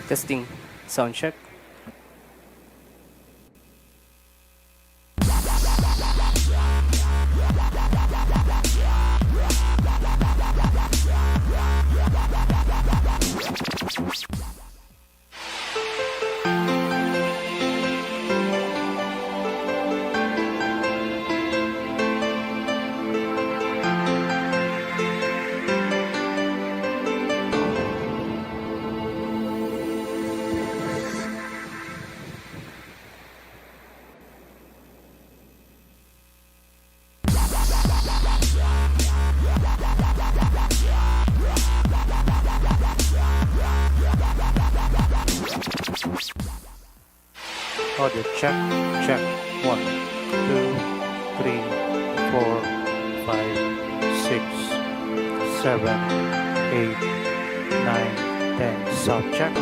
Testing. Sound check. Audio check, check. 1, 2, 3, 4, 5, 6, 7, 8, 9, 10. Sound check.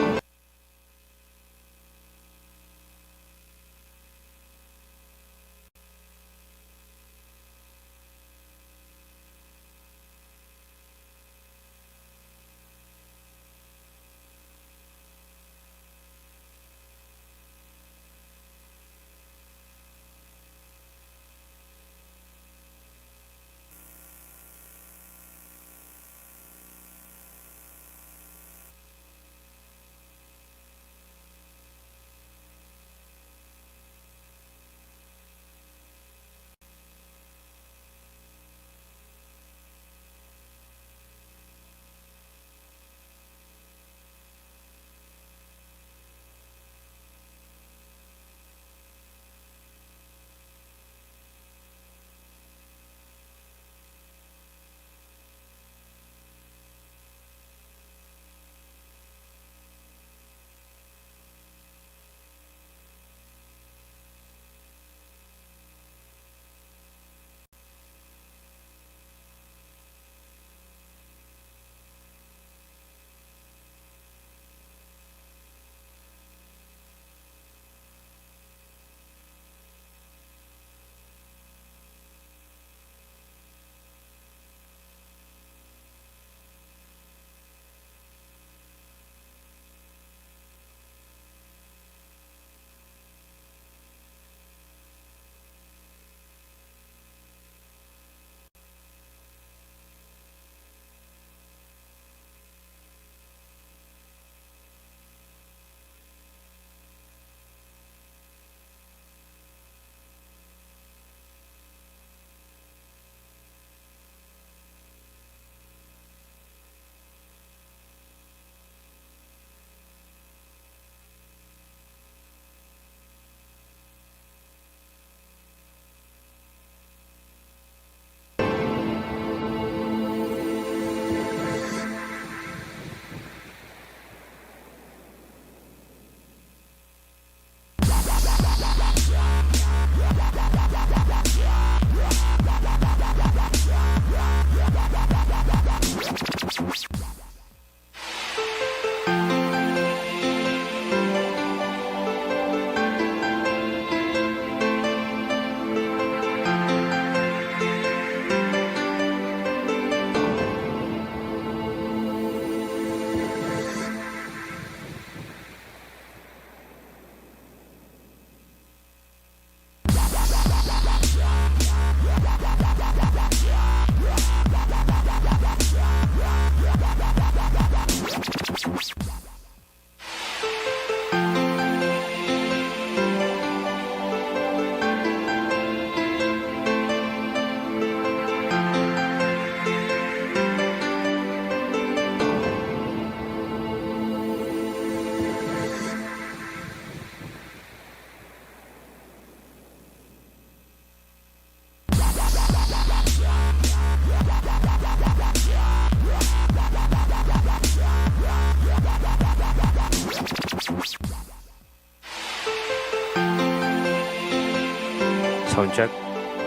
Sound check.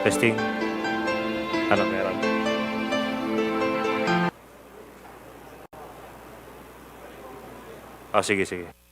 Testing. Ano meron? Sige, sige.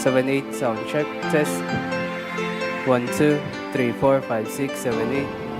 Seven, 8, sound check, test. 1, 2, 3, 4, 5, 6, 7, 8.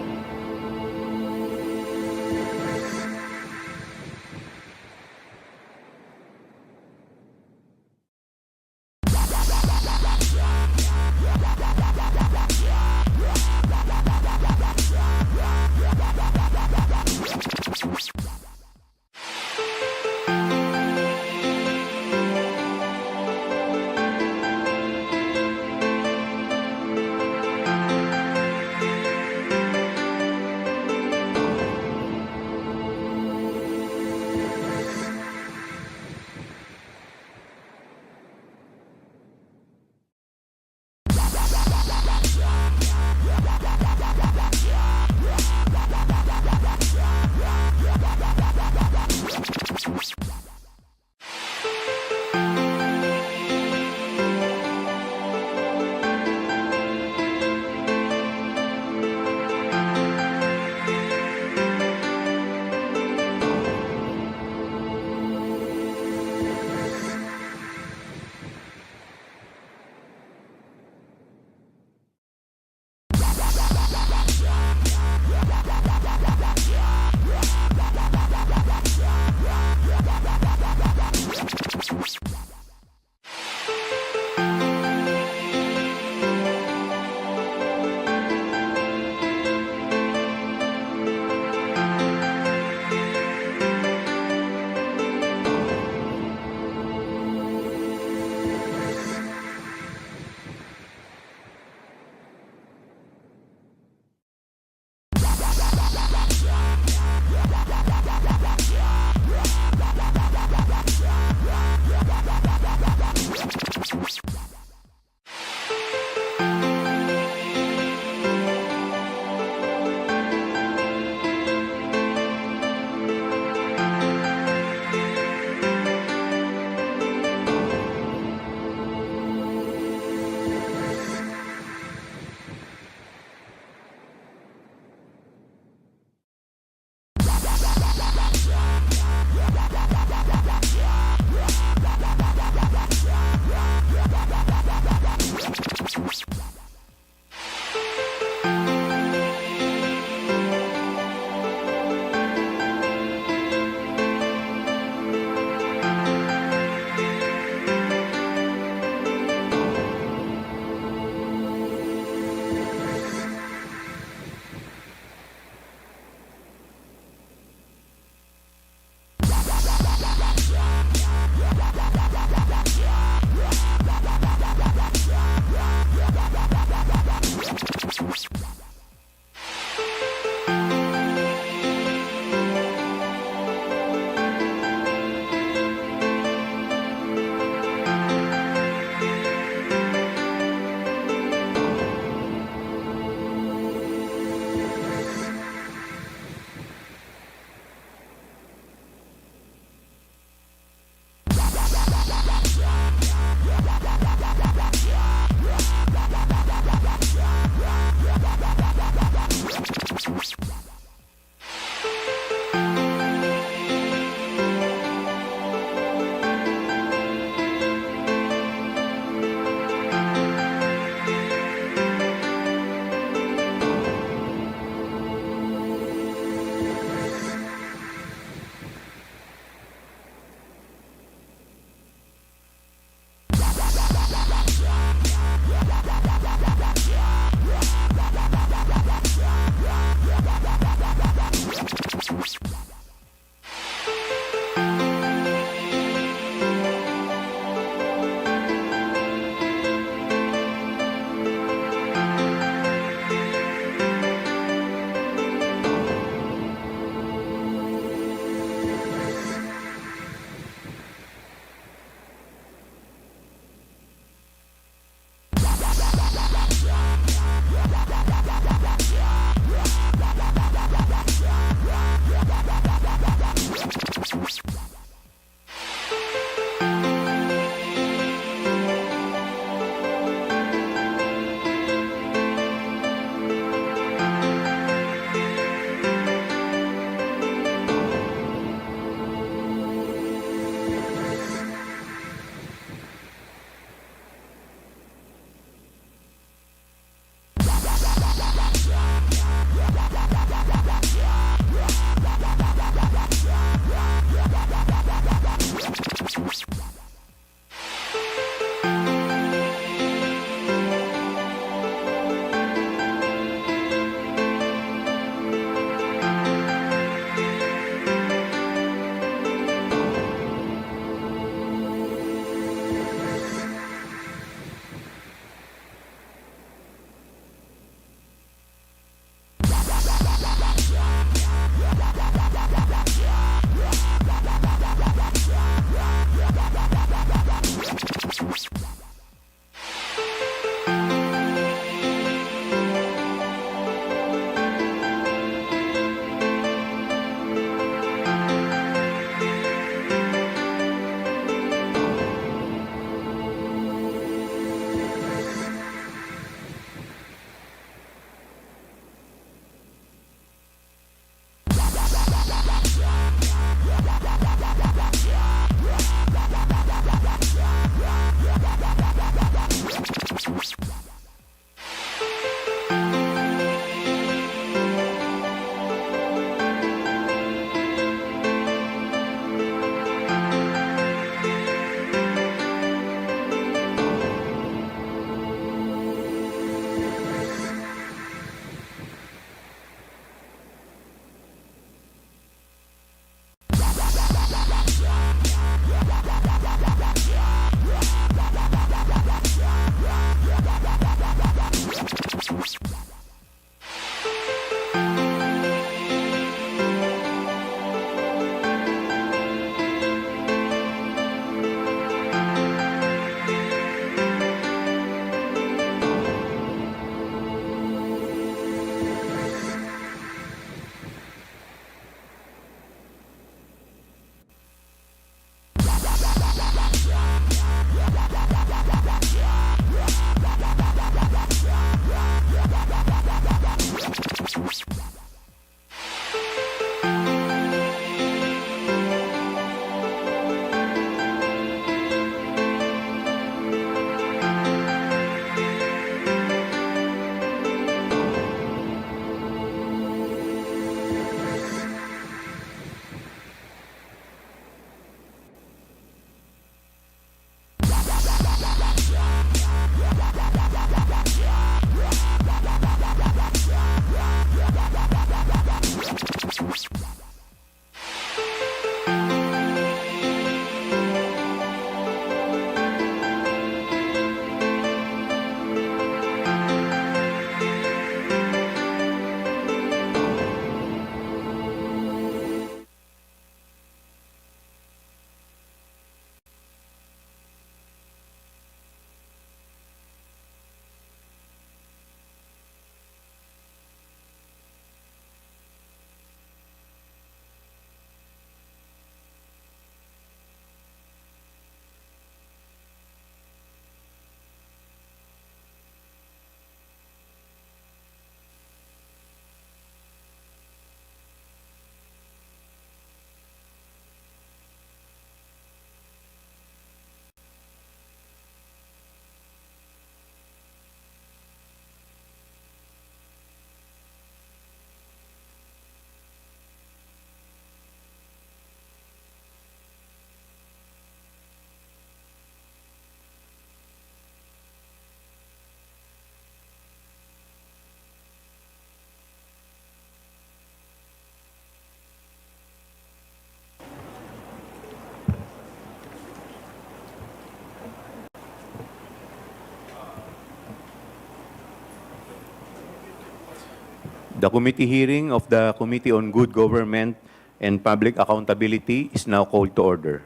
The committee hearing of the Committee on Good Government and Public Accountability is now called to order.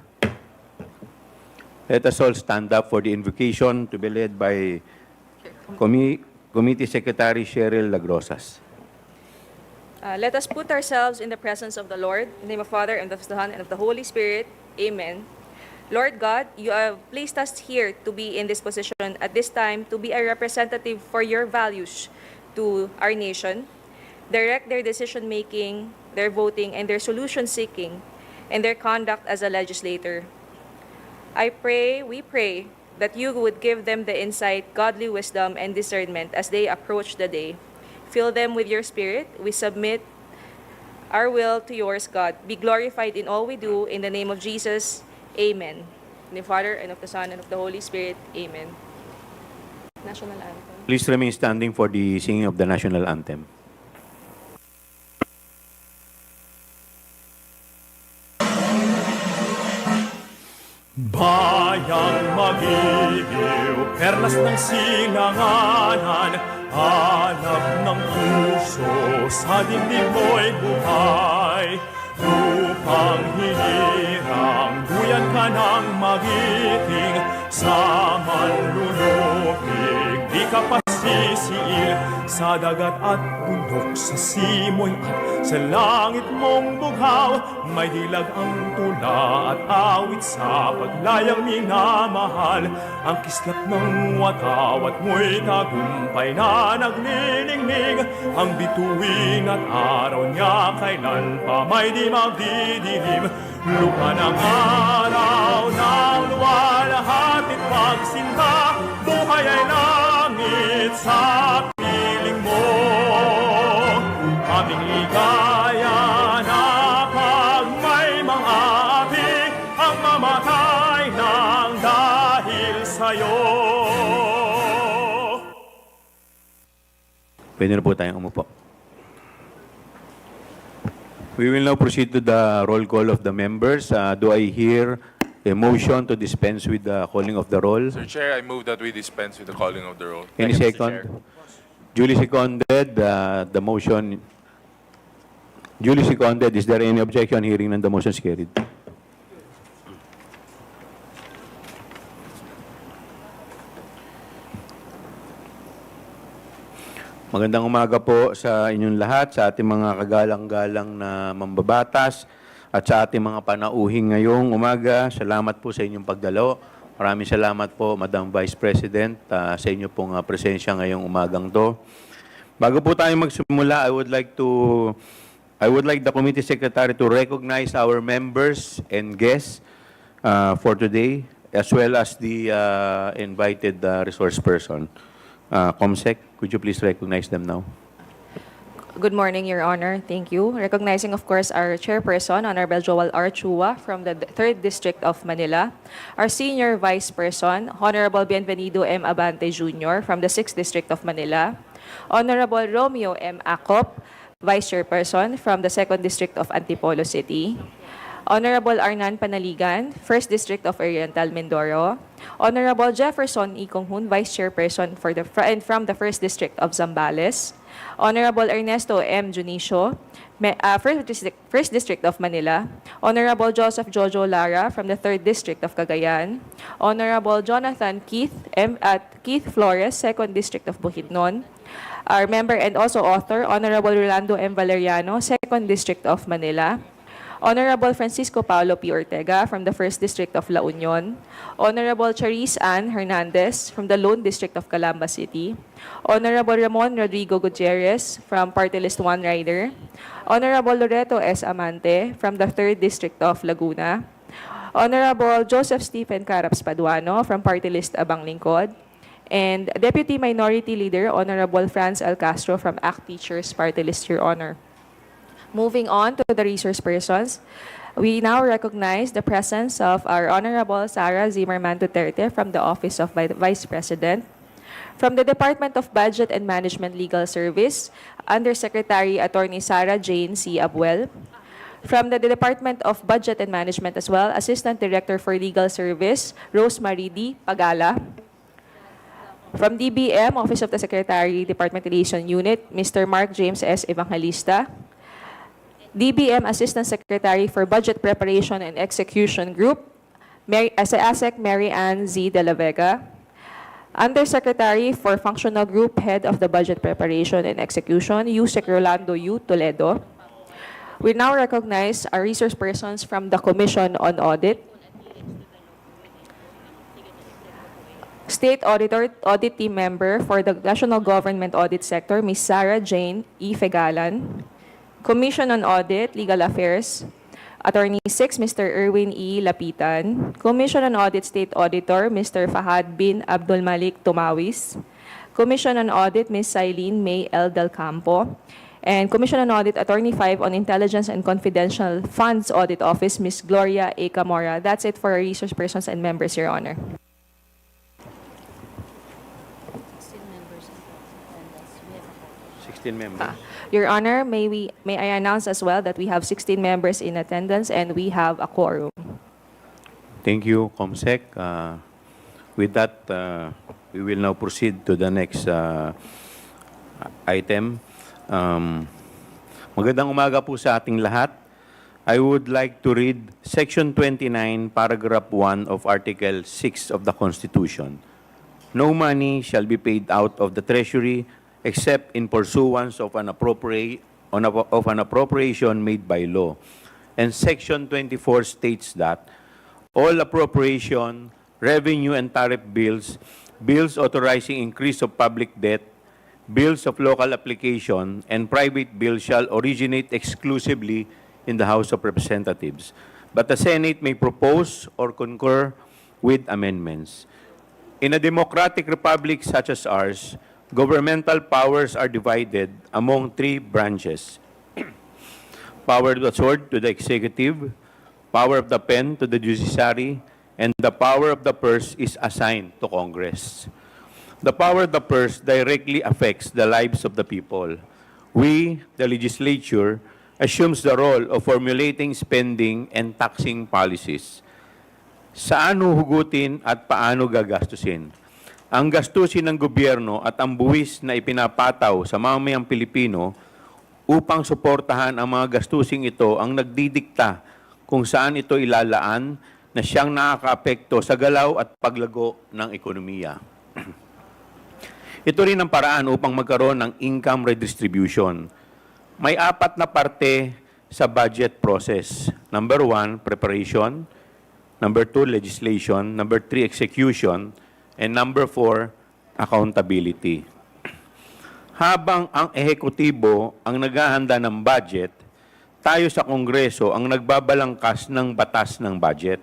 Let us all stand up for the invocation to be led by Committee Secretary Cheryl Lagrosas. Let us put ourselves in the presence of the Lord. In the name of the Father, and of the Son, and of the Holy Spirit. Amen. Lord God, you have placed us here to be in this position at this time to be a representative for your values to our nation. Direct their decision-making, their voting, and their solution-seeking, and their conduct as a legislator. We pray that you would give them the insight, godly wisdom, and discernment as they approach the day. Fill them with your spirit. We submit our will to yours, God. Be glorified in all we do. In the name of Jesus, amen. In the Father, and of the Son, and of the Holy Spirit, amen. National Anthem. Please remain standing for the singing of the national anthem. Bayang magiliw, perlas ng silanganan, hanap ng puso, sa dibdib mo'y buhay. Upang hinirang, duyan ka ng magiting, sa manlulupig, di ka pasisiil, sa dagat at bundok, sa simoy at sa langit mong bughaw, may dilag ang tula at awit sa paglayang minamahal. Ang kislap ng watawat mo'y tagumpay na nagniningning, ang bituin at araw niya kailan pa may di magdidilim. Lupa ng araw ng luwalhatit pagsinta, buhay ay langit sa piling mo. Aming ligaya na pag may mga api, ang mamatay ng dahil sa'yo. Pwede na po tayong umupo. We will now proceed to the roll call of the members. Do I hear a motion to dispense with the calling of the roll? Sir Chair, I move that we dispense with the calling of the roll. Any Mr. second? Chair. Duly seconded, the motion. Duly seconded. Is there any objection? Hearing none, the motion is carried. Magandang umaga po sa inyong lahat, sa ating mga kagalang-galang na mambabatas at sa ating mga panauhing ngayong umaga. Salamat po sa inyong pagdalo. Maraming salamat po, Madam Vice President, sa inyo pong presensya ngayong umagang to. Bago po tayo magsimula, I would like the Committee Secretary to recognize our members and guests for today, as well as the invited resource person. Comsec, could you please recognize them now? Good morning, Your Honor. Thank you. Recognizing, of course, our Chairperson, Honorable Joel R. Chua from the 3rd District of Manila. Our Senior Vice Person, Honorable Bienvenido M. Abante Jr. from the 6th District of Manila. Honorable Romeo M. Acop, Vice Chairperson from the 2nd District of Antipolo City. Honorable Arnan Panaligan, 1st District of Oriental Mindoro. Honorable Jefferson E. Conghun, Vice Chairperson from the 1st District of Zambales. Honorable Ernesto M. Junicio, 1st District of Manila. Honorable Joseph Jojo Lara from the 3rd District of Cagayan. Honorable Jonathan Keith Flores, 2nd District of Bukidnon. Our member and also author, Honorable Rolando M. Valeriano, 2nd District of Manila. Honorable Francisco Paulo P. Ortega from the 1st District of La Union. Honorable Charisse Ann Hernandez from the Lone District of Calamba City. Honorable Ramon Rodrigo Gutierrez from Party List 1 Rider. Honorable Loreto S. Amante from the 3rd District of Laguna. Honorable Joseph Stephen Caraps Paduano from Party List Abang Lingkod. And Deputy Minority Leader, Honorable Franz L. Castro from ACT Teachers Party List, Your Honor. Moving on to the resource persons, we now recognize the presence of our Honorable Sara Zimmerman Duterte from the Office of Vice President. From the Department of Budget and Management Legal Service, Undersecretary Attorney Sara Jane C. Abuel. From the Department of Budget and Management as well, Assistant Director for Legal Service, Rosemary D. Pagala. From DBM, Office of the Secretary, Department Relation Unit, Mr. Mark James S. Evangelista. DBM Assistant Secretary for Budget Preparation and Execution Group, ASEC Mary Ann Z. De La Vega. Undersecretary for Functional Group, Head of the Budget Preparation and Execution, Yusek Rolando U. Toledo. We now recognize our resource persons from the Commission on Audit. State Auditor, Audit Team Member for the National Government Audit Sector, Ms. Sara Jane E. Fegalan. Commission on Audit, Legal Affairs, Attorney 6, Mr. Erwin E. Lapitan. Commission on Audit State Auditor, Mr. Fahad bin Abdul Malik Tumawis. Commission on Audit, Ms. Silene May L. Del Campo. And Commission on Audit, Attorney 5 on Intelligence and Confidential Funds Audit Office, Ms. Gloria A. Camora. That's it for our resource persons and members, Your Honor. Members. Your Honor, may I announce as well that we have 16 members in attendance and we have a quorum. Thank you, Comsec. With that, we will now proceed to the next item. Magandang umaga po sa ating lahat. I would like to read Section 29, Paragraph 1 of Article 6 of the Constitution. No money shall be paid out of the Treasury except in pursuance of an appropriation made by law. And Section 24 states that all appropriation, revenue and tariff bills, bills authorizing increase of public debt, bills of local application, and private bills shall originate exclusively in the House of Representatives. But the Senate may propose or concur with amendments. In a democratic republic such as ours, governmental powers are divided among three branches. Power of the sword to the executive, power of the pen to the judiciary, and the power of the purse is assigned to Congress. The power of the purse directly affects the lives of the people. We, the legislature, assumes the role of formulating spending and taxing policies. Saan huhugutin at paano gagastusin? Ang gastusin ng gobyerno at ang buwis na ipinapataw sa mamayang Pilipino upang suportahan ang mga gastusing ito ang nagdidikta kung saan ito ilalaan na siyang nakakaapekto sa galaw at paglago ng ekonomiya. Ito rin ang paraan upang magkaroon ng income redistribution. May apat na parte sa budget process. Number 1, preparation. Number 2, legislation. Number 3, execution. And number 4, accountability. Habang ang ehekutibo ang naghahanda ng budget, tayo sa Kongreso ang nagbabalangkas ng batas ng budget.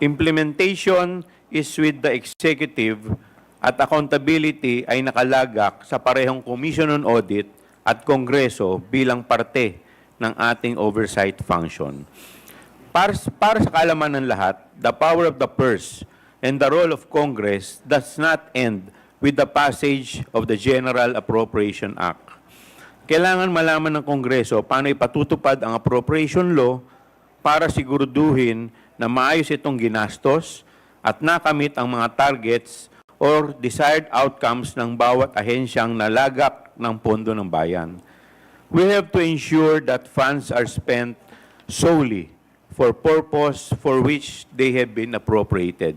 Implementation is with the executive at accountability ay nakalagak sa parehong Commission on Audit at Kongreso bilang parte ng ating oversight function. Para sa kaalaman ng lahat, the power of the purse and the role of Congress does not end with the passage of the General Appropriation Act. Kailangan malaman ng Kongreso paano ipatutupad ang appropriation law para siguraduhin na maayos itong ginastos at nakamit ang mga targets or desired outcomes ng bawat ahensyang nalagak ng pondo ng bayan. We have to ensure that funds are spent solely for purpose for which they have been appropriated.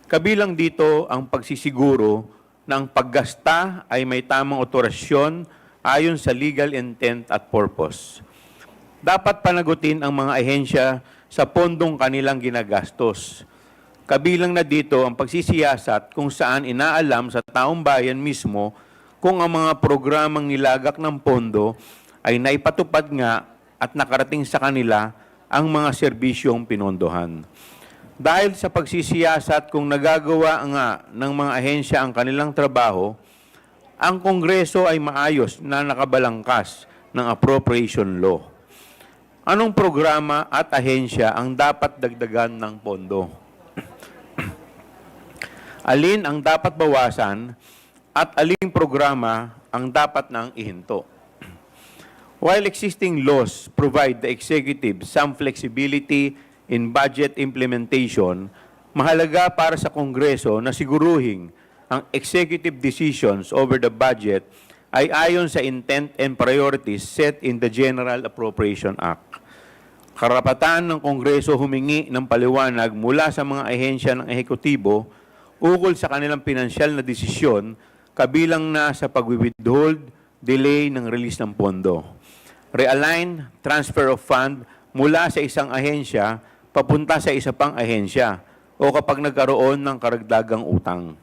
Kabilang dito ang pagsisiguro ng paggasta ay may tamang otorasyon ayon sa legal intent at purpose. Dapat panagutin ang mga ahensya sa pondong kanilang ginagastos. Kabilang na dito ang pagsisiyasat kung saan inaalam sa taong bayan mismo kung ang mga programang nilagak ng pondo ay naipatupad nga at nakarating sa kanila ang mga serbisyong pinondohan. Dahil sa pagsisiyasat kung nagagawa nga ng mga ahensya ang kanilang trabaho, ang Kongreso ay maayos na nakabalangkas ng appropriation law. Anong programa at ahensya ang dapat dagdagan ng pondo? Alin ang dapat bawasan at aling programa ang dapat nang ihinto? While existing laws provide the executive some flexibility in budget implementation, mahalaga para sa Kongreso na siguruhin ang executive decisions over the budget ay ayon sa intent and priorities set in the General Appropriation Act. Karapatan ng Kongreso humingi ng paliwanag mula sa mga ahensya ng ehekutibo ukol sa kanilang pinansyal na desisyon kabilang na sa pag-withhold, delay ng release ng pondo. Realign, transfer of fund mula sa isang ahensya papunta sa isa pang ahensya o kapag nagkaroon ng karagdagang utang.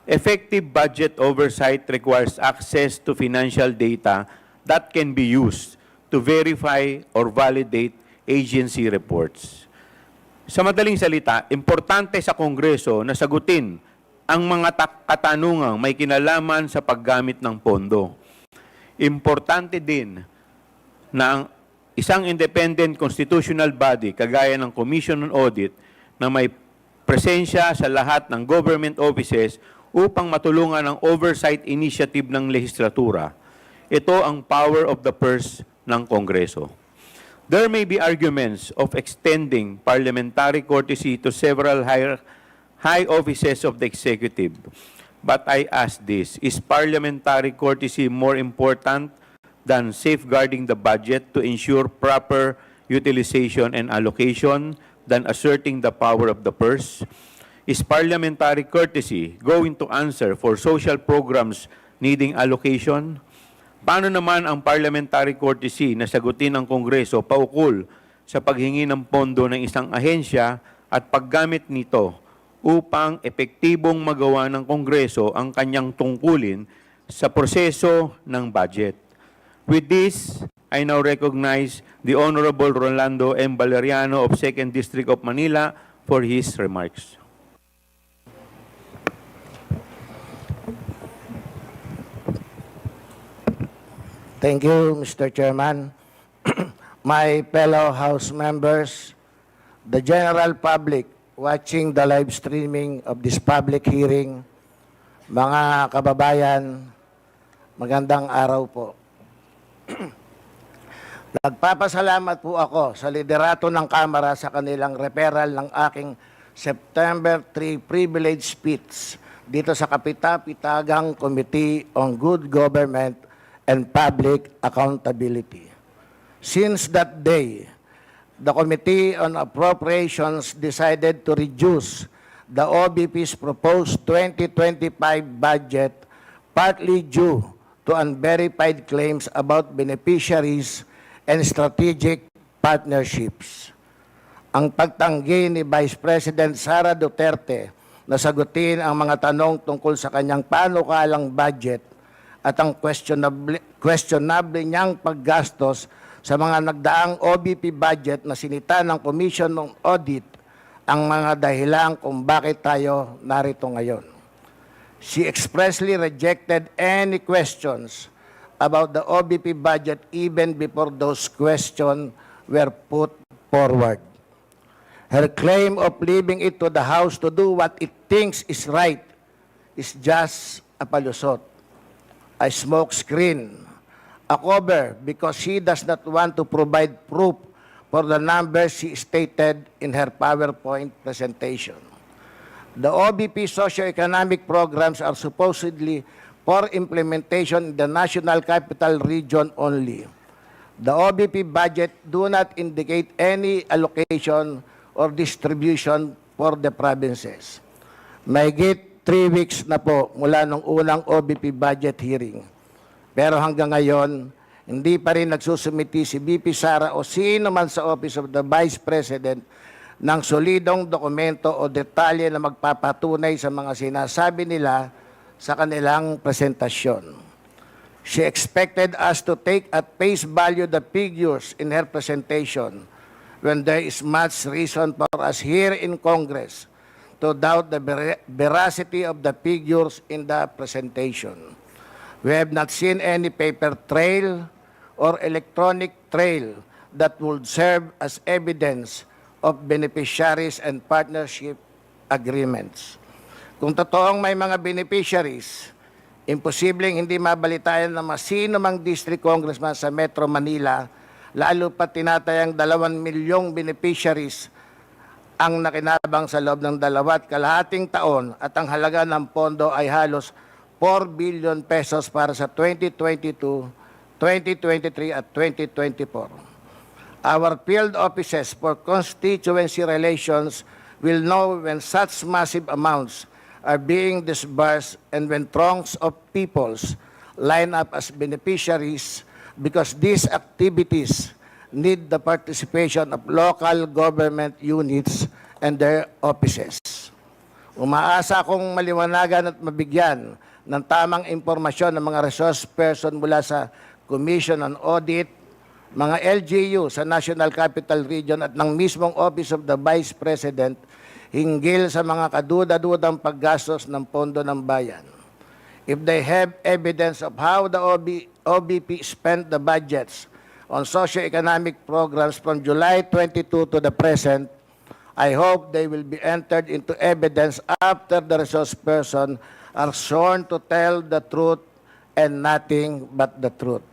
Effective budget oversight requires access to financial data that can be used to verify or validate agency reports. Sa madaling salita, importante sa Kongreso na sagutin ang mga katanungang may kinalaman sa paggamit ng pondo. Importante din na ang isang independent constitutional body kagaya ng Commission on Audit na may presensya sa lahat ng government offices upang matulungan ang oversight initiative ng lehislatura. Ito ang power of the purse ng Kongreso. There may be arguments of extending parliamentary courtesy to several high offices of the executive. But I ask this, is parliamentary courtesy more important than safeguarding the budget to ensure proper utilization and allocation than asserting the power of the purse? Is parliamentary courtesy going to answer for social programs needing allocation? Paano naman ang parliamentary courtesy na sagutin ng Kongreso paukol sa paghingi ng pondo ng isang ahensya at paggamit nito upang epektibong magawa ng Kongreso ang kanyang tungkulin sa proseso ng budget? With this, I now recognize the Honorable Rolando M. Valeriano of 2nd District of Manila for his remarks. Thank you, Mr. Chairman. My fellow House members, the general public watching the live streaming of this public hearing, mga kababayan, magandang araw po. Nagpapasalamat po ako sa liderato ng Kamara sa kanilang referral ng aking September 3 privilege speech dito sa Kapita-Pitagang Committee on Good Government and Public Accountability. Since that day, the Committee on Appropriations decided to reduce the OBP's proposed 2025 budget partly due to unverified claims about beneficiaries and strategic partnerships. Ang pagtanggi ni Vice President Sara Duterte na sagutin ang mga tanong tungkol sa kanyang panukalang budget at ang questionable niyang paggastos sa mga nagdaang OBP budget na sinita ng Commission ng Audit ang mga dahilan kung bakit tayo narito ngayon. She expressly rejected any questions about the OBP budget even before those questions were put forward. Her claim of leaving it to the House to do what it thinks is right is just a palusot, a smoke screen, a cover because she does not want to provide proof for the numbers she stated in her PowerPoint presentation. The OBP socioeconomic programs are supposedly for implementation in the National Capital Region only. The OBP budget do not indicate any allocation or distribution for the provinces. Mahigit 3 weeks na po mula nung unang OBP budget hearing. Pero hanggang ngayon, hindi pa rin nagsusumiti si VP Sara o sino man sa Office of the Vice President ng solidong dokumento o detalye na magpapatunay sa mga sinasabi nila sa kanilang presentasyon. She expected us to take at face value the figures in her presentation when there is much reason for us here in Congress to doubt the veracity of the figures in the presentation. We have not seen any paper trail or electronic trail that would serve as evidence of beneficiaries and partnership agreements. Kung totoong may mga beneficiaries, imposibleng hindi mabalitayan ng sino mang district congressman sa Metro Manila, lalo pa tinatayang 2 milyong beneficiaries ang nakinabang sa loob ng 2.5 taon at ang halaga ng pondo ay halos 4 billion pesos para sa 2022, 2023 at 2024. Our field offices for constituency relations will know when such massive amounts are being disbursed and when throngs of peoples line up as beneficiaries because these activities need the participation of local government units and their offices. Umaasa akong maliwanagan at mabigyan ng tamang impormasyon ng mga resource person mula sa Commission on Audit, mga LGU sa National Capital Region at ng mismong Office of the Vice President hinggil sa mga kaduda-dudang paggastos ng pondo ng bayan. If they have evidence of how the OBP spent the budgets on socio-economic programs from July 22 to the present, I hope they will be entered into evidence after the resource person are sworn to tell the truth and nothing but the truth.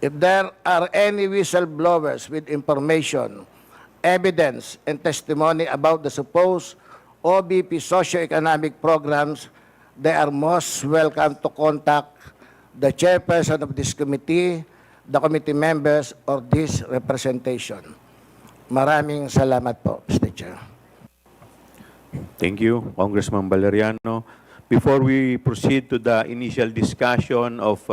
If there are any whistleblowers with information, evidence, and testimony about the supposed OBP socio-economic programs, they are most welcome to contact the chairperson of this committee, the committee members, or this representation. Maraming salamat po, Mr. Chair. Thank you, Congressman Valeriano. Before we proceed to the initial discussion of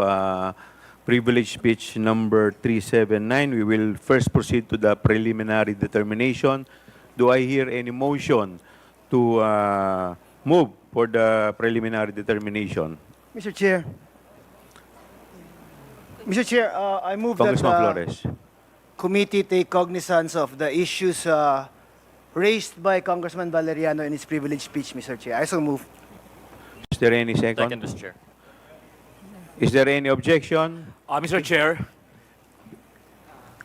privilege speech number 379, we will first proceed to the preliminary determination. Do I hear any motion to move for the preliminary determination? Mr. Chair. Mr. Chair, I move Congressman that Flores. committee take cognizance of the issues raised by Congressman Valeriano in his privilege speech, Mr. Chair. I so move. Is there any second? Second, Mr. Chair. Is there any objection? Mr. Chair,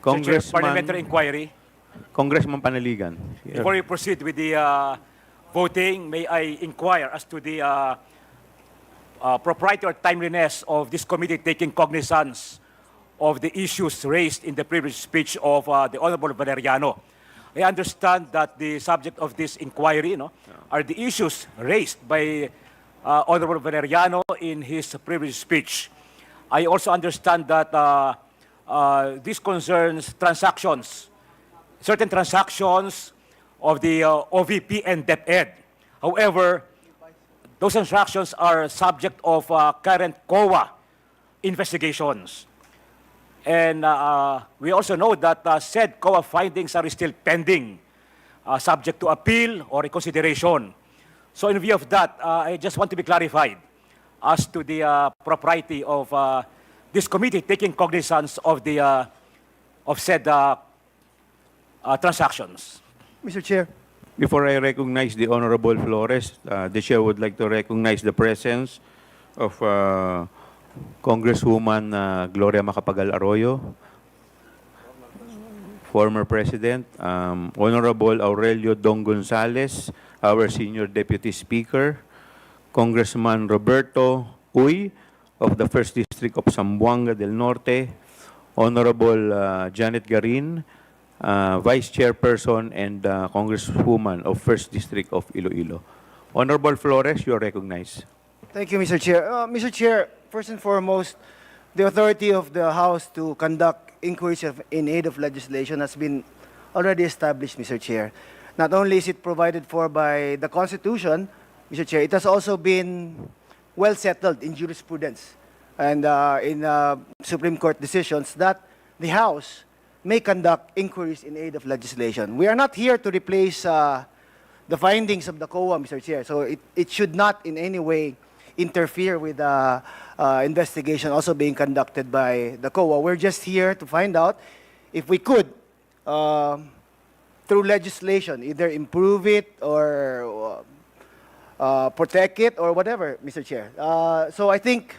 Congressman, parliamentary inquiry. Congressman Panaligan. Here. Before we proceed with the voting, may I inquire as to the propriety or timeliness of this committee taking cognizance of the issues raised in the previous speech of the Honorable Valeriano. I understand that the subject of this inquiry are the issues raised by Honorable Valeriano in his previous speech. I also understand that this concerns transactions, certain transactions of the OVP and DepEd. However, those transactions are subject of current COA investigations. And we also know that said COA findings are still pending, subject to appeal or reconsideration. So in view of that, I just want to be clarified as to the propriety of this committee taking cognizance of the of said transactions. Mr. Chair. Before I recognize the Honorable Flores, the Chair would like to recognize the presence of Congresswoman Gloria Macapagal Arroyo, former President, Honorable Aurelio Dong Gonzales, our Senior Deputy Speaker, Congressman Roberto Uy of the 1st District of Zamboanga del Norte, Honorable Janet Garin, Vice Chairperson and Congresswoman of 1st District of Iloilo. Honorable Flores, you are recognized. Thank you, Mr. Chair. Mr. Chair, first and foremost, the authority of the House to conduct inquiries in aid of legislation has been already established, Mr. Chair. Not only is it provided for by the Constitution, Mr. Chair, it has also been well settled in jurisprudence and in Supreme Court decisions that the House may conduct inquiries in aid of legislation. We are not here to replace the findings of the COA, Mr. Chair, so it should not in any way interfere with the investigation also being conducted by the COA. We're just here to find out if we could, through legislation, either improve it or protect it or whatever, Mr. Chair. So I think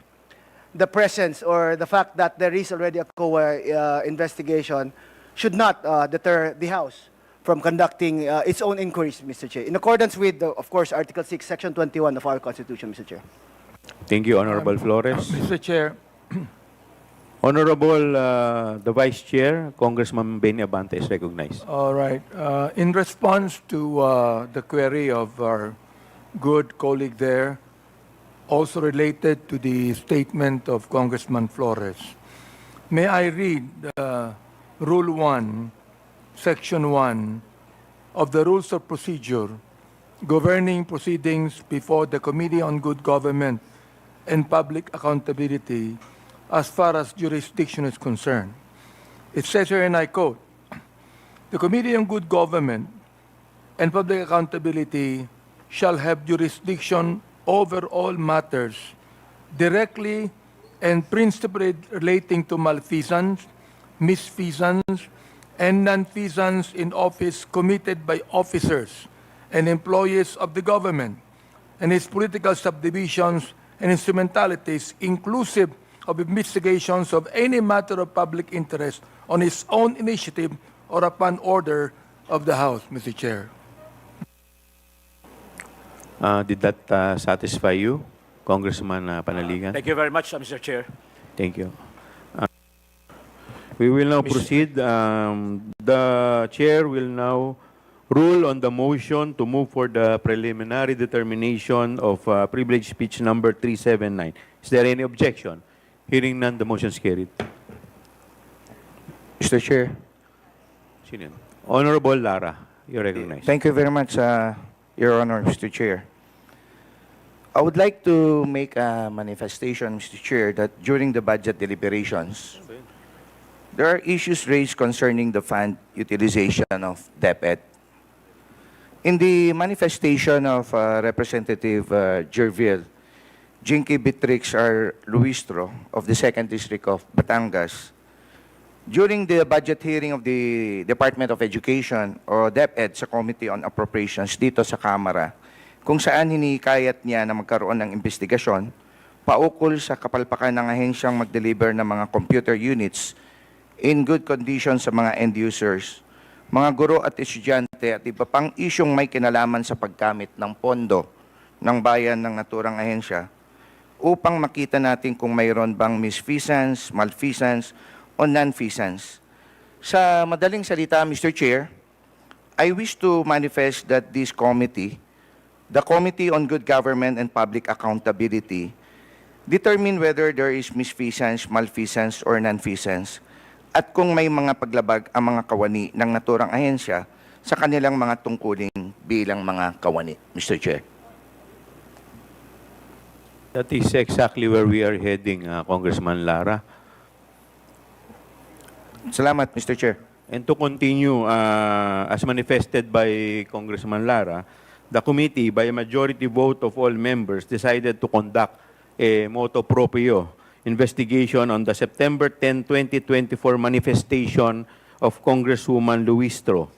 the presence or the fact that there is already a COA investigation should not deter the House from conducting its own inquiries, Mr. Chair, in accordance with, of course, Article 6, Section 21 of our Constitution, Mr. Chair. Thank you, Honorable Flores. Mr. Chair, Honorable the Vice Chair, Congressman Benny Abante is recognized. All right. In response to the query of our good colleague there, also related to the statement of Congressman Flores, may I read Rule 1, Section 1 of the Rules of Procedure governing proceedings before the Committee on Good Government and Public Accountability as far as jurisdiction is concerned. It says here, and I quote, "The Committee on Good Government and Public Accountability shall have jurisdiction over all matters directly and principally relating to malfeasance, misfeasance, and nonfeasance in office committed by officers and employees of the government and its political subdivisions and instrumentalities, inclusive of investigations of any matter of public interest on its own initiative or upon order of the House," Mr. Chair. Did that satisfy you, Congressman Panaligan? Thank you very much, Mr. Chair. Thank you. We will now proceed. The chair will now rule on the motion to move for the preliminary determination of privilege speech number 379. Is there any objection? Hearing none, the motion is carried. Mr. Chair, Sino yun? Honorable Lara, you recognize. thank you very much, Your Honor, Mr. Chair. I would like to make a manifestation, Mr. Chair, that during the budget deliberations, there are issues raised concerning the fund utilization of DepEd. In the manifestation of Representative Jervil, Jinky Beatrix R. Luistro of the 2nd District of Batangas, during the budget hearing of the Department of Education o DepEd sa Committee on Appropriations dito sa Kamara, kung saan hinikayat niya na magkaroon ng investigasyon paukol sa kapalpakan ng ahensyang mag-deliver ng mga computer units in good condition sa mga end users, mga guro at estudyante at iba pang isyong may kinalaman sa paggamit ng pondo ng bayan ng naturang ahensya upang makita natin kung mayroon bang misfeasance, malfeasance, o nonfeasance. Sa madaling salita, Mr. Chair, I wish to manifest that this committee, the Committee on Good Government and Public Accountability, determine whether there is misfeasance, malfeasance, or nonfeasance, at kung may mga paglabag ang mga kawani ng naturang ahensya sa kanilang mga tungkulin bilang mga kawani, Mr. Chair. That is exactly where we are heading, Congressman Lara. Salamat, Mr. Chair. And to continue, as manifested by Congressman Lara, the committee, by a majority vote of all members, decided to conduct a motu proprio investigation on the September 10, 2024 manifestation of Congresswoman Luistro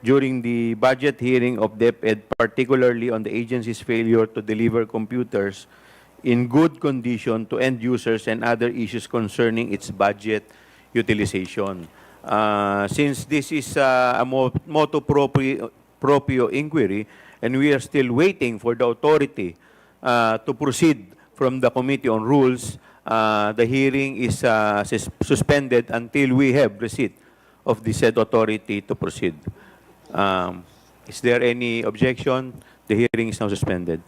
during the budget hearing of DepEd, particularly on the agency's failure to deliver computers in good condition to end users and other issues concerning its budget utilization. Since this is a motu proprio inquiry, and we are still waiting for the authority to proceed from the Committee on Rules, the hearing is suspended until we have receipt of the said authority to proceed. Is there any objection? The hearing is now suspended.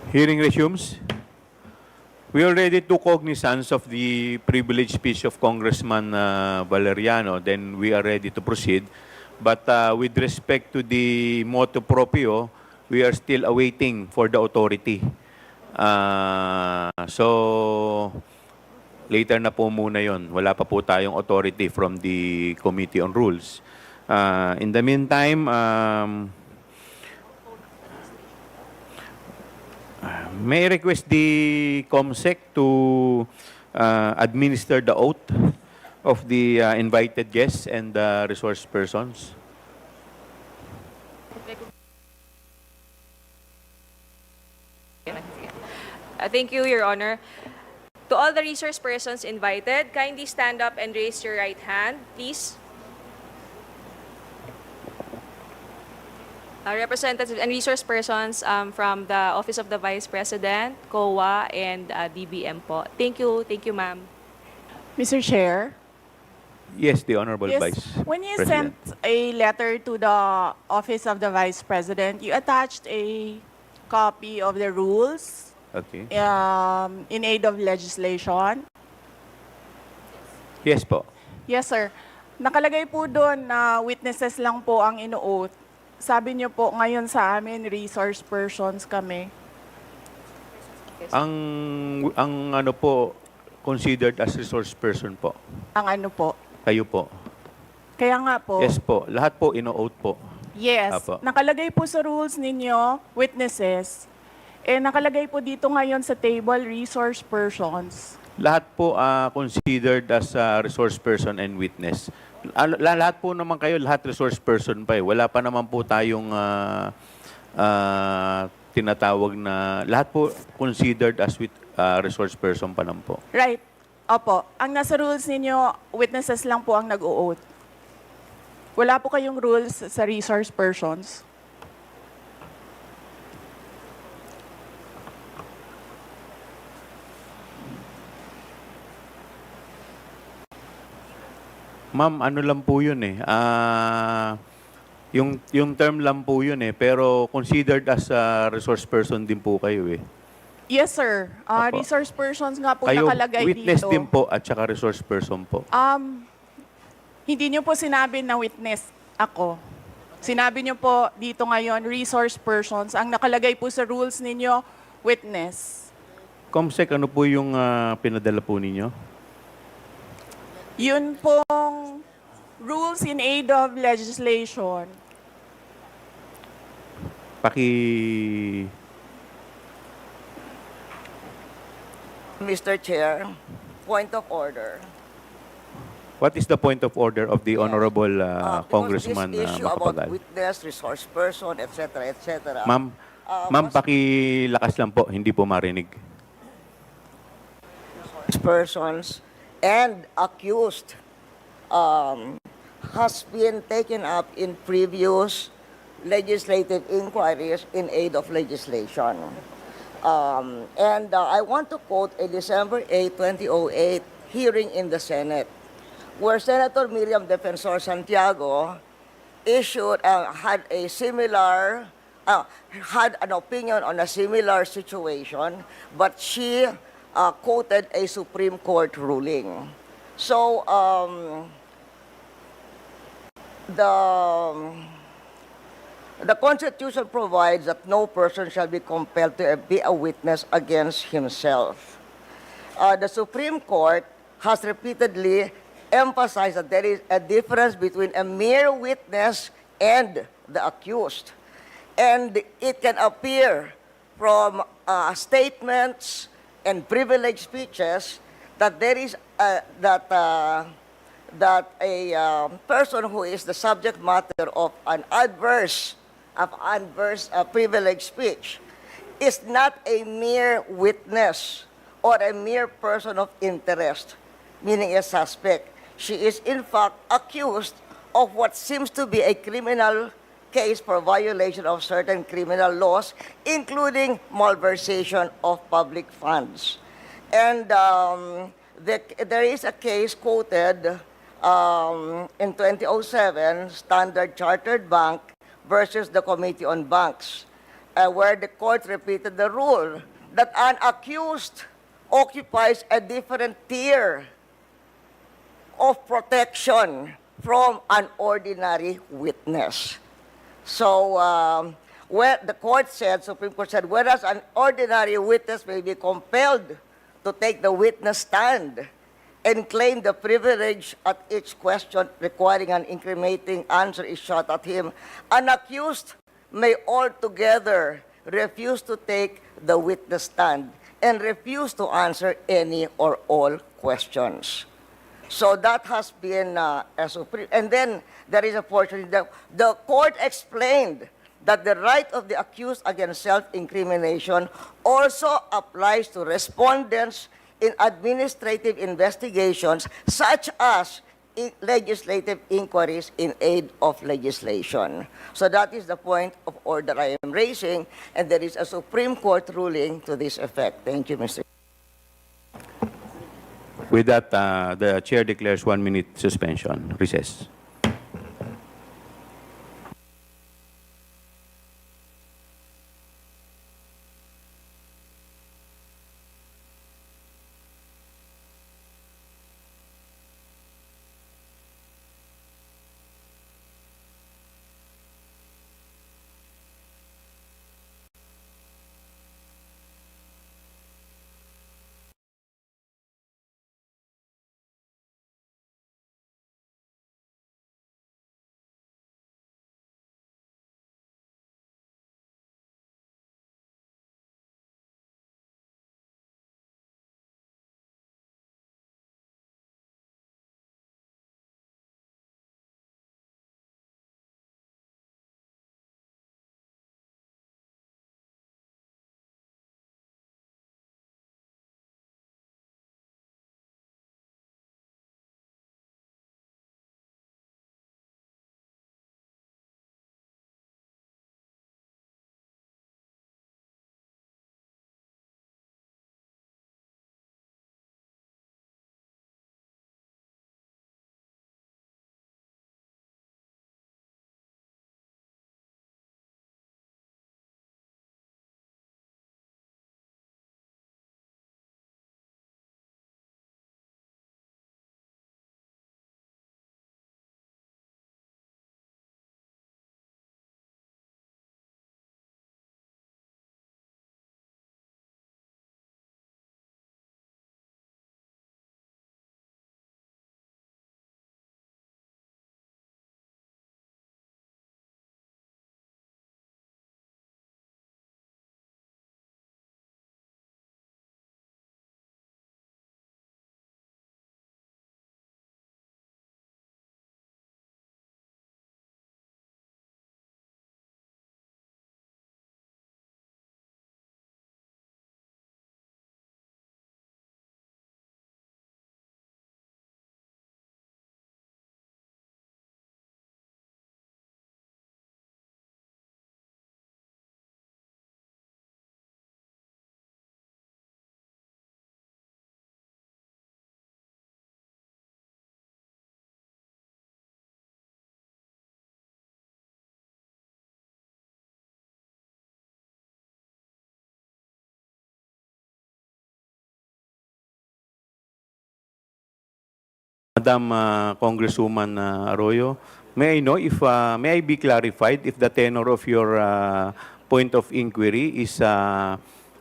Hearing resumes. We already took cognizance of the privileged speech of Congressman Valeriano. Then we are ready to proceed. But with respect to the motu proprio, we are still awaiting for the authority. So, later na po muna yon. Wala pa po tayong authority from the Committee on Rules. In the meantime, may I request the COMSEC to administer the oath of the invited guests and the resource persons? Thank you, Your Honor. To all the resource persons invited, kindly stand up and raise your right hand, please. Representatives and resource persons from the Office of the Vice President, COA, and DBM po. Thank you, ma'am. Mr. Chair, Yes, the Honorable yes, Vice when you President. sent a letter to the Office of the Vice President, you attached a copy of the rules Okay. in aid of legislation. Yes po. Yes, sir. Nakalagay po doon na witnesses lang po ang ino-oath. Sabi niyo po ngayon sa amin, resource persons kami. Ang ano po, considered as resource person po. Ang ano po. Kayo po. Kaya nga po. Yes po. Lahat po ino-oath po. Yes. Apo. Nakalagay po sa rules ninyo, witnesses. Nakalagay po dito ngayon sa table, resource persons. Lahat po considered as resource person and witness. Lahat po naman kayo, lahat resource person pa eh. Wala pa naman po tayong tinatawag na, lahat po considered as resource person pa lang po. Right. Opo. Ang nasa rules ninyo, witnesses lang po ang nag-o-oath. Wala po kayong rules sa resource persons. Ma'am, ano lang po yun eh. Yung term lang po yun eh. Pero considered as a resource person din po kayo eh. Yes, sir. Opo. Resource persons nga po Kayo nakalagay witness dito. din po at saka resource person po. Hindi niyo po sinabi na witness ako. Sinabi niyo po dito ngayon, resource persons. Ang nakalagay po sa rules ninyo, witness. Comsec, ano po yung pinadala po ninyo? Yun pong rules in aid of legislation. Mr. Chair, point of order. What is the point of order of the Honorable Congressman Because this issue about Macapagal? witness, resource person, etc., etc. Ma'am, pakilakas lang po, hindi po marinig. Persons and accused has been taken up in previous legislative inquiries in aid of legislation. I want to quote a December 8, 2008 hearing in the Senate, where Senator Miriam Defensor Santiago issued, had an opinion on a similar situation, but she quoted a Supreme Court ruling. So, the Constitution provides that no person shall be compelled to be a witness against himself. The Supreme Court has repeatedly emphasized that there is a difference between a mere witness and the accused. And it can appear from statements and privileged speeches that there is that a person who is the subject matter of an adverse privileged speech is not a mere witness or a mere person of interest, meaning a suspect. She is in fact accused of what seems to be a criminal case for violation of certain criminal laws, including malversation of public funds. And there is a case quoted in 2007, Standard Chartered Bank versus the Committee on Banks. where the court repeated the rule that an accused occupies a different tier of protection from an ordinary witness. So, where the court said, Supreme Court said, whereas an ordinary witness may be compelled to take the witness stand and claim the privilege at each question requiring an incriminating answer is shot at him, an accused may altogether refuse to take the witness stand and refuse to answer any or all questions. So that has been a supreme. And then there is a portion that the court explained that the right of the accused against self-incrimination also applies to respondents in administrative investigations such as legislative inquiries in aid of legislation. So that is the point of order I am raising, and there is a Supreme Court ruling to this effect. Thank you, Mr. With that, the chair declares 1 minute suspension. Recess. Madam Congresswoman Arroyo, may I know if may I be clarified if the tenor of your point of inquiry is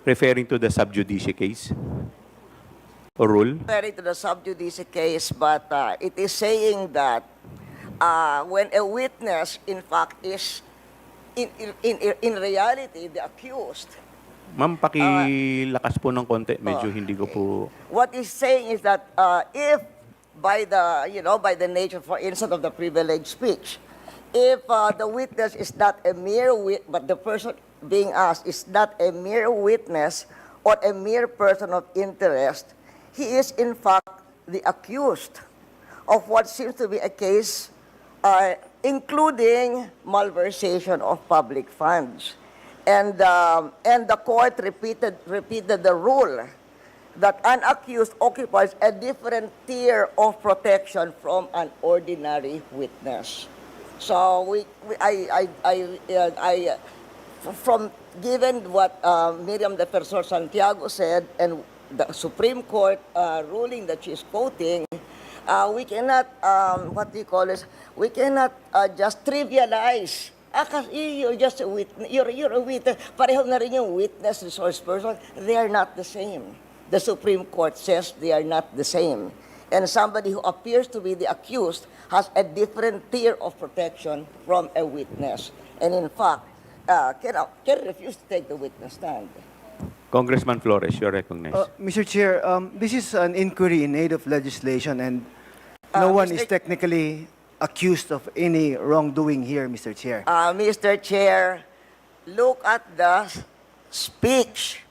referring to the sub judice case or rule? Referring to the sub judice case, but it is saying that when a witness, in fact, is in reality the accused. Ma'am, pakilakas po ng konti. Medyo hindi ko po... What he's saying is that if by the nature, for instance, of the privileged speech, if the witness is not a mere but the person being asked is not a mere witness or a mere person of interest, he is in fact the accused of what seems to be a case including malversation of public funds. And the court repeated the rule that an accused occupies a different tier of protection from an ordinary witness. So from given what Miriam Defensor Santiago said and the Supreme Court ruling that she's quoting, we cannot, what do you call this? We cannot just trivialize. Kasi you're just a witness. You're a witness. Pareho na rin yung witness, resource person. They are not the same. The Supreme Court says they are not the same. And somebody who appears to be the accused has a different tier of protection from a witness. And in fact, can refuse to take the witness stand. Congressman Flores, you're recognized. Mr. Chair, this is an inquiry in aid of legislation, and no one is technically accused of any wrongdoing here, Mr. Chair. Mr. Chair, look at the speech.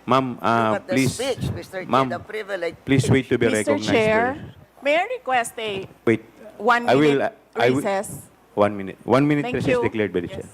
Ma'am, Look at the please, speech, Mr. Chair, ma'am, the privilege. please wait to be Mr. recognized. Chair, first. may I request a Wait. 1 I will, minute I will- recess? 1 minute. 1 minute Thank recess you. declared by the Yes. chair.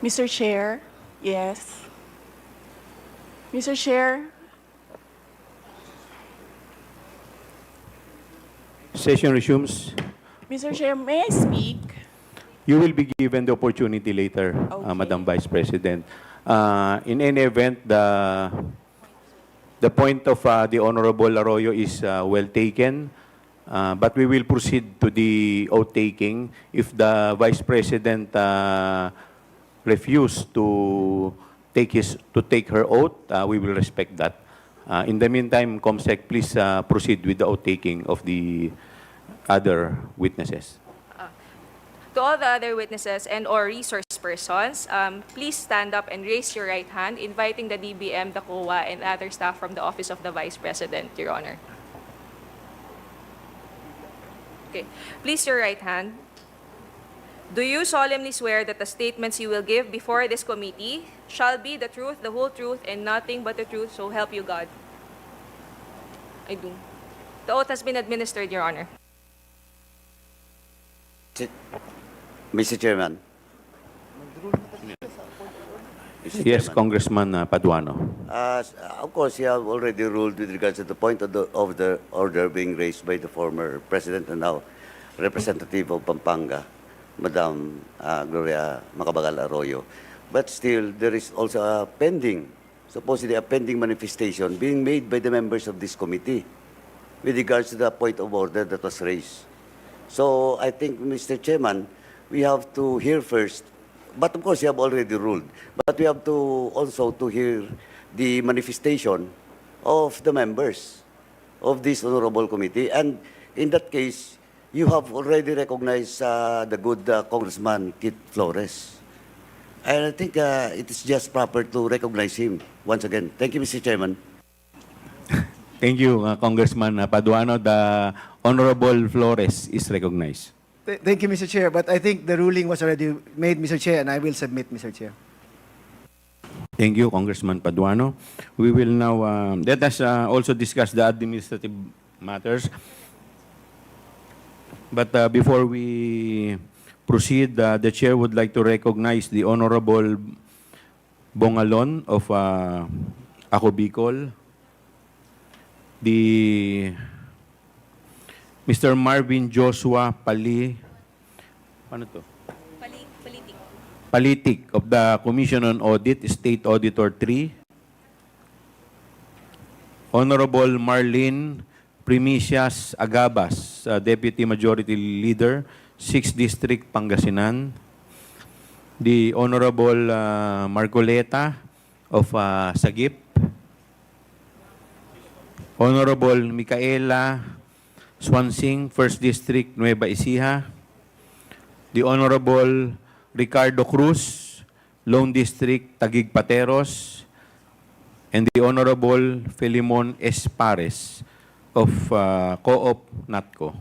Mr. Chair, yes. Mr. Chair, Session resumes. Mr. Chair, may I speak? You will be given the opportunity later, Okay. Madam Vice President. In any event, the point of the Honorable Arroyo is well taken, but we will proceed to the oath taking. If the Vice President refuse to take her oath, we will respect that. In the meantime, COMSEC, please proceed with the oath taking of the other witnesses. To all the other witnesses and or resource persons, please stand up and raise your right hand, inviting the DBM, the COA, and other staff from the Office of the Vice President, Your Honor. Okay, please your right hand. Do you solemnly swear that the statements you will give before this committee shall be the truth, the whole truth, and nothing but the truth, so help you God? I do. The oath has been administered, Your Honor. Mr. Chairman. Yes, Congressman Paduano. Of course, you have already ruled with regards to the point of the order being raised by the former president and now representative of Pampanga, Madam Gloria Macabagal Arroyo. But still, there is also a pending, supposedly a pending manifestation being made by the members of this committee with regards to the point of order that was raised. So I think, Mr. Chairman, we have to hear first, but of course you have already ruled, but we have to also to hear the manifestation of the members of this honorable committee. And in that case, you have already recognized the good Congressman Kit Flores. And I think it is just proper to recognize him once again. Thank you, Mr. Chairman. Thank you, Congressman Paduano. The Honorable Flores is recognized. Thank you, Mr. Chair, but I think the ruling was already made, Mr. Chair, and I will submit, Mr. Chair. Thank you, Congressman Paduano. We will now, let us also discuss the administrative matters. But before we proceed, the Chair would like to recognize the Honorable Bongalon of Ako Bicol, Mr. Marvin Joshua ano to? Palitik of the Commission on Audit, State Auditor 3, Honorable Marlene Primicias Agabas, Deputy Majority Leader, 6th District, Pangasinan, the Honorable Marcoleta of Sagip, Honorable Micaela Swansing, 1st District, Nueva Ecija, the Honorable Ricardo Cruz, Lone District, Taguig Pateros, and the Honorable Filimon Espares of Co-op NATCO.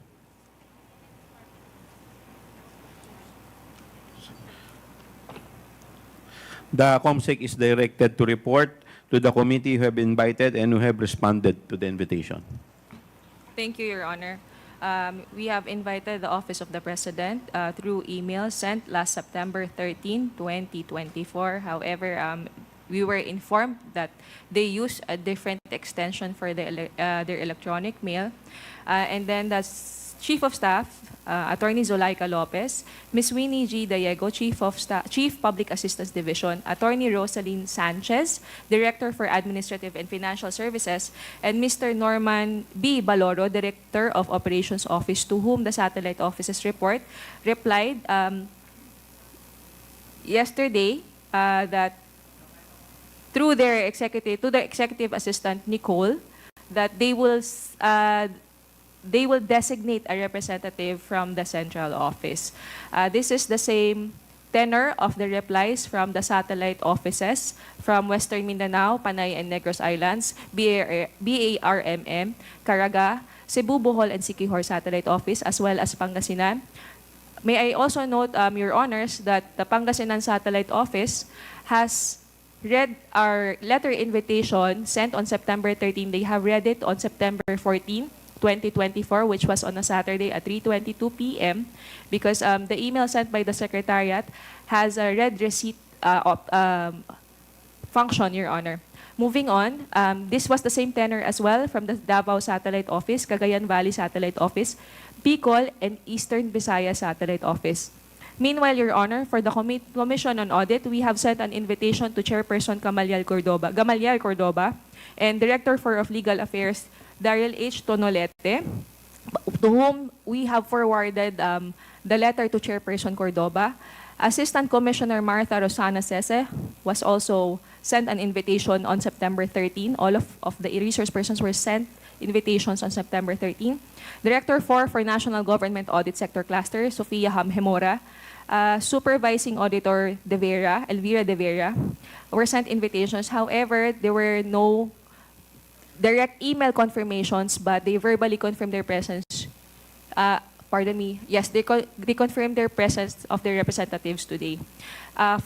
The COMSEC is directed to report to the committee who have invited and who have responded to the invitation. Thank you, Your Honor. We have invited the Office of the President through email sent last September 13, 2024. However, we were informed that they use a different extension for their electronic mail. And then the Chief of Staff, Attorney Zulaika Lopez, Ms. Winnie G. Diego, Chief Public Assistance Division, Attorney Rosaline Sanchez, Director for Administrative and Financial Services, and Mr. Norman B. Baloro, Director of Operations Office, to whom the satellite office's report replied yesterday that through their executive assistant Nicole, that they will designate a representative from the central office. This is the same tenor of the replies from the satellite offices from Western Mindanao, Panay and Negros Islands, BARMM, Caraga, Cebu, Bohol, and Siquijor Satellite Office, as well as Pangasinan. May I also note, Your Honors, that the Pangasinan Satellite Office has read our letter invitation sent on September 13. They have read it on September 14, 2024, which was on a Saturday at 3:22 p.m. because the email sent by the Secretariat has a read receipt function, Your Honor. Moving on, this was the same tenor as well from the Davao Satellite Office, Cagayan Valley Satellite Office, Bicol, and Eastern Visayas Satellite Office. Meanwhile, Your Honor, for the Commission on Audit, we have sent an invitation to Chairperson Gamaliel Cordoba, and Director of Legal Affairs, Daryl H. Tonolete, to whom we have forwarded the letter to Chairperson Cordoba. Assistant Commissioner Martha Rosana Sese was also sent an invitation on September 13. All of the resource persons were sent invitations on September 13. Director for National Government Audit Sector Cluster, Sofia Hamhemora, Supervising Auditor Elvira De Vera, were sent invitations. However, there were no direct email confirmations, but they verbally confirmed their presence. Yes, they confirmed their presence of their representatives today.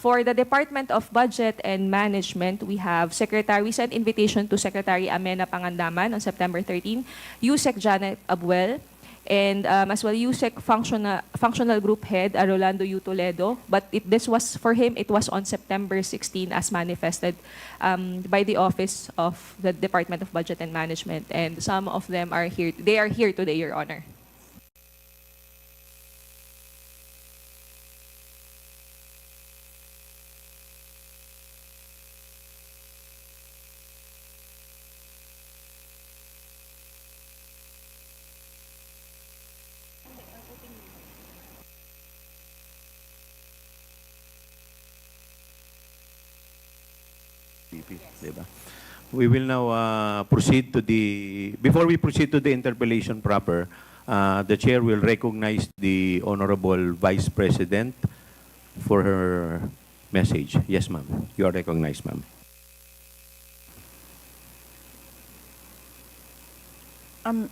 For the Department of Budget and Management, we sent invitation to Secretary Amena Pangandaman on September 13, USEC Janet Abuel, and as well USEC Functional Group Head Rolando U. Toledo, but this was for him, it was on September 16 as manifested by the Office of the Department of Budget and Management, and some of them are here. They are here today, Your Honor. We will now proceed to before we proceed to the interpellation proper, the Chair will recognize the Honorable Vice President for her message. Yes, ma'am. You are recognized, ma'am.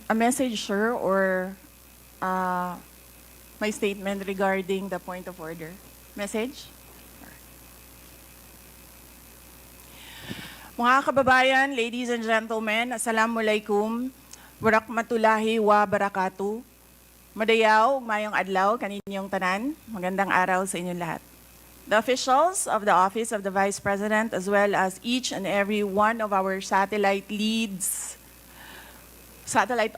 A message, sir, or my statement regarding the point of order? Message? Mga kababayan, ladies and gentlemen, assalamualaikum, warakmatullahi wa barakatuh. Madayaw, mayong adlaw, kaninyong tanan, magandang araw sa inyong lahat. the officials of the Office of the Vice President, as well as each and every one of our satellite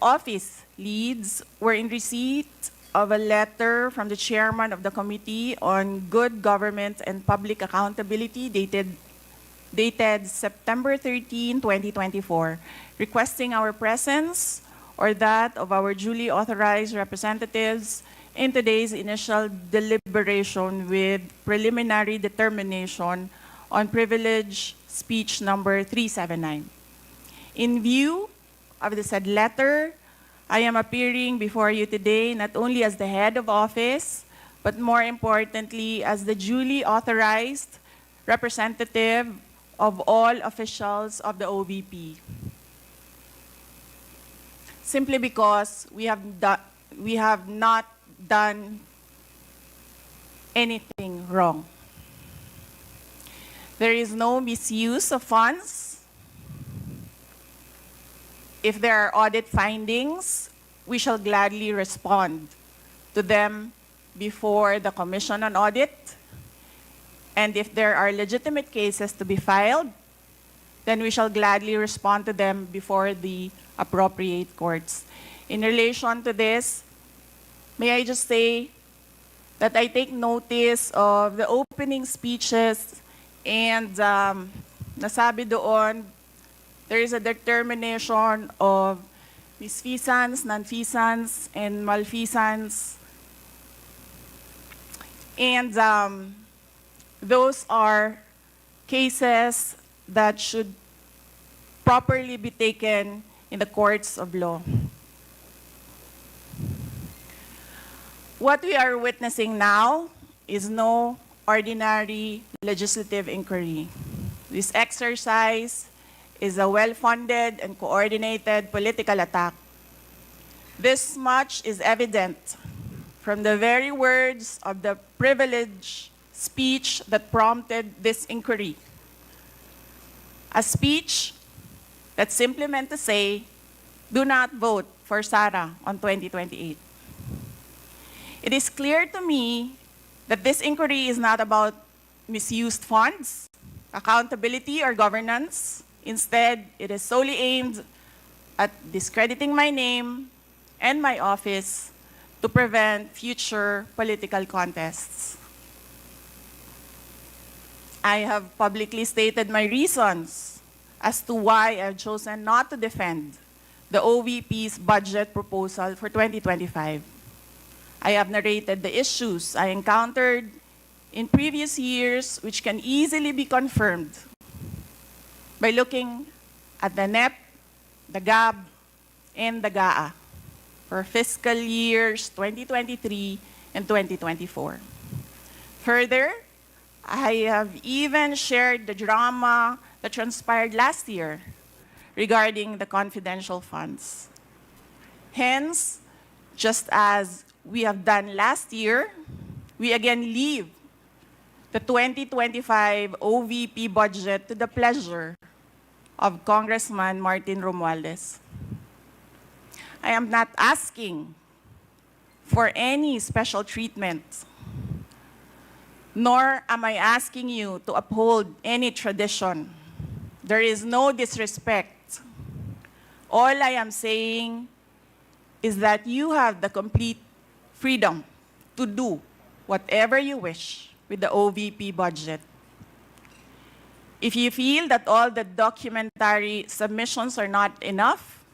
office leads, were in receipt of a letter from the chairman of the Committee on Good Government and Public Accountability dated September 13, 2024, requesting our presence or that of our duly authorized representatives in today's initial deliberation with preliminary determination on privilege speech number 379. In view of the said letter, I am appearing before you today not only as the head of office, but more importantly, as the duly authorized representative of all officials of the OVP. Simply because we have not done anything wrong. There is no misuse of funds. If there are audit findings, we shall gladly respond to them before the Commission on Audit. And if there are legitimate cases to be filed, then we shall gladly respond to them before the appropriate courts. In relation to this, may I just say that I take notice of the opening speeches and nasabi doon, there is a determination of misfeasance, nonfeasance, and malfeasance. And those are cases that should properly be taken in the courts of law. What we are witnessing now is no ordinary legislative inquiry. This exercise is a well-funded and coordinated political attack. This much is evident from the very words of the privileged speech that prompted this inquiry. A speech that simply meant to say, do not vote for Sara on 2028. It is clear to me that this inquiry is not about misused funds, accountability, or governance. Instead, it is solely aimed at discrediting my name and my office to prevent future political contests. I have publicly stated my reasons as to why I've chosen not to defend the OVP's budget proposal for 2025. I have narrated the issues I encountered in previous years, which can easily be confirmed by looking at the NEP, the GAB, and the GAA for fiscal years 2023 and 2024. Further, I have even shared the drama that transpired last year regarding the confidential funds. Hence, just as we have done last year, we again leave the 2025 OVP budget to the pleasure of Congressman Martin Romualdez. I am not asking for any special treatment, nor am I asking you to uphold any tradition. There is no disrespect. All I am saying is that you have the complete freedom to do whatever you wish with the OVP budget. If you feel that all the documentary submissions are not enough,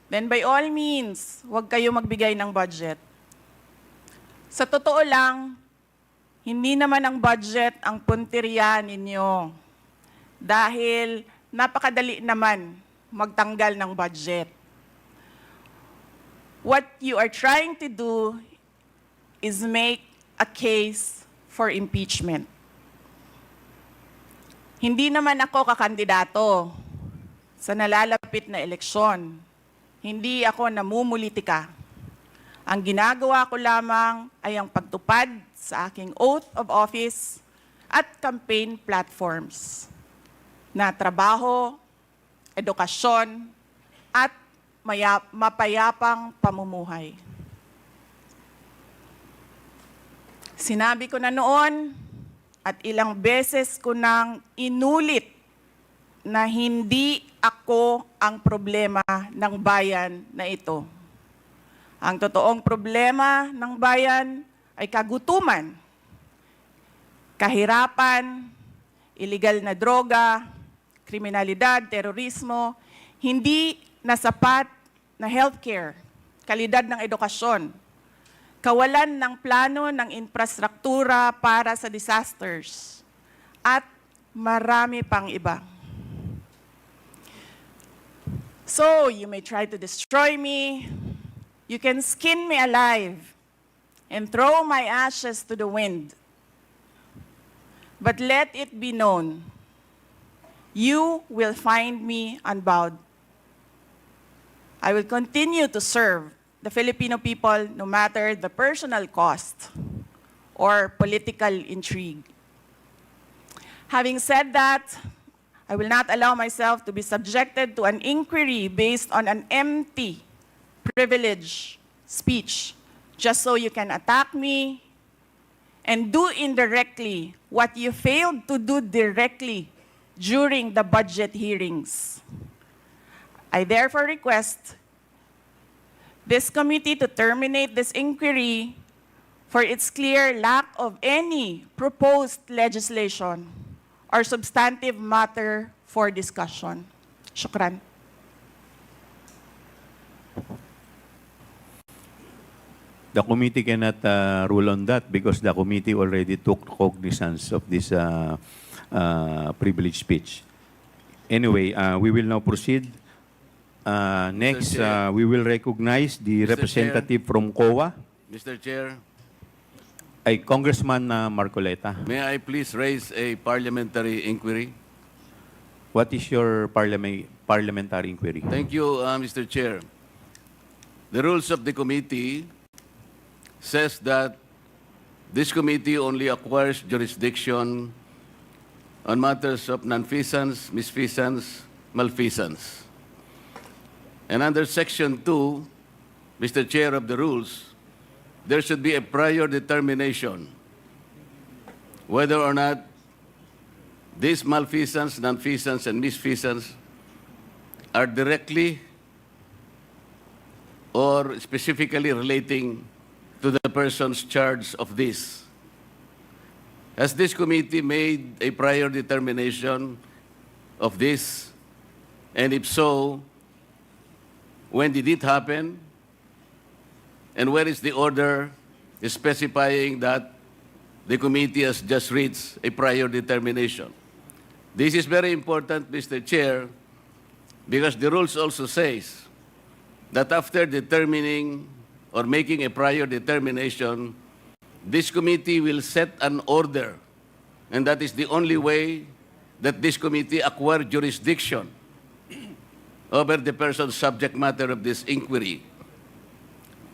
then by all means, huwag kayo magbigay ng budget. Sa totoo lang, hindi naman ang budget ang punteriya ninyo. Dahil napakadali naman magtanggal ng budget. What you are trying to do is make a case for impeachment. Hindi naman ako kakandidato sa nalalapit na eleksyon. Hindi ako namumulitika. Ang ginagawa ko lamang ay ang pagtupad sa aking oath of office at campaign platforms na trabaho, edukasyon, at mapayapang pamumuhay. Sinabi ko na noon at ilang beses ko nang inulit na hindi ako ang problema ng bayan na ito. Ang totoong problema ng bayan ay kagutuman, kahirapan, iligal na droga, kriminalidad, terorismo, hindi na sapat na healthcare, kalidad ng edukasyon, kawalan ng plano ng infrastruktura para sa disasters, at marami pang iba. So, you may try to destroy me, you can skin me alive, and throw my ashes to the wind. But let it be known, you will find me unbowed. I will continue to serve the Filipino people no matter the personal cost or political intrigue. Having said that, I will not allow myself to be subjected to an inquiry based on an empty privilege speech just so you can attack me and do indirectly what you failed to do directly during the budget hearings. I therefore request this committee to terminate this inquiry for its clear lack of any proposed legislation or substantive matter for discussion. Shukran. The committee cannot rule on that because the committee already took cognizance of this privilege speech. Anyway, we will now proceed. Next, we will recognize the representative from COA, Mr. Chair, Congressman Marcoleta. may I please raise a parliamentary inquiry? What is your parliamentary inquiry? Thank you, Mr. Chair. The rules of the committee says that this committee only acquires jurisdiction on matters of nonfeasance, misfeasance, malfeasance. And under Section 2, Mr. Chair of the rules, there should be a prior determination whether or not these malfeasance, nonfeasance, and misfeasance are directly or specifically relating to the persons charged of this. Has this committee made a prior determination of this? And if so, when did it happen? And where is the order specifying that the committee has just reached a prior determination? This is very important, Mr. Chair, because the rules also says that after determining or making a prior determination, this committee will set an order, and that is the only way that this committee acquire jurisdiction over the person's subject matter of this inquiry.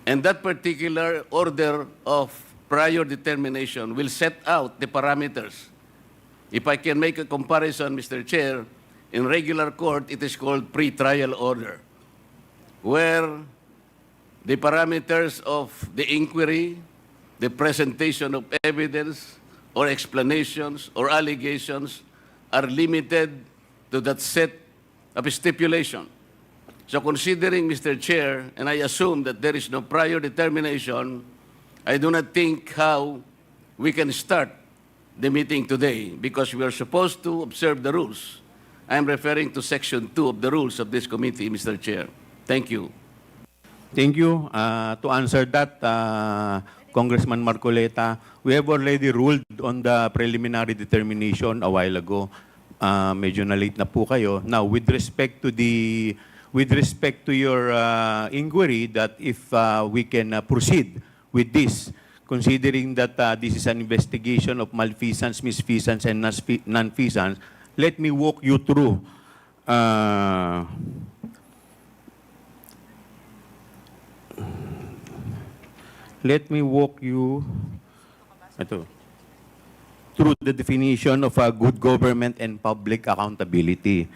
And that particular order of prior determination will set out the parameters. If I can make a comparison, Mr. Chair, in regular court, it is called pre-trial order, where the parameters of the inquiry, the presentation of evidence or explanations or allegations are limited to that set of stipulation. So considering, Mr. Chair, and I assume that there is no prior determination, I do not think how we can start the meeting today because we are supposed to observe the rules. I am referring to Section 2 of the rules of this committee, Mr. Chair. Thank you. Thank you. To answer that, Congressman Marcoleta, we have already ruled on the preliminary determination a while ago. Medyo na-late na po kayo. Now, with respect to your inquiry, that if we can proceed with this, considering that this is an investigation of malfeasance, misfeasance, and nonfeasance, let me walk you through through the definition of good government and public accountability.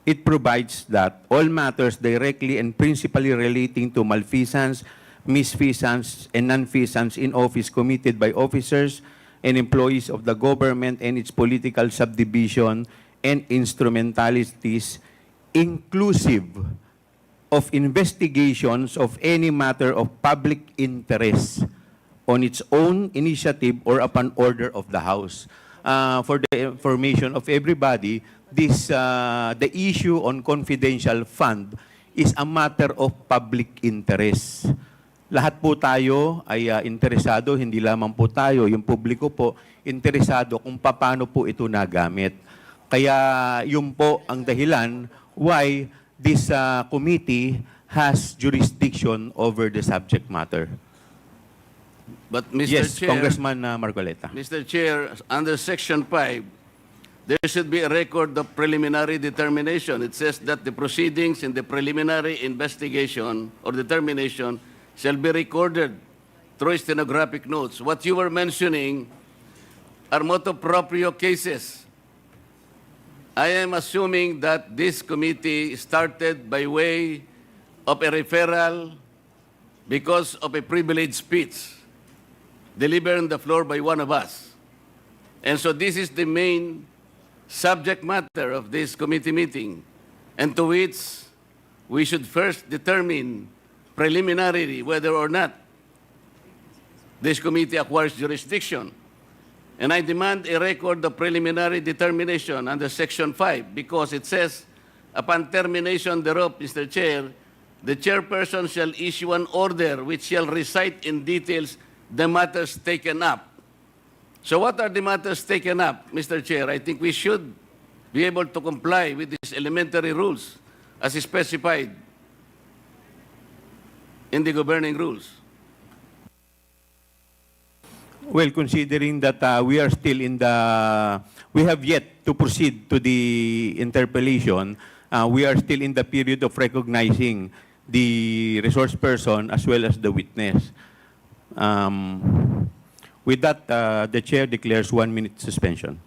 It provides that all matters directly and principally relating to malfeasance, misfeasance, and nonfeasance in office committed by officers and employees of the government and its political subdivision and instrumentalities, inclusive of investigations of any matter of public interest on its own initiative or upon order of the House. For the information of everybody, the issue on confidential fund is a matter of public interest. Lahat po tayo ay interesado, hindi lamang po tayo, yung publiko po, interesado kung paano po ito nagamit. Kaya yun po ang dahilan why this committee has jurisdiction over the subject matter. But Mr. Yes, Chair, Congressman Marcoleta. Mr. Chair, under Section 5, there should be a record of preliminary determination. It says that the proceedings in the preliminary investigation or determination shall be recorded through stenographic notes. What you were mentioning are motu proprio cases. I am assuming that this committee started by way of a referral because of a privileged speech delivered on the floor by one of us. And so this is the main subject matter of this committee meeting, and to which we should first determine preliminarily whether or not this committee acquires jurisdiction. And I demand a record of preliminary determination under Section 5 because it says, upon termination thereof, Mr. Chair, the chairperson shall issue an order which shall recite in details the matters taken up. So what are the matters taken up, Mr. Chair? I think we should be able to comply with these elementary rules as specified in the governing rules. Well, considering that we are still in the, we have yet to proceed to the interpellation, we are still in the period of recognizing the resource person as well as the witness. With that, the chair declares 1 minute suspension.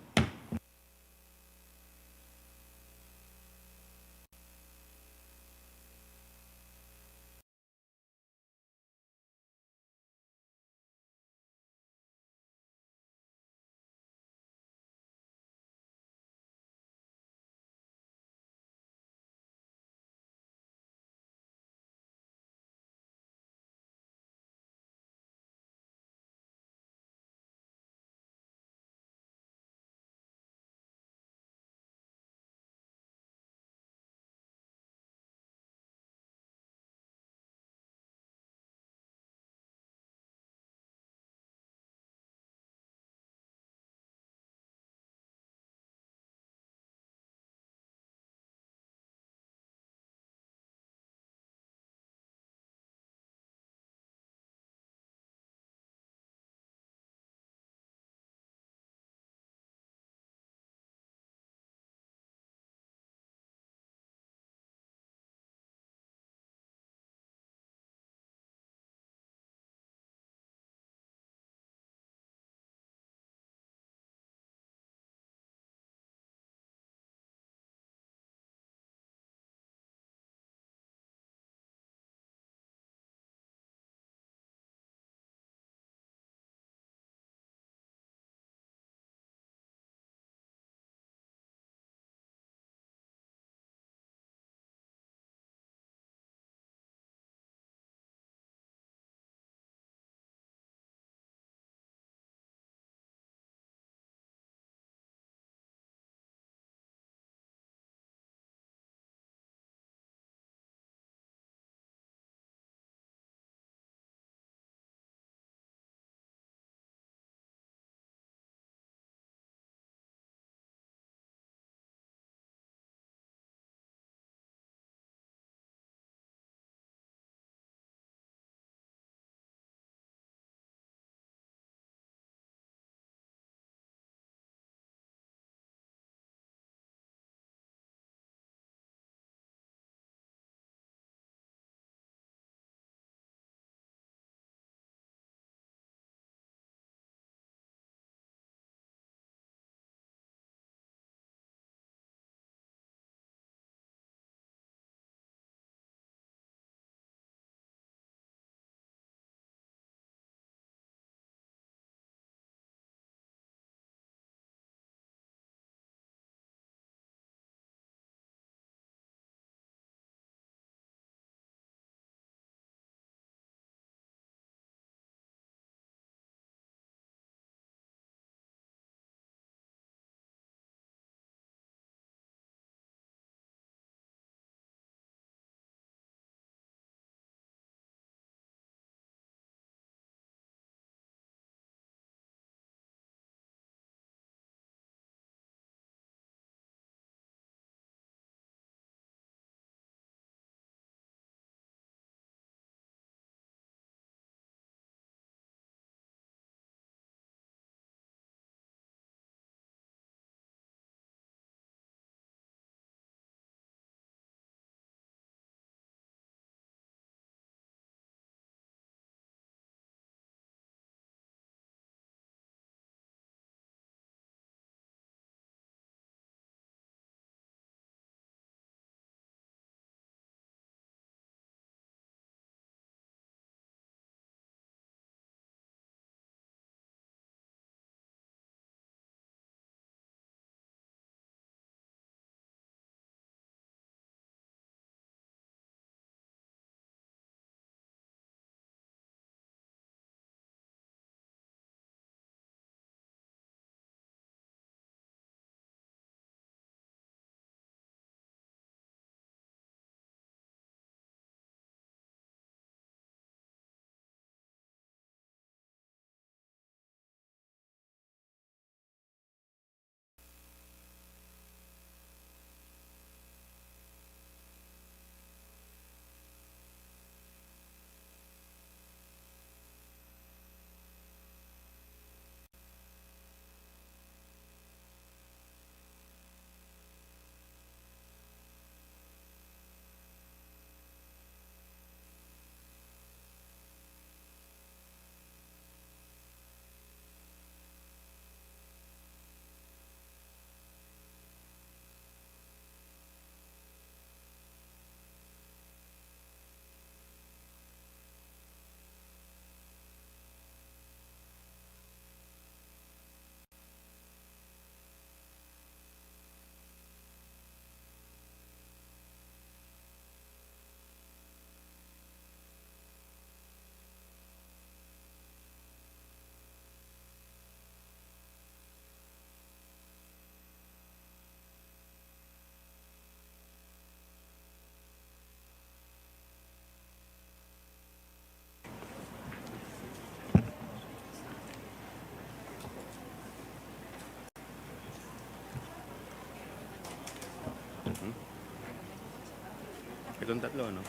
Itong tatlo, no?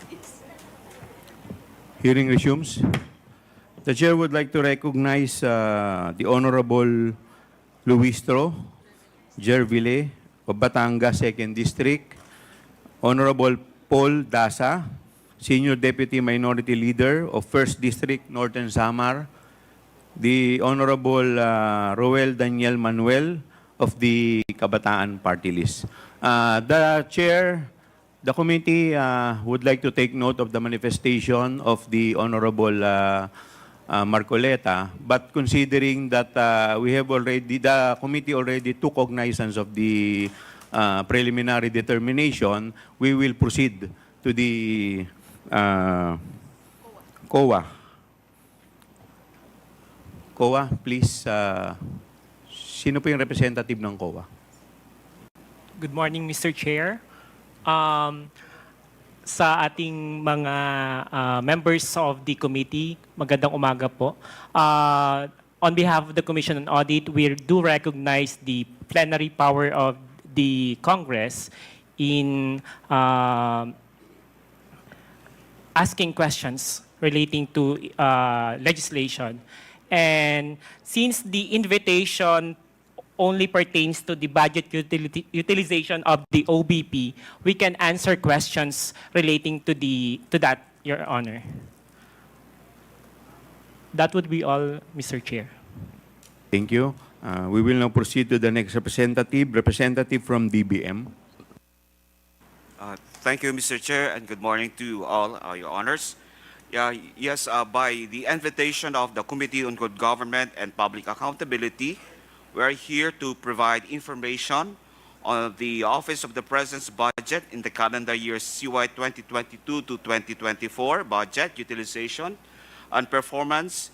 Hearing resumes. The chair would like to recognize the Honorable Luistro Gerville of Batangas 2nd District, Honorable Paul Dasa, Senior Deputy Minority Leader of 1st District, Northern Samar, the Honorable Roel Daniel Manuel of the Kabataan Party List. The chair, the committee would like to take note of the manifestation of the Honorable Marcoleta, but considering that the committee already took cognizance of the preliminary determination, we will proceed to the COA. COA, please. Sino po yung representative ng COA? Good morning, Mr. Chair. Sa ating mga members of the committee, magandang umaga po. On behalf of the Commission on Audit, we do recognize the plenary power of the Congress in asking questions relating to legislation. And since the invitation only pertains to the budget utilization of the OBP, we can answer questions relating to that, Your Honor. That would be all, Mr. Chair. Thank you. We will now proceed to the next representative from DBM. Thank you, Mr. Chair, and good morning to all Your Honors. Yes, by the invitation of the Committee on Good Government and Public Accountability, we are here to provide information on the Office of the President's budget in the calendar year CY 2022 to 2024 budget utilization and performance,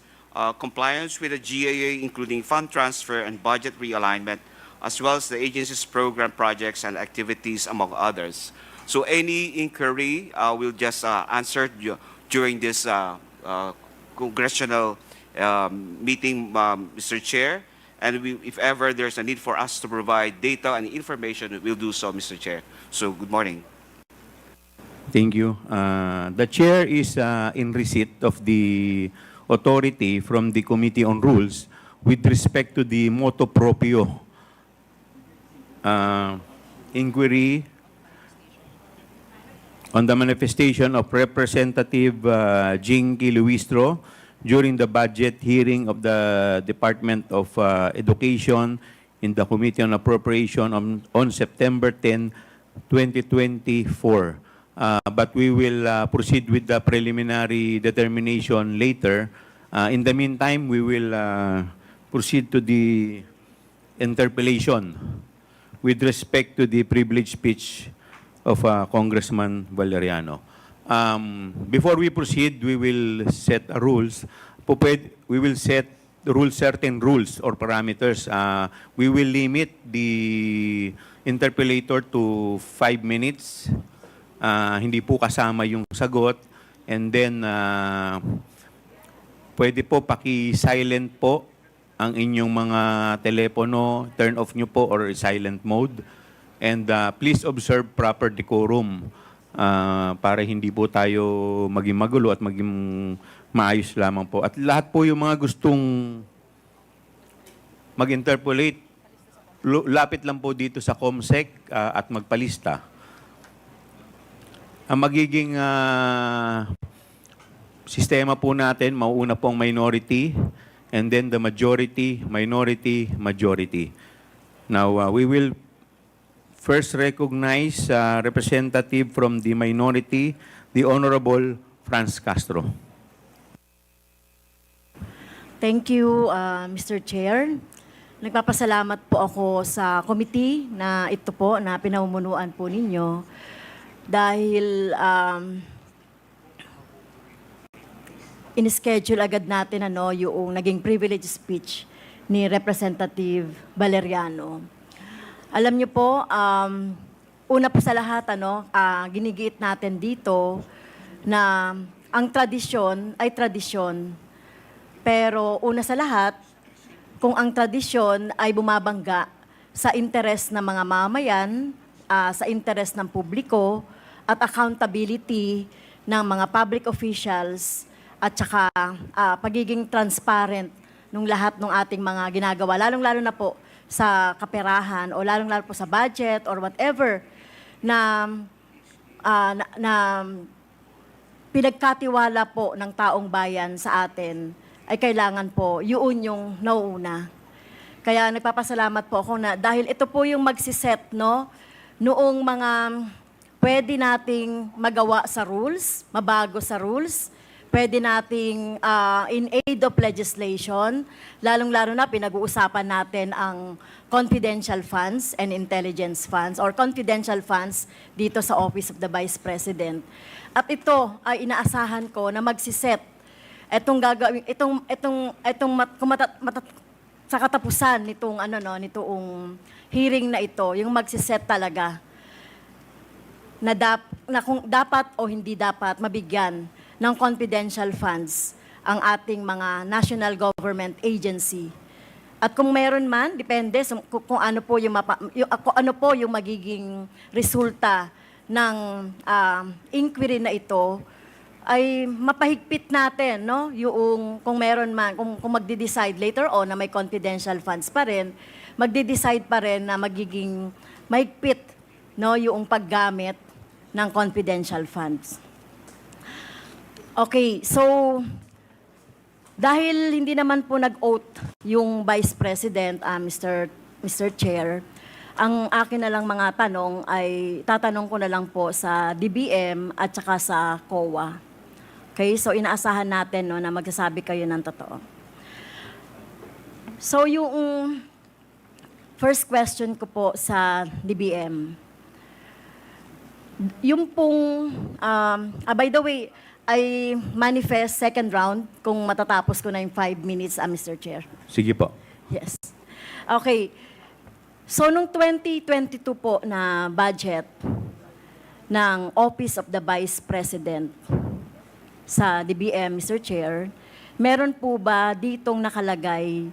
compliance with the GAA, including fund transfer and budget realignment, as well as the agency's program projects and activities, among others. So any inquiry will just answer during this congressional meeting, Mr. Chair. And if ever there's a need for us to provide data and information, we'll do so, Mr. Chair. So, good morning. Thank you. The chair is in receipt of the authority from the Committee on Rules with respect to the motu proprio inquiry on the manifestation of Representative Jinky Luistro during the budget hearing of the Department of Education in the Committee on Appropriation on September 10, 2024. But we will proceed with the preliminary determination later. In the meantime, we will proceed to the interpellation with respect to the privileged speech of Congressman Valeriano. Before we proceed, we will set rules. We will set certain rules or parameters. We will limit the interpellator to 5 minutes. Hindi po kasama yung sagot. And then, pwede po paki-silent po ang inyong mga telepono. Turn off nyo po or silent mode. And please observe proper decorum. Para hindi po tayo maging magulo at maging maayos lamang po. At lahat po yung mga gustong mag-interpolate, lapit lang po dito sa COMSEC at magpalista. Ang magiging sistema po natin, mauuna po ang minority, and then the majority, minority, majority. Now, we will first recognize representative from the minority, the Honorable Franz Castro. Thank you, Mr. Chair. Nagpapasalamat po ako sa committee na ito po na pinamumunuan po ninyo dahil in-schedule agad natin yung naging privilege speech ni Representative Valeriano. Alam niyo po, una po sa lahat, ginigiit natin dito na ang tradisyon ay tradisyon. Pero una sa lahat, kung ang tradisyon ay bumabangga sa interes ng mga mamayan, sa interes ng publiko, at accountability ng mga public officials at saka pagiging transparent ng lahat ng ating mga ginagawa, lalong-lalo na po sa kaperahan o lalong-lalo po sa budget or whatever na pinagkatiwala po ng taong bayan sa atin, ay kailangan po yun yung nauuna. Kaya nagpapasalamat po ako na dahil ito po yung magsiset, no, noong mga pwede nating magawa sa rules, mabago sa rules, pwede nating in aid of legislation, lalong-lalo na pinag-uusapan natin ang confidential funds and intelligence funds or confidential funds dito sa Office of the Vice President. At ito ay inaasahan ko na magsiset itong gagawin sa katapusan nitong hearing na ito, yung magsiset talaga na kung dapat o hindi dapat mabigyan ng confidential funds ang ating mga national government agency. At kung meron man, depende kung ano po yung magiging resulta ng inquiry na ito, ay mapahigpit natin, no? Yung kung meron man, kung magde-decide later on na may confidential funds pa rin, magde-decide pa rin na magiging mahigpit, no, yung paggamit ng confidential funds. Okay, so dahil hindi naman po nag-oath yung Vice President, Mr. Chair, ang akin na lang mga tanong ay tatanong ko na lang po sa DBM at saka sa COA. Okay, so inaasahan natin, no, na magsasabi kayo ng totoo. So yung first question ko po sa DBM, yung pong, by the way, I manifest second round kung matatapos ko na yung 5 minutes, Mr. Chair. Sige po. Yes. Okay. So, nung 2022 po na budget ng Office of the Vice President sa DBM, Mr. Chair, meron po ba ditong nakalagay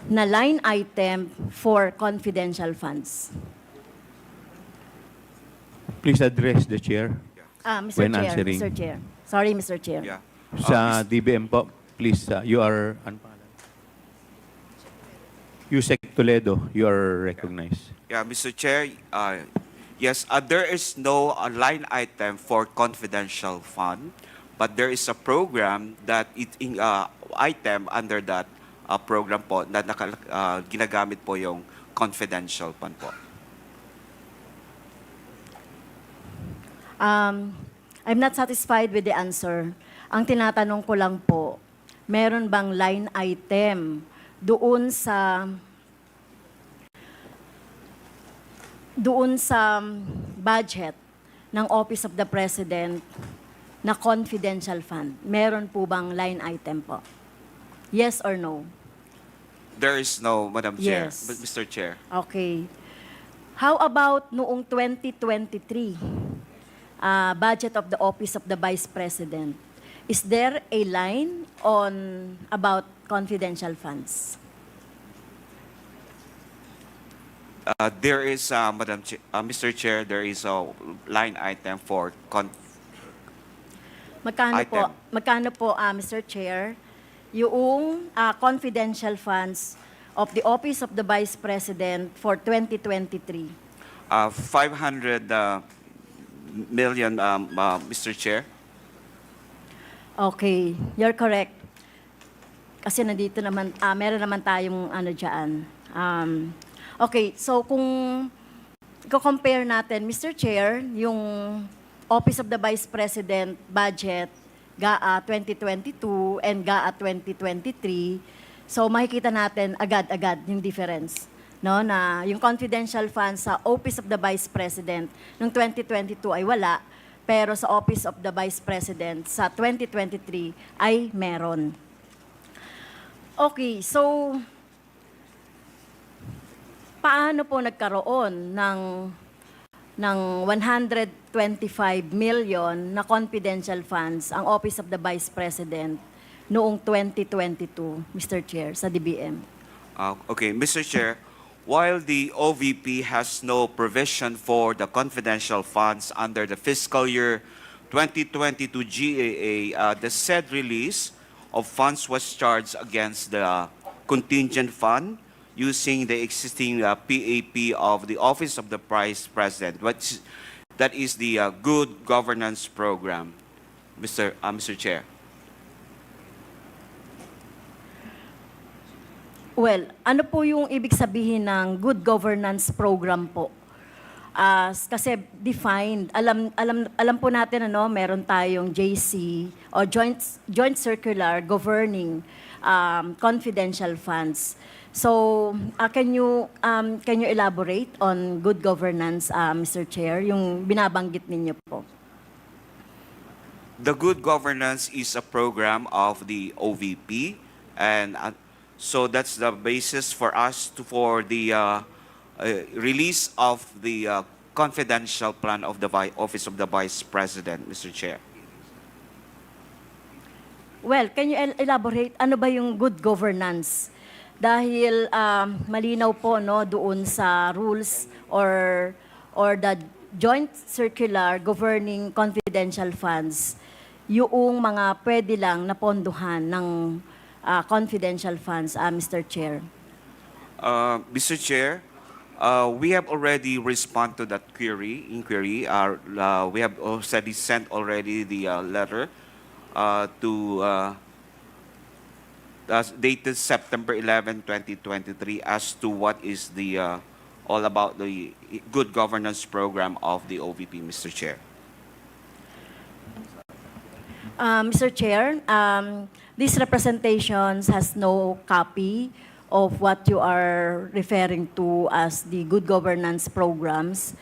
na line item for confidential funds? Please address the chair. Mr. when Chair, answering. Mr. Chair. Sorry, Mr. Chair. Yeah. Sa DBM po, please, you are, ano pangalan? Yusek Toledo, you are recognized. Yeah, Mr. Chair, yes, there is no line item for confidential fund, but there is a program that item under that program po na ginagamit po yung confidential fund po. I'm not satisfied with the answer. Ang tinatanong ko lang po, meron bang line item doon sa budget ng Office of the President na confidential fund? Meron po bang line item po? Yes or no? There is no, Madam Chair, Yes. Mr. Chair. Okay. How about noong 2023? Budget of the Office of the Vice President. Is there a line on about confidential funds? There is, Mr. Chair, there is a line item for Magkano po, Mr. Chair, yung confidential funds of the Office of the Vice President for 2023? 500 million, Mr. Chair. Okay, you're correct. Kasi nandito naman, meron naman tayong ano dyan. Okay, so kung i-compare natin, Mr. Chair, yung Office of the Vice President budget, GAA 2022 and GAA 2023, so makikita natin agad-agad yung difference. No, na yung confidential funds sa Office of the Vice President noong 2022 ay wala, pero sa Office of the Vice President sa 2023 ay meron. Okay, so paano po nagkaroon ng 125 million na confidential funds ang Office of the Vice President noong 2022, Mr. Chair, sa DBM? Okay, Mr. Chair, while the OVP has no provision for the confidential funds under the fiscal year 2022 GAA, the said release of funds was charged against the contingent fund using the existing PAP of the Office of the Vice President, that is the Good Governance Program, Mr. Chair. Well, ano po yung ibig sabihin ng good governance program po? Kasi defined, alam po natin meron tayong JC o joint circular governing confidential funds. So, can you elaborate on good governance, Mr. Chair, yung binabanggit ninyo po? The Good Governance is a program of the OVP, and so that's the basis for us for the release of the confidential plan of the Office of the Vice President, Mr. Chair. Well, can you elaborate ano ba yung good governance? Dahil malinaw po doon sa rules or the joint circular governing confidential funds, yung mga pwede lang napondohan ng confidential funds, Mr. Chair. Mr. Chair, we have already responded to that inquiry. We have already sent already the letter dated September 11, 2023, as to what is the all about the good governance program of the OVP, Mr. Chair. Mr. Chair, these representations has no copy of what you are referring to as the good governance programs.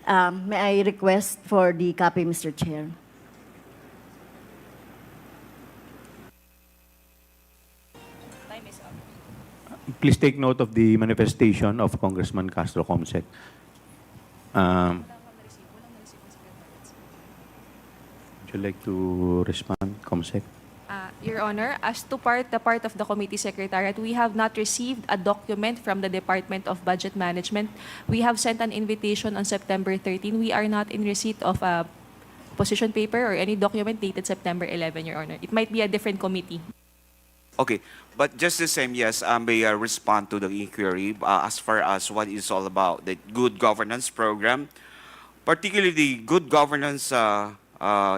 May I request for the copy, Mr. Chair? Please take note of the manifestation of Congressman Castro Comsec. Would you like to respond, Comsec? Your Honor, as to the part of the committee secretariat, we have not received a document from the Department of Budget Management. We have sent an invitation on September 13. We are not in receipt of a position paper or any document dated September 11, Your Honor. It might be a different committee. Okay, but just the same, yes, I may respond to the inquiry as far as what is all about the good governance program, particularly the good governance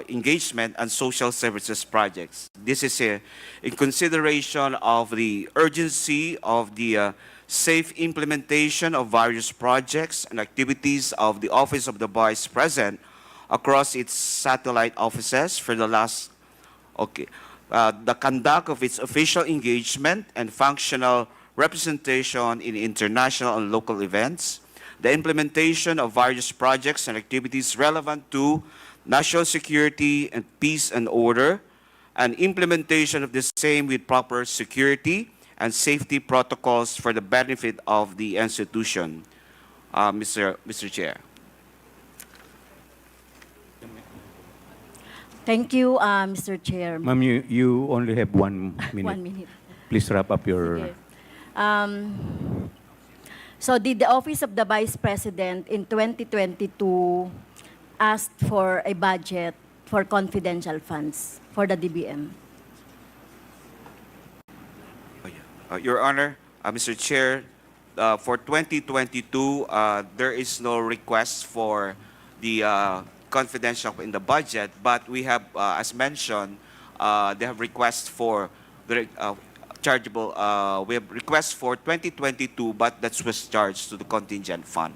engagement and social services projects. This is in consideration of the urgency of the safe implementation of various projects and activities of the Office of the Vice President across its satellite offices for the last, the conduct of its official engagement and functional representation in international and local events, the implementation of various projects and activities relevant to national security and peace and order, and implementation of the same with proper security and safety protocols for the benefit of the institution, Mr. Chair. Thank you, Mr. Chair. Ma'am, you only have 1 minute. 1 minute. Please wrap up your... Sige. So did the Office of the Vice President in 2022 asked for a budget for confidential funds for the DBM? Your Honor, Mr. Chair, for 2022, there is no request for the confidential in the budget, but we have, as mentioned, they have requests for the chargeable. We have requests for 2022, but that was charged to the contingent fund.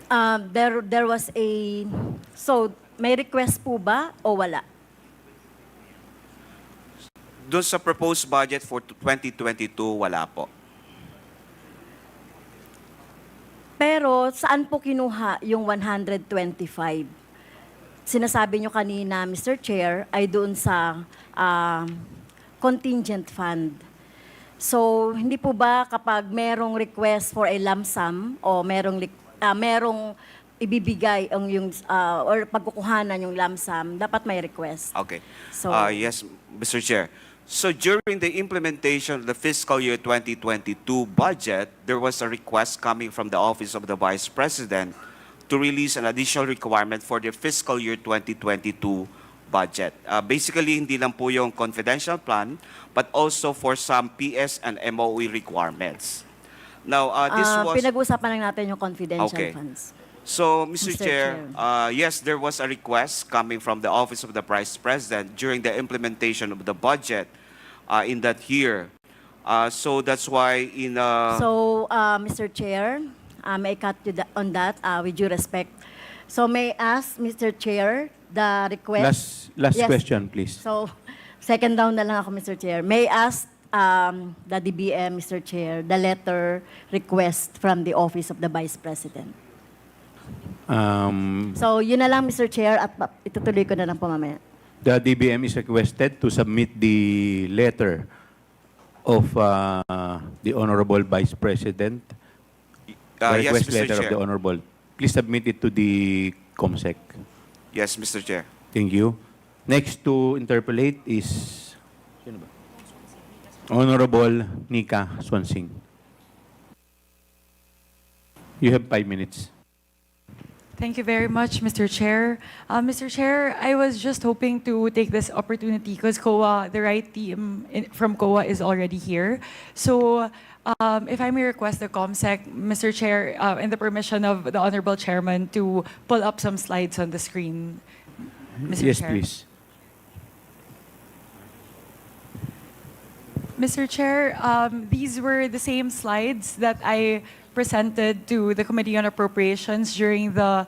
There was a... So, may request po ba o wala? Doon sa proposed budget for 2022, wala po. Pero saan po kinuha yung 125? Sinasabi nyo kanina, Mr. Chair, ay doon sa contingent fund. So, hindi po ba kapag merong request for a lump sum o merong ibibigay yung or pagkukuhanan yung lump sum, dapat may request? Okay. So, Yes, Mr. Chair. So during the implementation of the fiscal year 2022 budget, there was a request coming from the Office of the Vice President to release an additional requirement for the fiscal year 2022 budget. Basically, hindi lang po yung confidential plan, but also for some PS and MOE requirements. Now, this was... Pinag-uusapan lang natin yung confidential Okay. funds. So, Mr. Mr. Chair, Chair. yes, there was a request coming from the Office of the Vice President during the implementation of the budget in that year. So that's why in... So, Mr. Chair, may I cut you on that with due respect. So may I ask, Mr. Chair, the request... Last Yes. question, please. So, second down na lang ako, Mr. Chair. May I ask the DBM, Mr. Chair, the letter request from the Office of the Vice President? So, yun na lang, Mr. Chair, at itutuloy ko na lang po mamaya. The DBM is requested to submit the letter of the Honorable Vice President. The yes, request Mr. letter of Chair. the Honorable. Please submit it to the COMSEC. Yes, Mr. Chair. Thank you. Next to interpolate is Honorable Nika Swansing. You have 5 minutes. Thank you very much, Mr. Chair. Mr. Chair, I was just hoping to take this opportunity because COA, the right team from COA is already here. So if I may request the COMSEC, Mr. Chair, and the permission of the Honorable Chairman to pull up some slides on the screen, Mr. Yes, Chair. please. Mr. Chair, these were the same slides that I presented to the Committee on Appropriations during the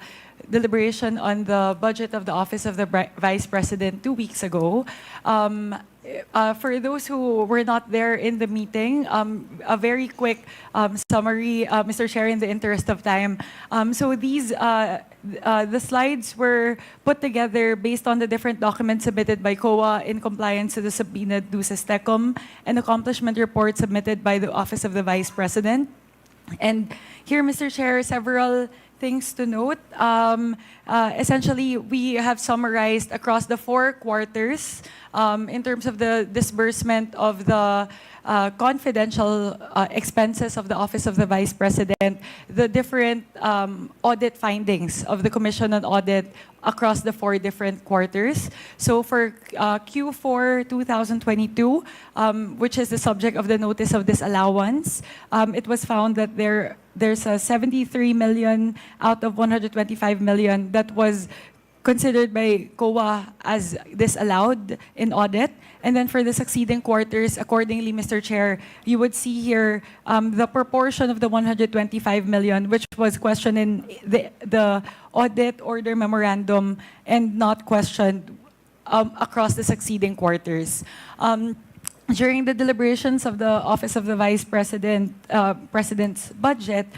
deliberation on the budget of the Office of the Vice President 2 weeks ago. For those who were not there in the meeting, a very quick summary, Mr. Chair, in the interest of time. So these, the slides were put together based on the different documents submitted by COA in compliance to the subpoenaed duces tecum and accomplishment report submitted by the Office of the Vice President. And here, Mr. Chair, several things to note. Essentially, we have summarized across the 4 quarters in terms of the disbursement of the confidential expenses of the Office of the Vice President, the different audit findings of the Commission on Audit across the 4 different quarters. So for Q4 2022, which is the subject of the notice of disallowance, it was found that there's a 73 million out of 125 million that was considered by COA as disallowed in audit. And then for the succeeding quarters, accordingly, Mr. Chair, you would see here the proportion of the 125 million, which was questioned in the audit order memorandum and not questioned across the succeeding quarters. During the deliberations of the Office of the Vice President, President's budget,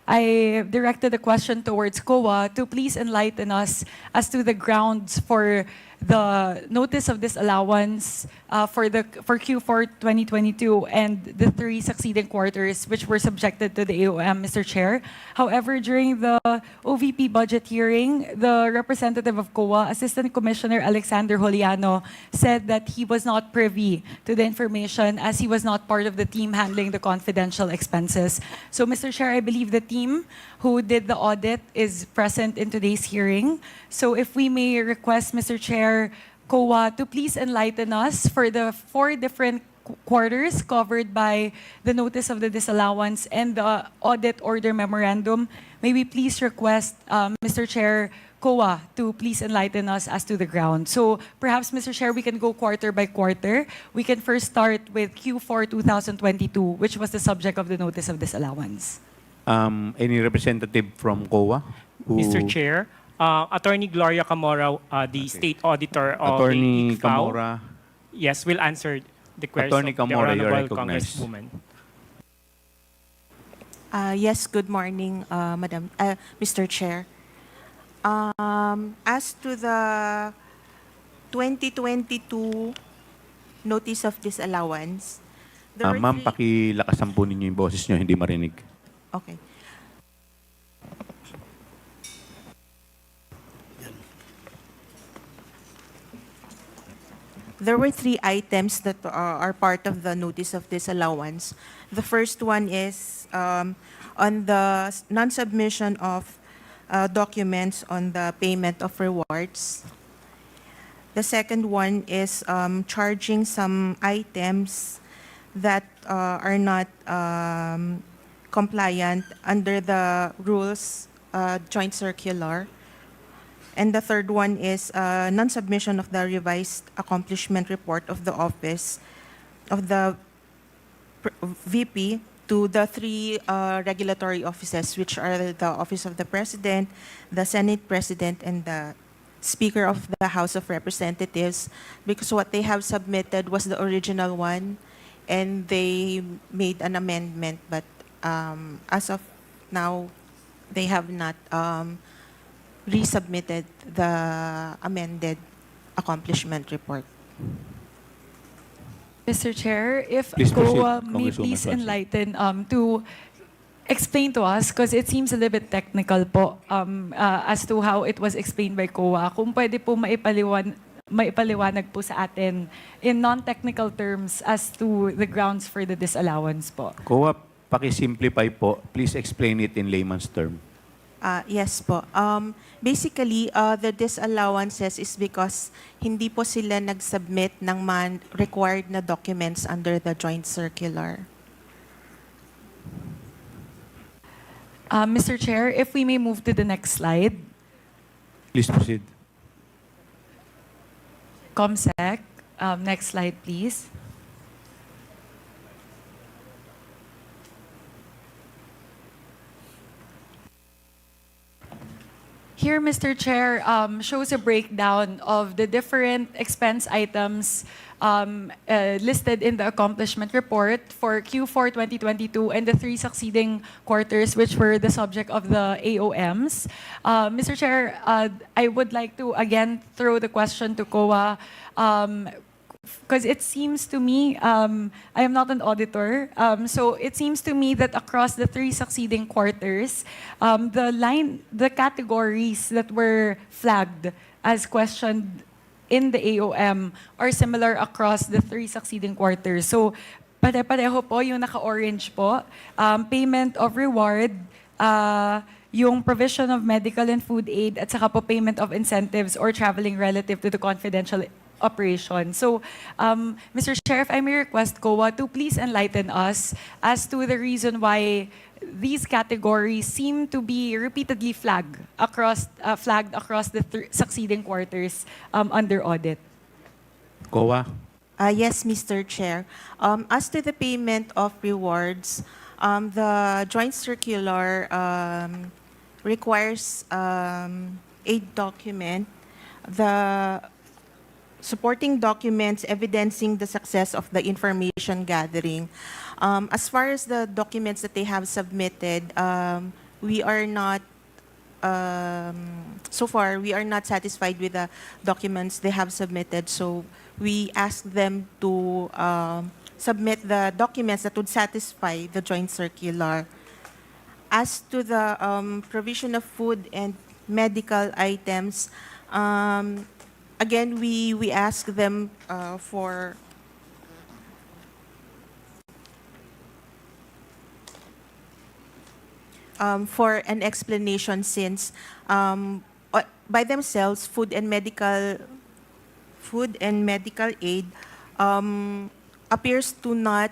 I directed a question towards COA to please enlighten us as to the grounds for the notice of disallowance for Q4 2022 and the 3 succeeding quarters which were subjected to the AOM, Mr. Chair. However, during the OVP budget hearing, the representative of COA, Assistant Commissioner Alexander Juliano, said that he was not privy to the information as he was not part of the team handling the confidential expenses. So, Mr. Chair, I believe the team who did the audit is present in today's hearing. So if we may request, Mr. Chair, COA to please enlighten us for the 4 different quarters covered by the notice of the disallowance and the audit order memorandum. May we please request, Mr. Chair, COA to please enlighten us as to the ground. So perhaps, Mr. Chair, we can go quarter by quarter. We can first start with Q4 2022, which was the subject of the notice of disallowance. Any representative from COA? Mr. Chair, Attorney Gloria Camora, the State Auditor of Attorney the ICFAO, Camora. yes, will answer the question Attorney of the Camora, you are Honorable recognized. Congresswoman. Yes, good morning, Mr. Chair. As to the 2022 notice of disallowance, there were Ma'am, 3 pakilakasan po ninyo yung boses nyo, hindi marinig. Okay. there were three items that are part of the notice of disallowance. The first one is on the non-submission of documents on the payment of rewards. The second one is charging some items that are not compliant under the rules joint circular. And the third one is non-submission of the revised accomplishment report of the office of the VP to the three regulatory offices, which are the Office of the President, the Senate President, and the Speaker of the House of Representatives, because what they have submitted was the original one, and they made an amendment, but as of now, they have not resubmitted the amended accomplishment report. Mr. Chair, if Please proceed, COA may Congresswoman please Swanson. enlighten to explain to us, because it seems a little bit technical po, as to how it was explained by COA. Kung pwede po maipaliwanag po sa atin in non-technical terms as to the grounds for the disallowance po. COA, paki-simplify po. Please explain it in layman's term. Yes po. Basically, the disallowances is because hindi po sila nag-submit ng required na documents under the joint circular. Mr. Chair, if we may move to the next slide. Please proceed. ComSec, next slide please. Here, Mr. Chair, shows a breakdown of the different expense items listed in the accomplishment report for Q4 2022 and the three succeeding quarters, which were the subject of the AOMs. Mr. Chair, I would like to again throw the question to COA, because it seems to me, I am not an auditor, so it seems to me that across the three succeeding quarters, the categories that were flagged as questioned in the AOM are similar across the three succeeding quarters. So, pare-pareho po yung naka-orange po, payment of reward, yung provision of medical and food aid, at saka po payment of incentives or traveling relative to the confidential operation. So, Mr. Chair, if I may request COA to please enlighten us as to the reason why these categories seem to be repeatedly flagged across the succeeding quarters under audit. COA. Yes, Mr. Chair. As to the payment of rewards, the joint circular requires a document, the supporting documents evidencing the success of the information gathering. As far as the documents that they have submitted, we are not, so far, we are not satisfied with the documents they have submitted. So we asked them to submit the documents that would satisfy the joint circular. As to the provision of food and medical items, again, we ask them for an explanation, since by themselves, food and medical aid appears to not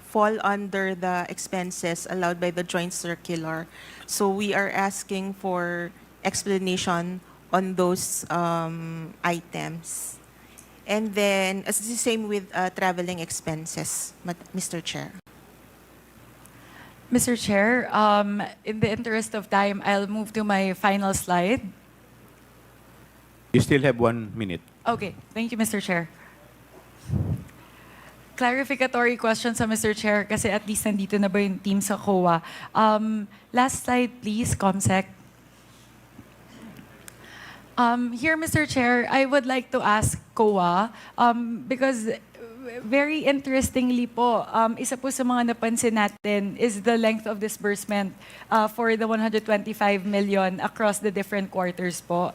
fall under the expenses allowed by the joint circular. So we are asking for explanation on those items. And then, it's the same with traveling expenses, Mr. Chair. Mr. Chair, in the interest of time, I'll move to my final slide. You still have 1 minute. Okay, thank you, Mr. Chair. Clarificatory question sa Mr. Chair, kasi at least nandito na ba yung team sa COA. Last slide, please, ComSec. Here, Mr. Chair, I would like to ask COA, because very interestingly po, isa po sa mga napansin natin is the length of disbursement for the 125 million across the different quarters po.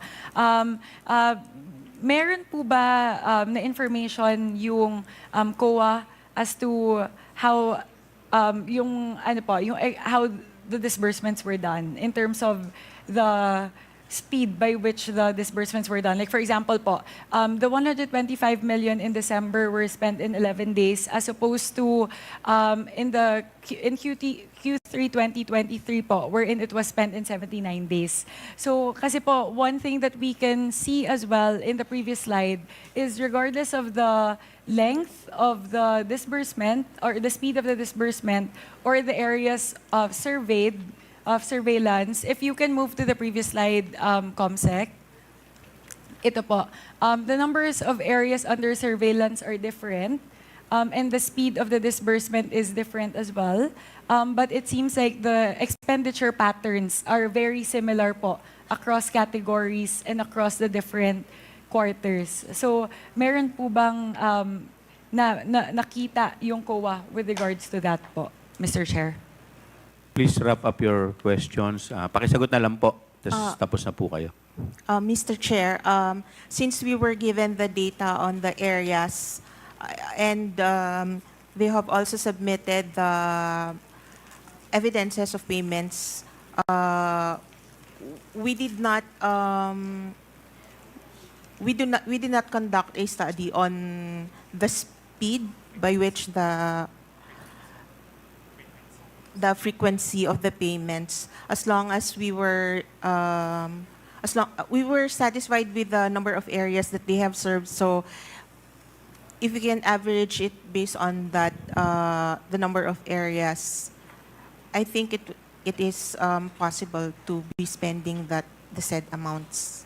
meron po ba na information yung COA as to how how the disbursements were done in terms of the speed by which the disbursements were done? Like for example po, the 125 million in December were spent in 11 days as opposed to in Q3 2023 po, wherein it was spent in 79 days. So kasi po, one thing that we can see as well in the previous slide is regardless of the length of the disbursement or the speed of the disbursement or the areas of surveillance, if you can move to the previous slide, Comsec. Ito po, the numbers of areas under surveillance are different, and the speed of the disbursement is different as well. But it seems like the expenditure patterns are very similar po across categories and across the different quarters. So, meron po bang nakita yung COA with regards to that po, Mr. Chair? Please wrap up your questions. Pakisagot na lang po, tapos na po kayo. Mr. Chair, since we were given the data on the areas and they have also submitted the evidences of payments, we did not conduct a study on the speed by which the frequency of the payments, as long as we were satisfied with the number of areas that they have served. So if we can average it based on that, the number of areas, I think it is possible to be spending the said amounts.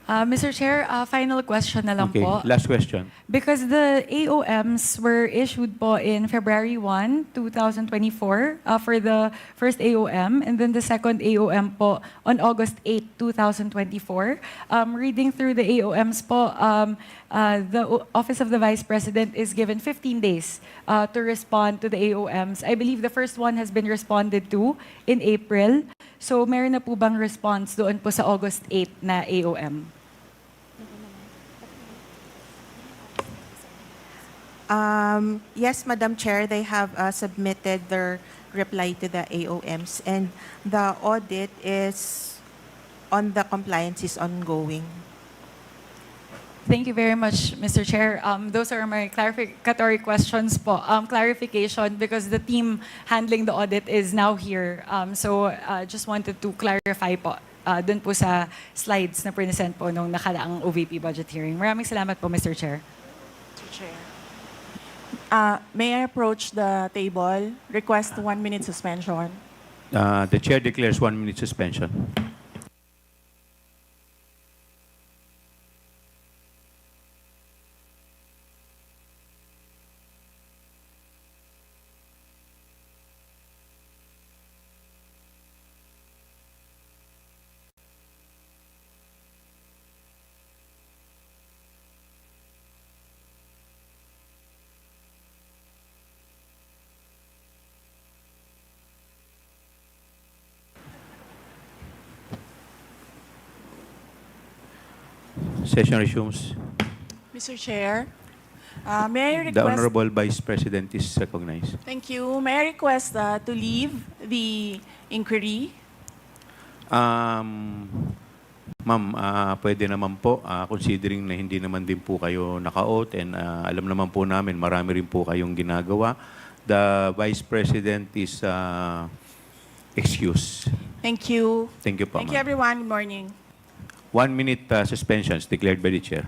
Mr. Chair, final question na lang Okay, po. last question. Because the AOMs were issued po in February 1, 2024 for the first AOM, and then the second AOM po on August 8, 2024. Reading through the AOMs po, the Office of the Vice President is given 15 days to respond to the AOMs. I believe the first one has been responded to in April. So meron na po bang response doon po sa August 8 na AOM? Yes, Madam Chair, they have submitted their reply to the AOMs, and the audit is on the compliance is ongoing. Thank you very much, Mr. Chair. Those are my clarificatory questions po. Clarification because the team handling the audit is now here. So just wanted to clarify po dun po sa slides na present po nung nakalaang OVP budget hearing. Maraming salamat po, Mr. Chair. Mr. Chair. May I approach the table? Request 1 minute suspension. The chair declares 1 minute suspension. Session resumes. Mr. Chair, may I request... The Honorable Vice President is recognized. Thank you. May I request to leave the inquiry? Ma'am, pwede naman po, considering na hindi naman din po kayo naka-oath and alam naman po namin, marami rin po kayong ginagawa. The Vice President is excused. Thank you. Thank you po, Thank you, ma'am. everyone. Good morning. 1 minute suspensions declared by the chair.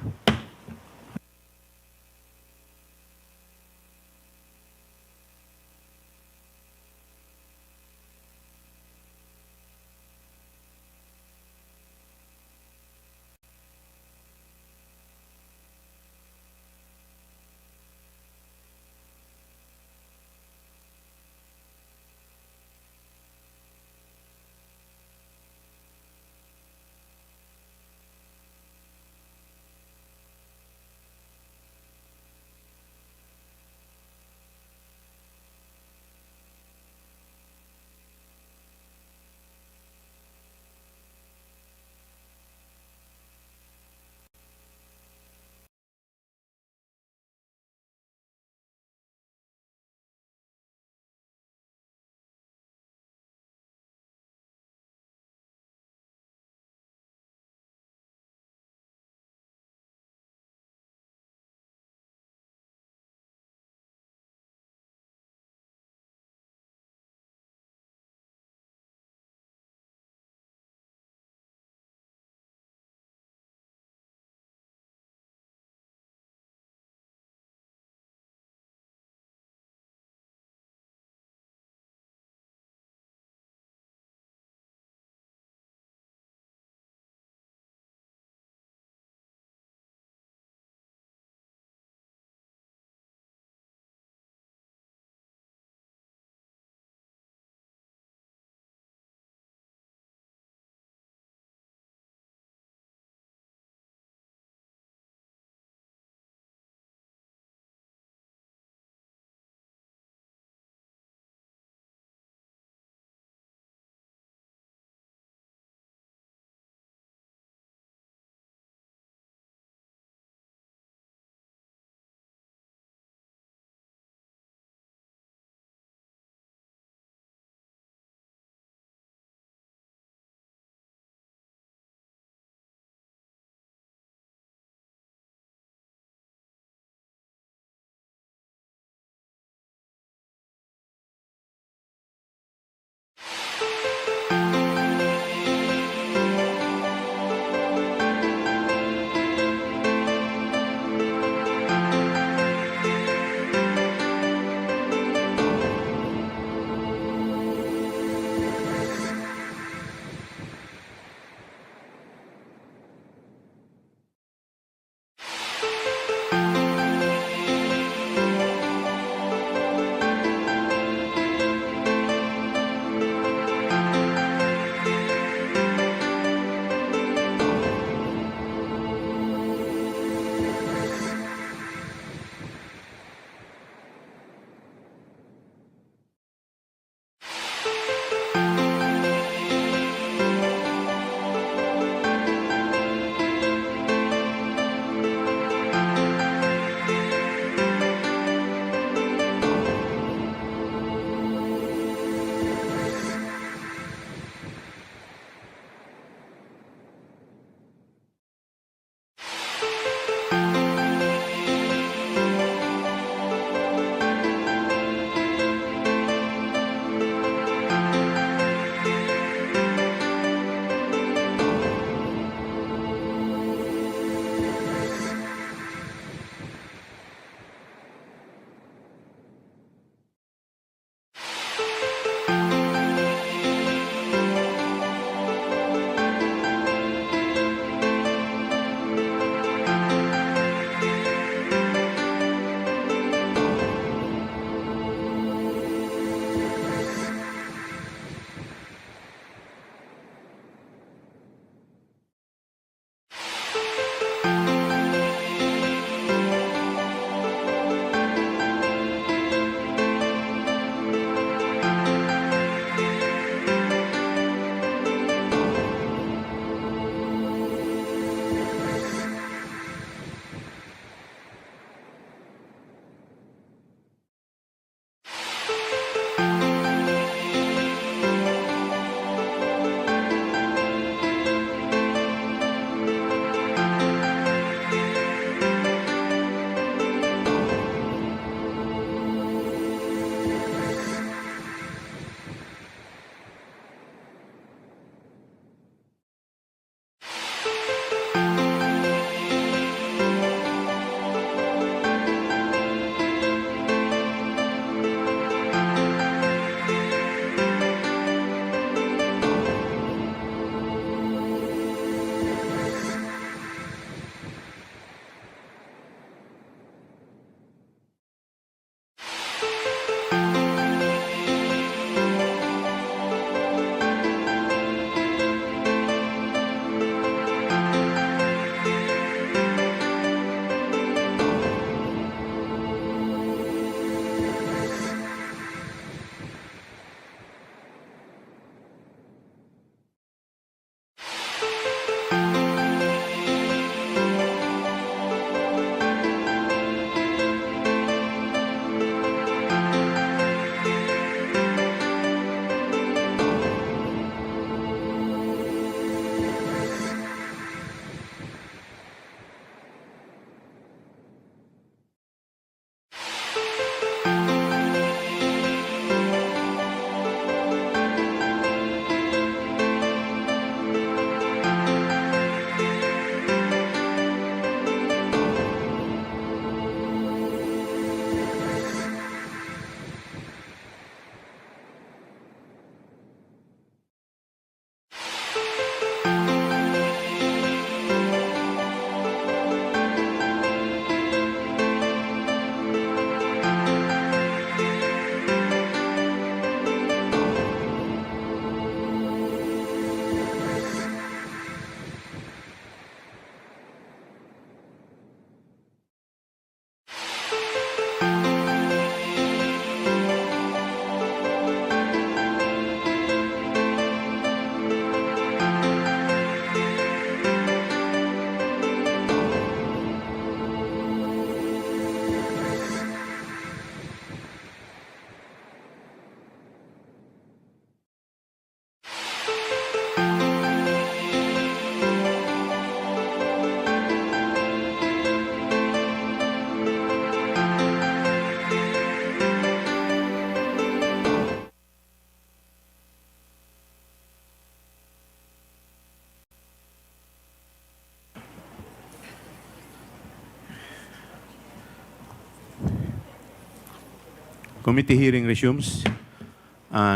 Committee hearing resumes.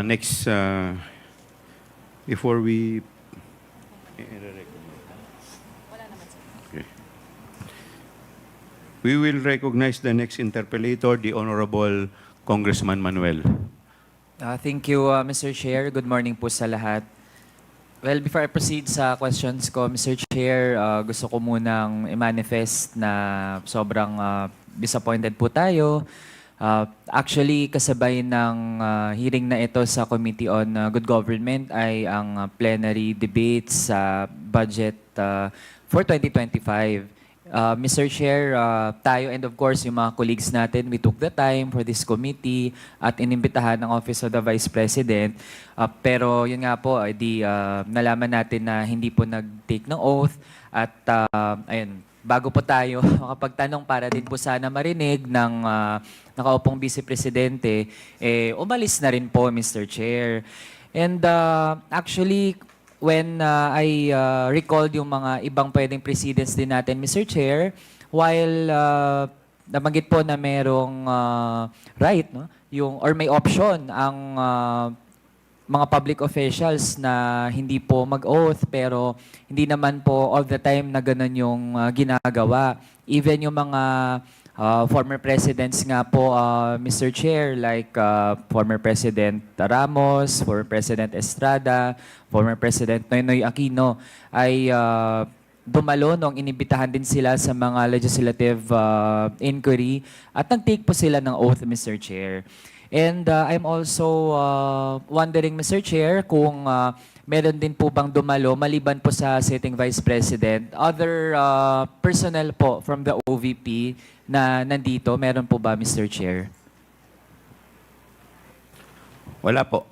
Next, before we... Okay. We will recognize the next interpellator, the Honorable Congressman Manuel. Thank you, Mr. Chair. Good morning po sa lahat. Well, before I proceed sa questions ko, Mr. Chair, gusto ko munang i-manifest na sobrang disappointed po tayo. Actually, kasabay ng hearing na ito sa Committee on Good Government ay ang plenary debate sa budget for 2025. Mr. Chair, tayo and of course yung mga colleagues natin, we took the time for this committee at inimbitahan ng Office of the Vice President. Pero yun nga po, nalaman natin na hindi po nag-take ng oath at ayun, bago po tayo makapagtanong para din po sana marinig ng nakaupong Vice Presidente, umalis na rin po, Mr. Chair. And actually, when I recalled yung mga ibang pwedeng precedents din natin, Mr. Chair, while nabanggit po na merong right, no? Or may option ang mga public officials na hindi po mag-oath, pero hindi naman po all the time na ganun yung ginagawa. Even yung mga former presidents nga po, Mr. Chair, like former President Ramos, former President Estrada, former President Noynoy Aquino, ay dumalo nung inibitahan din sila sa mga legislative inquiry at nag-take po sila ng oath, Mr. Chair. And I'm also wondering, Mr. Chair, kung meron din po bang dumalo, maliban po sa sitting Vice President, other personnel po from the OVP na nandito, meron po ba, Mr. Chair? Wala po.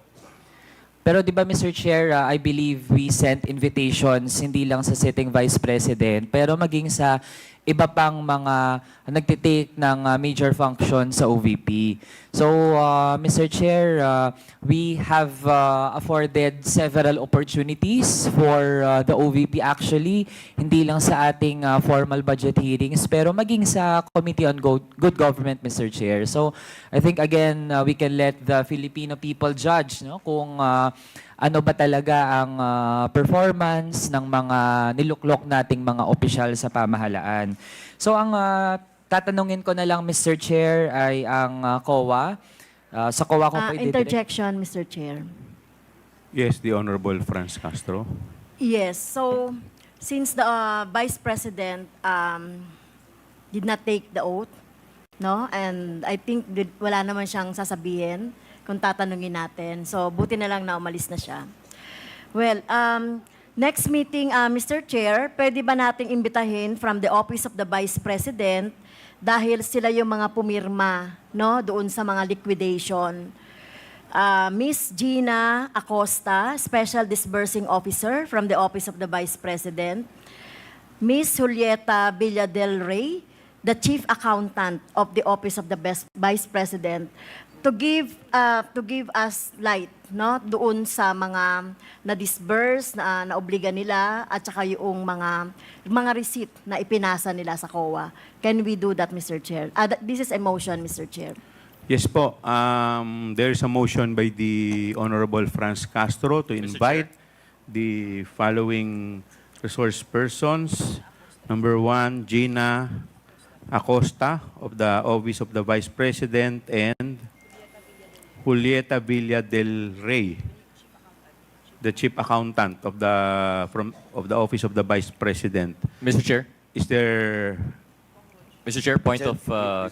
Pero di ba, Mr. Chair, I believe we sent invitations hindi lang sa sitting Vice President, pero maging sa iba pang mga nagtitake ng major function sa OVP. So, Mr. Chair, we have afforded several opportunities for the OVP actually, hindi lang sa ating formal budget hearings, pero maging sa Committee on Good Government, Mr. Chair. So, I think again, we can let the Filipino people judge, no, kung ano ba talaga ang performance ng mga niluklok nating mga opisyal sa pamahalaan. So ang tatanungin ko na lang, Mr. Chair, ay ang COA. Sa COA ko po interjection, Mr. Chair. Yes, the Honorable Franz Castro. Yes, so since the Vice President did not take the oath, no, and I think wala naman siyang sasabihin kung tatanungin natin. So, buti na lang na umalis na siya. Well, next meeting, Mr. Chair, pwede ba nating imbitahin from the Office of the Vice President dahil sila yung mga pumirma, no, doon sa mga liquidation. Miss Gina Acosta, Special Disbursing Officer from the Office of the Vice President. Miss Julieta Villadel Rey, the Chief Accountant of the Office of the Vice President, to give us light, no, doon sa mga na-disburse, na obliga nila, at saka yung mga receipt na ipinasa nila sa COA. Can we do that, Mr. Chair? This is a motion, Mr. Chair. Yes po. There is a motion by the Honorable Franz Castro to invite the following resource persons. Number 1, Gina Acosta of the Office of the Vice President and Julieta Villa del Rey, the Chief Accountant of the Office of the Vice President. Mr. Chair? Is there... Mr. Chair, point of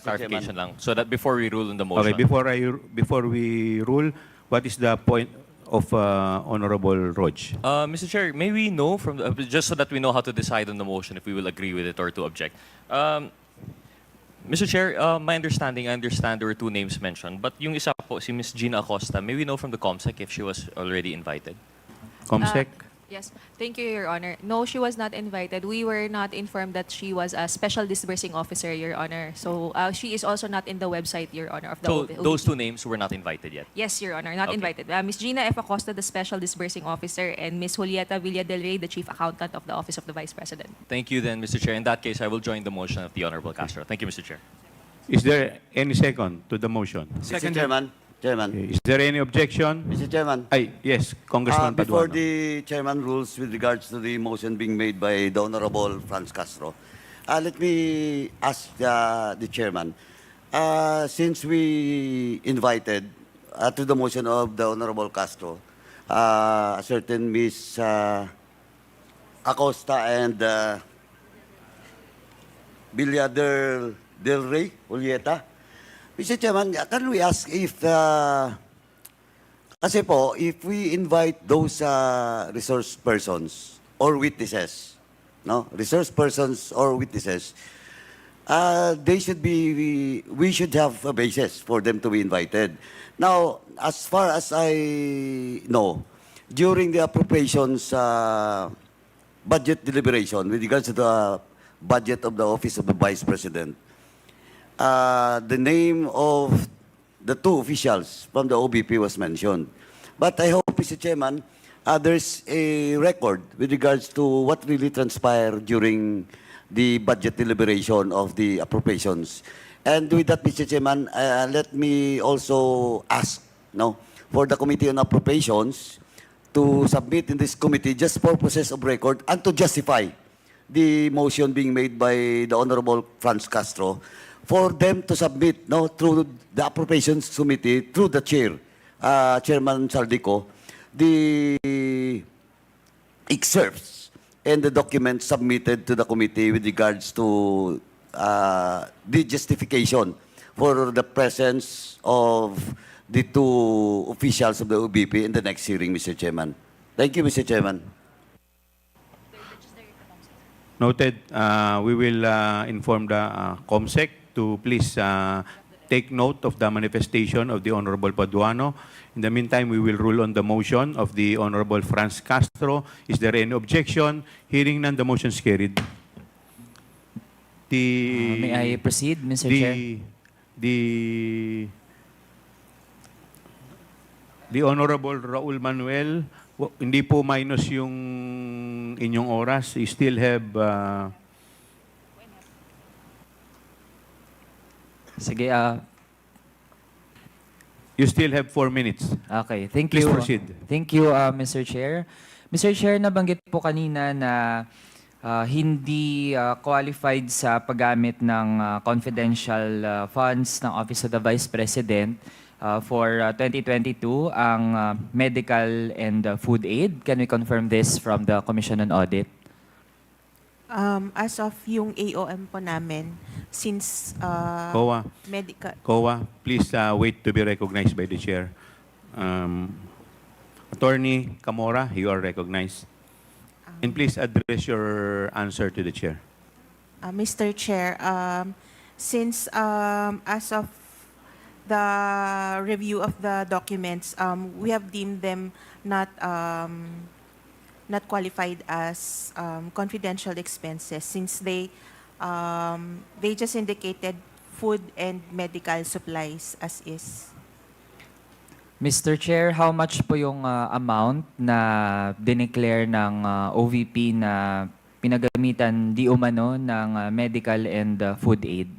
clarification lang. So that before we rule on the motion. Okay, before we rule, what is the point of Honorable Roj? Mr. Chair, may we know from just so that we know how to decide on the motion if we will agree with it or to object. Mr. Chair, my understanding, I understand there were 2 names mentioned, but yung isa po, si Ms. Gina Acosta, may we know from the COMSEC if she was already invited? COMSEC? Yes, thank you, Your Honor. No, she was not invited. We were not informed that she was a special disbursing officer, Your Honor. So she is also not in the website, Your Honor, of the So OVP. those 2 names were not invited yet? Yes, Your Honor, not invited. Ms. Gina F. Acosta, the special disbursing officer, and Ms. Julieta Villa del Rey, the chief accountant of the Office of the Vice President. Thank you then, Mr. Chair. In that case, I will join the motion of the Honorable Castro. Thank you, Mr. Chair. Is there any second to the motion? Mr. Chairman, Is there any objection? Mr. Chairman, Yes, Congressman before Paduano. the chairman rules with regards to the motion being made by the Honorable Franz Castro, let me ask the chairman. Since we invited to the motion of the Honorable Castro, a certain Miss Acosta and Villa del Rey, Julieta. Mr. Chairman, can we ask if, kasi po, if we invite those resource persons or witnesses, no? Resource persons or witnesses, we should have a basis for them to be invited. Now, as far as I know, during the appropriations budget deliberation with regards to the budget of the Office of the Vice President, the name of the two officials from the OBP was mentioned. But I hope, Mr. Chairman, there's a record with regards to what really transpired during the budget deliberation of the appropriations. And with that, Mr. Chairman, let me also ask for the Committee on Appropriations to submit in this committee just purposes of record and to justify the motion being made by the Honorable Franz Castro, for them to submit through the Appropriations Committee, through the chair, Chairman Saldico, the excerpts and the documents submitted to the committee with regards to the justification for the presence of the two officials of the OBP in the next hearing, Mr. Chairman. Thank you, Mr. Chairman. Noted. We will inform the COMSEC to please take note of the manifestation of the Honorable Paduano. In the meantime, we will rule on the motion of the Honorable Franz Castro. Is there any objection? Hearing none, the motion is carried. May I proceed, Mr. Chair? The Honorable Raul Manuel, hindi po minus yung inyong oras. You still have... Sige, you still have 4 minutes. Okay, thank Please you. proceed. Thank you, Mr. Chair. Mr. Chair, nabanggit po kanina na hindi qualified sa paggamit ng confidential funds ng Office of the Vice President for 2022 ang medical and food aid. Can we confirm this from the Commission on Audit? As of yung AOM po namin, since COA. medical... COA, please wait to be recognized by the chair. Attorney Camora, you are recognized. And please address your answer to the chair. Mr. Chair, since as of the review of the documents, we have deemed them not qualified as confidential expenses, since they just indicated food and medical supplies as is. Mr. Chair, how much po yung amount na dineclare ng OVP na pinagamitan di umano ng medical and food aid?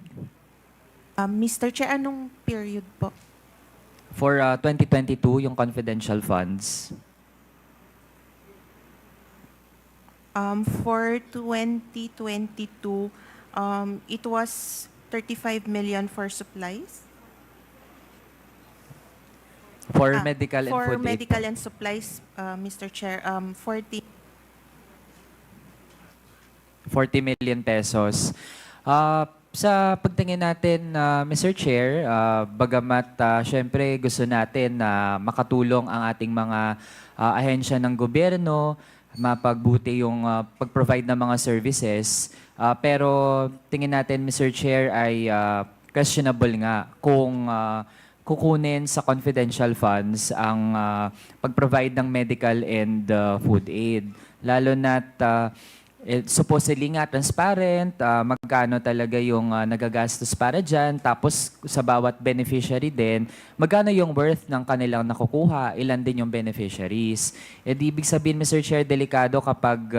Mr. Chair, anong period po? For 2022, yung confidential funds. For 2022, it was 35 million for supplies. For medical and for food aid. medical and supplies, Mr. Chair, 40 million pesos. Sa pagtingin natin, Mr. Chair, bagamat syempre gusto natin na makatulong ang ating mga ahensya ng gobyerno, mapagbuti yung pag-provide ng mga services, pero tingin natin, Mr. Chair, ay questionable nga kung kukunin sa confidential funds ang pag-provide ng medical and food aid. Lalo na't supposedly nga transparent, magkano talaga yung nagagastos para dyan, tapos sa bawat beneficiary din, magkano yung worth ng kanilang nakukuha, ilan din yung beneficiaries. Di ibig sabihin, Mr. Chair, delikado kapag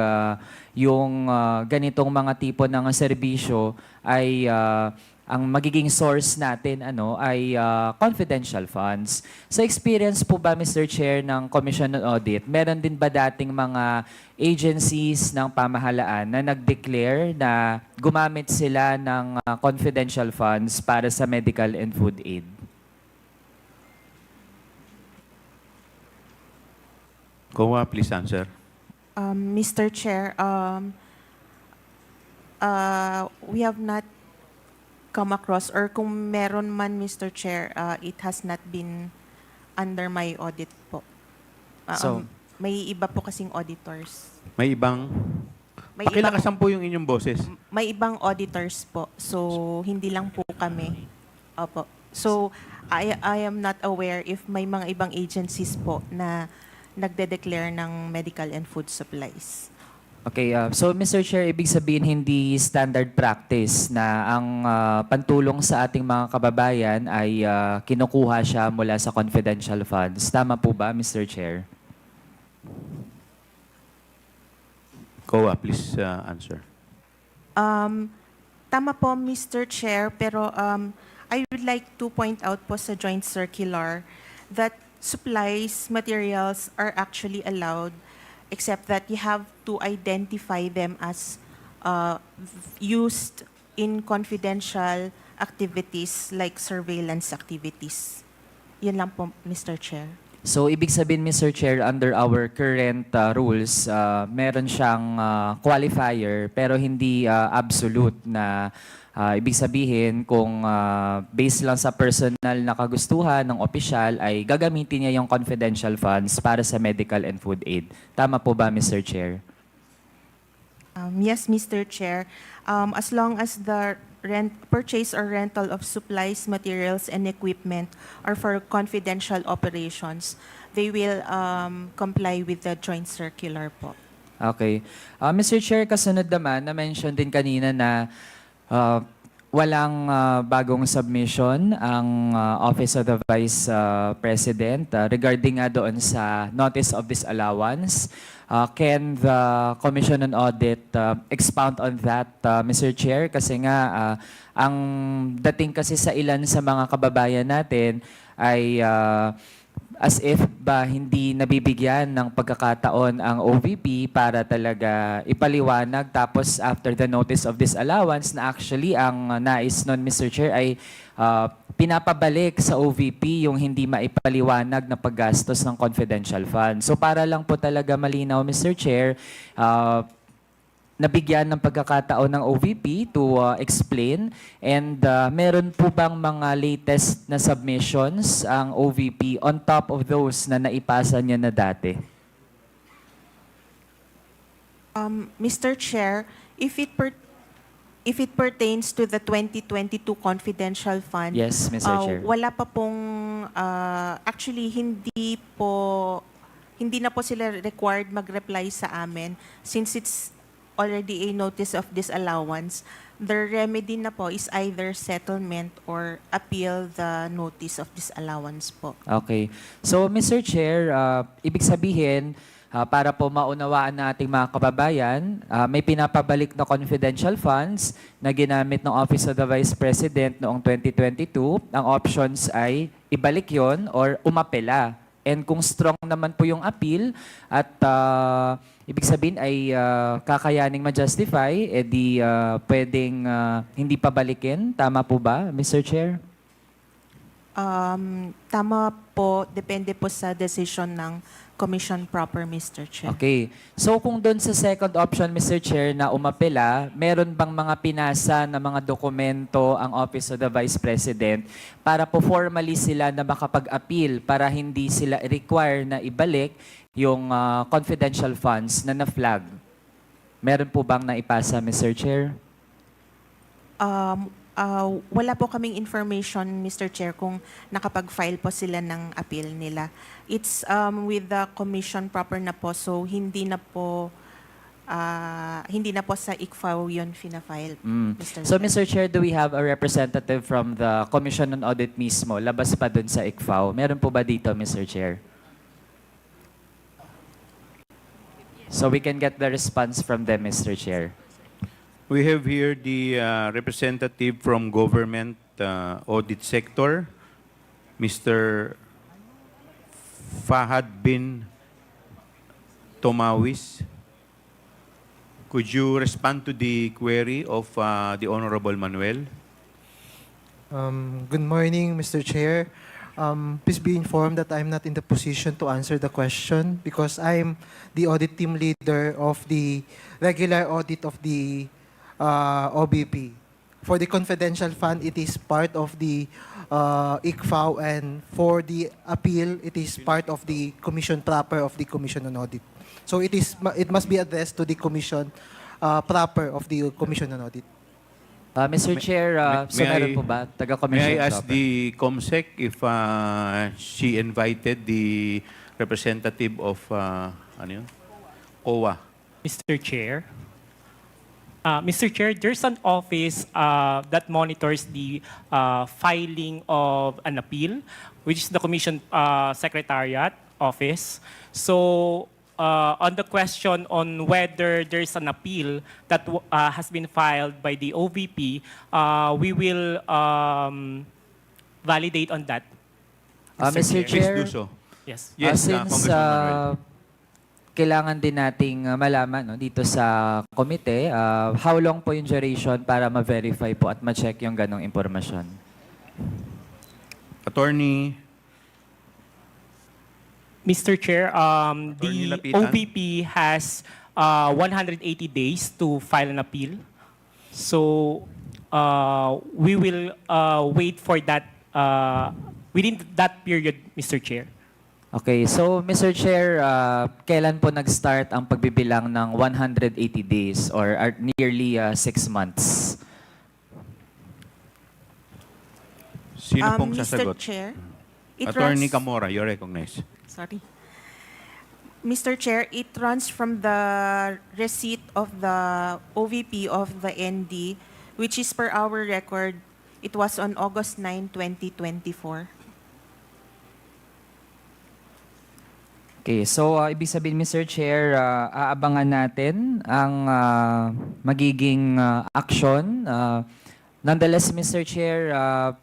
yung ganitong mga tipo ng serbisyo ay ang magiging source natin ay confidential funds. Sa experience po ba, Mr. Chair, ng Commission on Audit, meron din ba dating mga agencies ng pamahalaan na nag-declare na gumamit sila ng confidential funds para sa medical and food aid? COA, please answer. Mr. Chair, we have not come across, or kung meron man, Mr. Chair, it has not been under my audit po. So- May iba po kasing auditors. May ibang... May Pakilakasan po yung inyong boses. May ibang auditors po. So, hindi lang po kami. Opo. So, I am not aware if may mga ibang agencies po na nagde-declare ng medical and food supplies. Okay, so Mr. Chair, ibig sabihin hindi standard practice na ang pantulong sa ating mga kababayan ay kinukuha siya mula sa confidential funds. Tama po ba, Mr. Chair? COA, please answer. Tama po, Mr. Chair, pero I would like to point out po sa joint circular that supplies, materials are actually allowed except that you have to identify them as used in confidential activities like surveillance activities. Yan lang po, Mr. Chair. So, ibig sabihin, Mr. Chair, under our current rules, meron siyang qualifier pero hindi absolute na ibig sabihin kung based lang sa personal na kagustuhan ng opisyal ay gagamitin niya yung confidential funds para sa medical and food aid. Tama po ba, Mr. Chair? Yes, Mr. Chair. As long as the purchase or rental of supplies, materials, and equipment are for confidential operations, they will comply with the joint circular po. Okay. Mr. Chair, kasunod naman, na-mention din kanina na walang bagong submission ang Office of the Vice President regarding nga doon sa Notice of Disallowance. Can the Commission on Audit expound on that, Mr. Chair? Kasi nga, ang dating kasi sa ilan sa mga kababayan natin ay as if ba hindi nabibigyan ng pagkakataon ang OVP para talaga ipaliwanag, tapos after the notice of disallowance na actually ang nais nun, Mr. Chair, ay pinapabalik sa OVP yung hindi maipaliwanag na paggastos ng confidential fund. So para lang po talaga malinaw, Mr. Chair, nabigyan ng pagkakataon ng OVP to explain, and meron po bang mga latest na submissions ang OVP on top of those na naipasa niya na dati? Mr. Chair, if it pertains to the 2022 confidential fund, Yes, Mr. Chair. wala pa pong, actually hindi na po sila required mag-reply sa amin since it's already a notice of disallowance. The remedy na po is either settlement or appeal the notice of disallowance po. Okay. So, Mr. Chair, ibig sabihin, para po maunawaan na ating mga kababayan, may pinapabalik na confidential funds na ginamit ng Office of the Vice President noong 2022. Ang options ay ibalik yon or umapela. And kung strong naman po yung appeal at ibig sabihin ay kakayaning ma-justify, edi pwedeng hindi pabalikin. Tama po ba, Mr. Chair? Tama po, depende po sa decision ng Commission proper, Mr. Chair. Okay. So kung doon sa second option, Mr. Chair, na umapela, meron bang mga pinasa na mga dokumento ang Office of the Vice President para po formally sila na makapag-appeal para hindi sila require na ibalik yung confidential funds na na-flag? Meron po bang naipasa, Mr. Chair? Wala po kaming information, Mr. Chair, kung nakapag-file po sila ng appeal nila. It's with the commission proper na po, so hindi na po sa ICFAO yun fina-file, Mr. So, Chair. Mr. Chair, do we have a representative from the Commission on Audit mismo, labas pa dun sa ICFAO? Meron po ba dito, Mr. Chair? So we can get the response from them, Mr. Chair. We have here the representative from government audit sector, Mr. Fahad bin Tomawis. Could you respond to the query of the Honorable Manuel? Good morning, Mr. Chair. Please be informed that I'm not in the position to answer the question because I'm the audit team leader of the regular audit of the OBP. For the confidential fund, it is part of the ICFAO, and for the appeal, it is part of the commission proper of the Commission on Audit. So it must be addressed to the commission proper of the Commission on Audit. Mr. Chair, so meron po ba? May Taga-commission I ask proper? the COMSEC if she invited the representative of ano yun? OWA? Mr. Chair. Mr. Chair, there's an office that monitors the filing of an appeal, which is the Commission Secretariat Office. So, on the question on whether there's an appeal that has been filed by the OVP, we will validate on that. Mr. Chair, Please do so. Yes. Yes, since Congressman Manuel. kailangan din nating malaman no, dito sa komite, how long po yung duration para ma-verify po at ma-check yung ganong impormasyon? Attorney Mr. Chair, Attorney the Lapitan. OVP has 180 days to file an appeal. So, we will wait for that within that period, Mr. Chair. Okay, so Mr. Chair, kailan po nag-start ang pagbibilang ng 180 days or nearly 6 months? Sino pong sasagot? Mr. Chair, Attorney Camora, you're recognized. Sorry. Mr. Chair, it runs from the receipt of the OVP of the ND, which is per our record, it was on August 9, 2024. Okay, so ibig sabihin, Mr. Chair, aabangan natin ang magiging action. Nonetheless, Mr. Chair,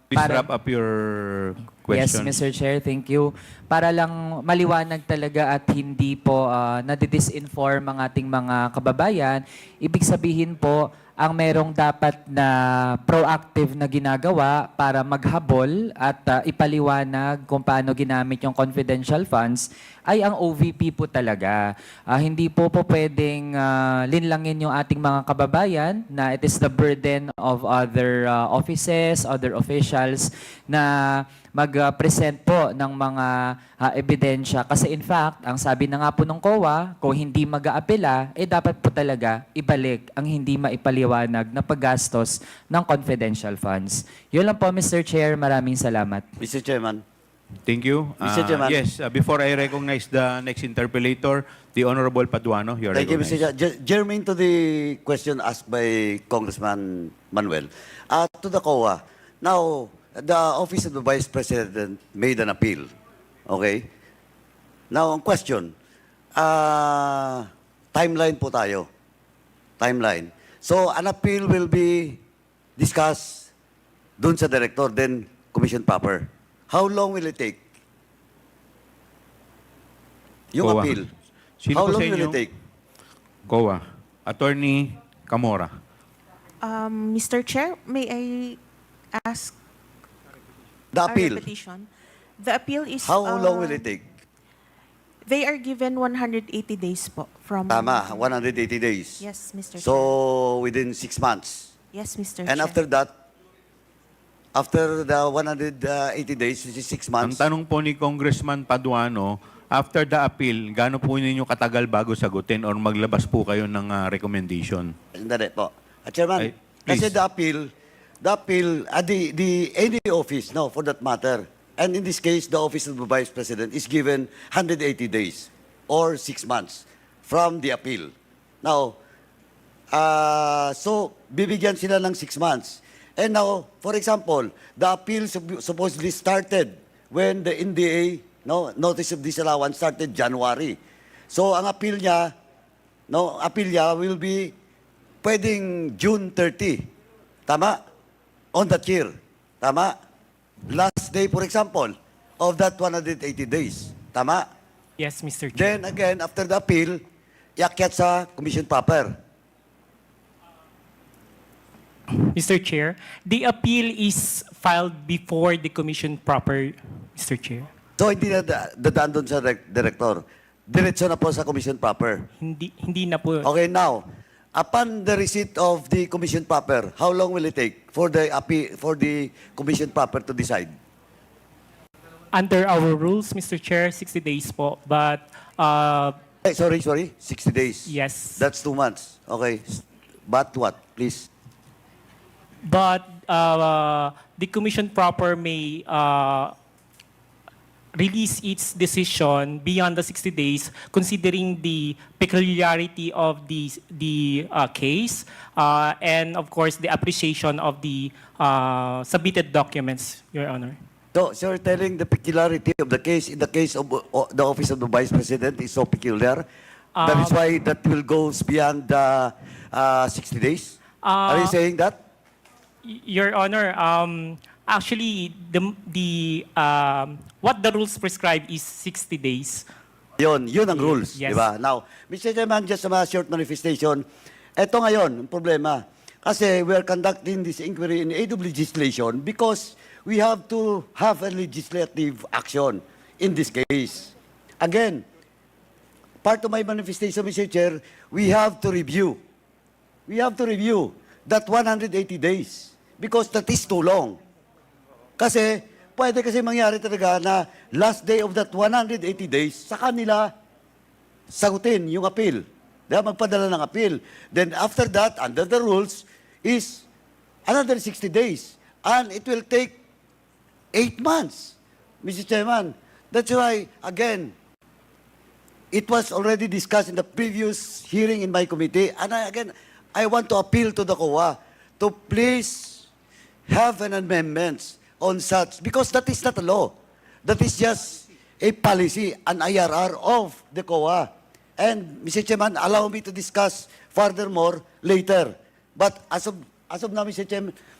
Please wrap up your question. Yes, Mr. Chair, thank you. Para lang maliwanag talaga at hindi po nadidisinform ang ating mga kababayan, ibig sabihin po, ang merong dapat na proactive na ginagawa para maghabol at ipaliwanag kung paano ginamit yung confidential funds ay ang OVP po talaga. Hindi po pwedeng linlangin yung ating mga kababayan na it is the burden of other offices, other officials na mag-present po ng mga ebidensya. Kasi in fact, ang sabi na nga po ng COA, kung hindi mag-aapela, dapat po talaga ibalik ang hindi maipaliwanag na paggastos ng confidential funds. Yun lang po, Mr. Chair. Maraming salamat. Mr. Chairman. Thank you. Mr. Chairman. Yes, before I recognize the next interpellator, the Honorable Paduano, you're Thank you, recognized. Mr. Chair. Germane to the question asked by Congressman Manuel, to the COA. Now, the Office of the Vice President made an appeal. Okay? Now, ang question, timeline po tayo. Timeline. So, an appeal will be discussed dun sa director, then commission proper. How long will it take? Yung COA. appeal. Sino How po long sa will inyo? it take? COA. Attorney Camora. Mr. Chair, may I ask The a appeal. repetition? The appeal is... How long will it take? They are given 180 days po from... Tama, 180 days. Yes, Mr. Chair. So, within 6 months. Yes, Mr. And Chair. after that, after the 180 days, which is 6 Ang months, tanong po ni Congressman Paduano, after the appeal, gaano po ninyo katagal bago sagutin or maglabas po kayo ng recommendation? Sandali po. Chairman, Ay, please. kasi the appeal, any office, no, for that matter, and in this case, the Office of the Vice President is given 180 days or 6 months from the appeal. Now, so, bibigyan sila ng 6 months. And now, for example, the appeal supposedly started when the NDA, no, Notice of Disallowance started January. So, ang appeal niya, no, appeal niya will be pwedeng June 30. Tama? On that year. Tama? Last day, for example, of that 180 days. Tama? Yes, Mr. Chair. Then again, after the appeal, iakyat sa commission proper. Mr. Chair, the appeal is filed before the commission proper, Mr. Chair. So, hindi na dadaan doon sa director. Diretso na po sa commission proper. Hindi na po. Okay, now, upon the receipt of the commission proper, how long will it take for the commission proper to decide? Under our rules, Mr. Chair, 60 days po. But, Sorry, 60 days. yes. That's 2 months. Okay. But what, please? But the commission proper may release its decision beyond the 60 days, considering the peculiarity of the case, and of course the appreciation of the submitted documents, Your Honor. So you're telling the peculiarity of the case in the case of the office of the Vice President is so peculiar? That is why that will go beyond 60 days? Are you saying that? Your Honor, actually, what the rules prescribe is 60 days. Yun ang rules, Yes. di ba? Now, Mr. Chairman, just a short manifestation. Ito ngayon, ang problema. Kasi we are conducting this inquiry in aid of legislation because we have to have a legislative action in this case. Again, part of my manifestation, Mr. Chair, we have to review. We have to review that 180 days because that is too long. Kasi, pwede kasi mangyari talaga na last day of that 180 days, sa kanila sagutin yung appeal. Diba? Magpadala ng appeal. Then after that, under the rules, is another 60 days. And it will take 8 months, Mr. Chairman. That's why, again, it was already discussed in the previous hearing in my committee. And I want to appeal to the COA to please have an amendment on such, because that is not a law. That is just a policy, an IRR of the COA. And, Mr. Chairman, allow me to discuss furthermore later. But as of now, Mr.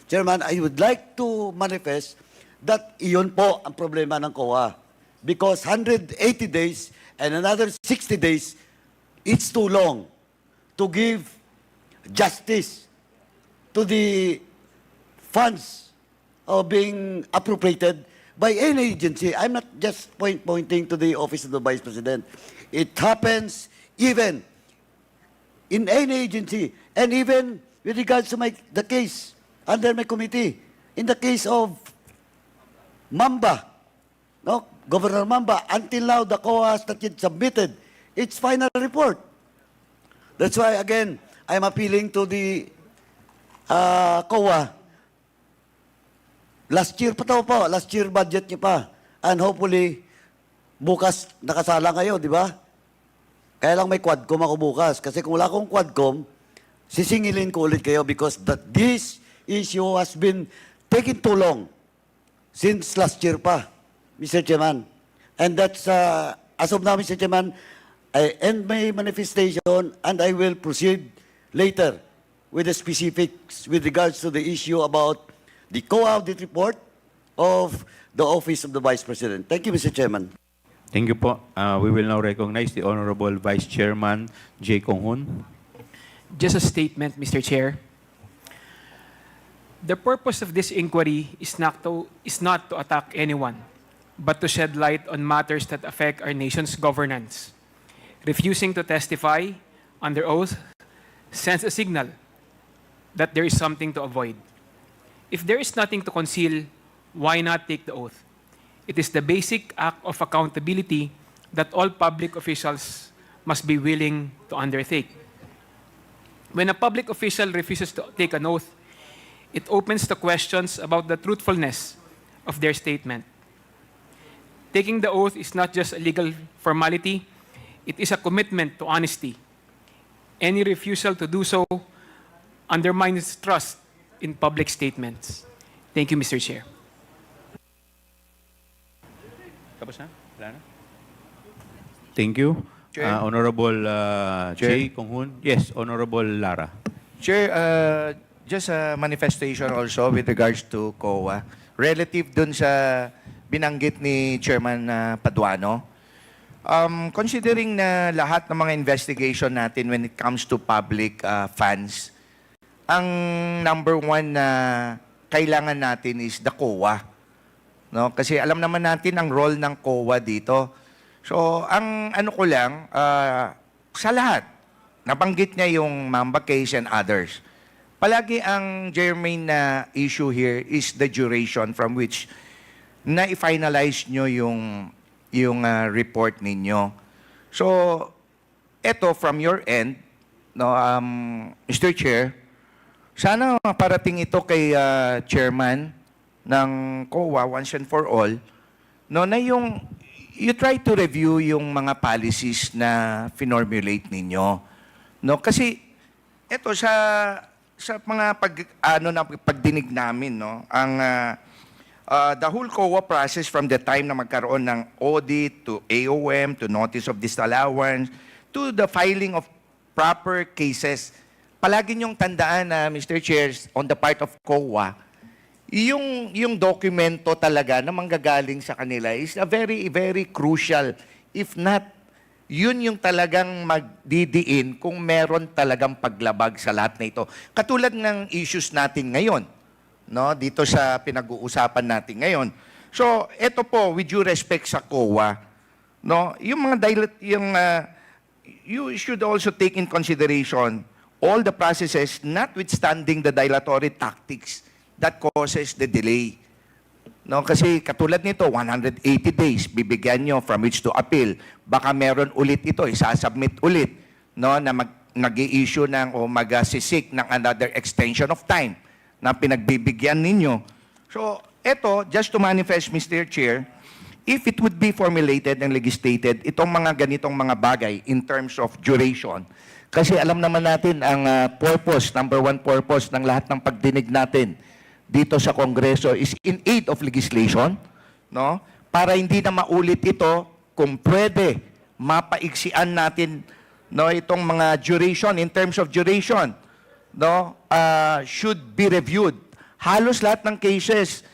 Chairman, I would like to manifest that iyon po ang problema ng COA. Because 180 days and another 60 days, it's too long to give justice to the funds being appropriated by any agency. I'm not just pointing to the office of the Vice President. It happens even in any agency, and even with regards to the case under my committee, in the case of Mamba, no, Governor Mamba, until now the COA has not yet submitted its final report. That's why, again, I'm appealing to the COA. Last year pa po, last year budget niyo pa. And hopefully, bukas nakasala kayo, di ba? Kaya lang may quadcom ako bukas. Kasi kung wala akong quadcom, sisingilin ko ulit kayo because this issue has been taking too long since last year pa, Mr. Chairman. And that's, as of now, Mr. Chairman, I end my manifestation and I will proceed later with the specifics with regards to the issue about the co-audit report of the Office of the Vice President. Thank you, Mr. Chairman. Thank you po. We will now recognize the Honorable Vice Chairman J. Konghun. Just a statement, Mr. Chair. The purpose of this inquiry is not to attack anyone, but to shed light on matters that affect our nation's governance. Refusing to testify under oath sends a signal that there is something to avoid. If there is nothing to conceal, why not take the oath? It is the basic act of accountability that all public officials must be willing to undertake. When a public official refuses to take an oath, it opens the questions about the truthfulness of their statement. Taking the oath is not just a legal formality, it is a commitment to honesty. Any refusal to do so undermines trust in public statements. Thank you, Mr. Chair. Tapos na? Wala na? Thank you. Chair. Honorable J. Konghun. Yes, Honorable Lara. Chair, just a manifestation also with regards to COA. Relative dun sa binanggit ni Chairman Paduano, considering na lahat ng mga investigation natin when it comes to public funds, ang number one na kailangan natin is the COA. No? Kasi alam naman natin ang role ng COA dito. So, ang ano ko lang, sa lahat, nabanggit niya yung Mamba case and others. Palagi ang germane na issue here is the duration from which na-finalize nyo yung report ninyo. So, eto from your end, no, Mr. Chair, sana maparating ito kay Chairman ng COA once and for all, no, na you try to review yung mga policies na finormulate ninyo. No, kasi ito sa mga pagdinig namin, no, ang the whole COA process from the time na magkaroon ng audit to AOM to notice of disallowance to the filing of proper cases. Palagi niyong tandaan na Mr. Chair, on the part of COA, yung dokumento talaga na manggagaling sa kanila is a very, very crucial. If not, yun yung talagang magdidiin kung meron talagang paglabag sa lahat na ito. Katulad ng issues natin ngayon, no, dito sa pinag-uusapan natin ngayon. So, ito po, with due respect sa COA, no, yung mga you should also take in consideration all the processes, notwithstanding the dilatory tactics that causes the delay. No, kasi katulad nito, 180 days, bibigyan nyo from which to appeal. Baka meron ulit ito, isasubmit ulit, no, na nag-i-issue ng o mag-sisik ng another extension of time na pinagbibigyan ninyo. So, ito, just to manifest, Mr. Chair, if it would be formulated and legislated, itong mga ganitong mga bagay in terms of duration, kasi alam naman natin ang purpose, number one purpose ng lahat ng pagdinig natin dito sa Kongreso is in aid of legislation, no? Para hindi na maulit ito, kung pwede, mapaiksian natin, no, itong mga duration, in terms of duration, no, should be reviewed. Halos lahat ng cases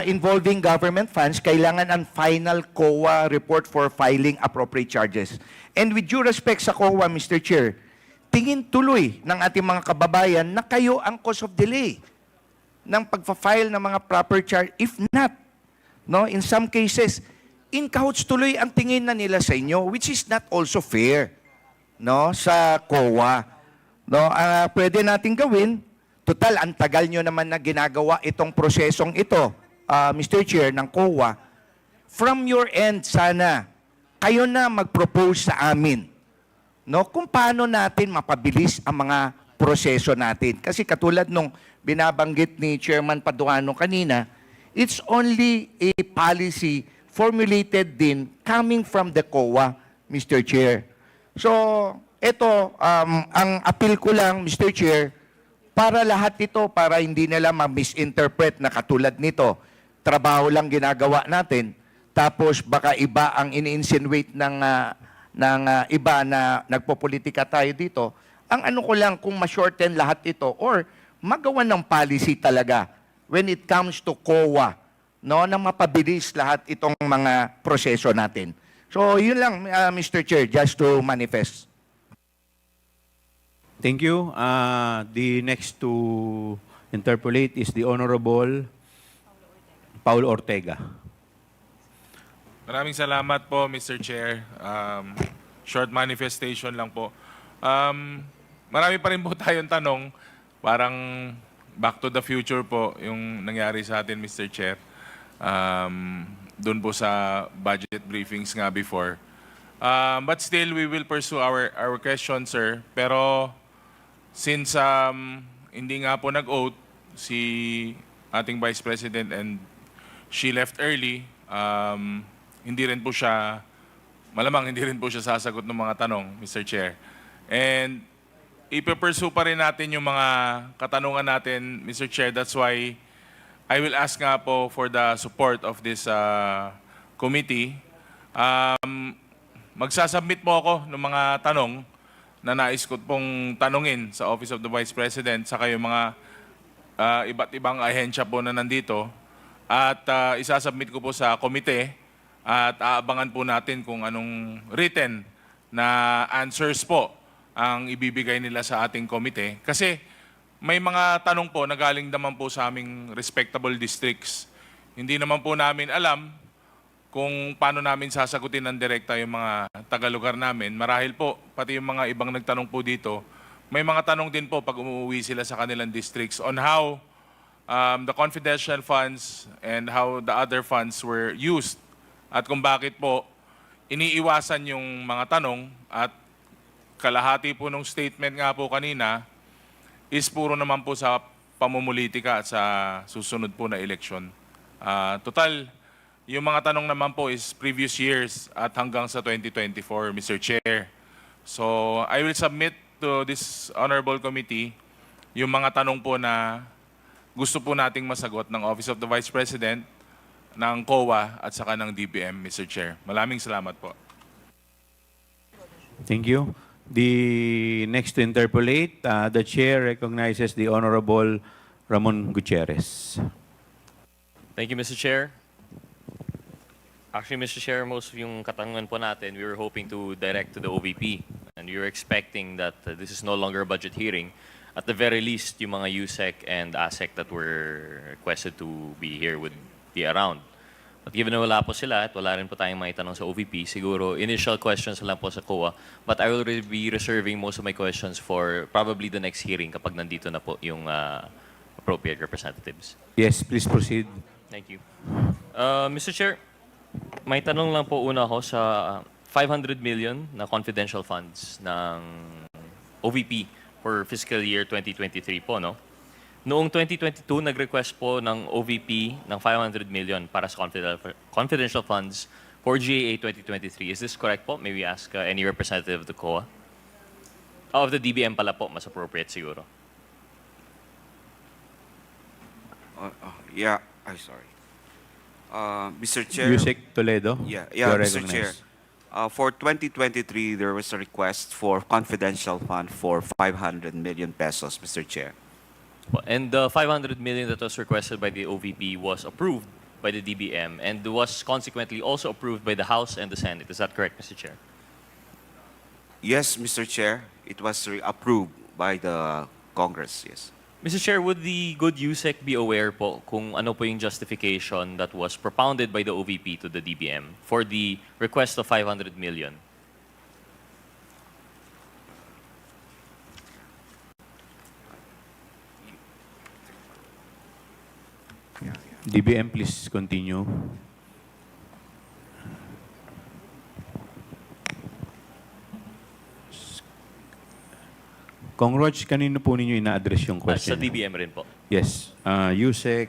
involving government funds, kailangan ang final COA report for filing appropriate charges. And with due respect sa COA, Mr. Chair, tingin tuloy ng ating mga kababayan na kayo ang cause of delay ng pagpa-file ng mga proper charge. If not, no, in some cases, in cahoots tuloy ang tingin na nila sa inyo, which is not also fair, no, sa COA. No, pwede nating gawin, total, ang tagal nyo naman na ginagawa itong prosesong ito, Mr. Chair, ng COA, from your end, sana, kayo na mag-propose sa amin, no, kung paano natin mapabilis ang mga proseso natin. Kasi katulad nung binabanggit ni Chairman Paduano kanina, it's only a policy formulated din coming from the COA, Mr. Chair. So, ito, ang appeal ko lang, Mr. Chair, para lahat ito, para hindi nila ma-misinterpret na katulad nito, trabaho lang ginagawa natin, tapos baka iba ang ini-insinuate ng iba na nagpopolitika tayo dito. Ang ano ko lang, kung ma-shorten lahat ito, or magawa ng policy talaga when it comes to COA, no, na mapabilis lahat itong mga proseso natin. So, yun lang, Mr. Chair, just to manifest. Thank you. The next to interpolate is the Honorable Paul Ortega. Maraming salamat po, Mr. Chair. Short manifestation lang po. Marami pa rin po tayong tanong. Parang back to the future po yung nangyari sa atin, Mr. Chair. Doon po sa budget briefings nga before. But still, we will pursue our question, sir. Pero since hindi nga po nag-oath si ating Vice President and she left early, hindi rin po siya, malamang hindi rin po siya sasagot ng mga tanong, Mr. Chair. And ipe-pursue pa rin natin yung mga katanungan natin, Mr. Chair. That's why I will ask nga po for the support of this committee. Magsasubmit po ako ng mga tanong na nais ko pong tanungin sa Office of the Vice President sa yung mga iba't ibang ahensya po na nandito. At isasubmit ko po sa komite at aabangan po natin kung anong written na answers po ang ibibigay nila sa ating komite. Kasi may mga tanong po na galing naman po sa aming respectable districts. Hindi naman po namin alam kung paano namin sasagutin ng direkta yung mga taga-lugar namin. Marahil po, pati yung mga ibang nagtanong po dito, may mga tanong din po pag umuwi sila sa kanilang districts on how the confidential funds and how the other funds were used at kung bakit po iniiwasan yung mga tanong at kalahati po ng statement nga po kanina is puro naman po sa pamumulitika at sa susunod po na eleksyon. Total, yung mga tanong naman po is previous years at hanggang sa 2024, Mr. Chair. So, I will submit to this honorable committee yung mga tanong po na gusto po nating masagot ng Office of the Vice President, ng COA at saka ng DBM, Mr. Chair. Maraming salamat po. Thank you. The next to interpolate, the Chair recognizes the Honorable Ramon Gutierrez. Thank you, Mr. Chair. Actually, Mr. Chair, most of yung katanungan po natin, we were hoping to direct to the OVP. And we were expecting that this is no longer a budget hearing. At the very least, yung mga USEC and ASEC that were requested to be here would be around. But given na wala po sila at wala rin po tayong maitanong sa OVP, siguro initial questions lang po sa COA. But I will be reserving most of my questions for probably the next hearing kapag nandito na po yung appropriate representatives. Yes, please proceed. Thank you. Mr. Chair, may tanong lang po una ako sa 500 million na confidential funds ng OVP for fiscal year 2023 po, no? Noong 2022, nag-request po ng OVP ng 500 million para sa confidential funds for GAA 2023. Is this correct po? May we ask any representative of the COA? Of the DBM pala po, mas appropriate siguro. Yeah, I'm sorry. Mr. Chair. Yusek Toledo. Yeah, you are Mr. Chair. recognized. For 2023, there was a request for confidential fund for 500 million pesos, Mr. Chair. And the 500 million that was requested by the OVP was approved by the DBM and was consequently also approved by the House and the Senate. Is that correct, Mr. Chair? Yes, Mr. Chair. It was approved by the Congress, yes. Mr. Chair, would the good USEC be aware po kung ano po yung justification that was propounded by the OVP to the DBM for the request of 500 million? DBM, please continue. Kong Rog, kanino po ninyo ina-address yung question? Sa DBM rin po. Yes. Yusek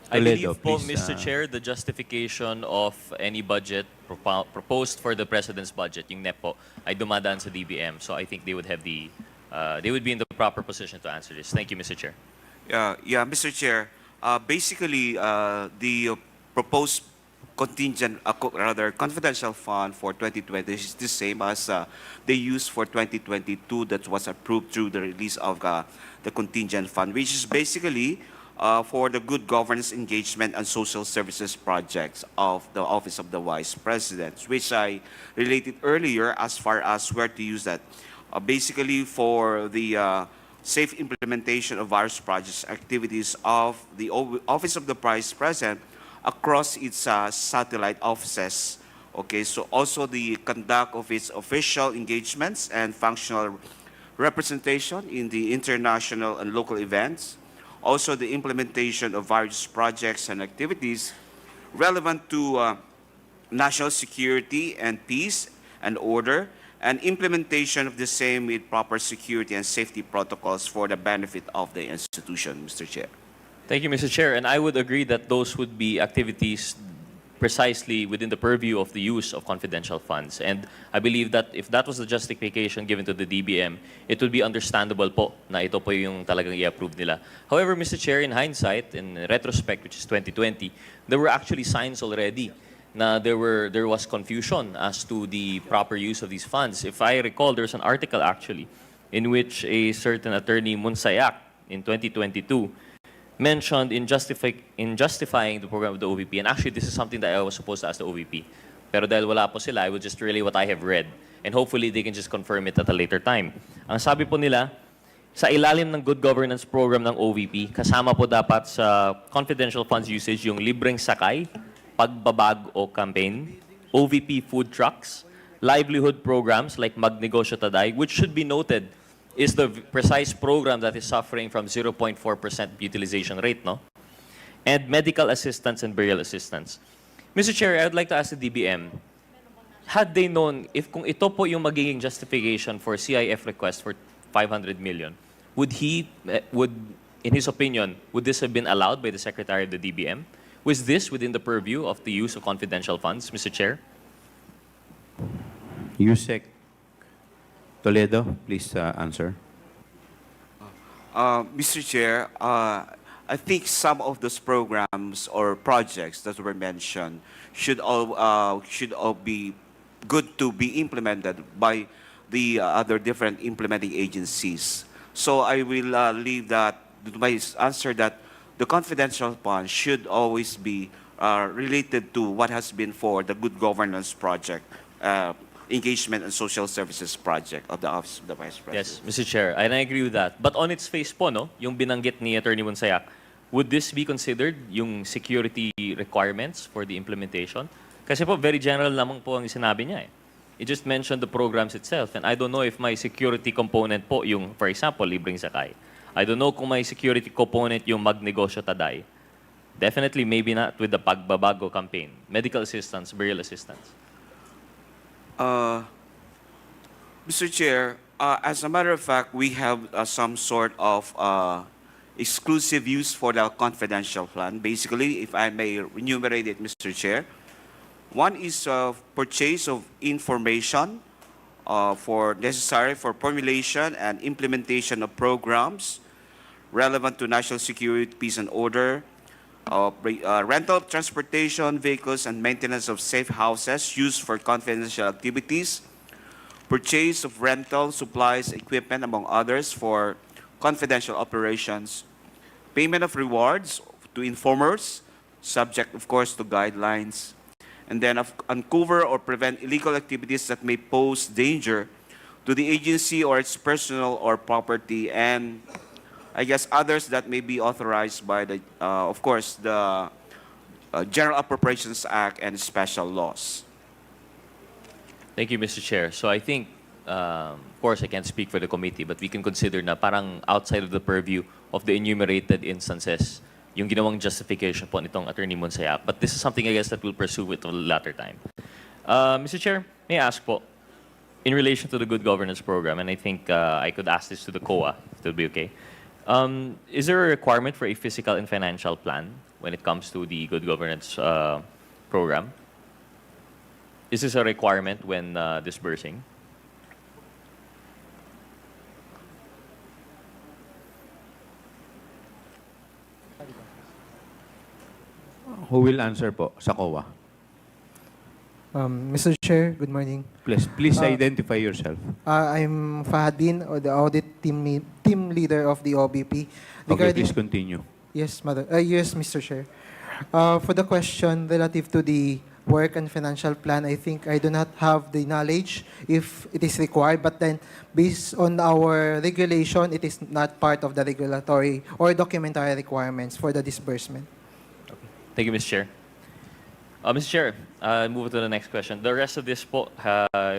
I Toledo, believe po, please. Mr. Chair, the justification of any budget proposed for the President's budget, yung NEP po, ay dumadaan sa DBM. So I think they would have the, they would be in the proper position to answer this. Thank you, Mr. Chair. Yeah, Mr. Chair. Basically, the proposed contingent, rather confidential fund for 2020 is the same as they used for 2022 that was approved through the release of the contingent fund, which is basically for the good governance engagement and social services projects of the Office of the Vice President, which I related earlier as far as where to use that. Basically for the safe implementation of various projects activities of the Office of the Vice President across its satellite offices. Okay, so also the conduct of its official engagements and functional representation in the international and local events. Also the implementation of various projects and activities relevant to national security and peace and order, and implementation of the same with proper security and safety protocols for the benefit of the institution, Mr. Chair. Thank you, Mr. Chair. And I would agree that those would be activities precisely within the purview of the use of confidential funds. And I believe that if that was the justification given to the DBM, it would be understandable po na ito po yung talagang i-approve nila. However, Mr. Chair, in hindsight, in retrospect, which is 2020, there were actually signs already na there was confusion as to the proper use of these funds. If I recall, there's an article actually in which a certain attorney Munsayak in 2022 mentioned in justifying the program of the OVP. And actually, this is something that I was supposed to ask the OVP. Pero dahil wala po sila, I will just relay what I have read. And hopefully, they can just confirm it at a later time. Ang sabi po nila, sa ilalim ng good governance program ng OVP, kasama po dapat sa confidential funds usage yung libreng sakay, pagbabag o campaign, OVP food trucks, livelihood programs like Magnegosyo Taday, which should be noted is the precise program that is suffering from 0.4% utilization rate, no? And medical assistance and burial assistance. Mr. Chair, I would like to ask the DBM, had they known, if kung ito po yung magiging justification for CIF request for 500 million, would, in his opinion, would this have been allowed by the Secretary of the DBM? Was this within the purview of the use of confidential funds, Mr. Chair? Yusek Toledo, please answer. Mr. Chair, I think some of those programs or projects that were mentioned should all be good to be implemented by the other different implementing agencies. So I will leave that to my answer that the confidential fund should always be related to what has been for the good governance project, engagement and social services project of the Office of the Vice President. Yes, Mr. Chair, and I agree with that. But on its face po, no, yung binanggit ni Attorney Munsayak, would this be considered yung security requirements for the implementation? Kasi po, very general lamang po ang sinabi niya eh. It just mentioned the programs itself, and I don't know if may security component po yung, for example, libreng sakay. I don't know kung may security component yung Magnegosyo Taday. Definitely, maybe not with the Pagbabago campaign. Medical assistance, burial assistance. Mr. Chair, as a matter of fact, we have some sort of exclusive use for the confidential fund. Basically, if I may enumerate it, Mr. Chair, one is purchase of information for necessary for formulation and implementation of programs relevant to national security, peace, and order, rental of transportation vehicles and maintenance of safe houses used for confidential activities, purchase of rental supplies, equipment, among others, for confidential operations, payment of rewards to informers, subject, of course, to guidelines, and then uncover or prevent illegal activities that may pose danger to the agency or its personnel or property, and I guess others that may be authorized by the, of course, the General Appropriations Act and special laws. Thank you, Mr. Chair. So I think, of course, I can't speak for the committee, but we can consider na parang outside of the purview of the enumerated instances, yung ginawang justification po nitong Attorney Monsayak. But this is something, I guess, that we'll pursue at a later time. Mr. Chair, may I ask po, in relation to the Good Governance Program, and I think I could ask this to the COA, if it will be okay. Is there a requirement for a fiscal and financial plan when it comes to the Good Governance Program? Is this a requirement when disbursing? Who will answer po sa COA? Mr. Chair, good morning. Please identify yourself. I'm Fahadin, or the audit team leader of the OBP. Okay, please continue. Yes, yes, Mr. Chair. For the question relative to the work and financial plan, I think I do not have the knowledge if it is required, but then based on our regulation, it is not part of the regulatory or documentary requirements for the disbursement. Thank you, Mr. Chair. Mr. Chair, move to the next question. The rest of this po,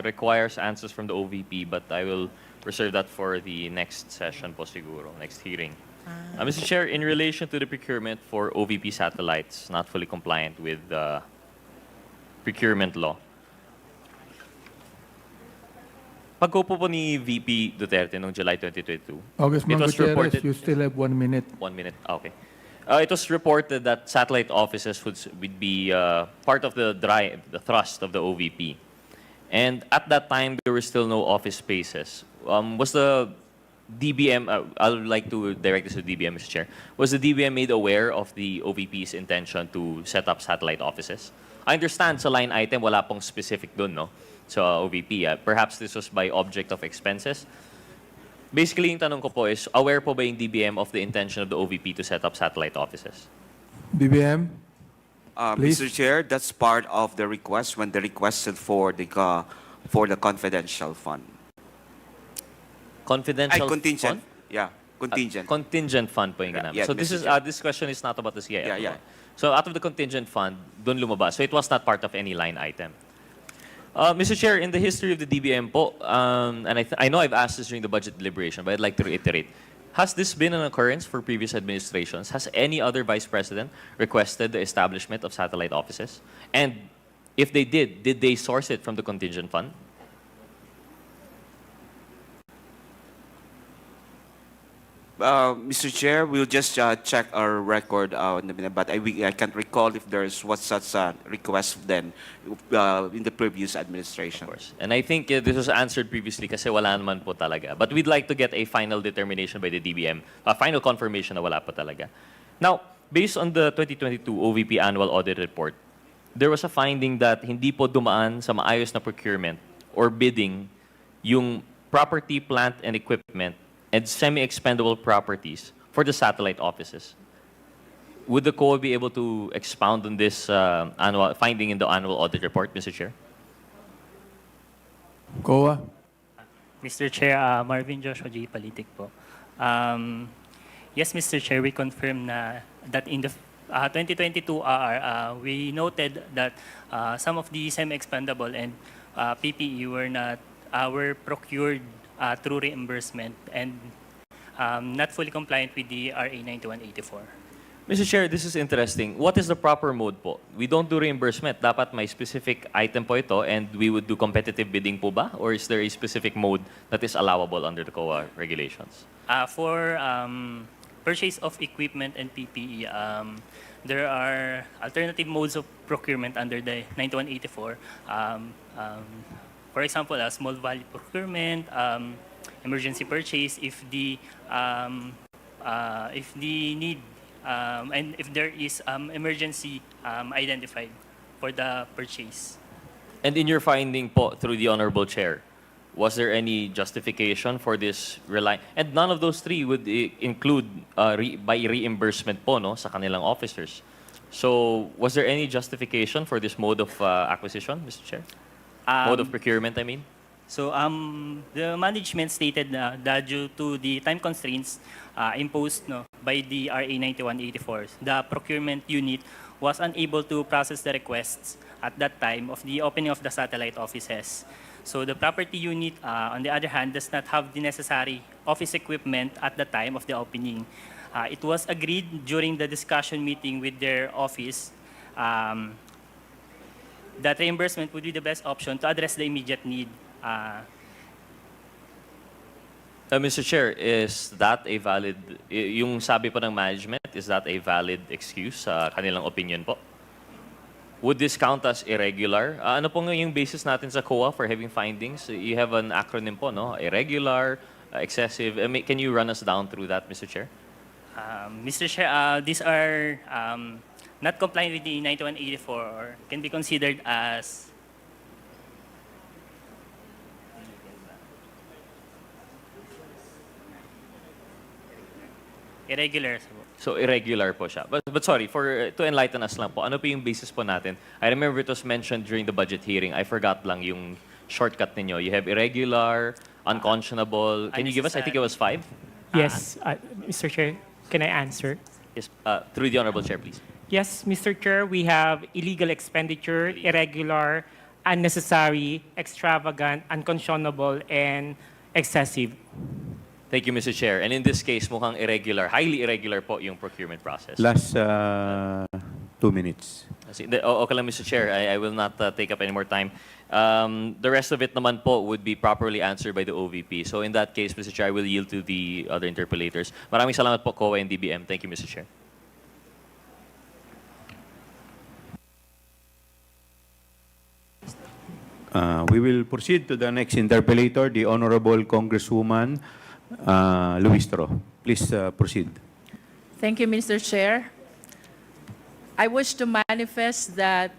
requires answers from the OVP, but I will reserve that for the next session po siguro, next hearing. Mr. Chair, in relation to the procurement for OVP satellites not fully compliant with the procurement law, pagkupo po ni VP Duterte noong July 2022, Congressman it was Gutierrez, reported... you still have 1 minute. 1 minute, okay. It was reported that satellite offices would be part of the thrust of the OVP. And at that time, there were still no office spaces. Was the DBM, I would like to direct this to DBM, Mr. Chair. Was the DBM made aware of the OVP's intention to set up satellite offices? I understand sa line item, wala pong specific dun, no? Sa OVP. Perhaps this was by object of expenses. Basically, yung tanong ko po is, aware po ba yung DBM of the intention of the OVP to set up satellite offices? BBM? Please. Mr. Chair, that's part of the request when they requested for the confidential fund. Confidential Contingent. fund? Yeah, contingent. Contingent fund po yung ginamit. Yeah, So this Mr. is Chair. this question is not about the CIF. Yeah, yeah. So out of the contingent fund, dun lumabas. So it was not part of any line item. Mr. Chair, in the history of the DBM po, and I know I've asked this during the budget deliberation, but I'd like to reiterate. Has this been an occurrence for previous administrations? Has any other vice president requested the establishment of satellite offices? And if they did they source it from the contingent fund? Mr. Chair, we'll just check our record, but I can't recall if was such a request then in the previous administration. Of course. And I think this was answered previously kasi wala naman po talaga. But we'd like to get a final determination by the DBM, a final confirmation na wala po talaga. Now, based on the 2022 OVP Annual Audit Report, there was a finding that hindi po dumaan sa maayos na procurement or bidding yung property, plant, and equipment and semi-expendable properties for the satellite offices. Would the COA be able to expound on this annual finding in the annual audit report, Mr. Chair? COA? Mr. Chair, Marvin Joshua J. Politic po. Yes, Mr. Chair, we confirm that in the 2022 RR, we noted that some of the semi-expendable and PPE were procured through reimbursement and not fully compliant with the RA 9184. Mr. Chair, this is interesting. What is the proper mode po? We don't do reimbursement. Dapat may specific item po ito and we would do competitive bidding po ba? Or is there a specific mode that is allowable under the COA regulations? For purchase of equipment and PPE, there are alternative modes of procurement under the 9184. For example, small value procurement, emergency purchase if the need and if there is emergency identified for the purchase. And in your finding po through the Honorable Chair, was there any justification for this And none of those three would include by reimbursement po no, sa kanilang officers. So was there any justification for this mode of acquisition, Mr. Chair? Mode of procurement, I mean? So the management stated that due to the time constraints imposed by the RA 9184, the procurement unit was unable to process the requests at that time of the opening of the satellite offices. So the property unit, on the other hand, does not have the necessary office equipment at the time of the opening. It was agreed during the discussion meeting with their office that reimbursement would be the best option to address the immediate need. Mr. Chair, is that a valid, yung sabi po ng management, is that a valid excuse sa kanilang opinion po? Would this count as irregular? Ano po yung basis natin sa COA for having findings? You have an acronym po, no? Irregular, excessive. Can you run us down through that, Mr. Chair? Mr. Chair, these are not compliant with the 9184 or can be considered as irregular. So irregular po siya. But sorry, to enlighten us lang po, ano po yung basis po natin? I remember it was mentioned during the budget hearing. I forgot lang yung shortcut ninyo. You have irregular, unconscionable. Can you give us, I think it was 5? Yes, Mr. Chair, can I answer? Yes, through the Honorable Chair, please. Yes, Mr. Chair, we have illegal expenditure, irregular, unnecessary, extravagant, unconscionable, and excessive. Thank you, Mr. Chair. And in this case, mukhang irregular, highly irregular po yung procurement process. Last 2 minutes. Okay lang, Mr. Chair. I will not take up any more time. The rest of it naman po would be properly answered by the OVP. So in that case, Mr. Chair, I will yield to the other interpellators. Maraming salamat po, COA and DBM. Thank you, Mr. Chair. We will proceed to the next interpellator, the Honorable Congresswoman Luistro. Please proceed. Thank you, Mr. Chair. I wish to manifest that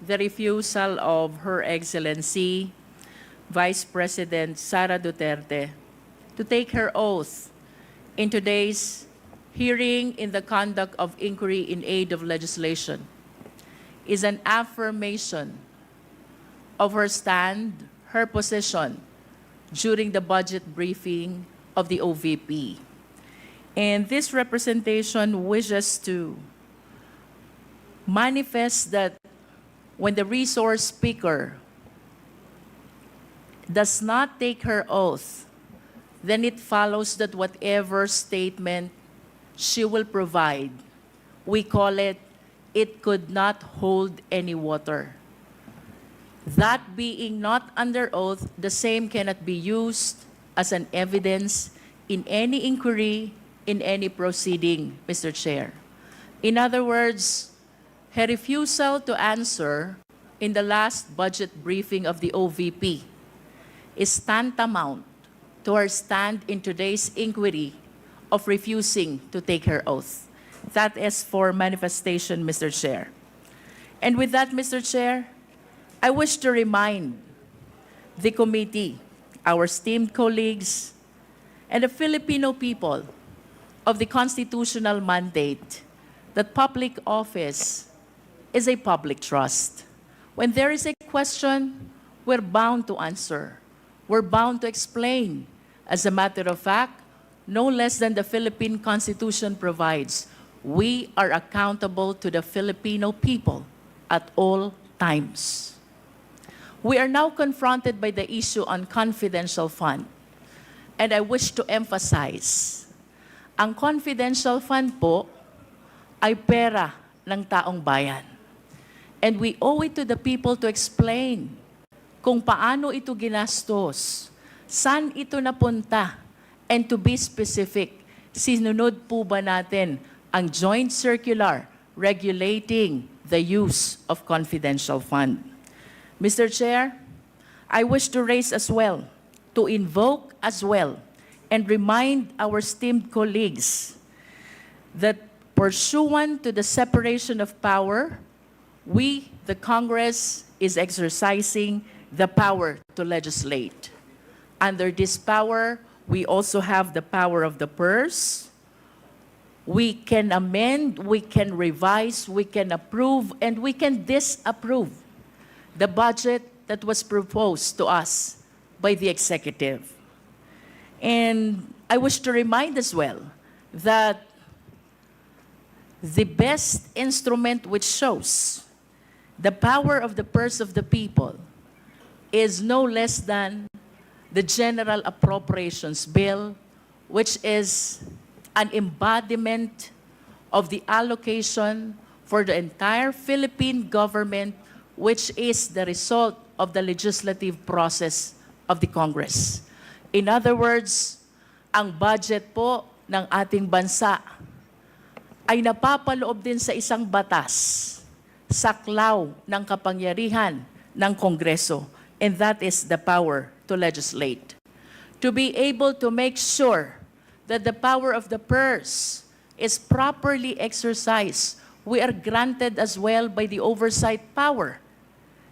the refusal of Her Excellency Vice President Sara Duterte to take her oath in today's hearing in the conduct of inquiry in aid of legislation is an affirmation of her stand, her position during the budget briefing of the OVP. And this representation wishes to manifest that when the resource speaker does not take her oath, then it follows that whatever statement she will provide, we call it, it could not hold any water. That being not under oath, the same cannot be used as an evidence in any inquiry, in any proceeding, Mr. Chair. In other words, her refusal to answer in the last budget briefing of the OVP is tantamount to her stand in today's inquiry of refusing to take her oath. That is for manifestation, Mr. Chair. And with that, Mr. Chair, I wish to remind the committee, our esteemed colleagues, and the Filipino people of the constitutional mandate that public office is a public trust. When there is a question, we're bound to answer. We're bound to explain. As a matter of fact, no less than the Philippine Constitution provides, we are accountable to the Filipino people at all times. We are now confronted by the issue on confidential fund. And I wish to emphasize, ang confidential fund po ay pera ng taong bayan. And we owe it to the people to explain kung paano ito ginastos, saan ito napunta, and to be specific, sinunod po ba natin ang joint circular regulating the use of confidential fund. Mr. Chair, I wish to raise as well, to invoke as well, and remind our esteemed colleagues that pursuant to the separation of power, we, the Congress, is exercising the power to legislate. Under this power, we also have the power of the purse. We can amend, we can revise, we can approve, and we can disapprove the budget that was proposed to us by the executive. And I wish to remind as well that the best instrument which shows the power of the purse of the people is no less than the General Appropriations Bill, which is an embodiment of the allocation for the entire Philippine government, which is the result of the legislative process of the Congress. In other words, ang budget po ng ating bansa ay napapaloob din sa isang batas, saklaw ng kapangyarihan ng Kongreso, and that is the power to legislate. To be able to make sure that the power of the purse is properly exercised, we are granted as well by the oversight power.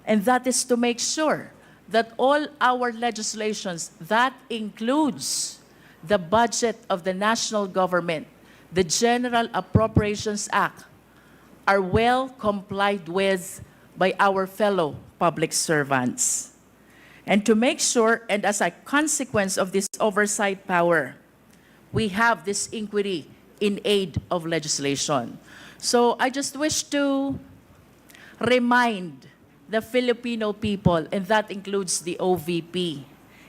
And that is to make sure that all our legislations, that includes the budget of the national government, the General Appropriations Act, are well complied with by our fellow public servants. And to make sure, and as a consequence of this oversight power, we have this inquiry in aid of legislation. So I just wish to remind the Filipino people, and that includes the OVP,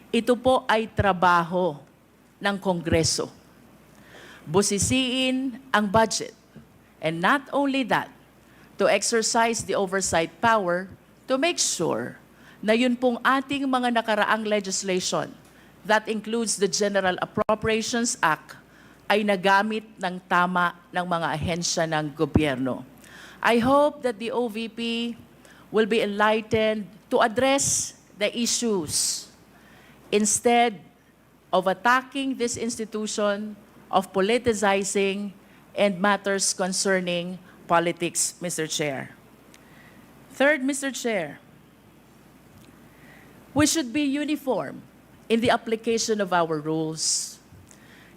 ito po ay trabaho ng Kongreso. Busisiin ang budget. And not only that, to exercise the oversight power to make sure na yun pong ating mga nakaraang legislation, that includes the General Appropriations Act, ay nagamit ng tama ng mga ahensya ng gobyerno. I hope that the OVP will be enlightened to address the issues instead of attacking this institution, of politicizing and matters concerning politics, Mr. Chair. Third, Mr. Chair, we should be uniform in the application of our rules.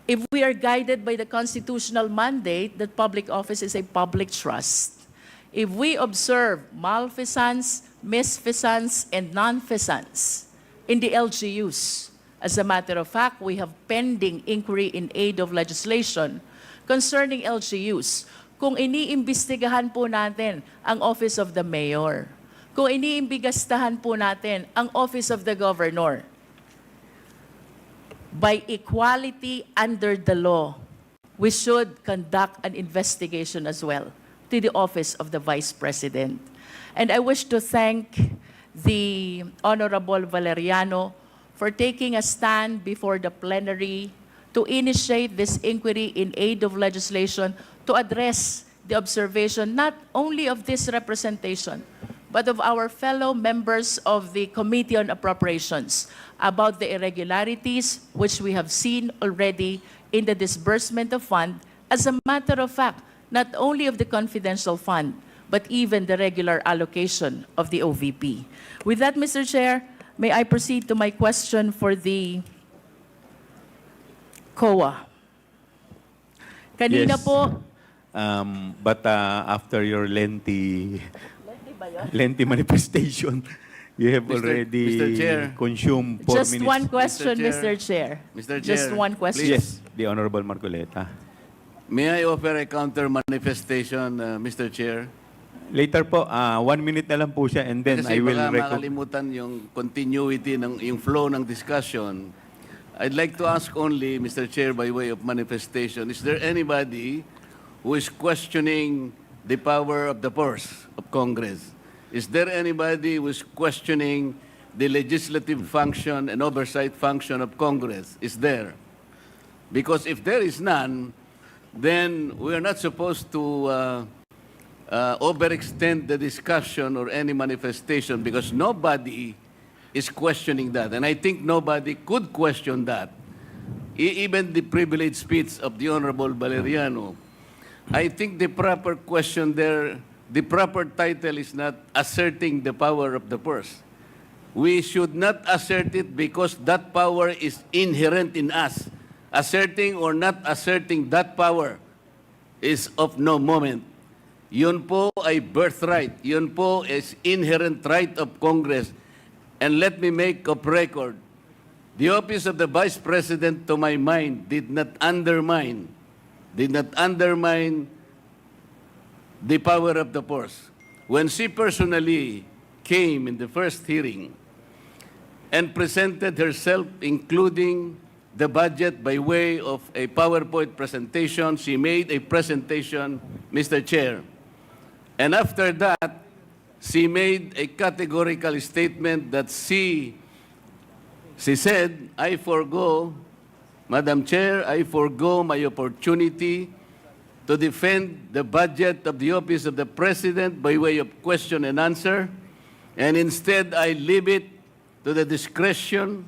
If we are guided by the constitutional mandate that public office is a public trust, if we observe malfeasance, misfeasance, and nonfeasance in the LGUs, as a matter of fact, we have pending inquiry in aid of legislation concerning LGUs. Kung iniimbestigahan po natin ang Office of the Mayor, kung iniimbigastahan po natin ang Office of the Governor, by equality under the law, we should conduct an investigation as well to the Office of the Vice President. And I wish to thank the Honorable Valeriano for taking a stand before the plenary to initiate this inquiry in aid of legislation to address the observation not only of this representation, but of our fellow members of the Committee on Appropriations about the irregularities which we have seen already in the disbursement of fund, as a matter of fact, not only of the confidential fund, but even the regular allocation of the OVP. With that, Mr. Chair, may I proceed to my question for the COA? Kanina Yes. po, But after your lengthy manifestation, you have already Mr. Chair. consumed 4 just minutes. one question, Mr. Mr. Chair. Mr. Just Chair, one question. Yes, the Honorable Marcoleta. May I offer a counter manifestation, Mr. Chair? Later po, 1 minute na lang po siya and then Kasi I will baka makalimutan yung continuity, yung flow ng discussion. I'd like to ask only, Mr. Chair, by way of manifestation, is there anybody who is questioning the power of the purse of Congress? Is there anybody who is questioning the legislative function and oversight function of Congress? Is there? Because if there is none, then we are not supposed to overextend the discussion or any manifestation because nobody is questioning that. And I think nobody could question that. Even the privileged speech of the Honorable Valeriano, I think the proper question there, the proper title is not asserting the power of the purse. We should not assert it because that power is inherent in us. Asserting or not asserting that power is of no moment. Yun po ay birthright. Yun po is inherent right of Congress. And let me make of record, the office of the Vice President, to my mind, did not undermine the power of the purse. When she personally came in the first hearing and presented herself, including the budget by way of a PowerPoint presentation, she made a presentation, Mr. Chair. And after that, she made a categorical statement that she said, I forgo, Madam Chair, I forgo my opportunity to defend the budget of the Office of the President by way of question and answer, and instead I leave it to the discretion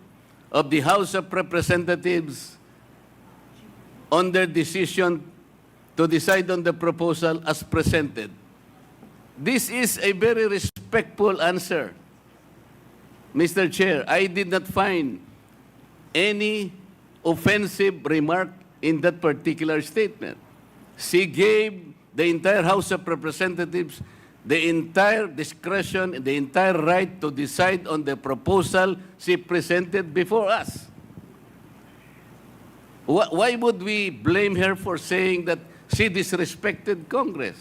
of the House of Representatives on their decision to decide on the proposal as presented. This is a very respectful answer, Mr. Chair. I did not find any offensive remark in that particular statement. She gave the entire House of Representatives the entire discretion, the entire right to decide on the proposal she presented before us. Why would we blame her for saying that she disrespected Congress?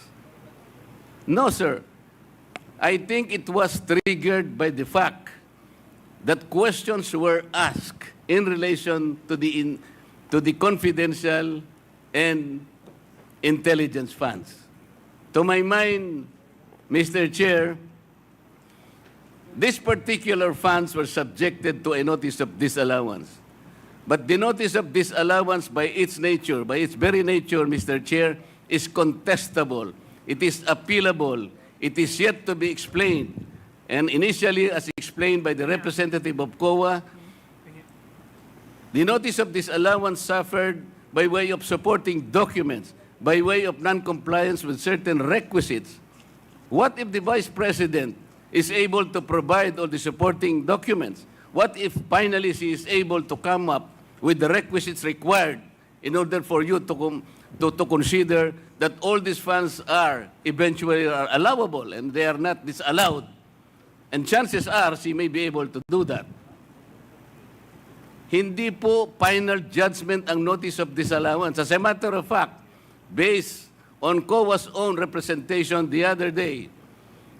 No, sir. I think it was triggered by the fact that questions were asked in relation to the confidential and intelligence funds. To my mind, Mr. Chair, these particular funds were subjected to a notice of disallowance. But the notice of disallowance by its nature, by its very nature, Mr. Chair, is contestable. It is appealable. It is yet to be explained. And initially, as explained by the representative of COA, the notice of disallowance suffered by way of supporting documents, by way of non-compliance with certain requisites. What if the Vice President is able to provide all the supporting documents? What if finally she is able to come up with the requisites required in order for you to consider that all these funds are eventually allowable and they are not disallowed? And chances are she may be able to do that. Hindi po final judgment ang notice of disallowance. As a matter of fact, based on COA's own representation the other day,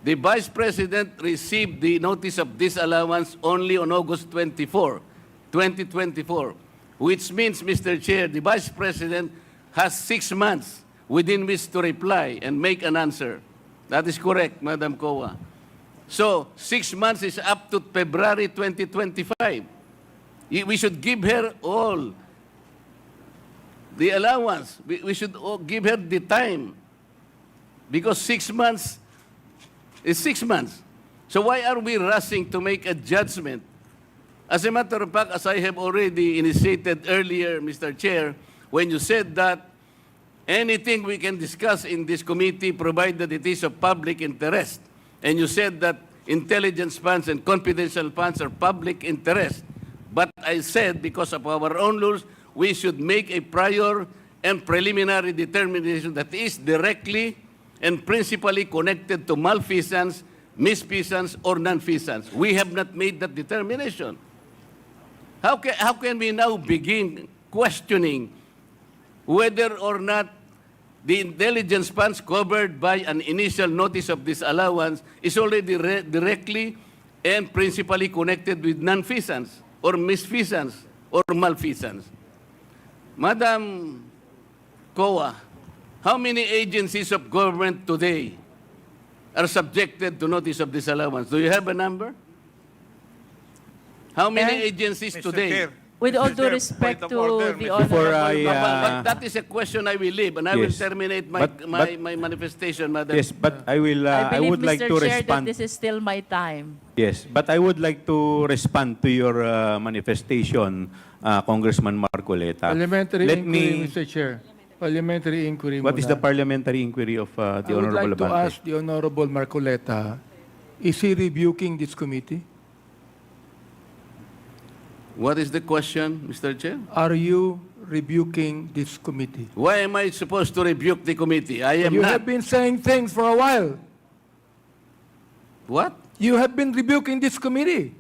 the Vice President received the notice of disallowance only on August 24, 2024, which means, Mr. Chair, the Vice President has 6 months within which to reply and make an answer. That is correct, Madam COA. So, 6 months is up to February 2025. We should give her all the allowance. We should give her the time. Because 6 months is 6 months. So why are we rushing to make a judgment? As a matter of fact, as I have already initiated earlier, Mr. Chair, when you said that anything we can discuss in this committee provided it is of public interest, and you said that intelligence funds and confidential funds are public interest, but I said, because of our own rules, we should make a prior and preliminary determination that is directly and principally connected to malfeasance, misfeasance, or nonfeasance. We have not made that determination. How can we now begin questioning whether or not the intelligence funds covered by an initial notice of disallowance is already directly and principally connected with nonfeasance, or misfeasance, or malfeasance? Madam COA, how many agencies of government today are subjected to notice of disallowance? Do you have a number? How many agencies today? With all due respect to the Before honorable But that is a question I will leave, and I will Yes. terminate But- my manifestation, Madam. Yes, but I will. I I believe, would like Mr. to Chair, that respond. this is still my time. Yes, but I would like to respond to your manifestation, Congressman Marcoleta. Parliamentary Let inquiry, me. Mr. Chair. Parliamentary inquiry What is the muna. parliamentary inquiry of I the would Honorable like to Abante? ask the Honorable Marcoleta, is he rebuking this committee? What is the question, Mr. Chair? Are you rebuking this committee? Why am I supposed to rebuke the committee? I am You not. have been saying things for a while. What? You have been rebuking this committee.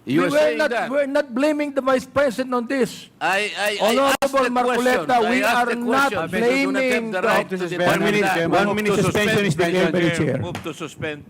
You are saying that. We're not blaming the Vice President on this. I asked Honorable the Marcoleta, question. we I asked are the not question. You do not have blaming the right to the- depend on that. 1 minute suspension is declared by the chair. Move to suspend.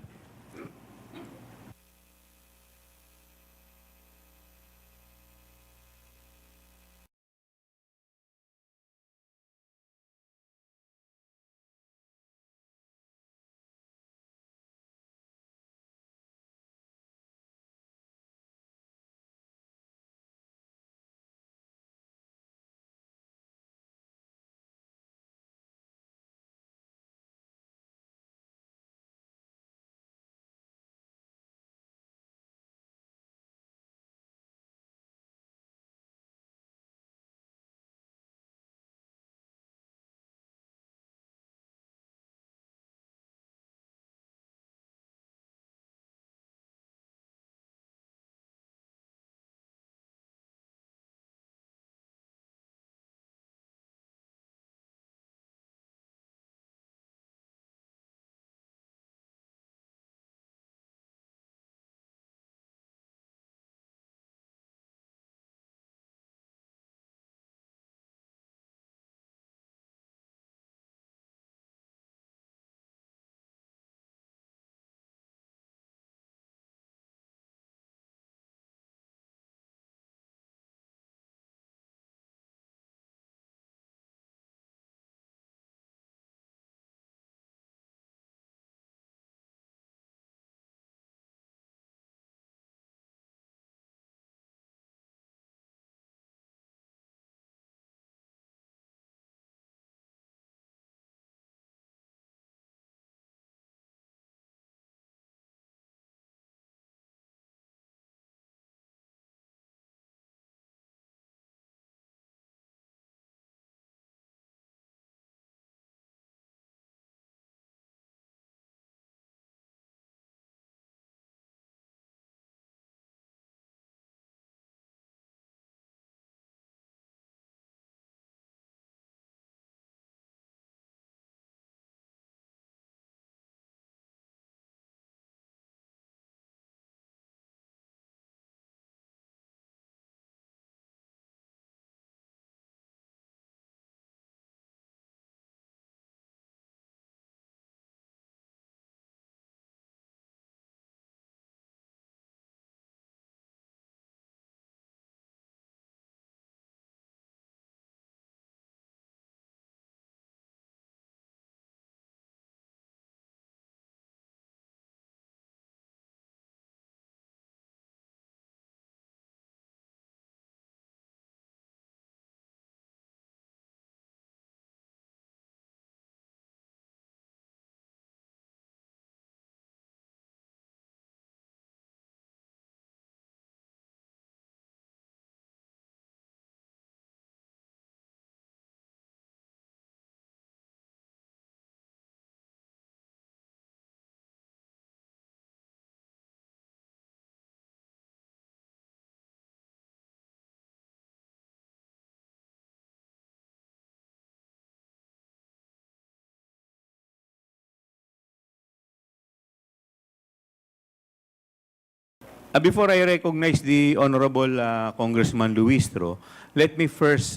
Before I recognize the Honorable Congressman Luistro, let me first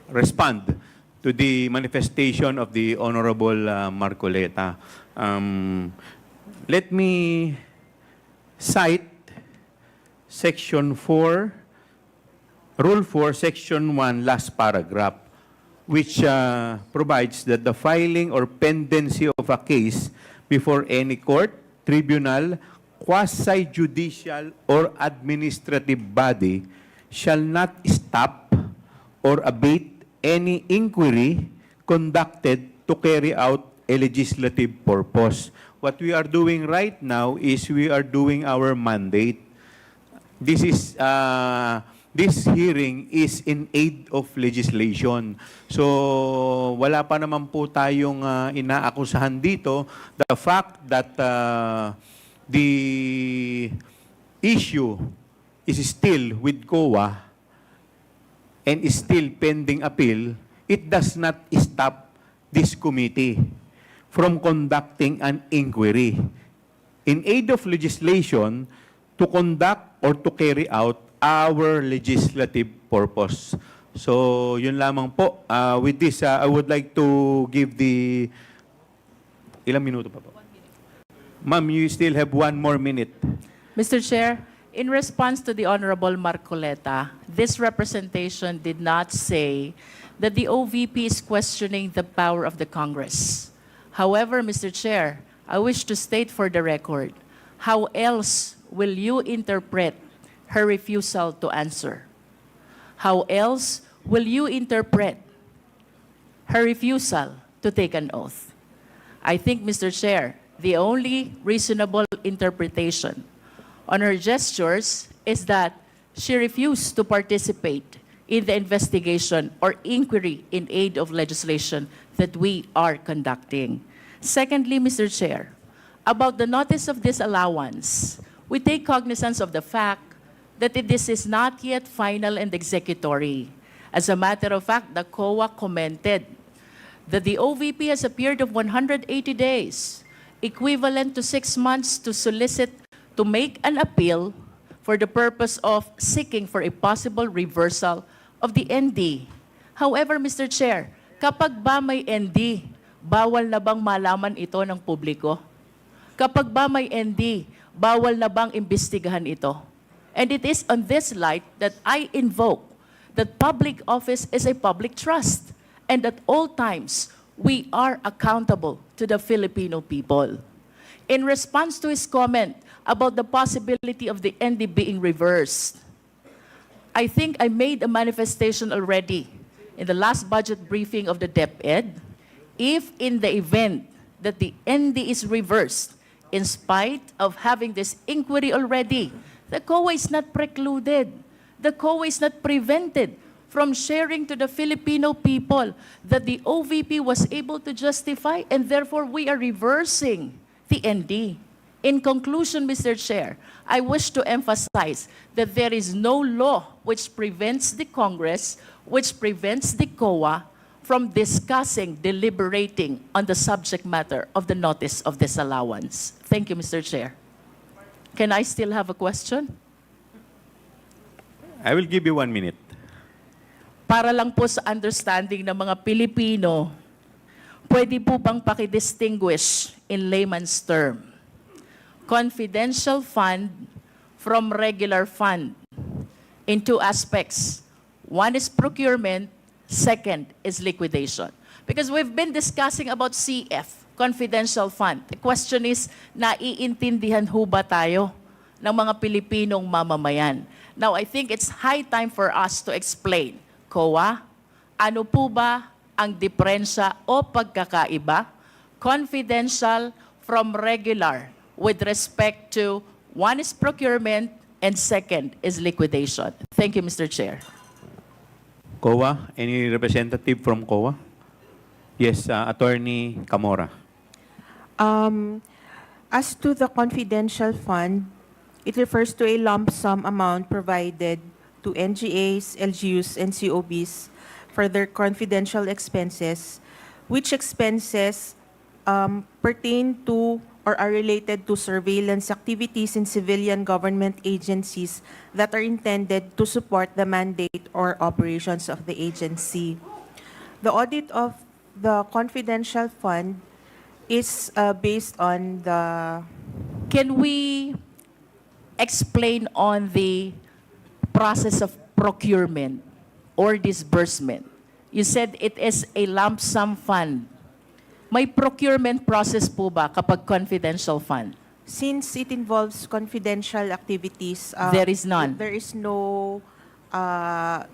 respond to the manifestation of the Honorable Marcoleta. Let me cite Section 4, Rule 4, Section 1, last paragraph, which provides that the filing or pendency of a case before any court, tribunal, quasi-judicial, or administrative body shall not stop or abate any inquiry conducted to carry out a legislative purpose. What we are doing right now is we are doing our mandate. This hearing is in aid of legislation. So, wala pa naman po tayong inaakusahan dito. The fact that the issue is still with COA and is still pending appeal, it does not stop this committee from conducting an inquiry in aid of legislation to conduct or to carry out our legislative purpose. So, yun lamang po. With this, I would like to give the... Ilang minuto pa po? Ma'am, you still have 1 more minute. Mr. Chair, in response to the Honorable Marcoleta, this representation did not say that the OVP is questioning the power of the Congress. However, Mr. Chair, I wish to state for the record, how else will you interpret her refusal to answer? How else will you interpret her refusal to take an oath? I think, Mr. Chair, the only reasonable interpretation on her gestures is that she refused to participate in the investigation or inquiry in aid of legislation that we are conducting. Secondly, Mr. Chair, about the notice of disallowance, we take cognizance of the fact that this is not yet final and executory. As a matter of fact, the COA commented that the OVP has a period of 180 days, equivalent to 6 months to solicit to make an appeal for the purpose of seeking for a possible reversal of the ND. However, Mr. Chair, kapag ba may ND, bawal na bang malaman ito ng publiko? Kapag ba may ND, bawal na bang imbestigahan ito? And it is on this light that I invoke that public office is a public trust, and at all times, we are accountable to the Filipino people. In response to his comment about the possibility of the ND being reversed, I think I made a manifestation already in the last budget briefing of the DepEd. If in the event that the ND is reversed, in spite of having this inquiry already, the COA is not precluded. The COA is not prevented from sharing to the Filipino people that the OVP was able to justify, and therefore we are reversing the ND. In conclusion, Mr. Chair, I wish to emphasize that there is no law which prevents the Congress, which prevents the COA from discussing, deliberating on the subject matter of the notice of disallowance. Thank you, Mr. Chair. Can I still have a question? I will give you 1 minute. Para lang po sa understanding ng mga Pilipino, pwede po bang pakidistinguish in layman's term? Confidential fund from regular fund in 2 aspects. One is procurement, second is liquidation. Because we've been discussing about CF, confidential fund. The question is, naiintindihan ho ba tayo ng mga Pilipinong mamamayan? Now, I think it's high time for us to explain, COA, ano po ba ang diferensya o pagkakaiba? Confidential from regular with respect to one is procurement and second is liquidation. Thank you, Mr. Chair. COA, any representative from COA? Yes, Attorney Camora. As to the confidential fund, it refers to a lump sum amount provided to NGAs, LGUs, and COBs for their confidential expenses, which expenses pertain to or are related to surveillance activities in civilian government agencies that are intended to support the mandate or operations of the agency. The audit of the confidential fund is based on the... Can we explain on the process of procurement or disbursement? You said it is a lump sum fund. May procurement process po ba kapag confidential fund? Since it involves confidential activities, There is none. There is no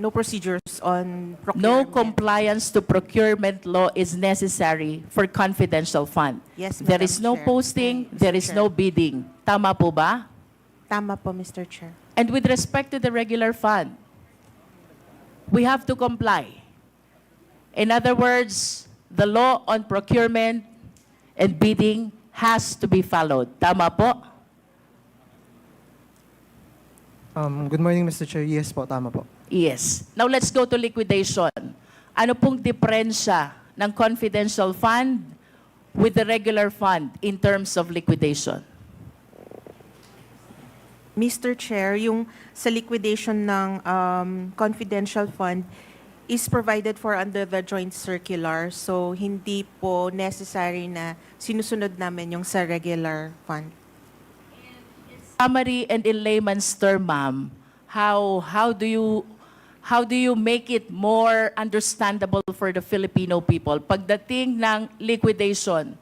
procedures on No procurement. compliance to procurement law is necessary for confidential fund. Yes, There Madam is no Chair. posting, there is no bidding. Tama po ba? Tama po, Mr. Chair. And with respect to the regular fund, we have to comply. In other words, the law on procurement and bidding has to be followed. Tama po? Good morning, Mr. Chair. Yes po, tama po. Yes. Now let's go to liquidation. Ano pong diferensya ng confidential fund with the regular fund in terms of liquidation? Mr. Chair, yung sa liquidation ng confidential fund is provided for under the joint circular. So, hindi po necessary na sinusunod namin yung sa regular fund. Summary and in layman's term, ma'am, how do you make it more understandable for the Filipino people? Pagdating ng liquidation,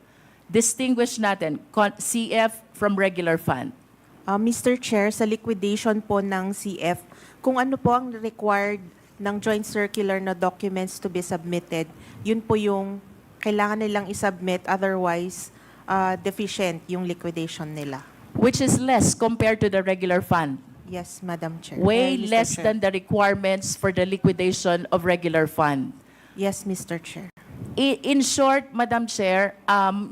distinguish natin CF from regular fund. Mr. Chair, sa liquidation po ng CF, kung ano po ang required ng joint circular na documents to be submitted, yun po yung kailangan nilang isubmit, otherwise deficient yung liquidation nila. Which is less compared to the regular fund. Yes, Madam Chair. Way Mr. less Chair. than the requirements for the liquidation of regular fund. Yes, Mr. Chair. In short, Madam Chair,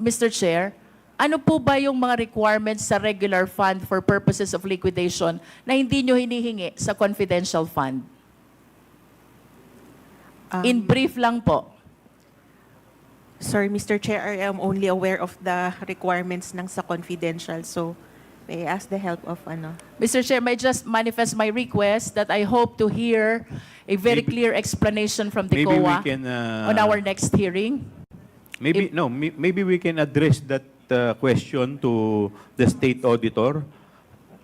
Mr. Chair, ano po ba yung mga requirements sa regular fund for purposes of liquidation na hindi nyo hinihingi sa confidential fund? In brief lang po. Sorry, Mr. Chair, I am only aware of the requirements ng sa confidential. So, may I ask the help of ano? Mr. Chair, may I just manifest my request that I hope to hear a very clear explanation from the Maybe we COA can, on our next hearing. Maybe we can address that question to the state auditor,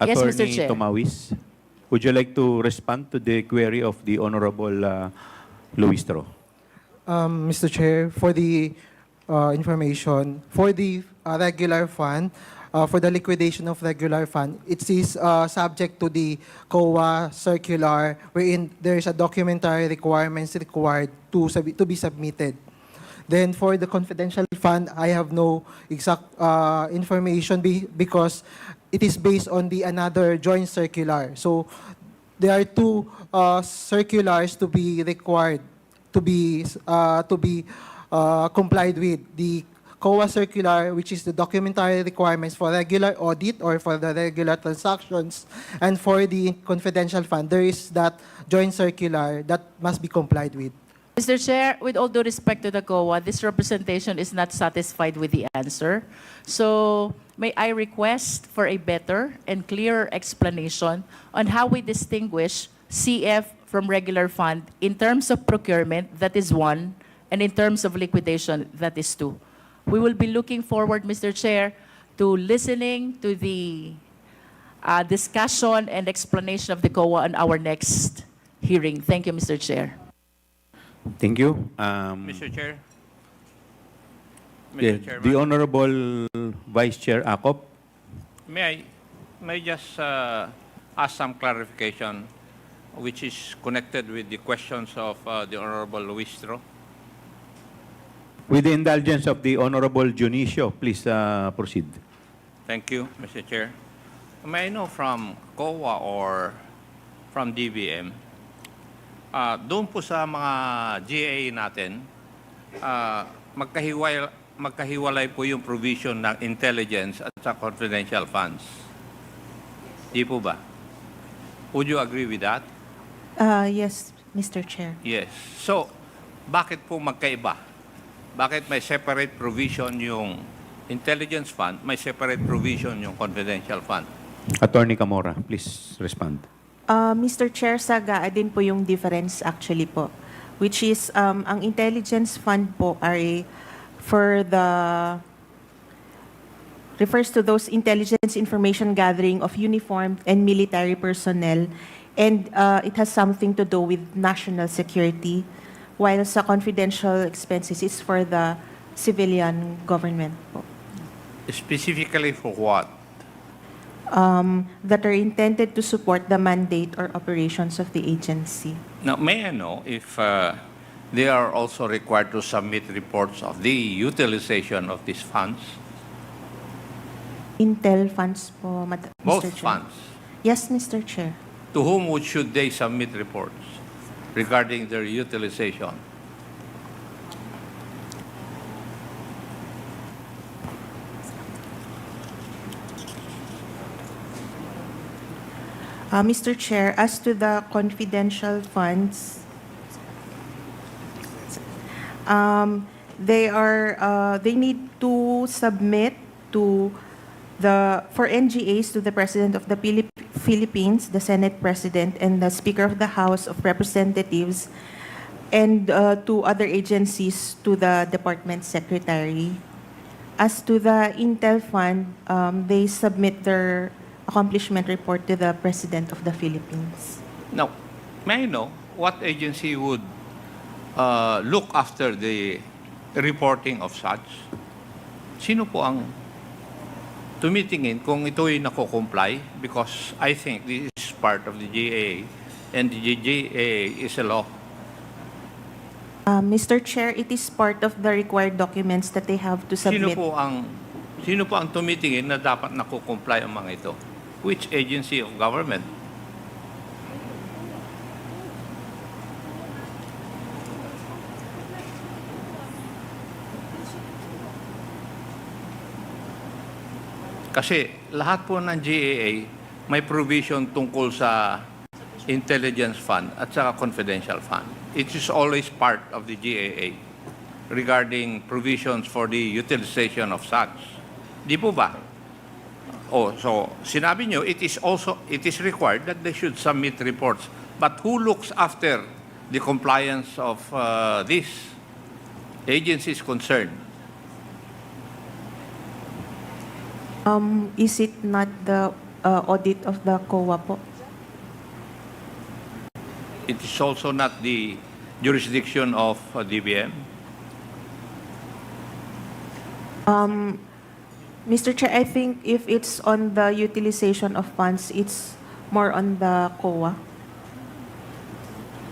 Yes, Mr. Attorney Chair. Tomawis. Would you like to respond to the query of the Honorable Luistro? Mr. Chair, for the information, for the regular fund, for the liquidation of regular fund, it is subject to the COA circular wherein there is a documentary requirements required to be submitted. Then for the confidential fund, I have no exact information because it is based on the another joint circular. So there are two circulars to be required to be complied with. The COA circular, which is the documentary requirements for regular audit or for the regular transactions, and for the confidential fund, there is that joint circular that must be complied with. Mr. Chair, with all due respect to the COA, this representation is not satisfied with the answer. So may I request for a better and clearer explanation on how we distinguish CF from regular fund in terms of procurement, that is one, and in terms of liquidation, that is two. We will be looking forward, Mr. Chair, to listening to the discussion and explanation of the COA on our next hearing. Thank you, Mr. Chair. Thank you. Mr. Chair. The Chairman, Honorable Vice Chair Acop. may I just ask some clarification which is connected with the questions of the Honorable Luistro? With the indulgence of the Honorable Junicio, please proceed. Thank you, Mr. Chair. May I know from COA or from DBM, doon po sa mga GA natin, magkahiwalay po yung provision ng intelligence at sa confidential funds. Di po ba? Would you agree with that? Yes, Mr. Chair. Yes. So, bakit po magkaiba? Bakit may separate provision yung intelligence fund, may separate provision yung confidential fund. Attorney Camora, please respond. Mr. Chair, saga din po yung difference actually po, which is ang intelligence fund po ay refers to those intelligence information gathering of uniformed and military personnel, and it has something to do with national security, while sa confidential expenses is for the civilian government po. Specifically for what? That are intended to support the mandate or operations of the agency. Now, may I know if they are also required to submit reports of the utilization of these funds? Intel funds po, Both Mr. Chair. funds. Yes, Mr. Chair. To whom should they submit reports regarding their utilization? Mr. Chair, as to the confidential funds, they need to submit for NGAs to the President of the Philippines, the Senate President, and the Speaker of the House of Representatives, and to other agencies to the Department Secretary. As to the Intel Fund, they submit their accomplishment report to the President of the Philippines. Now, may I know what agency would look after the reporting of such? Sino po ang tumitingin kung ito'y nako-comply? Because I think this is part of the GAA, and the GAA is a law. Mr. Chair, it is part of the required documents that they have to submit. Sino po ang tumitingin na dapat nako-comply ang mga ito? Which agency of government? Kasi lahat po ng GAA may provision tungkol sa intelligence fund at saka confidential fund. It is always part of the GAA regarding provisions for the utilization of such. Di po ba? Oh, so sinabi nyo, it is required that they should submit reports. But who looks after the compliance of these agencies concerned? Is it not the audit of the COA po? It is also not the jurisdiction of DBM? Mr. Chair, I think if it's on the utilization of funds, it's more on the COA.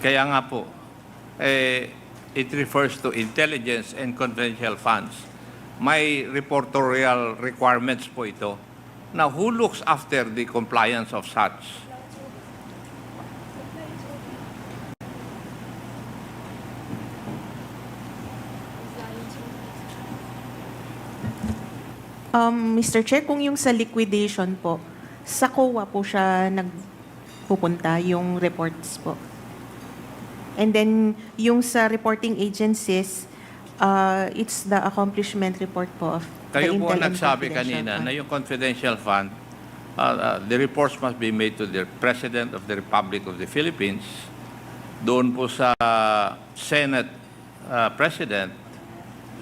Kaya nga po, it refers to intelligence and confidential funds. May reportorial requirements po ito. Now, who looks after the compliance of such? Mr. Chair, kung yung sa liquidation po, sa COA po siya nagpupunta, yung reports po. And then, yung sa reporting agencies, it's the accomplishment report po of Kayo the po Intel and nagsabi Confidential kanina Fund. na yung confidential fund, the reports must be made to the President of the Republic of the Philippines, doon po sa Senate President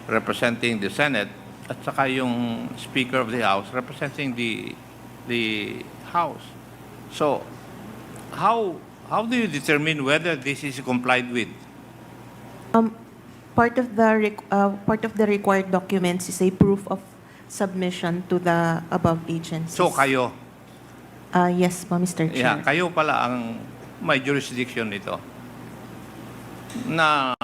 representing the Senate, at saka yung Speaker of the House representing the House. So, how do you determine whether this is complied with? Part of the required documents is a proof of submission to the above agencies. So, kayo? Yes po, Mr. Yeah, Chair. kayo pala ang may jurisdiction nito na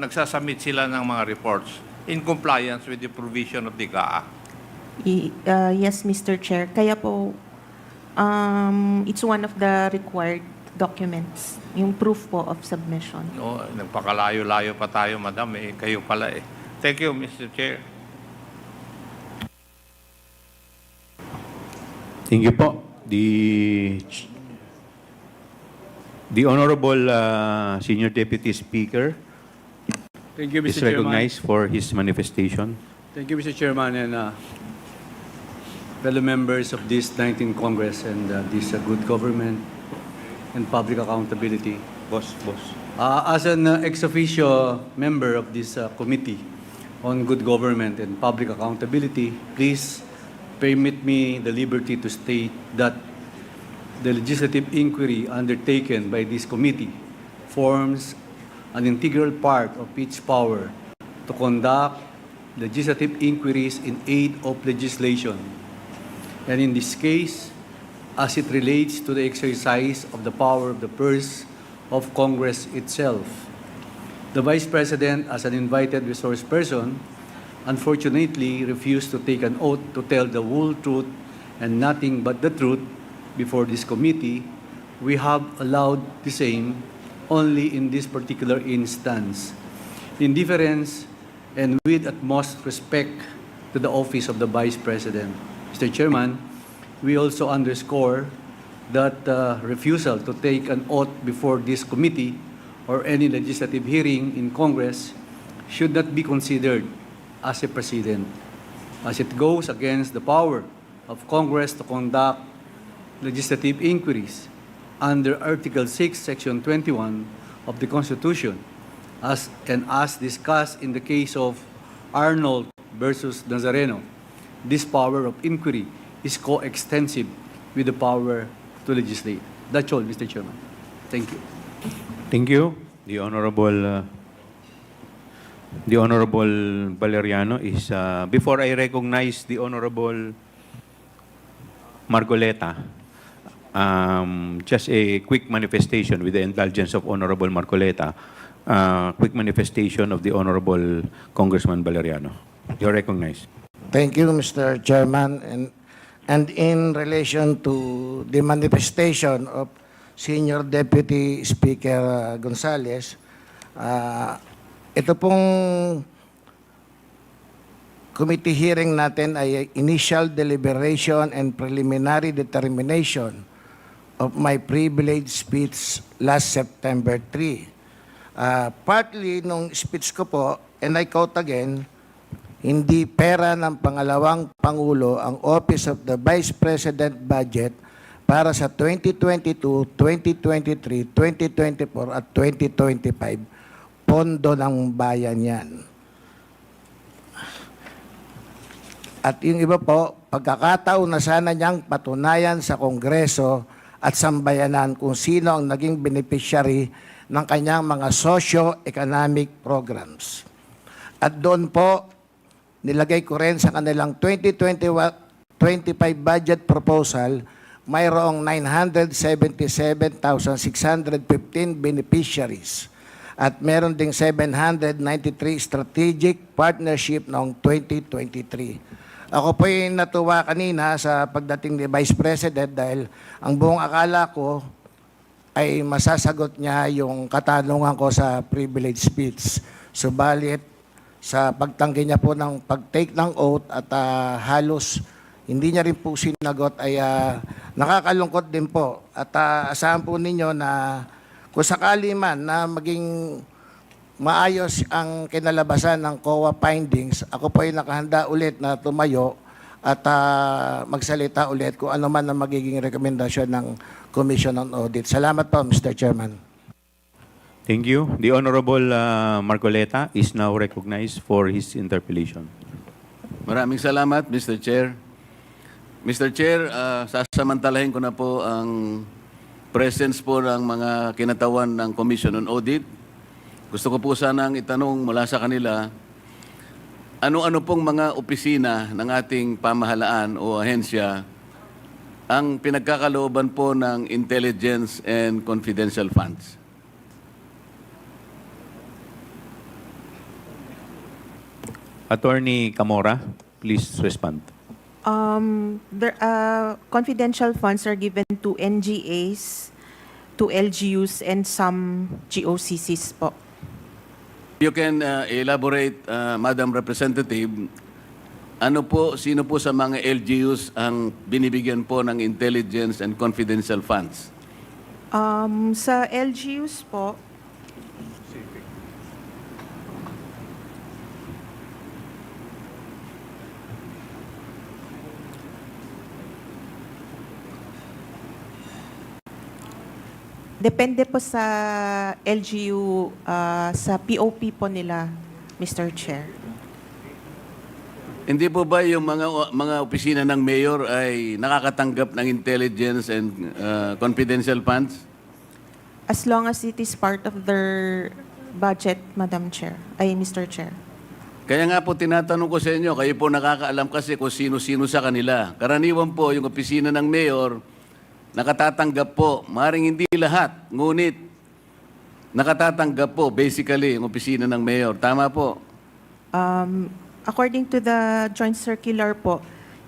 nagsasubmit sila ng mga reports in compliance with the provision of the GAA. Yes, Mr. Chair. Kaya po, it's one of the required documents, yung proof po of submission. No, nagpakalayo-layo pa tayo, madam. Kayo pala eh. Thank you, Mr. Chair. Thank you po. The Honorable Senior Deputy Speaker Thank you, is Mr. Chairman. recognized for his manifestation. Thank you, Mr. Chairman, and fellow members of this 19th Congress and this good government and public accountability. Boss. As an ex officio member of this committee on good government and public accountability, please permit me the liberty to state that the legislative inquiry undertaken by this committee forms an integral part of its power to conduct legislative inquiries in aid of legislation. And in this case, as it relates to the exercise of the power of the purse of Congress itself. The Vice President, as an invited resource person, unfortunately refused to take an oath to tell the whole truth and nothing but the truth before this committee. We have allowed the same only in this particular instance. In deference and with utmost respect to the office of the Vice President. Mr. Chairman, we also underscore that refusal to take an oath before this committee or any legislative hearing in Congress should not be considered as a precedent, as it goes against the power of Congress to conduct legislative inquiries under Article 6, Section 21 of the Constitution, as discussed in the case of Arnold versus Nazareno. This power of inquiry is coextensive with the power to legislate. That's all, Mr. Chairman. Thank you. Thank you. The Honorable Valeriano is, before I recognize the Honorable Marcoleta, just a quick manifestation with the indulgence of Honorable Marcoleta, quick manifestation of the Honorable Congressman Valeriano. You're recognized. Thank you, Mr. Chairman. And in relation to the manifestation of Senior Deputy Speaker Gonzales, ito pong committee hearing natin ay initial deliberation and preliminary determination of my privilege speech last September 3. Partly nung speech ko po, and I quote again, hindi pera ng pangalawang Pangulo ang Office of the Vice President budget para sa 2022, 2023, 2024 at 2025. Pondo ng bayan yan. At yung iba po, pagkakataon na sana niyang patunayan sa Kongreso at sambayanan kung sino ang naging beneficiary ng kanyang mga socio-economic programs. At doon po, nilagay ko rin sa kanilang 2025 budget proposal, mayroong 977,615 beneficiaries at meron ding 793 strategic partnership noong 2023. Ako po yung natuwa kanina sa pagdating ni Vice President dahil ang buong akala ko ay masasagot niya yung katanungan ko sa privilege speech. Subalit, sa pagtanggi niya po ng pag-take ng oath at halos hindi niya rin po sinagot ay nakakalungkot din po. At asahan po ninyo na kung sakali man na maging maayos ang kinalabasan ng COA findings, ako po ay nakahanda ulit na tumayo at magsalita ulit kung ano man ang magiging rekomendasyon ng Commission on Audit. Salamat po, Mr. Chairman. Thank you. The Honorable Marcoleta is now recognized for his interpellation. Maraming salamat, Mr. Chair. Mr. Chair, sasamantalahin ko na po ang presence po ng mga kinatawan ng Commission on Audit. Gusto ko po sanang itanong mula sa kanila, ano-ano pong mga opisina ng ating pamahalaan o ahensya ang pinagkakalooban po ng intelligence and confidential funds? Attorney Camora, please respond. Confidential funds are given to NGAs, to LGUs, and some GOCCs po. You can elaborate, Madam Representative, sino po sa mga LGUs ang binibigyan po ng intelligence and confidential funds? Sa LGUs po, Depende po sa LGU, sa POP po nila, Mr. Chair. Hindi po ba yung mga opisina ng mayor ay nakakatanggap ng intelligence and confidential funds? As long as it is part of their budget, Madam Chair, Mr. Chair. Kaya nga po tinatanong ko sa inyo, kayo po nakakaalam kasi kung sino-sino sa kanila. Karaniwan po yung opisina ng mayor, nakatatanggap po, maaaring hindi lahat, ngunit nakatatanggap po basically yung opisina ng mayor. Tama po? According to the joint circular po,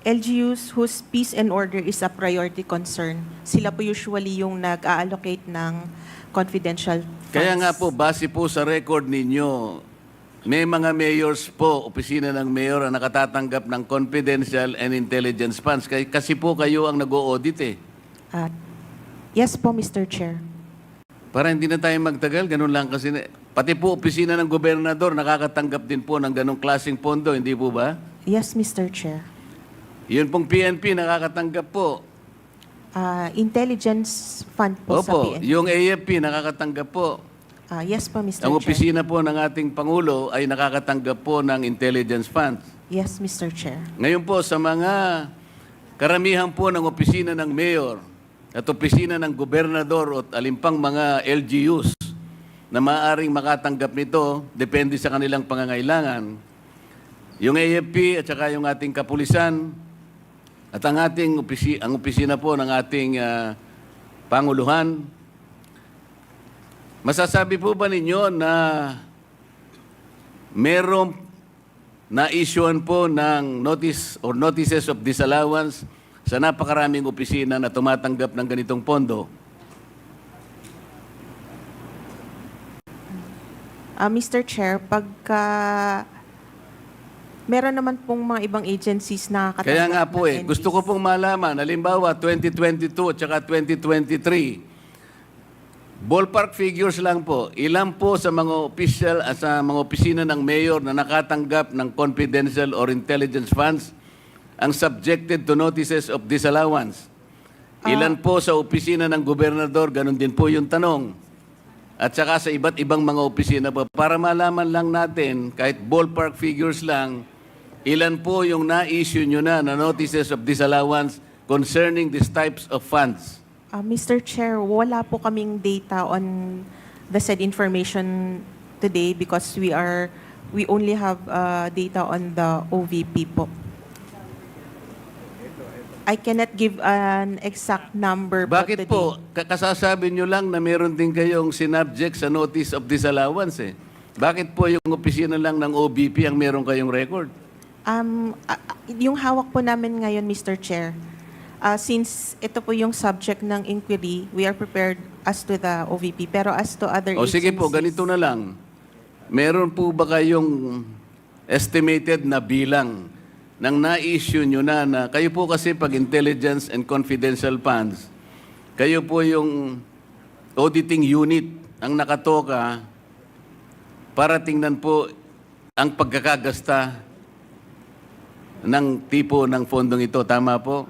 LGUs whose peace and order is a priority concern, sila po usually yung nag-allocate ng confidential funds. Kaya nga po, base po sa record ninyo, may mga mayors po, opisina ng mayor, ang nakatatanggap ng confidential and intelligence funds. Kasi po kayo ang nag-o-audit eh. Yes po, Mr. Chair. Para hindi na tayo magtagal, ganun lang kasi. Pati po, opisina ng gobernador, nakakatanggap din po ng ganung klaseng pondo, hindi po ba? Yes, Mr. Chair. Yun pong PNP, nakakatanggap po. Intelligence fund po sa Opo, PNP. yung AFP, nakakatanggap po. Yes po, Mr. Ang Chair. opisina po ng ating Pangulo ay nakakatanggap po ng intelligence funds. Yes, Mr. Chair. Ngayon po, sa mga karamihan po ng opisina ng mayor at opisina ng gobernador at alimpang mga LGUs na maaaring makatanggap nito, depende sa kanilang pangangailangan. Yung AFP at saka yung ating kapulisan at ang ating ang opisina po ng ating Panguluhan, masasabi po ba ninyo na merong na-issuean po ng notice or notices of disallowance sa napakaraming opisina na tumatanggap ng ganitong pondo? Mr. Chair, pagka meron naman pong mga ibang agencies na katanggap Kaya nga po ng gusto ko pong malaman, halimbawa 2022 at saka 2023, ballpark figures lang po, ilan po sa mga official at sa mga opisina ng mayor na nakatanggap ng confidential or intelligence funds ang subjected to notices of disallowance? Ilan po sa opisina ng gobernador, ganun din po yung tanong. At saka sa iba't ibang mga opisina po, para malaman lang natin, kahit ballpark figures lang, ilan po yung na-issue nyo na notices of disallowance concerning these types of funds? Mr. Chair, wala po kaming data on the said information today because we only have data on the OVP po. I cannot give an exact number. Bakit po? Kasasabi nyo lang na meron din kayong sinubject sa notice of disallowance eh. Bakit po yung opisina lang ng OVP ang meron kayong record? Yung hawak po namin ngayon, Mr. Chair, since ito po yung subject ng inquiry, we are prepared as to the OVP. Pero as to other O sige agencies... po, ganito na lang. Meron po ba kayong estimated na bilang ng na-issue nyo na kayo po kasi pag intelligence and confidential funds, kayo po yung auditing unit ang nakatoka para tingnan po ang pagkakagasta ng tipo ng fondong ito. Tama po?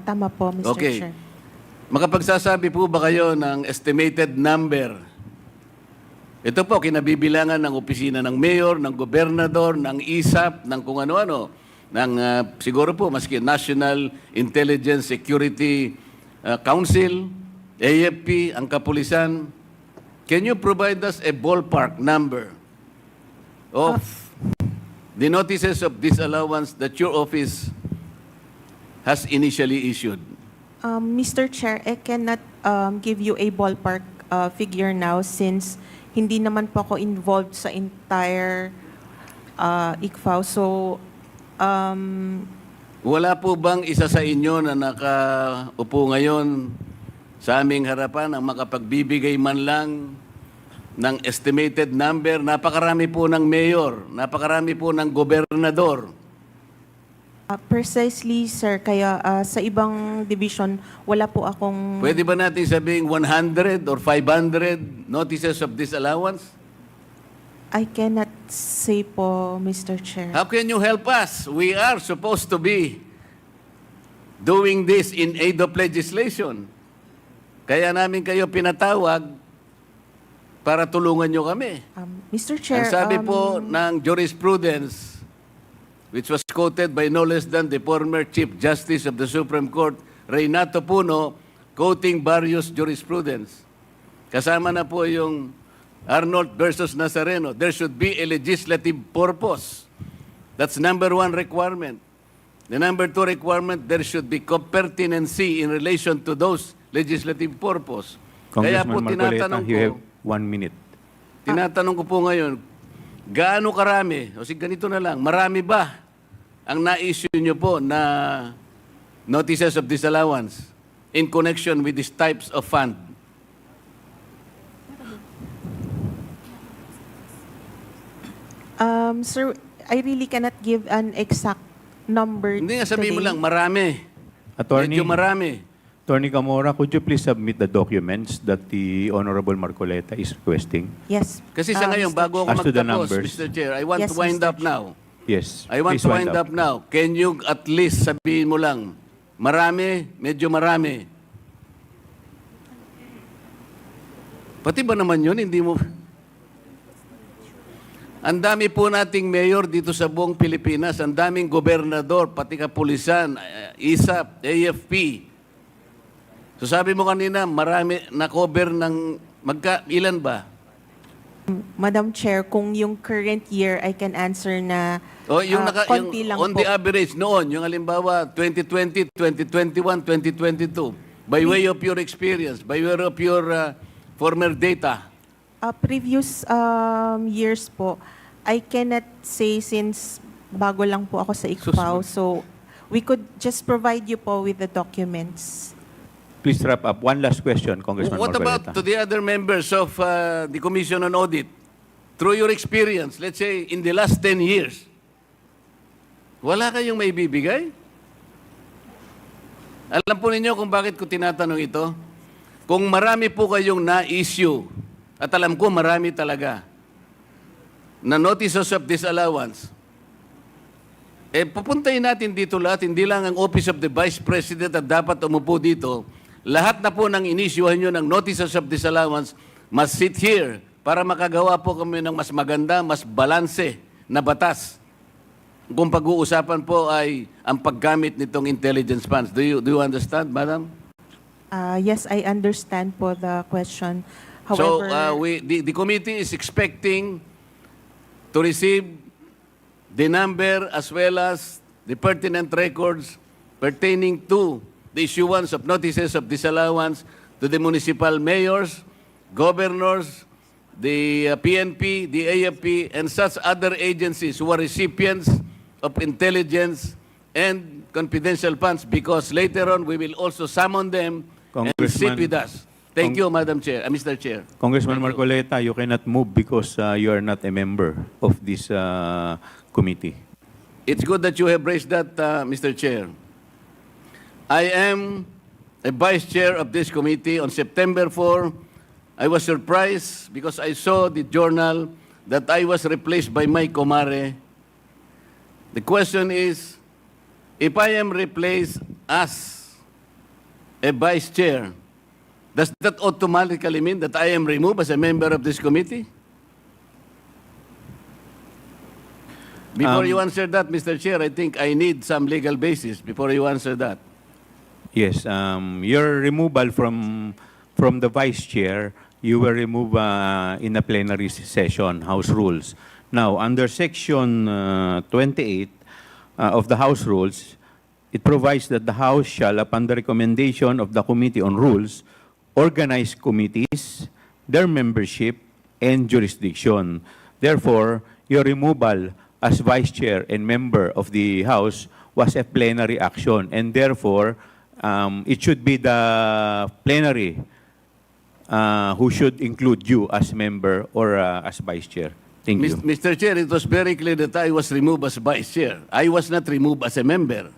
Tama po, Mr. Okay. Chair. Makapagsasabi po ba kayo ng estimated number? Ito po, kinabibilangan ng opisina ng mayor, ng gobernador, ng ISAP, ng kung ano-ano, ng siguro po, maski National Intelligence Security Council, AFP, ang kapulisan. Can you provide us a ballpark number of the notices of disallowance that your office has initially issued? Mr. Chair, I cannot give you a ballpark figure now since hindi naman po ako involved sa entire ICFAO. So, wala po bang isa sa inyo na nakaupo ngayon sa aming harapan ang makapagbibigay man lang ng estimated number? Napakarami po ng mayor, napakarami po ng gobernador. precisely, sir, kaya sa ibang division, wala po akong... Pwede ba natin sabing 100 or 500 notices of disallowance? I cannot say po, Mr. Chair. How can you help us? We are supposed to be doing this in aid of legislation. Kaya namin kayo pinatawag para tulungan nyo kami. Mr. Chair, Ang sabi po ng jurisprudence, which was quoted by no less than the former Chief Justice of the Supreme Court, Reynato Puno, quoting various jurisprudence. Kasama na po yung Arnold versus Nazareno. There should be a legislative purpose. That's number one requirement. The number two requirement, there should be pertinency in relation to those legislative purpose. Kaya po Congressman Marcoleta, tinatanong you have ko, 1 minute. tinatanong ko po ngayon, gaano karami, o sige ganito na lang, marami ba ang na-issue nyo po na notices of disallowance in connection with these types of fund? Sir, I really cannot give an exact number Hindi nga, sabihin mo today. lang, marami. Attorney, Medyo marami. Attorney Camora, could you please submit the documents that the Honorable Marcoleta is requesting? Yes. Kasi sa ngayon, Mr. bago ako As to the magtapos, numbers. Mr. Chair, I want Yes, to wind Mr. up now. Yes. I want please to wind up now. Can you at least sabihin mo lang, marami, medyo marami. Pati ba naman yun, hindi mo... Ang dami po nating mayor dito sa buong Pilipinas, ang daming gobernador, pati kapulisan, ISAP, AFP. So sabi mo kanina, marami na-cover ng... ilan ba? Madam Chair, kung yung current year, I can answer na O yung, konti lang on po. the average noon, yung halimbawa 2020, 2021, 2022, by way of your experience, by way of your former data, Previous years po, I cannot say since bago lang po ako sa ICPAO. So, we could just provide you po with the documents. Please wrap up. One last question, Congressman what Marcoleta. about to the other members of the Commission on Audit? Through your experience, let's say in the last 10 years, wala kayong may bibigay? Alam po ninyo kung bakit ko tinatanong ito? Kung marami po kayong na-issue, at alam ko marami talaga, na notices of disallowance, pupuntahin natin dito lahat, hindi lang ang Office of the Vice President at dapat umupo dito. Lahat na po ng inisyuhan nyo ng notices of disallowance must sit here para makagawa po kami ng mas maganda, mas balanse na batas. Kung pag-uusapan po ay ang paggamit nitong intelligence funds. Do you understand, Madam? Yes, I understand po the question. So However, the committee is expecting to receive the number as well as the pertinent records pertaining to the issuance of notices of disallowance to the municipal mayors, governors, the PNP, the AFP, and such other agencies who are recipients of intelligence and confidential funds, because later on we will also summon them and sit with us. Thank you, Madam Chair, Mr. Chair. Congressman Marcoleta, you cannot move because you are not a member of this committee. It's good that you have raised that, Mr. Chair. I am a vice chair of this committee. On September 4, I was surprised because I saw the journal that I was replaced by my comare. The question is, if I am replaced as a vice chair, does that automatically mean that I am removed as a member of this committee? Before you answer that, Mr. Chair, I think I need some legal basis before you answer that. Yes, your removal from the vice chair, you were removed in a plenary session, House Rules. Now, under Section 28 of the House Rules, it provides that the House shall, upon the recommendation of the Committee on Rules, organize committees, their membership, and jurisdiction. Therefore, your removal as vice chair and member of the House was a plenary action, and therefore, it should be the plenary who should include you as member or as vice chair. Thank you. Mr. Chair, it was very clear that I was removed as vice chair. I was not removed as a member.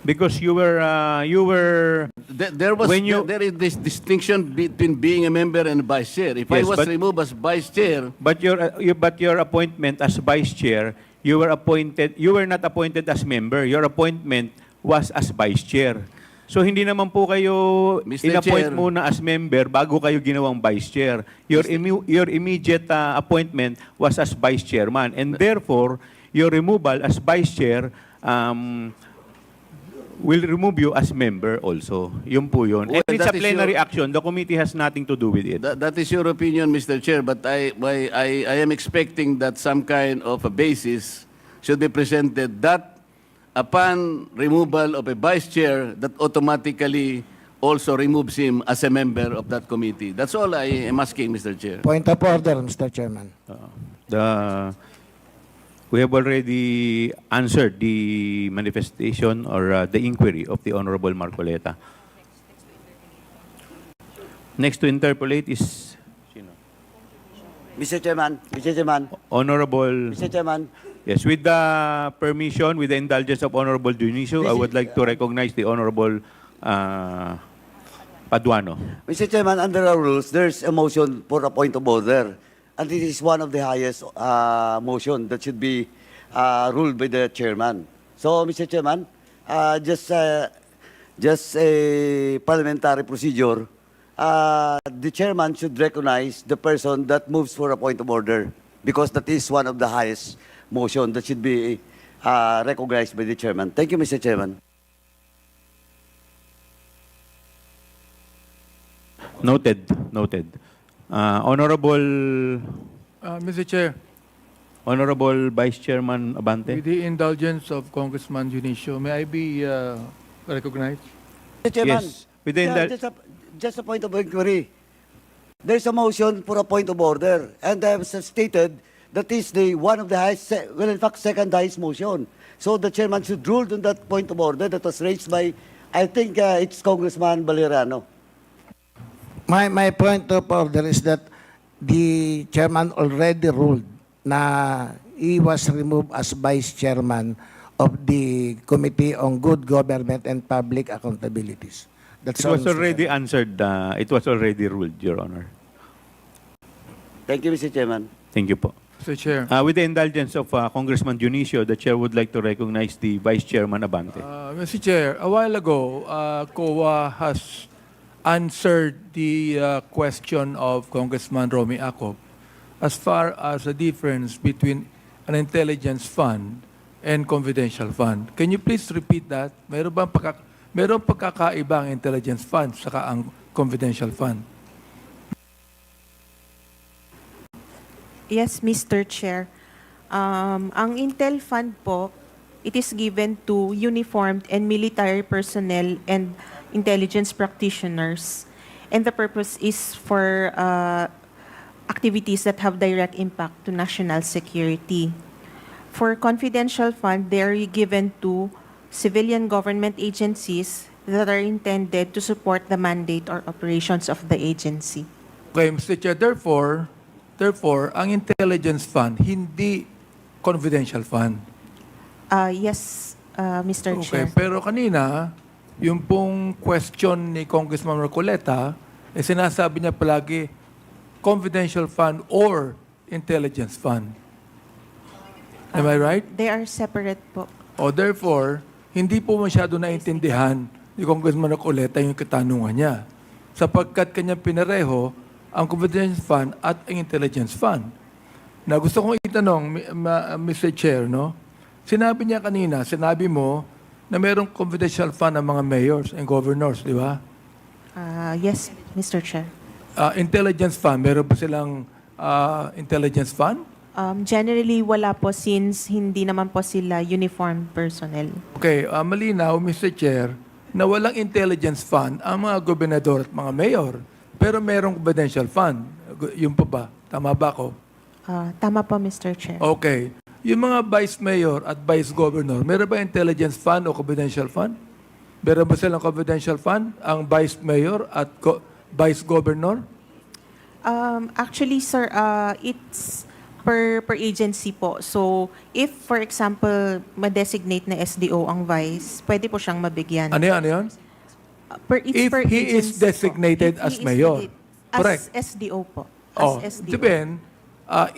Because you were There is this distinction between being a member and vice chair. If I Yes, was but- removed as vice chair, but your appointment as vice chair, you were not appointed as member. Your appointment was as vice chair. So hindi naman po kayo Mr. in-appoint Chair. muna as member bago kayo ginawang vice chair. Your immediate appointment was as vice chairman, and therefore your removal as vice chair will remove you as member also. Yun po yun. And Well, it's a that is plenary your- action. The committee has nothing to do with it. That is your opinion, Mr. Chair, but I am expecting that some kind of a basis should be presented that upon removal of a vice chair, that automatically also removes him as a member of that committee. That's all I am asking, Mr. Chair. Point of order, Mr. Chairman. We have already answered the manifestation or the inquiry of the Honorable Marcoleta. Next to interpolate is Mr. Chairman, Mr. Chairman, Honorable. Mr. Chairman, Yes, with the permission, with the indulgence of Honorable Dionisio, I would like to recognize the Honorable Paduano. Mr. Chairman, under our rules, there's a motion for a point of order. And this is one of the highest motion that should be ruled by the chairman. So, Mr. Chairman, just a parliamentary procedure, the chairman should recognize the person that moves for a point of order because that is one of the highest motion that should be recognized by the chairman. Thank you, Mr. Chairman. Noted. Honorable Mr. Chair, Honorable Vice Chairman Abante. with the indulgence of Congressman Dionisio, may I be recognized? Mr. Chairman, Yes, with the just a point of inquiry. There's a motion for a point of order, and I have stated that is one of the highest, well, in fact, second highest motion. So the chairman should rule on that point of order that was raised by, I think it's Congressman Valeriano. My point of order is that the chairman already ruled na he was removed as vice chairman of the Committee on Good Government and Public Accountabilities. That's It all, was Mr. already Chairman. answered. It was already ruled, Your Honor. Thank you, Mr. Chairman. Thank you po. Mr. Chair. With the indulgence of Congressman Dionisio, the chair would like to recognize the Vice Chairman Abante. Mr. Chair, a while ago, COA has answered the question of Congressman Romy Acob as far as the difference between an intelligence fund and confidential fund. Can you please repeat that? Meron pagkakaiba ang intelligence fund saka ang confidential fund? Yes, Mr. Chair. Ang Intel Fund po, it is given to uniformed and military personnel and intelligence practitioners. And the purpose is for activities that have direct impact to national security. For confidential fund, they are given to civilian government agencies that are intended to support the mandate or operations of the agency. Okay, Mr. Chair, therefore, ang intelligence fund, hindi confidential fund. Yes, Mr. Okay, Chair. pero kanina, yung pong question ni Congressman Marcoleta, sinasabi niya palagi, confidential fund or intelligence fund. Am I right? They are separate po. O therefore, hindi po masyado naintindihan ni Congressman Marcoleta yung katanungan niya. Sapagkat kanya pinareho ang confidential fund at ang intelligence fund. Na gusto kong itanong, Mr. Chair, no? Sinabi niya kanina, sinabi mo na mayroong confidential fund ng mga mayors and governors, di ba? Yes, Mr. Chair. Intelligence fund, meron ba silang intelligence fund? Generally, wala po since hindi naman po sila uniformed personnel. Okay, malinaw, Mr. Chair, na walang intelligence fund ang mga gobernador at mga mayor. Pero merong confidential fund. Yung pa ba? Tama ba ako? Tama po, Mr. Chair. Okay. Yung mga vice mayor at vice governor, meron ba intelligence fund o confidential fund? Meron ba silang confidential fund ang vice mayor at vice governor? Actually, sir, it's per agency po. So, if, for example, ma-designate na SDO ang vice, pwede po siyang mabigyan. Ano yan? If he is designated as mayor. Correct. As SDO po. Oh, As SDO. depend,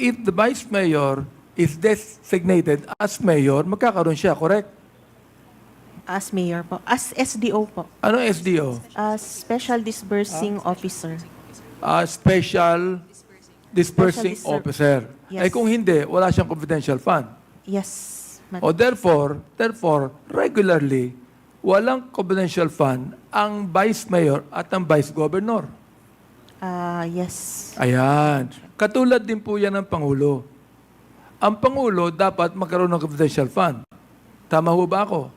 if the vice mayor is designated as mayor, magkakaroon siya, correct? As mayor po. As SDO po. Ano SDO? Special Disbursing Officer. Special Dispersing Special Officer. Yes. Kung hindi, wala siyang confidential fund. Yes, O Madam. therefore, regularly, walang confidential fund ang Vice Mayor at ang Vice Governor. Yes. Ayan. Katulad din po yan ng Pangulo. Ang Pangulo dapat magkaroon ng confidential fund. Tama ho ba ako?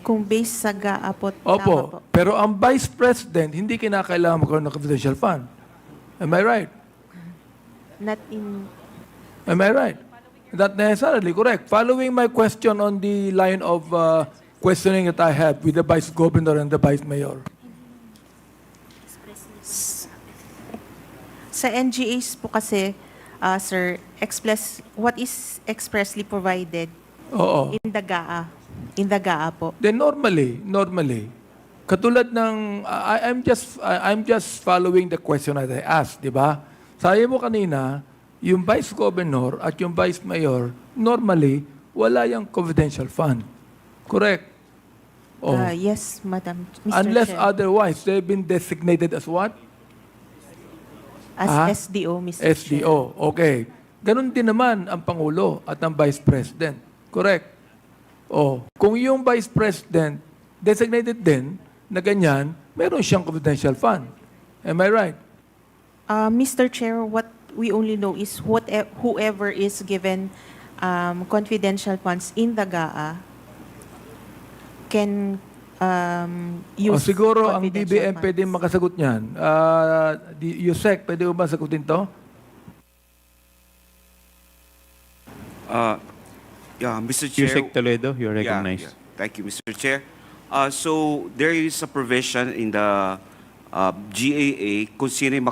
Kung based sa GAA po, tama po. Opo. Pero ang Vice President, hindi kinakailangan magkaroon ng confidential fund. Am I right? Not in... Am I right? Not necessarily correct. Following my question on the line of questioning that I have with the Vice Governor and the Vice Mayor. Sa NGAs po kasi, sir, what is expressly provided Oo. in the GAA? In the GAA po. Then normally, katulad ng, I'm just following the question that I asked, di ba? Sabi mo kanina, yung Vice Governor at yung Vice Mayor, normally, wala yung confidential fund. Correct? Oh. Yes, Madam. Mr. Unless Chair. otherwise, they've been designated as what? As SDO, Mr. Chair. SDO. Okay. Ganon din naman ang Pangulo at ang Vice President. Correct? Oh, kung yung Vice President designated din na ganyan, meron siyang confidential fund. Am I right? Mr. Chair, what we only know is whoever is given confidential funds in the GAA can use Siguro ang confidential DBM funds. pwede makasagot niyan. Yusek, pwede mo ba sagutin to? Yeah, Mr. Chair. Yusek Toledo, you're recognized. Yeah. Thank you, Mr. Chair. So there is a provision in the GAA kung sino yung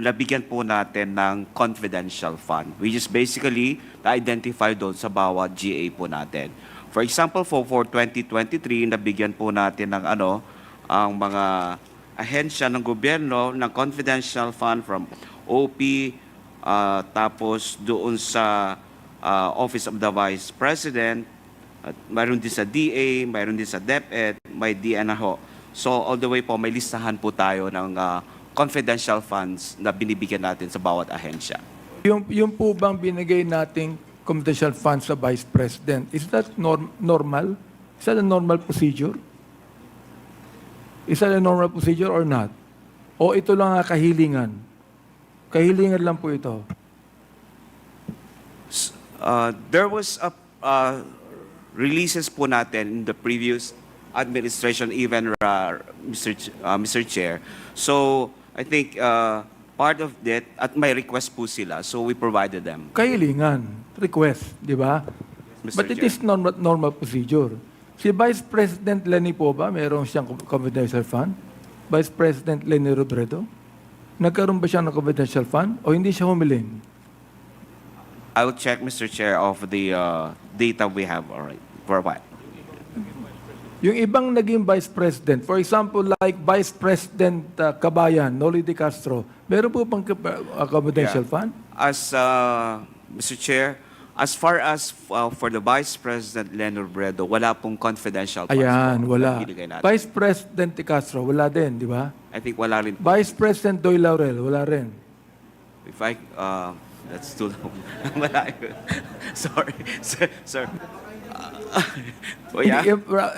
nabigyan po natin ng confidential fund, which is basically na-identify doon sa bawat GA po natin. For example, for 2023, nabigyan po natin ng ang mga ahensya ng gobyerno ng confidential fund from OP, tapos doon sa Office of the Vice President, at mayroon din sa DA, mayroon din sa DepEd, may DNRO. So all the way po, may listahan po tayo ng confidential funds na binibigyan natin sa bawat ahensya. Yung po bang binigay nating confidential funds sa Vice President, is that normal? Is that a normal procedure? Is that a normal procedure or not? O ito lang ang kahilingan? Kahilingan lang po ito. There was releases po natin in the previous administration, even Mr. Chair. So I think part of that, at may request po sila, so we provided them. Kahilingan, request, di ba? Mr. But it Chair. is normal procedure. Si Vice President Lenny po ba, mayroon siyang confidential fund? Vice President Lenny Robredo? Nagkaroon ba siya ng confidential fund o hindi siya humiling? I will check, Mr. Chair, of the data we have already. For what? Yung ibang naging Vice President, for example, like Vice President Kabayan, Noli de Castro, meron po bang confidential fund? As Mr. Chair, as far as for the Vice President Leonard Bredo, wala pong confidential funds Ayan, po wala. na binigay natin. Vice President de Castro, wala din, di ba? I think wala rin. Vice President Doy Laurel, wala rin. If I, that's too long. Wala yun. Sorry, sir. Oh, yeah?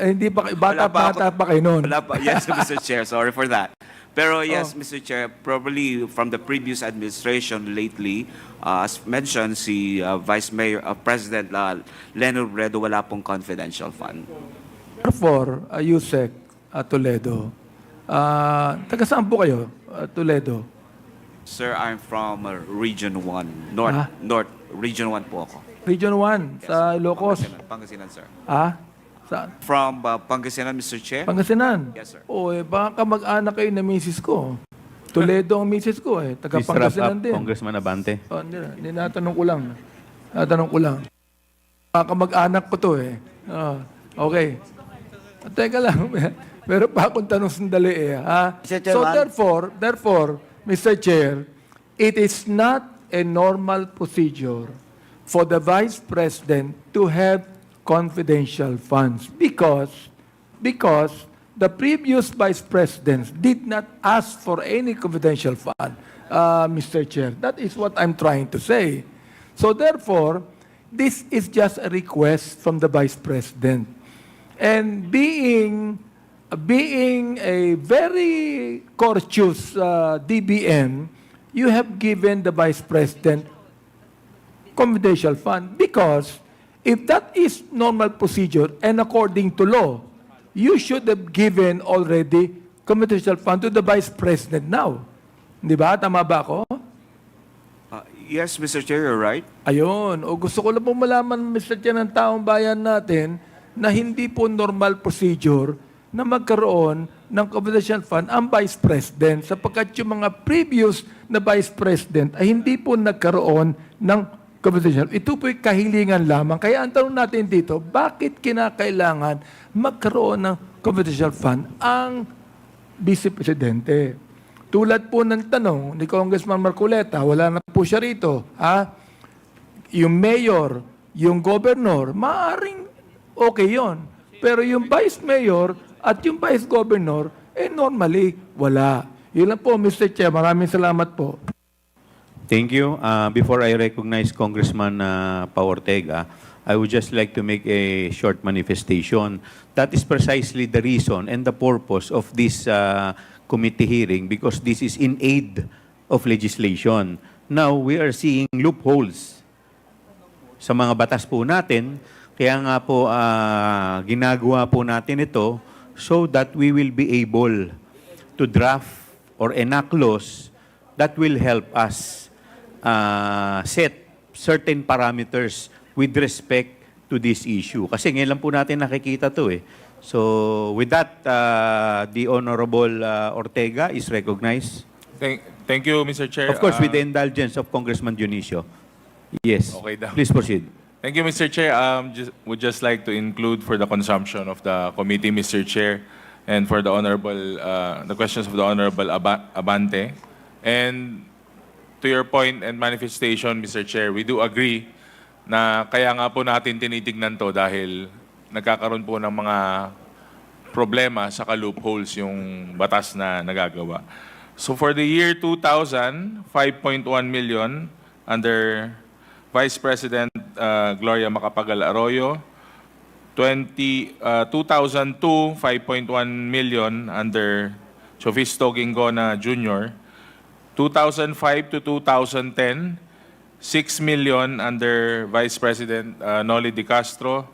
Hindi pa, bata pa kayo noon. Wala pa. Yes, Mr. Chair. Sorry for that. Pero yes, Mr. Chair, probably from the previous administration lately, as mentioned, si Vice Mayor, President Leonard Bredo, wala pong confidential fund. Therefore, Yusek Toledo, taga saan po kayo, Toledo? Sir, I'm from Region 1, North, Region 1 po ako. Region 1, sa Ilocos. Pangasinan, sir. Saan? From Pangasinan, Mr. Chair? Pangasinan? Yes, sir. Baka mag-anak kayo na misis ko. Toledo ang misis ko taga Pangasinan din. Congressman Abante. Hindi natanong ko lang. Baka mag-anak ko to Okay. Teka lang. Meron pa akong tanong sandali So therefore, Mr. Chair, it is not a normal procedure for the Vice President to have confidential funds because the previous vice presidents did not ask for any confidential fund, Mr. Chair. That is what I'm trying to say. So therefore, this is just a request from the vice president. And being a very courteous DBM, you have given the vice president confidential fund because if that is normal procedure and according to law, you should have given already confidential fund to the vice president now. Di ba? Tama ba ako? Yes, Mr. Chair, you're right. Ayun. O gusto ko lang po malaman, Mr. Chair, ng taong bayan natin na hindi po normal procedure na magkaroon ng confidential fund ang Vice President sapagkat yung mga previous na Vice President ay hindi po nagkaroon ng confidential. Ito po'y kahilingan lamang. Kaya ang tanong natin dito, bakit kinakailangan magkaroon ng confidential fund ang Vice Presidente? Tulad po ng tanong ni Congressman Marcoleta, wala na po siya rito. Yung mayor, yung governor, maaaring okay yon. Pero yung vice mayor at yung vice governor, normally, wala. Yun lang po, Mr. Chair. Maraming salamat po. Thank you. Before I recognize Congressman Ortega, I would just like to make a short manifestation. That is precisely the reason and the purpose of this committee hearing because this is in aid of legislation. Now, we are seeing loopholes sa mga batas po natin. Kaya nga po, ginagawa po natin ito so that we will be able to draft or enact laws that will help us set certain parameters with respect to this issue. Kasi ngayon lang po natin nakikita to eh. So, with that, the Honorable Ortega is recognized. Thank you, Mr. Chair. Of course, with the indulgence of Congressman Dionisio. Yes. Okay daw. Please proceed. Thank you, Mr. Chair. Would just like to include for the consumption of the committee, Mr. Chair, and for the honorable, the questions of the Honorable Abante. And to your point and manifestation, Mr. Chair, we do agree na kaya nga po natin tinitignan to dahil nagkakaroon po ng mga problema sa loopholes yung batas na nagagawa. So for the year 2000, 5.1 million under Vice President Gloria Macapagal Arroyo. 2002, 5.1 million under Sofisto Gingona Jr. 2005 to 2010, 6 million under Vice President Noli Di Castro.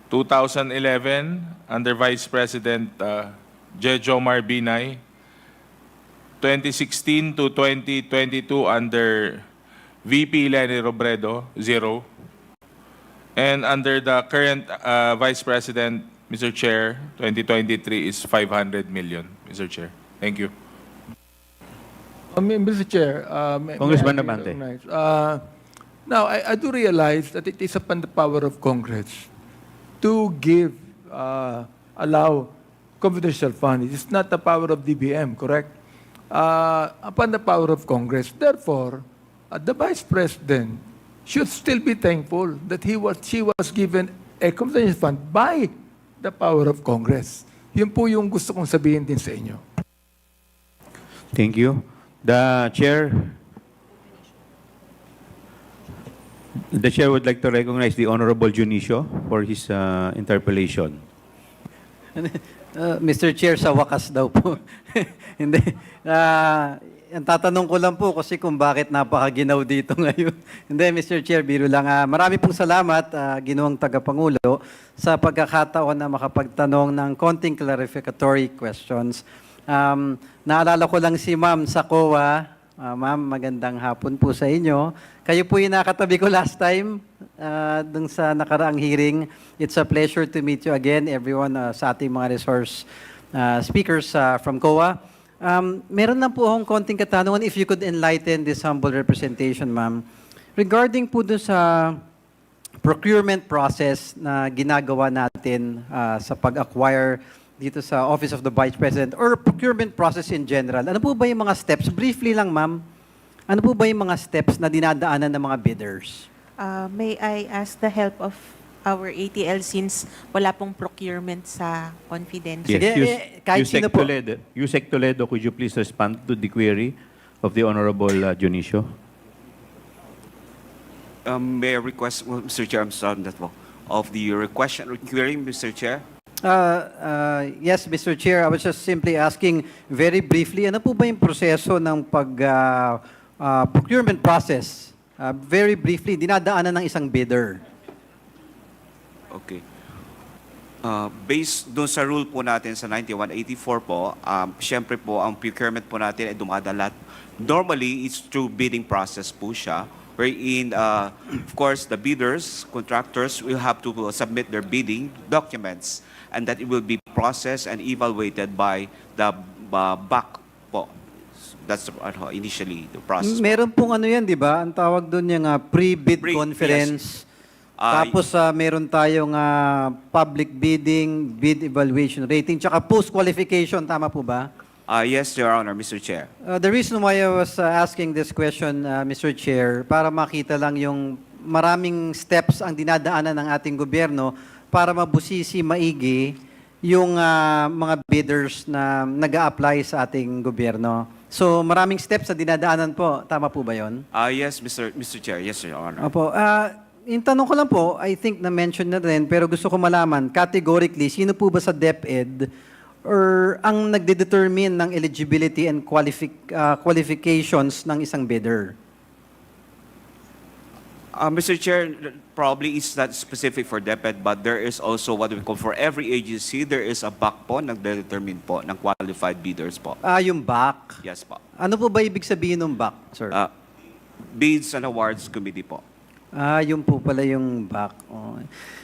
2011, under Vice President Jejo Marbinay. 2016 to 2022, under VP Lenny Robredo, 0. And under the current Vice President, Mr. Chair, 2023 is 500 million, Mr. Chair. Thank you. Mr. Chair, Congressman Abante. Now, I do realize that it is upon the power of Congress to give, allow confidential funds. It's not the power of DBM, correct? Upon the power of Congress. Therefore, the Vice President should still be thankful that she was given a confidential fund by the power of Congress. Yun po yung gusto kong sabihin din sa inyo. Thank you. The Chair would like to recognize the Honorable Dionisio for his interpellation. Mr. Chair, sa wakas daw po. Hindi. Ang tatanong ko lang po kasi kung bakit napakaginaw dito ngayon. Hindi, Mr. Chair, biro lang. Marami pong salamat, Ginoong Tagapangulo, sa pagkakataon na makapagtanong ng konting clarificatory questions. Naalala ko lang si Ma'am sa COA. Ma'am, magandang hapon po sa inyo. Kayo po yung nakatabi ko last time dun sa nakaraang hearing. It's a pleasure to meet you again, everyone sa ating mga resource speakers from COA. Meron lang po akong konting katanungan if you could enlighten this humble representation, ma'am. Regarding po dun sa procurement process na ginagawa natin sa pag-acquire dito sa Office of the Vice President or procurement process in general, ano po ba yung mga steps? Briefly lang, ma'am. Ano po ba yung mga steps na dinadaanan ng mga bidders? May I ask the help of our ATL since wala pong procurement sa confidential. Yes, kahit sino po. Yusek Toledo, could you please respond to the query of the Honorable Dionisio? May I request, well, Mr. Chair, I'm sorry that po, of the request query, Mr. Chair? Yes, Mr. Chair, I was just simply asking very briefly, ano po ba yung proseso ng procurement process? Very briefly, dinadaanan ng isang bidder. Okay. Based doon sa rule po natin sa 9184 po, syempre po ang procurement po natin ay dumadalat. Normally, it's through bidding process po siya, wherein, of course, the bidders, contractors will have to submit their bidding documents and that it will be processed and evaluated by the back po. That's initially the process. Meron pong ano yan, di ba? Ang tawag doon yung pre-bid conference. Yes. Tapos meron tayong public bidding, bid evaluation rating, tsaka post-qualification, tama po ba? Yes, Your Honor, Mr. Chair. The reason why I was asking this question, Mr. Chair, para makita lang yung maraming steps ang dinadaanan ng ating gobyerno para mabusisi maigi yung mga bidders na nag-a-apply sa ating gobyerno. So maraming steps na dinadaanan po. Tama po ba yun? Yes, Mr. Chair. Yes, Your Honor. Opo. Yung tanong ko lang po, I think na-mention na rin, pero gusto ko malaman, categorically, sino po ba sa DepEd or ang nagde-determine ng eligibility and qualifications ng isang bidder? Mr. Chair, probably it's not specific for DepEd, but there is also what we call for every agency, there is a back po, nagde-determine po ng qualified bidders po. Yung back? Yes po. Ano po ba ibig sabihin ng back, sir? Bids and Awards Committee po. Yung po pala yung back. Oh.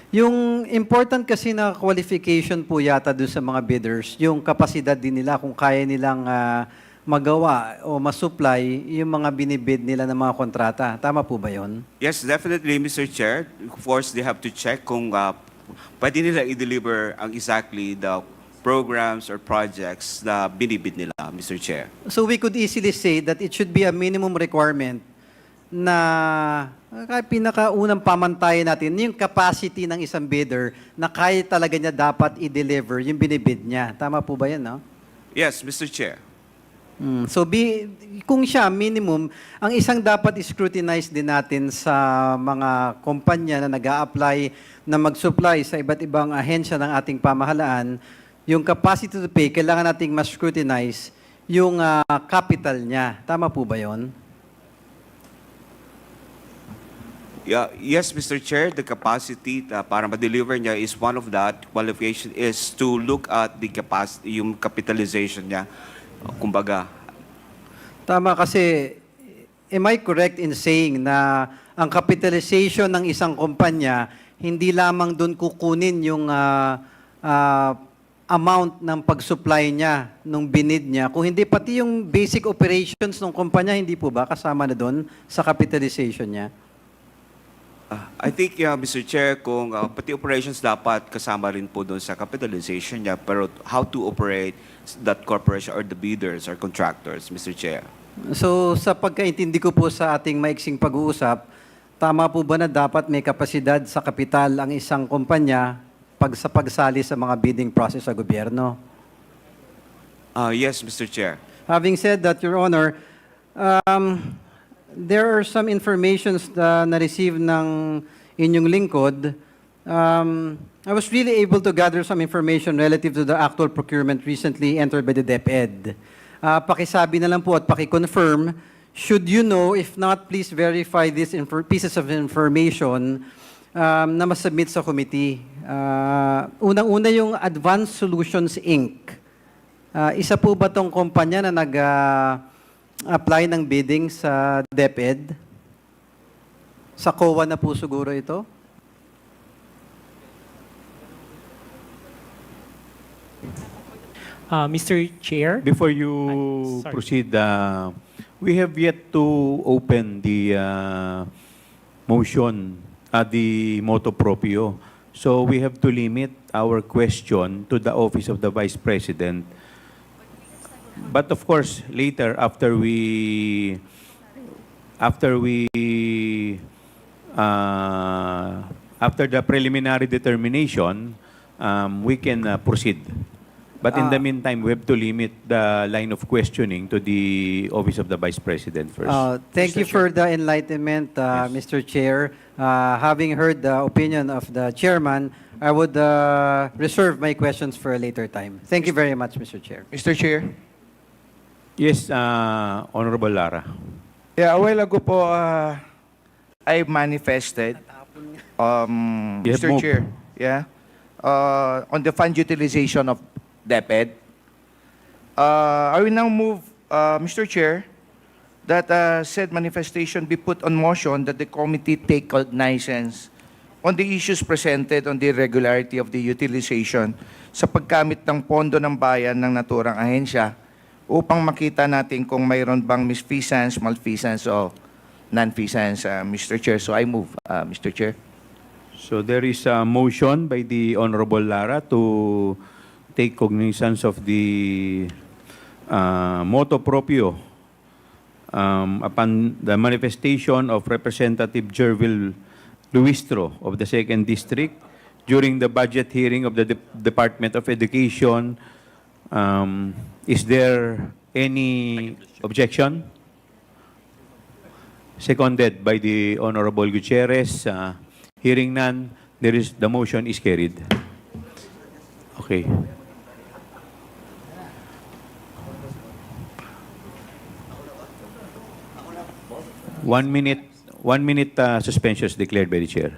Yung important kasi na qualification po yata doon sa mga bidders, yung kapasidad din nila kung kaya nilang magawa o masupply yung mga binibid nila ng mga kontrata. Tama po ba yun? Yes, definitely, Mr. Chair. Of course, they have to check kung pwede nila i-deliver ang exactly the programs or projects na binibid nila, Mr. Chair. So we could easily say that it should be a minimum requirement na pinakaunang pamantayan natin, yung capacity ng isang bidder na kaya talaga niya dapat i-deliver yung binibid niya. Tama po ba yan, no? Yes, Mr. Chair. So kung siya, minimum, ang isang dapat scrutinize din natin sa mga kumpanya na nag-a-apply na mag-supply sa iba't ibang ahensya ng ating pamahalaan, yung capacity to pay, kailangan nating mas scrutinize yung capital niya. Tama po ba yon? Yeah, yes, Mr. Chair, the capacity para ma-deliver niya is one of that qualification is to look at the capacity, yung capitalization niya. Kumbaga. Tama kasi, am I correct in saying na ang capitalization ng isang kumpanya, hindi lamang doon kukunin yung amount ng pag-supply niya, nung binid niya, kung hindi pati yung basic operations ng kumpanya, hindi po ba kasama na doon sa capitalization niya? I think, Mr. Chair, kung pati operations dapat kasama rin po doon sa capitalization niya, pero how to operate that corporation or the bidders or contractors, Mr. Chair. So, sa pagkaintindi ko po sa ating maiksing pag-uusap, tama po ba na dapat may kapasidad sa kapital ang isang kumpanya sa pagsali sa mga bidding process sa gobyerno? Yes, Mr. Chair. Having said that, Your Honor, there are some informations na na-receive ng inyong lingkod. I was really able to gather some information relative to the actual procurement recently entered by the DepEd. Pakisabi na lang po at pakiconfirm, should you know, if not, please verify these pieces of information na masubmit sa committee. Unang-una yung Advanced Solutions Inc. Isa po ba tong kumpanya na apply ng bidding sa DepEd? Sa COA na po siguro ito? Mr. Chair? Before you sorry. proceed, we have yet to open the motion at the motu proprio. So we have to limit our question to the office of the Vice President. But of course, later after we after the preliminary determination, we can proceed. But in the meantime, we have to limit the line of questioning to the Office of the Vice President first. Thank you for the enlightenment, Mr. Chair. Having heard the opinion of the chairman, I would reserve my questions for a later time. Thank you very much, Mr. Chair. Mr. Chair. Yes, Honorable Lara. Yeah, a while ago po, I manifested, You have Mr. moved. Chair, yeah, on the fund utilization of DepEd. I will now move, Mr. Chair, that said manifestation be put on motion that the committee take cognizance on the issues presented on the irregularity of the utilization sa paggamit ng pondo ng bayan ng naturang ahensya upang makita natin kung mayroon bang misfeasance, malfeasance o non-feasance, Mr. Chair. So I move, Mr. Chair. So there is a motion by the Honorable Lara to take cognizance of the motu proprio upon the manifestation of Representative Jervil Luistro of the 2nd District during the budget hearing of the Department of Education. Is there any objection? Seconded by the Honorable Gutierrez. Hearing none, the motion is carried. Okay. One minute suspension is declared by the chair.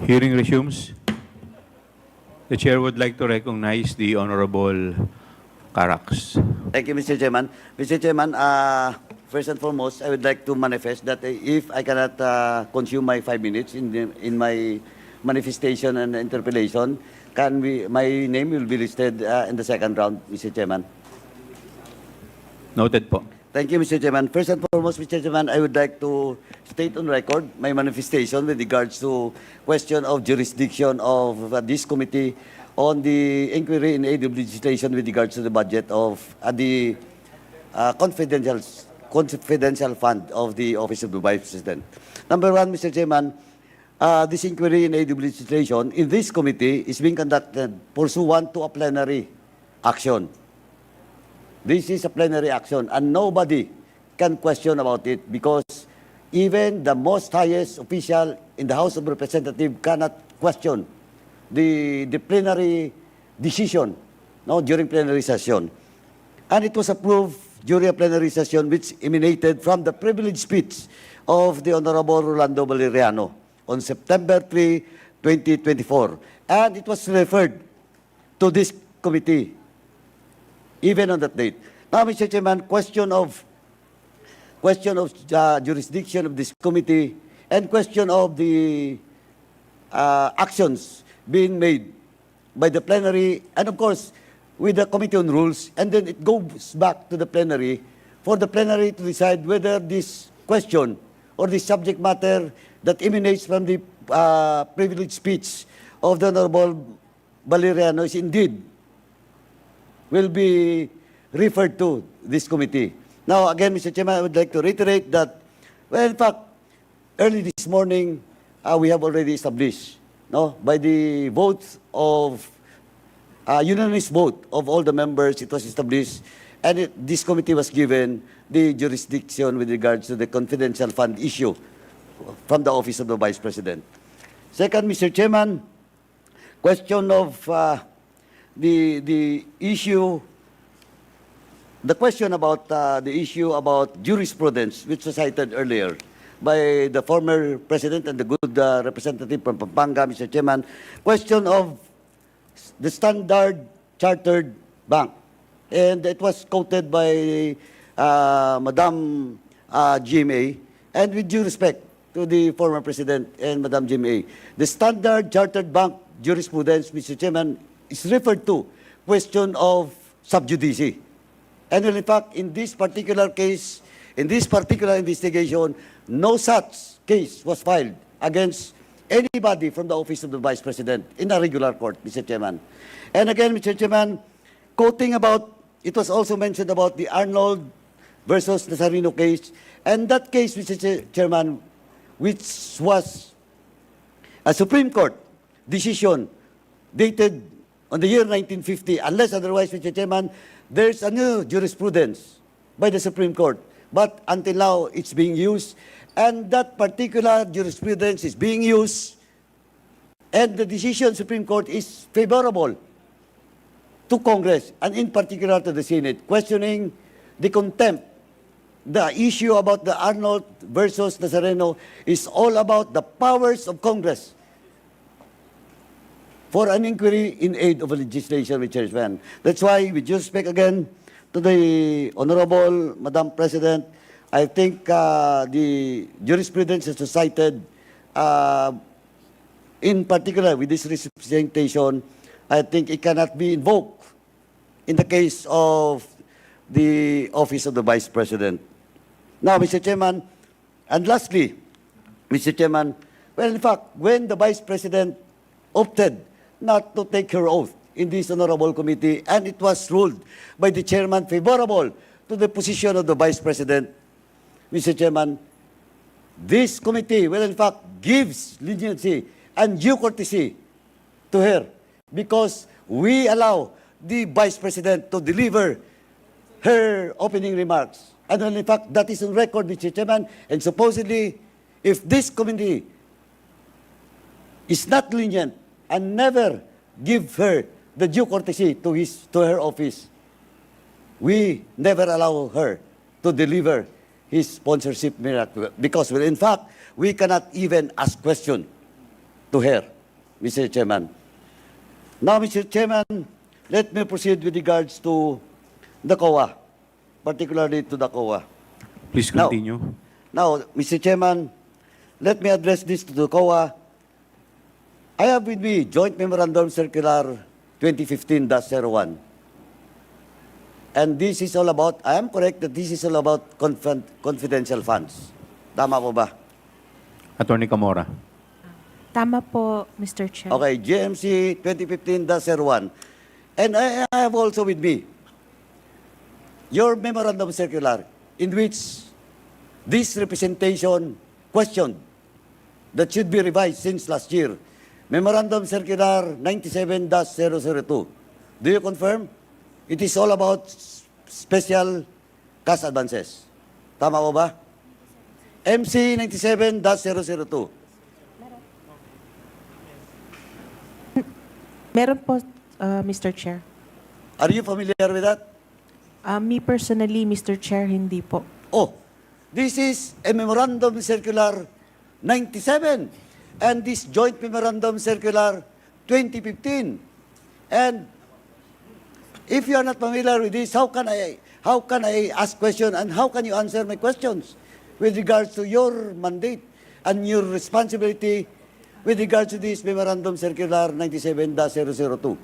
Hearing resumes. The chair would like to recognize the Honorable Carax. Thank you, Mr. Chairman. Mr. Chairman, first and foremost, I would like to manifest that if I cannot consume my 5 minutes in my manifestation and interpellation, my name will be listed in the second round, Mr. Chairman. Noted po. Thank you, Mr. Chairman. First and foremost, Mr. Chairman, I would like to state on record my manifestation with regards to question of jurisdiction of this committee on the inquiry in aid of legislation with regards to the budget of the confidential fund of the Office of the Vice President. Number one, Mr. Chairman, this inquiry in aid of legislation in this committee is being conducted pursuant to a plenary action. This is a plenary action, and nobody can question about it because even the most highest official in the House of Representatives cannot question the plenary decision during plenary session. And it was approved during a plenary session which emanated from the privileged speech of the Honorable Rolando Valeriano on September 3, 2024. And it was referred to this committee even on that date. Now, Mr. Chairman, question of jurisdiction of this committee and question of the actions being made by the plenary and, of course, with the Committee on Rules, and then it goes back to the plenary for the plenary to decide whether this question or this subject matter that emanates from the privileged speech of the Honorable Valeriano is indeed will be referred to this committee. Now, again, Mr. Chairman, I would like to reiterate that, well, in fact, early this morning, we have already established, by the votes of, unanimous vote of all the members, it was established, and this committee was given the jurisdiction with regards to the confidential fund issue from the Office of the Vice President. Second, Mr. Chairman, question of the question about the issue about jurisprudence, which was cited earlier by the former president and the good representative from Pampanga, Mr. Chairman. Question of the Standard Chartered Bank, and it was quoted by Madam GMA, and with due respect to the former president and Madam GMA, the Standard Chartered Bank jurisprudence, Mr. Chairman, is referred to question of sub judice. And in fact, in this particular case, in this particular investigation, no such case was filed against anybody from the Office of the Vice President in a regular court, Mr. Chairman. And again, Mr. Chairman, quoting about, it was also mentioned about the Arnold versus Nazareno case, and that case, Mr. Chairman, which was a Supreme Court decision dated on the year 1950, unless otherwise, Mr. Chairman, there's a new jurisprudence by the Supreme Court. But until now, it's being used, and that particular jurisprudence is being used, and the decision Supreme Court is favorable to Congress, and in particular to the Senate, questioning the contempt. The issue about the Arnold versus Nazareno is all about the powers of Congress for an inquiry in aid of a legislation, Mr. Chairman. That's why we just speak again to the Honorable Madam President. I think the jurisprudence is cited, in particular with this representation, I think it cannot be invoked in the case of the Office of the Vice President. Now, Mr. Chairman, and lastly, Mr. Chairman, well, in fact, when the Vice President opted not to take her oath in this honorable committee, and it was ruled by the chairman favorable to the position of the Vice President, Mr. Chairman, this committee will in fact gives leniency and due courtesy to her because we allow the Vice President to deliver her opening remarks. And in fact, that is on record, Mr. Chairman, and supposedly, if this committee is not lenient and never give her the due courtesy to her office, we never allow her to deliver his sponsorship miracle. Because, well, in fact, we cannot even ask question to her, Mr. Chairman. Now, Mr. Chairman, let me proceed with regards to the COA, particularly to the COA. Please continue. Now, Mr. Chairman, let me address this to the COA. I have with me Joint Memorandum Circular 2015-01. And this is all about, I am correct that this is all about confidential funds. Tama po ba? Attorney Camora. Tama po, Mr. Chair. Okay, GMC 2015-01. And I have also with me your memorandum circular in which this representation questioned that should be revised since last year. Memorandum Circular 97-002. Do you confirm? It is all about special cash advances. Tama po ba? MC 97-002. Meron po, Mr. Chair. Are you familiar with that? Me personally, Mr. Chair, hindi po. Oh, this is a Memorandum Circular 97 and this Joint Memorandum Circular 2015. And if you are not familiar with this, how can I ask question and how can you answer my questions with regards to your mandate and your responsibility with regards to this Memorandum Circular 97-002?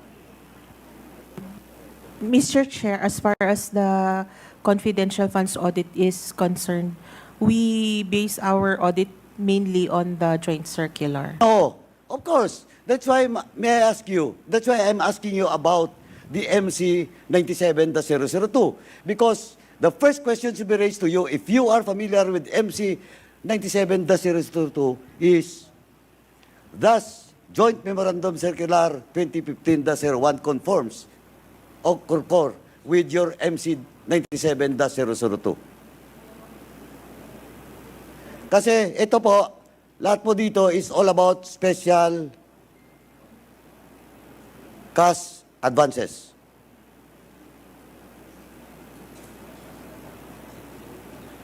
Mr. Chair, as far as the confidential funds audit is concerned, we base our audit mainly on the joint circular. No, of course. That's why, may I ask you, that's why I'm asking you about the MC 97-002. Because the first question to be raised to you, if you are familiar with MC 97-002, is thus Joint Memorandum Circular 2015-01 conforms or concur with your MC 97-002. Kasi ito po, lahat po dito is all about special cash advances.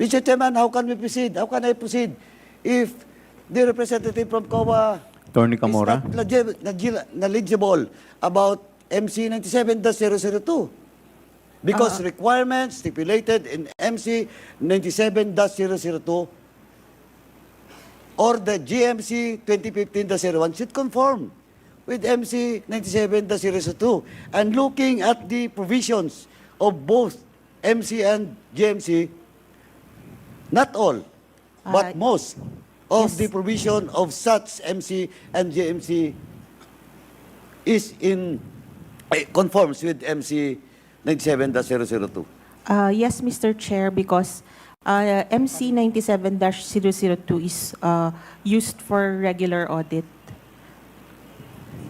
Mr. Chairman, how can we proceed? How can I proceed if the representative from COA Attorney Camora. is not knowledgeable about MC 97-002? Because requirements stipulated in MC 97-002 or the GMC 2015-01 should conform with MC 97-002. And looking at the provisions of both MC and GMC, not all, but most of the provision of such MC and GMC is in conforms with MC 97-002. Yes, Mr. Chair, because MC 97-002 is used for regular audit.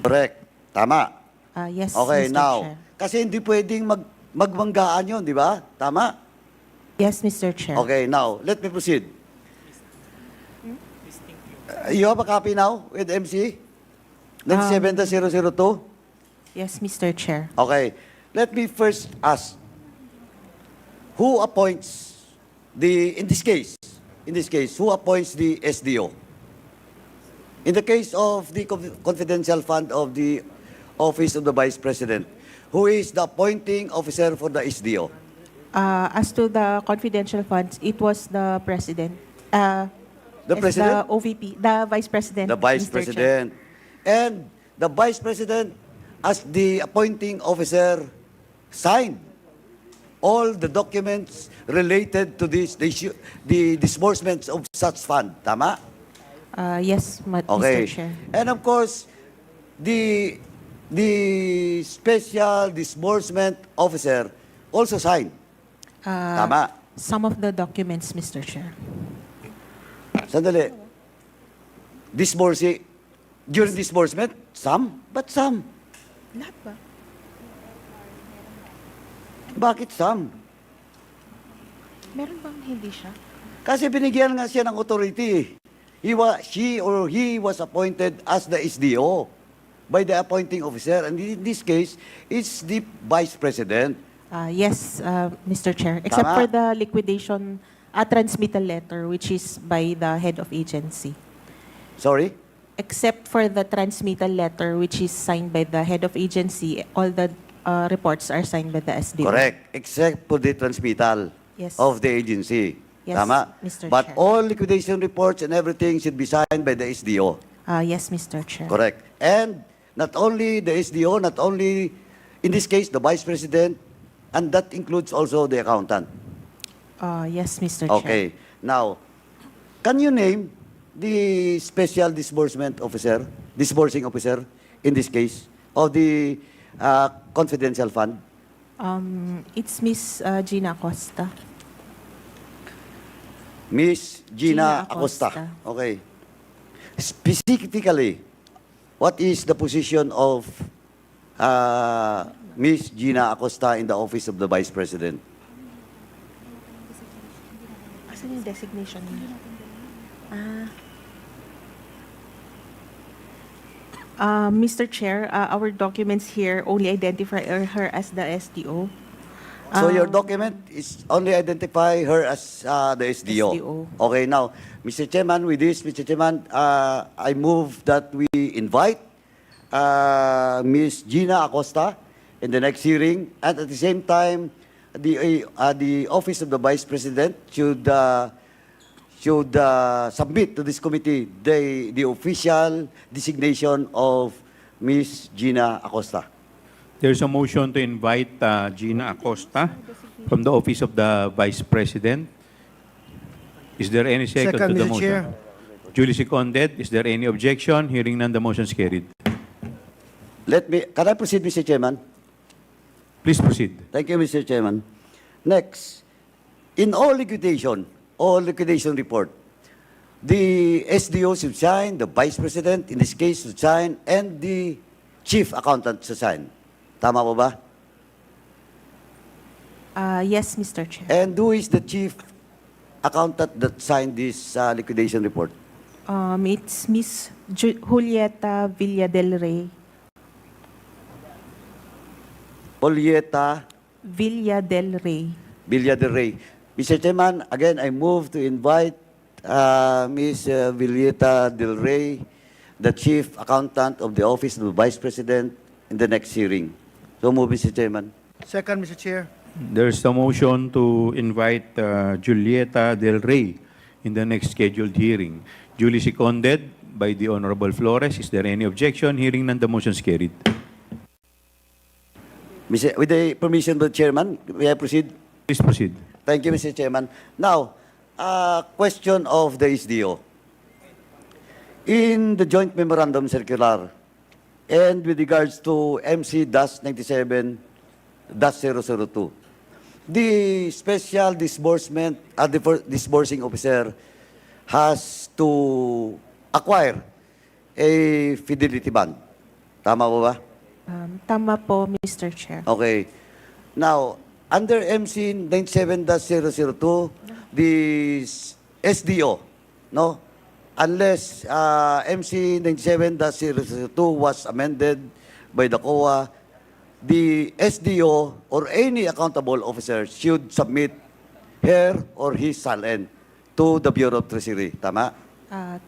Correct. Tama. Yes, Okay, Mr. now, Chair. kasi hindi pwedeng magmanggaan yun, di ba? Tama? Yes, Mr. Chair. Okay, now, let me proceed. You have a copy now with MC 97-002? Yes, Mr. Chair. Okay. Let me first ask, who appoints in this case, who appoints the SDO? In the case of the confidential fund of the Office of the Vice President, who is the appointing officer for the SDO? As to the confidential funds, it was the President. The President? The OVP, the Vice President. The Vice Mr. President. And the Vice President, as the appointing officer, signed all the documents related to this, the disbursements of such fund. Tama? Yes, Okay. Mr. Chair. And of course, the special disbursement officer also signed. Tama? Some of the documents, Mr. Chair. Sandali. During disbursement, some, but some. Lahat ba? Bakit some? Meron bang hindi siya? Kasi binigyan nga siya ng authority. She or he was appointed as the SDO by the appointing officer. And in this case, it's the Vice President. Yes, Mr. Chair. Except Tama? for the liquidation a transmittal letter, which is by the head of agency. Sorry? Except for the transmittal letter, which is signed by the head of agency, all the reports are signed by the SDO. Correct. Except for the transmittal Yes. of the agency. Yes, Tama? Mr. But Chair. all liquidation reports and everything should be signed by the SDO. Yes, Mr. Chair. Correct. And not only the SDO, not only, in this case, the Vice President, and that includes also the accountant. Yes, Mr. Chair. Okay. Now, can you name the special disbursement officer, disbursing officer, in this case, of the confidential fund? It's Miss Gina Acosta. Miss Gina Acosta. Acosta. Okay. Specifically, what is the position of Miss Gina Acosta in the office of the Vice President? Asan yung designation niya? Mr. Chair, our documents here only identify her as the SDO. So your document is only identify her as the SDO. SDO. Okay, now, Mr. Chairman, with this, Mr. Chairman, I move that we invite Ms. Gina Acosta in the next hearing, and at the same time, the Office of the Vice President should submit to this committee the official designation of Ms. Gina Acosta. There's a motion to invite Gina Acosta from the Office of the Vice President. Is there any second to the Mr. motion? Chair. Duly seconded. Is there any objection? Hearing none, the motion is carried. Can I proceed, Mr. Chairman? Please proceed. Thank you, Mr. Chairman. Next, in all liquidation report, the SDO should sign, the Vice President, in this case, should sign, and the Chief Accountant should sign. Tama po ba? Yes, Mr. Chair. And who is the Chief Accountant that signed this liquidation report? It's Miss Julieta Villa del Rey. Julieta Villa del Rey. Villa del Rey. Mr. Chairman, again, I move to invite Ms. Julieta del Rey, the Chief Accountant of the Office of the Vice President, in the next hearing. So move, Mr. Chairman. Second, Mr. Chair. There's a motion to invite Julieta Del Rey in the next scheduled hearing. Duly seconded by the Honorable Flores. Is there any objection? Hearing none, the motion is carried. With the permission of the Chairman, may I proceed? Please proceed. Thank you, Mr. Chairman. Now, question of the SDO. In the joint memorandum circular, and with regards to MC-97-002, the special disbursement, disbursing officer has to acquire a fidelity bond. Tama po ba? Tama po, Mr. Chair. Okay. Now, under MC 97-002, the SDO, no? Unless MC 97-002 was amended by the COA, the SDO or any accountable officer should submit her or his SALN to the Bureau of Treasury. Tama?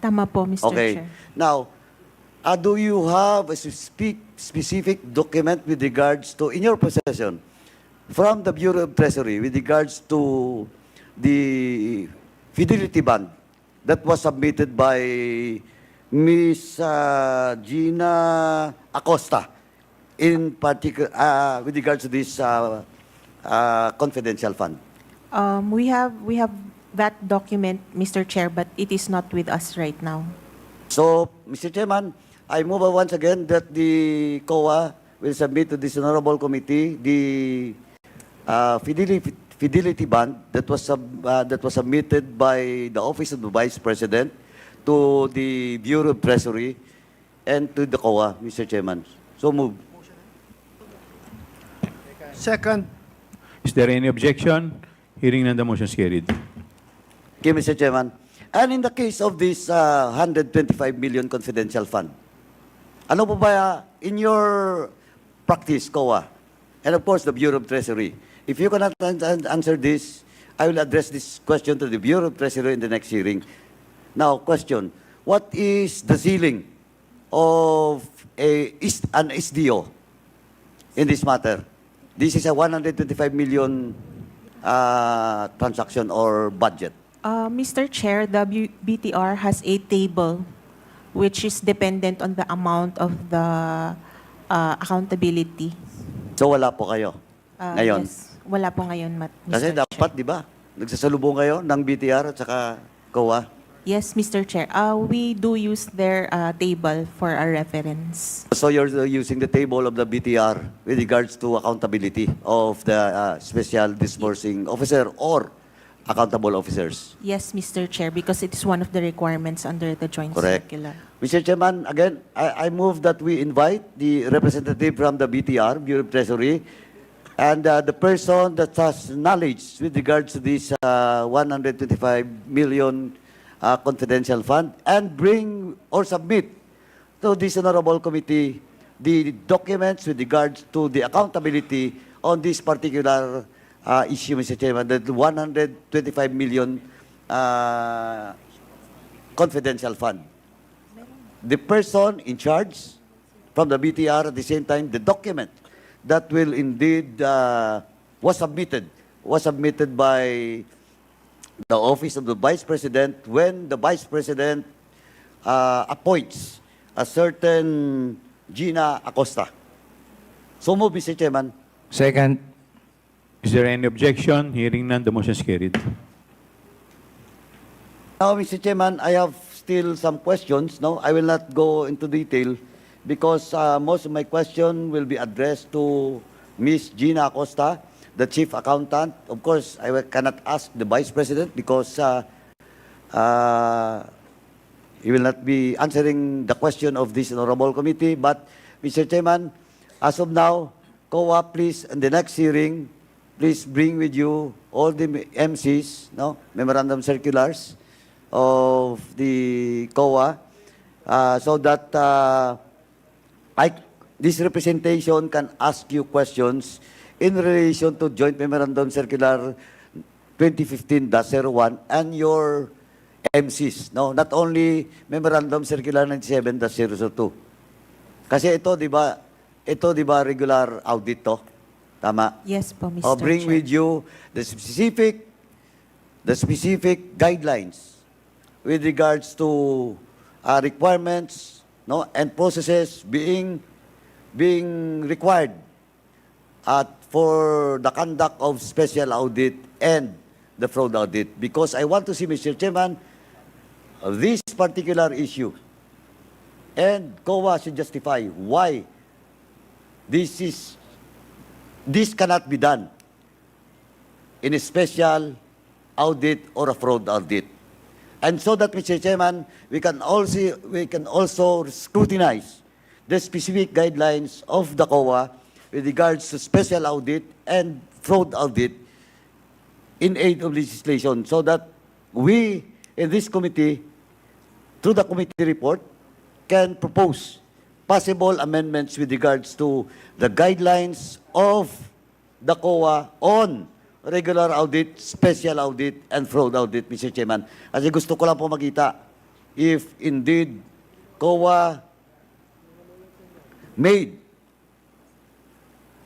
Tama po, Mr. Okay. Chair. Now, do you have a specific document with regards to, in your possession, from the Bureau of Treasury with regards to the fidelity bond that was submitted by Ms. Gina Acosta, in particular, with regards to this confidential fund? We have that document, Mr. Chair, but it is not with us right now. So, Mr. Chairman, I move once again that the COA will submit to this honorable committee the fidelity bond that was submitted by the Office of the Vice President to the Bureau of Treasury and to the COA, Mr. Chairman. So move. Second. Is there any objection? Hearing none, the motion is carried. Okay, Mr. Chairman. And in the case of this 125 million confidential fund, ano po ba in your practice, COA, and of course the Bureau of Treasury, if you cannot answer this, I will address this question to the Bureau of Treasury in the next hearing. Now, question, what is the ceiling of an SDO in this matter? This is a 125 million transaction or budget. Mr. Chair, the BTR has a table which is dependent on the amount of the accountability. So wala po kayo ngayon? Yes, wala po ngayon, Mr. Kasi Chair. dapat, di ba, nagsasalubong kayo ng BTR at saka COA. Yes, Mr. Chair. We do use their table for our reference. So you're using the table of the BTR with regards to accountability of the special disbursing officer or accountable officers. Yes, Mr. Chair, because it is one of the requirements under the joint Correct. circular. Mr. Chairman, again, I move that we invite the representative from the BTR, Bureau of Treasury, and the person that has knowledge with regards to this 125 million confidential fund, and bring or submit to this honorable committee the documents with regards to the accountability on this particular issue, Mr. Chairman, the 125 million confidential fund. The person in charge from the BTR, at the same time, the document that will indeed was submitted by the office of the Vice President when the Vice President appoints a certain Gina Acosta. So move, Mr. Chairman. Second. Is there any objection? Hearing none, the motion is carried. Now, Mr. Chairman, I have still some questions. No, I will not go into detail because most of my question will be addressed to Ms. Gina Acosta, the Chief Accountant. Of course, I cannot ask the Vice President because he will not be answering the question of this honorable committee. But, Mr. Chairman, as of now, COA, please, in the next hearing, please bring with you all the MCs, no, memorandum circulars of the COA, so that this representation can ask you questions in relation to Joint Memorandum Circular 2015-01 and your MCs, no, not only Memorandum Circular 97-002. Kasi ito, di ba, regular audit to? Tama? Yes po, Mr. Bring Chair. with you the specific guidelines with regards to requirements, no, and processes being required for the conduct of special audit and the fraud audit. Because I want to see, Mr. Chairman, this particular issue, and COA should justify why this cannot be done in a special audit or a fraud audit. And so that, Mr. Chairman, we can also scrutinize the specific guidelines of the COA with regards to special audit and fraud audit in aid of legislation, so that we in this committee, through the committee report, can propose possible amendments with regards to the guidelines of the COA on regular audit, special audit, and fraud audit, Mr. Chairman. Kasi gusto ko lang po makita if indeed COA made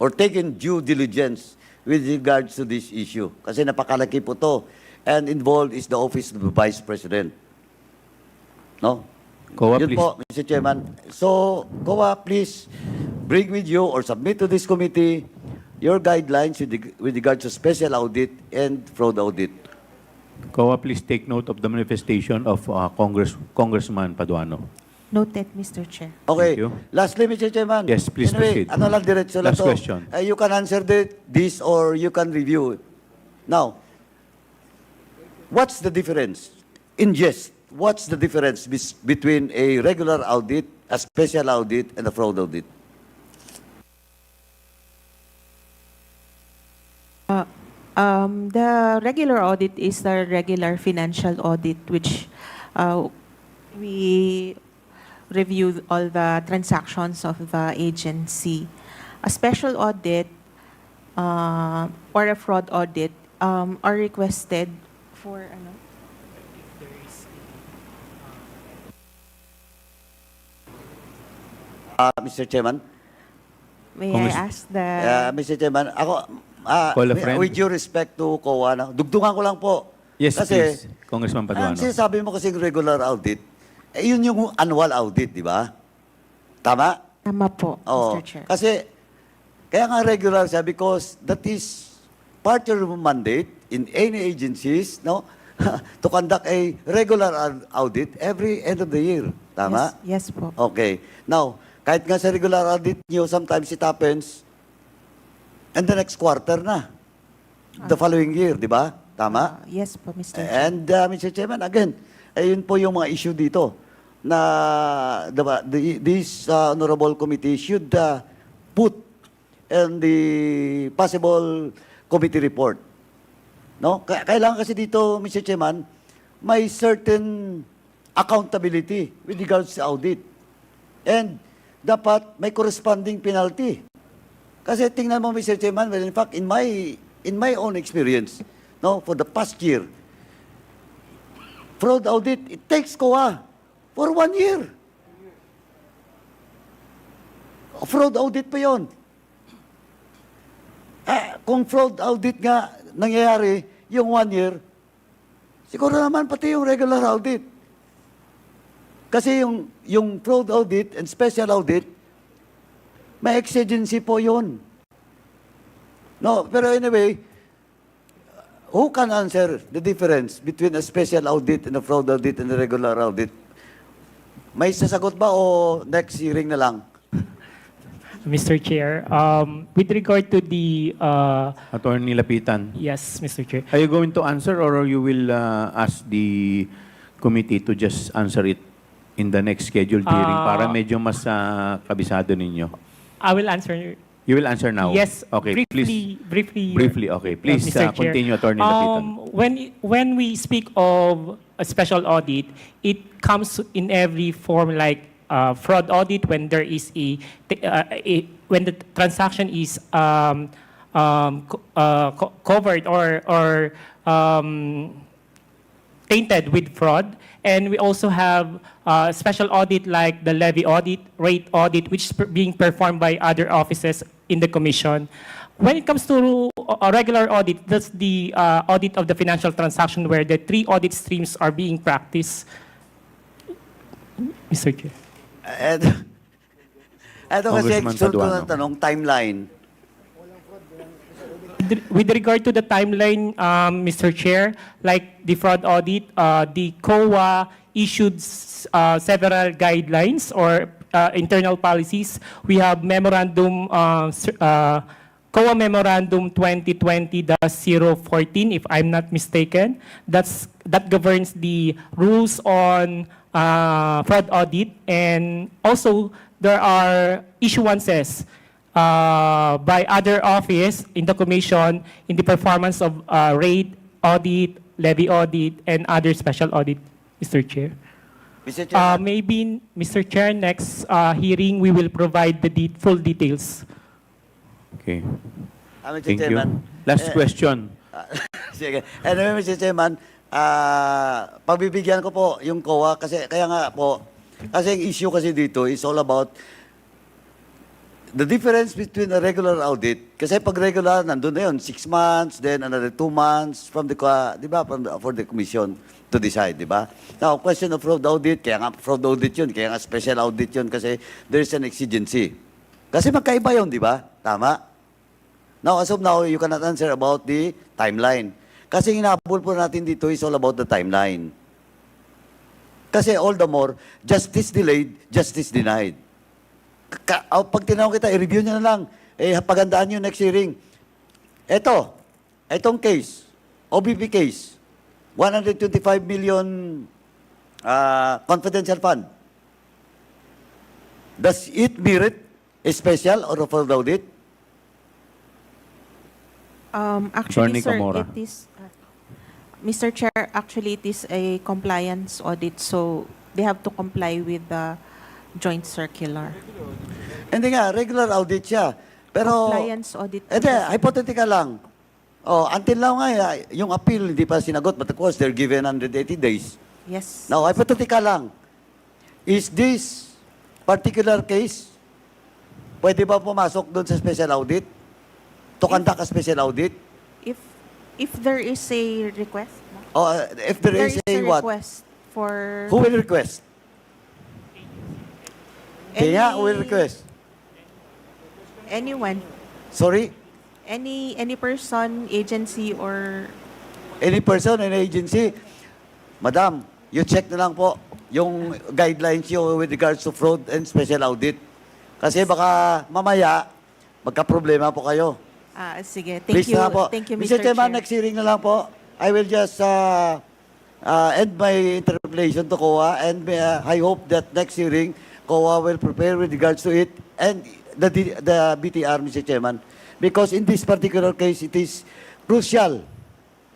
or taken due diligence with regards to this issue. Kasi napakalaki po to. And involved is the Office of the Vice President. No? COA, Yun please. po, Mr. Chairman. So, COA, please bring with you or submit to this committee your guidelines with regard to special audit and fraud audit. COA, please take note of the manifestation of Congressman Paduano. Noted, Mr. Chair. Okay. Thank you. Lastly, Mr. Chairman. Yes, please anyway, proceed. Ano lang, diretso lang Last to. question. You can answer this or you can review it. Now, what's the difference? In jest, what's the difference between a regular audit, a special audit, and a fraud audit? The regular audit is the regular financial audit, which we review all the transactions of the agency. A special audit or a fraud audit are requested for ano? Mr. Chairman, May I ask the... Mr. Chairman, ako, Call a friend. with due respect to COA, dugtungan ko lang po. Yes, Kasi, please. Congressman ang Paduano. sinasabi mo kasing regular audit, yun yung annual audit, di ba? Tama? Tama po, Oo. Mr. Chair. Kasi, kaya nga regular siya because that is part of your mandate in any agencies, no? To conduct a regular audit every end of the year. Tama? Yes po. Okay. Now, kahit nga sa regular audit nyo, sometimes it happens and the next quarter na. The following year, di ba? Tama? Yes po, Mr. Chair. And Mr. Chairman, again, ayun po yung mga issue dito na this honorable committee should put in the possible committee report. No? Kailangan kasi dito, Mr. Chairman, may certain accountability with regards to audit. And dapat may corresponding penalty. Kasi tingnan mo, Mr. Chairman, well, in fact, in my own experience, no, for the past year, fraud audit, it takes COA for 1 year. Fraud audit pa yun. Kung fraud audit nga nangyayari yung 1 year, siguro naman pati yung regular audit. Kasi yung fraud audit and special audit, may exigency po yun. No, pero anyway, who can answer the difference between a special audit and a fraud audit and a regular audit? May sasagot ba o next hearing na lang? Mr. Chair, with regard to the... Attorney Lapitan. Yes, Mr. Chair. Are you going to answer or you will ask the committee to just answer it in the next scheduled hearing para medyo mas kabisado ninyo? I will answer. You will answer now? Yes, Okay, briefly. Briefly, okay. Please Mr. Chair. continue, Attorney Lapitan. When we speak of a special audit, it comes in every form like fraud audit when there is when the transaction is covered or tainted with fraud. And we also have special audit like the levy audit, rate audit, which is being performed by other offices in the Commission. When it comes to a regular audit, that's the audit of the financial transaction where the 3 audit streams are being practiced. Mr. Chair. Ito kasi Congressman sunod ko Paduano. ng tanong, timeline. With regard to the timeline, Mr. Chair, like the fraud audit, the COA issued several guidelines or internal policies. We have memorandum, COA Memorandum 2020-014, if I'm not mistaken. That governs the rules on fraud audit, and also there are issuances by other office in the Commission in the performance of rate audit, levy audit, and other special audit, Mr. Chair. Mr. Chair, Maybe, Mr. Chair, next hearing we will provide the full details. Okay. Mr. Thank Chairman, you. Last question. Sige. Anyway, Mr. Chairman, pagbibigyan ko po yung COA kasi kaya nga po, kasi yung issue kasi dito is all about the difference between a regular audit. Kasi pag regular, nandun na yun, 6 months, then another 2 months from the, di ba, for the commission to decide, di ba? Now, question of fraud audit, kaya nga fraud audit yun, kaya nga special audit yun kasi there is an exigency. Kasi magkaiba yun, di ba? Tama? Now, as of now, you cannot answer about the timeline. Kasi hinabol po natin dito is all about the timeline. Kasi all the more, justice delayed, justice denied. Pag tinawag kita, i-review nyo na lang. Pagandaan nyo next hearing. Itong case, OBP case, 125 million confidential fund. Does it merit a special or a full audit? Actually, Attorney sir, Camora. it is, Mr. Chair, actually it is a compliance audit, so they have to comply with the joint circular. Hindi nga, regular audit siya. Pero, Compliance audit. hypothetical lang. Oh, until now nga, yung appeal hindi pa sinagot, but of course, they're given 180 days. Yes. Now, hypothetical lang. Is this particular case, pwede ba pumasok doon sa special audit? To conduct a special audit? If there is a request, Or if there is a what? request for Who will request? Kaya, who will request? anyone, Sorry? any person, agency, or Any person, any agency? Madam, you check na lang po yung guidelines nyo with regards to fraud and special audit. Kasi baka mamaya, magka-problema po kayo. sige, Please na po. Thank you, Mr. Mr. Chairman, Chair. next hearing na lang po. I will just end my interpellation to COA and I hope that next hearing, COA will prepare with regards to it and the BTR, Mr. Chairman. Because in this particular case, it is crucial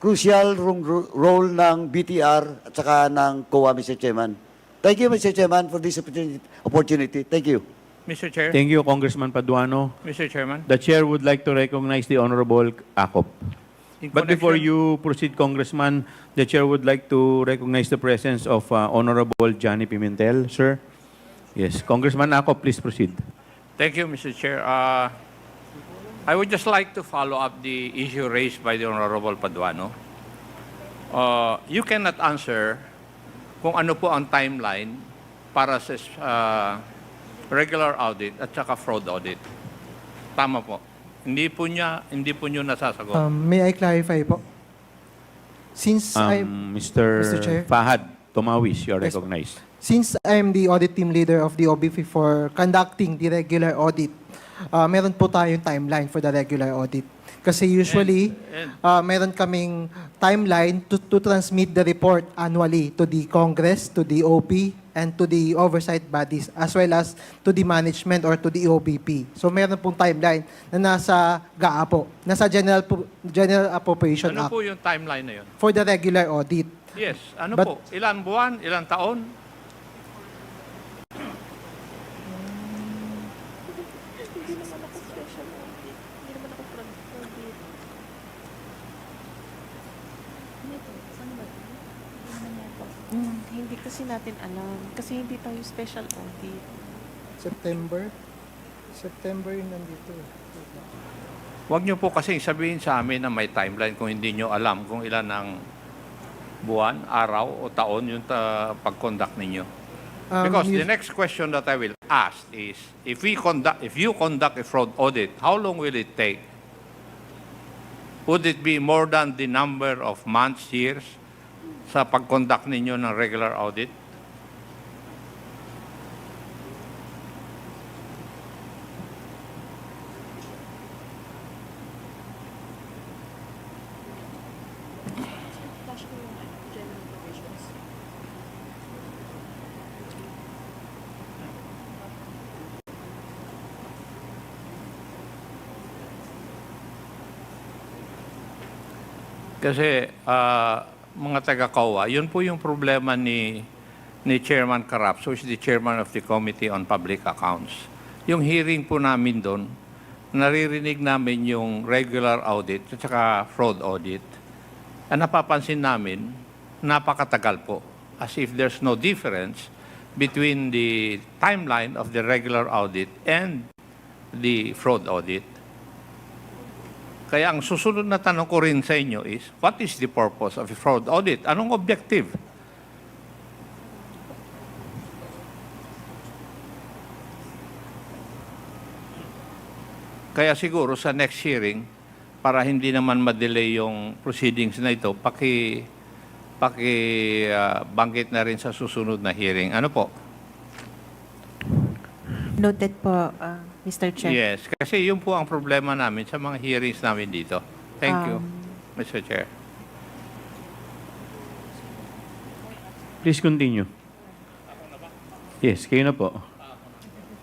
role ng BTR at saka ng COA, Mr. Chairman. Thank you, Mr. Chairman, for this opportunity. Thank you. Mr. Chair. Thank you, Congressman Paduano. Mr. Chairman. The Chair would like to recognize the Honorable Acop. In But before connection- you proceed, Congressman, the Chair would like to recognize the presence of Honorable Johnny Pimentel, sir. Yes, Congressman Acop, please proceed. Thank you, Mr. Chair. I would just like to follow up the issue raised by the Honorable Paduano. You cannot answer kung ano po ang timeline para sa regular audit at saka fraud audit. Tama po. Hindi po nyo nasasagot. May I clarify po? Since Mr. Chair? Fahad Tomawis, you are Yes, recognized. Since I'm the audit team leader of the OBP for conducting the regular audit, meron po tayong timeline for the regular audit. Kasi usually, meron kaming timeline to transmit the report annually to the Congress, to the OP, and to the oversight bodies, as well as to the management or to the OBP. So meron pong timeline na nasa GAA po, nasa General Appropriation Ano Act po yung timeline na yun? for the regular audit. Yes. Ano But- po? Ilan buwan? Ilan taon? Hindi kasi natin alam. Kasi hindi tayo special audit. September yung nandito. Huwag nyo po kasi sabihin sa amin na may timeline kung hindi nyo alam kung ilan ang buwan, araw o taon yung pag-conduct ninyo. Because the next question that I will ask is, if you conduct a fraud audit, how long will it take? Would it be more than the number of months, years sa pag-conduct ninyo ng regular audit? Kasi mga taga-COA, yun po yung problema ni Chairman Carapso, who is the Chairman of the Committee on Public Accounts. Yung hearing po namin doon, naririnig namin yung regular audit at saka fraud audit. Ang napapansin namin, napakatagal po. As if there's no difference between the timeline of the regular audit and the fraud audit. Kaya ang susunod na tanong ko rin sa inyo is, what is the purpose of a fraud audit? Anong objective? Kaya siguro sa next hearing, para hindi naman ma-delay yung proceedings na ito, banggit na rin sa susunod na hearing. Ano po? Noted po, Mr. Chair. Yes, kasi yun po ang problema namin sa mga hearings namin dito. Thank you, Mr. Chair. Please continue. Yes, kayo na po.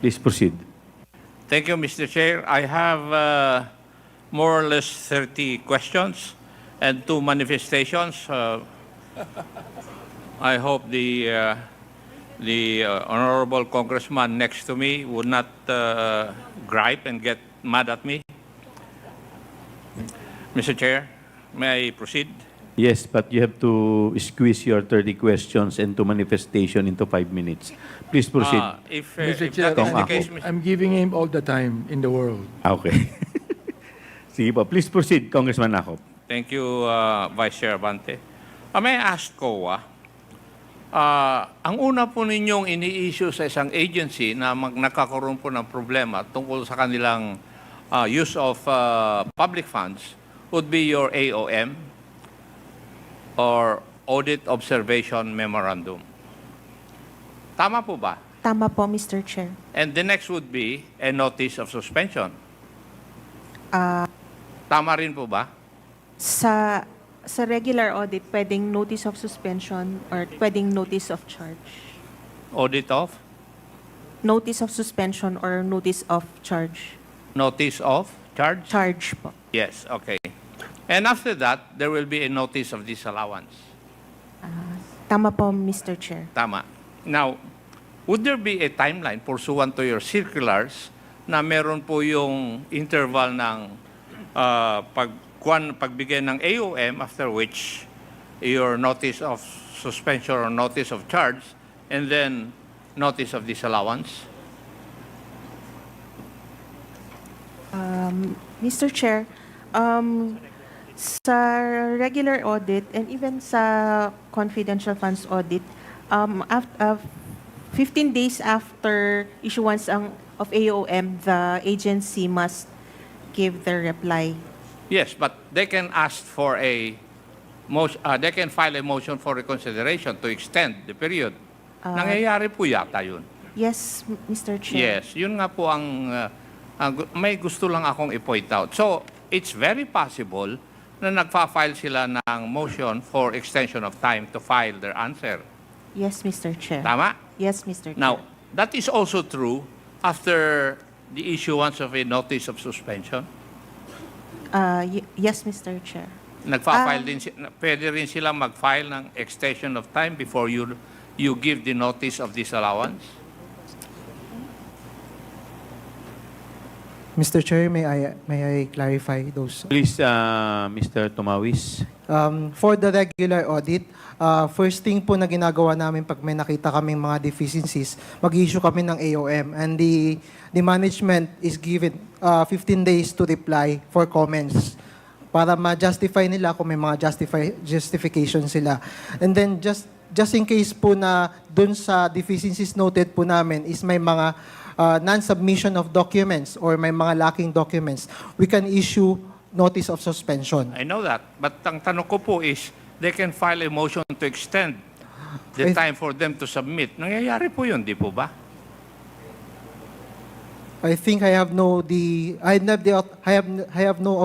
Please proceed. Thank you, Mr. Chair. I have more or less 30 questions and 2 manifestations. I hope the honorable congressman next to me would not gripe and get mad at me. Mr. Chair, may I proceed? Yes, but you have to squeeze your 30 questions into manifestation into 5 minutes. Please proceed. Mr. If Chair, that is the case, I'm giving him all the time in the world. Okay. Sige po, please proceed, Congressman Akop. Thank you, Vice Chair Abante. May I ask COA, ang una po ninyong ini-issue sa isang agency na nagkakaroon po ng problema tungkol sa kanilang use of public funds would be your AOM or Audit Observation Memorandum. Tama po ba? Tama po, Mr. Chair. And the next would be a notice of suspension. Tama rin po ba? Sa regular audit, pwedeng notice of suspension or pwedeng notice of charge. Audit of? Notice of suspension or notice of charge. Notice of charge? Charge po. Yes, okay. And after that, there will be a notice of disallowance. Tama po, Mr. Chair. Tama. Now, would there be a timeline pursuant to your circulars na meron po yung interval ng pagbigay ng AOM, after which your notice of suspension or notice of charge, and then notice of disallowance? Mr. Chair, sa regular audit and even sa confidential funds audit, 15 days after issuance of AOM, the agency must give their reply. Yes, but they can ask for a motion, they can file a motion for reconsideration to extend the period. Nangyayari po yata yun. Yes, Mr. Chair. Yes, yun nga po may gusto lang akong i-point out. So, it's very possible na nagfa-file sila ng motion for extension of time to file their answer. Yes, Mr. Chair. Tama? Yes, Mr. Chair. Now, that is also true after the issuance of a notice of suspension. Yes, Mr. Chair. Nagfa-file pwede rin sila mag-file ng extension of time before you give the notice of disallowance? Mr. Chair, may I clarify those? Please, Mr. Tumawis. For the regular audit, first thing po na ginagawa namin pag may nakita kaming mga deficiencies, mag-issue kami ng AOM, and the management is given 15 days to reply for comments para ma-justify nila kung may mga justification sila. And then just in case po na dun sa deficiencies noted po namin is may mga non-submission of documents or may mga lacking documents, we can issue notice of suspension. I know that. But ang tanong ko po is, they can file a motion to extend the time for them to submit. Nangyayari po yun, di po ba? I think I have no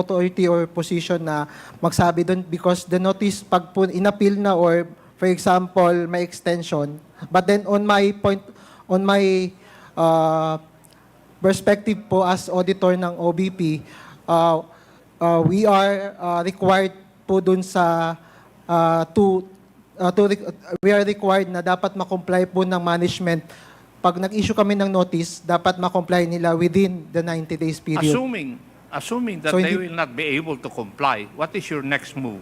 authority or position na magsabi doon because the notice pag po inappeal na or for example may extension, but then on my perspective po as auditor ng OBP, we are required po dun sa we are required na dapat ma-comply po ng management. Pag nag-issue kami ng notice, dapat ma-comply nila within the 90 days period. Assuming that they will not be able to comply, what is your next move?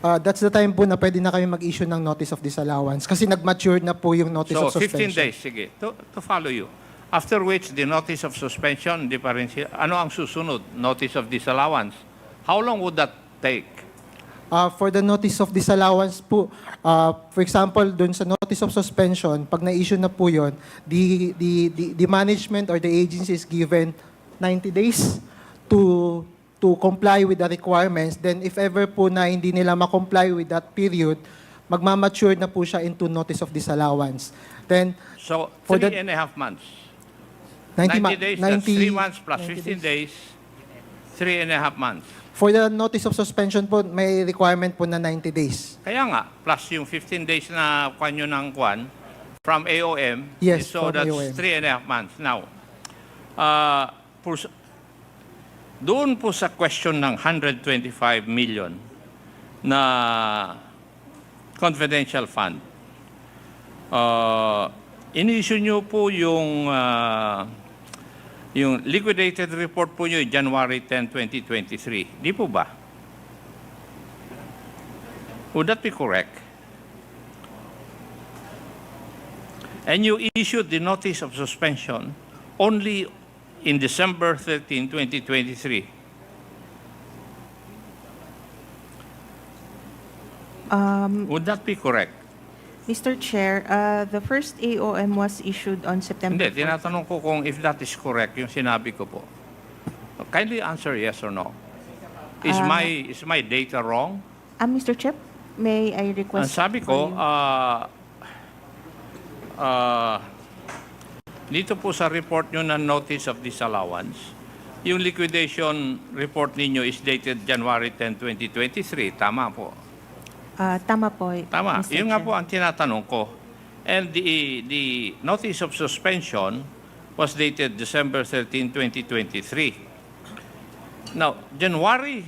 That's the time po na pwede na kami mag-issue ng notice of disallowance kasi nag-mature na po yung notice of suspension. 15 days, sige, to follow you. After which, the notice of suspension, hindi pa rin siya. Ano ang susunod? Notice of disallowance. How long would that take? For the notice of disallowance po, for example, dun sa notice of suspension, pag na-issue na po yun, the management or the agency is given 90 days to comply with the requirements. Then if ever po na hindi nila ma-comply with that period, magmamature na po siya into notice of disallowance. Then, so, for 3.5 months. 90 days, that's 3 months plus 15 days, 3.5 months. For the notice of suspension po, may requirement po na 90 days. Kaya nga, plus yung 15 days na kwanyo ng kwan, from AOM, Yes, so from that's AOM. 3.5 months. Now, doon po sa question ng 125 million na confidential fund, in-issue nyo po yung liquidated report po nyo January 10, 2023. Di po ba? Would that be correct? And you issued the notice of suspension only in December 13, 2023. Would that be correct? Mr. Chair, the first AOM was issued on September Hindi, tinatanong ko kung if that is correct, yung sinabi ko po. Kindly answer yes or no. Is my data wrong? Mr. Chair, may I Ang request sabi ko, dito po sa report nyo na notice of disallowance, yung liquidation report ninyo is dated January 10, 2023. Tama po. Tama po, Tama. Mr. Yun nga Chair. po ang tinatanong ko. And the notice of suspension was dated December 13, 2023. Now, January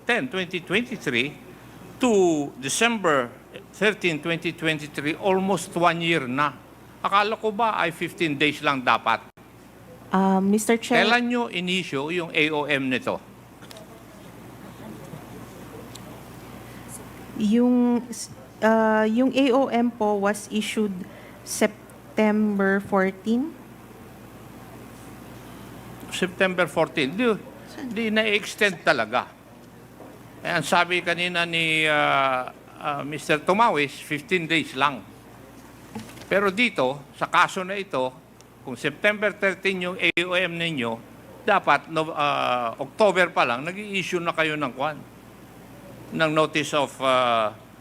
10, 2023 to December 13, 2023, almost 1 year na. Akala ko ba ay 15 days lang dapat? Mr. Chair, Kailan nyo inisyo yung AOM nito? yung AOM po was issued September 14. September 14. Di na-extend talaga. Eh, ang sabi kanina ni Mr. Tumawis, 15 days lang. Pero dito, sa kaso na ito, kung September 13 yung AOM ninyo, dapat October pa lang, nag-i-issue na kayo ng notice of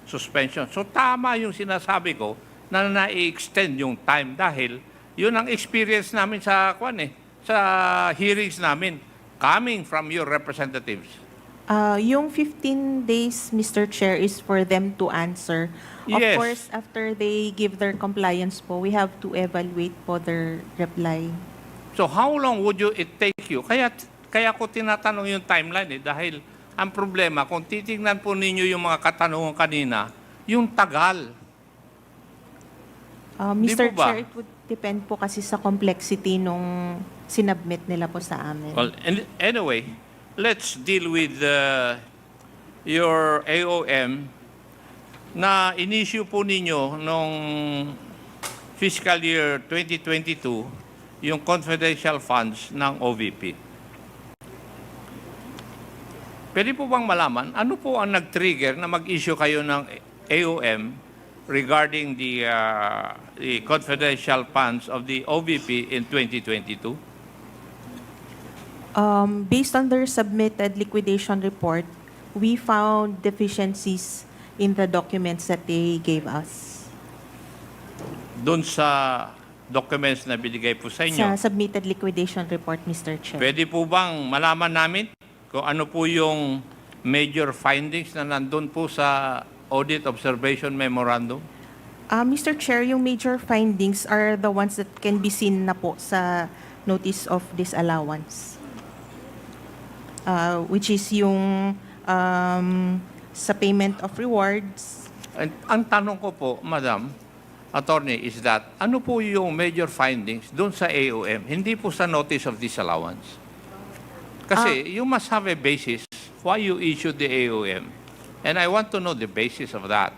suspension. So tama yung sinasabi ko na na-extend yung time dahil yun ang experience namin sa sa hearings namin coming from your representatives. Yung 15 days, Mr. Chair, is for them to answer. Of Yes. course, after they give their compliance po, we have to evaluate po their reply. So how long would it take you? Kaya ko tinatanong yung timeline dahil ang problema, kung titingnan po ninyo yung mga katanungan kanina, yung tagal. Mr. po ba? Chair, it would depend po kasi sa complexity nung sinubmit nila po sa amin. Well, anyway, let's deal with your AOM na in-issue po ninyo nung fiscal year 2022, yung confidential funds ng OVP. Pwede po bang malaman, ano po ang nag-trigger na mag-issue kayo ng AOM regarding the confidential funds of the OVP in 2022? Based on their submitted liquidation report, we found deficiencies in the documents that they gave us. Doon sa documents na binigay po sa inyo, Sa submitted liquidation report, Mr. Chair. pwede po bang malaman namin kung ano po yung major findings na nandun po sa Audit Observation Memorandum? Mr. Chair, yung major findings are the ones that can be seen na po sa notice of disallowance. Which is yung sa payment of rewards. Ang tanong ko po, Madam Attorney, is that ano po yung major findings doon sa AOM, hindi po sa notice of disallowance? Kasi you must have a basis why you issued the AOM. And I want to know the basis of that.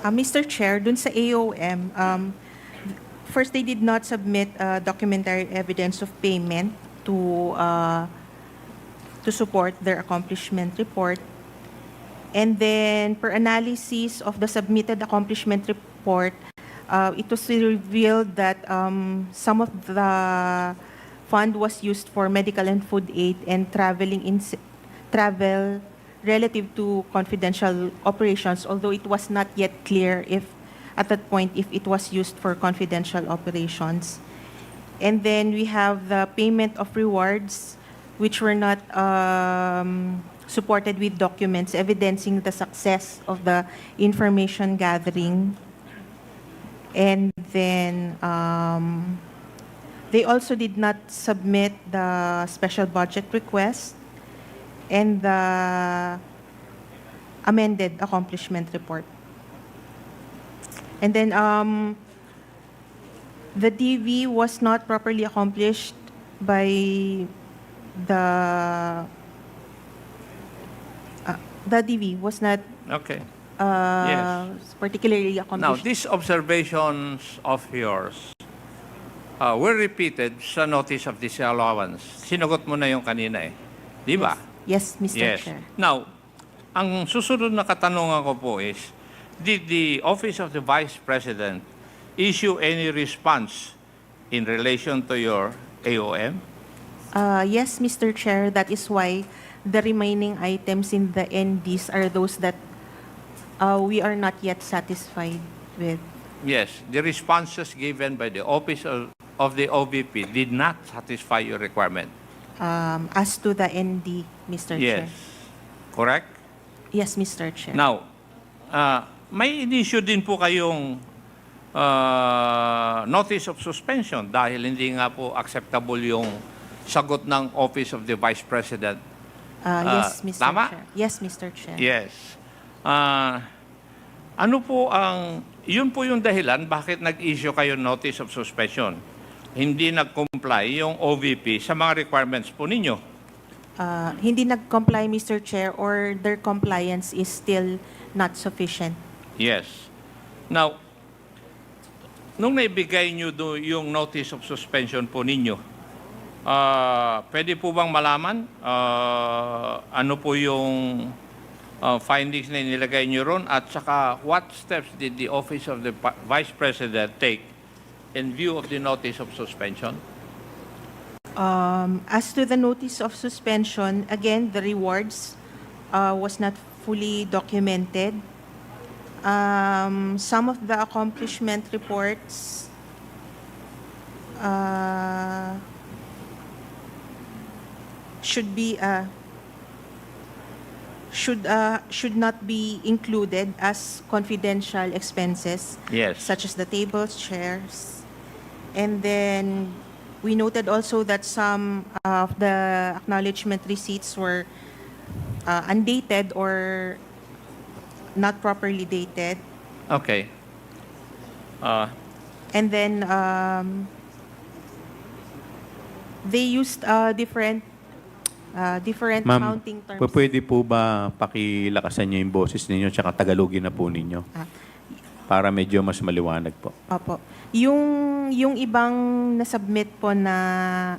Mr. Chair, dun sa AOM, first they did not submit documentary evidence of payment to support their accomplishment report. And then, per analysis of the submitted accomplishment report, it was revealed that some of the fund was used for medical and food aid and travel relative to confidential operations, although it was not yet clear if, at that point, if it was used for confidential operations. And then we have the payment of rewards, which were not supported with documents evidencing the success of the information gathering. And then they also did not submit the special budget request and the amended accomplishment report. And then The DV was not properly accomplished by the the DV was not Okay. particularly Now, accomplished. these observations of yours were repeated sa notice of disallowance. Sinagot mo na yung kanina eh. Di ba? Yes, Mr. Yes. Chair. Now, ang susunod na katanungan ko po is, did the Office of the Vice President issue any response in relation to your AOM? Yes, Mr. Chair. That is why the remaining items in the NDs are those that we are not yet satisfied with. Yes, the responses given by the Office of the OVP did not satisfy your requirement. As to the ND, Mr. Chair. Yes. Correct? Yes, Mr. Chair. Now, may in-issue din po kayong notice of suspension dahil hindi nga po acceptable yung sagot ng Office of the Vice President. Yes, Mr. Tama? Chair. Yes, Mr. Chair. Yes. Ano po yun po yung dahilan bakit nag-issue kayo notice of suspension? Hindi nag-comply yung OVP sa mga requirements po ninyo. Hindi nag-comply, Mr. Chair, or their compliance is still not sufficient. Yes. Now, nung naibigay nyo yung notice of suspension po ninyo, pwede po bang malaman ano po yung findings na nilagay nyo ron at saka what steps did the Office of the Vice President take in view of the notice of suspension? As to the notice of suspension, again, the rewards was not fully documented. Some of the accomplishment reports should not be included as confidential expenses, Yes. such as the tables, chairs. And then we noted also that some of the acknowledgement receipts were undated or not properly dated. Okay. And then they used different Ma'am, counting terms. pwede po ba pakilakasan niyo yung boses ninyo tsaka Tagalogin na po ninyo? Para medyo mas maliwanag po. Opo. Yung ibang nasubmit po na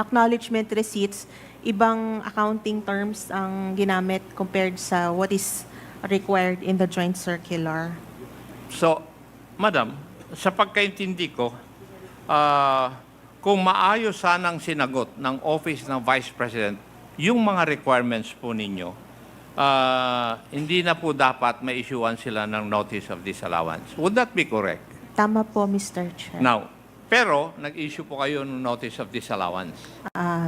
acknowledgement receipts, ibang accounting terms ang ginamit compared sa what is required in the joint circular. So, Madam, sa pagkaintindi ko, kung maayos sanang sinagot ng Office ng Vice President yung mga requirements po ninyo, hindi na po dapat ma-issuean sila ng notice of disallowance. Would that be correct? Tama po, Mr. Chair. Now, pero nag-issue po kayo ng notice of disallowance.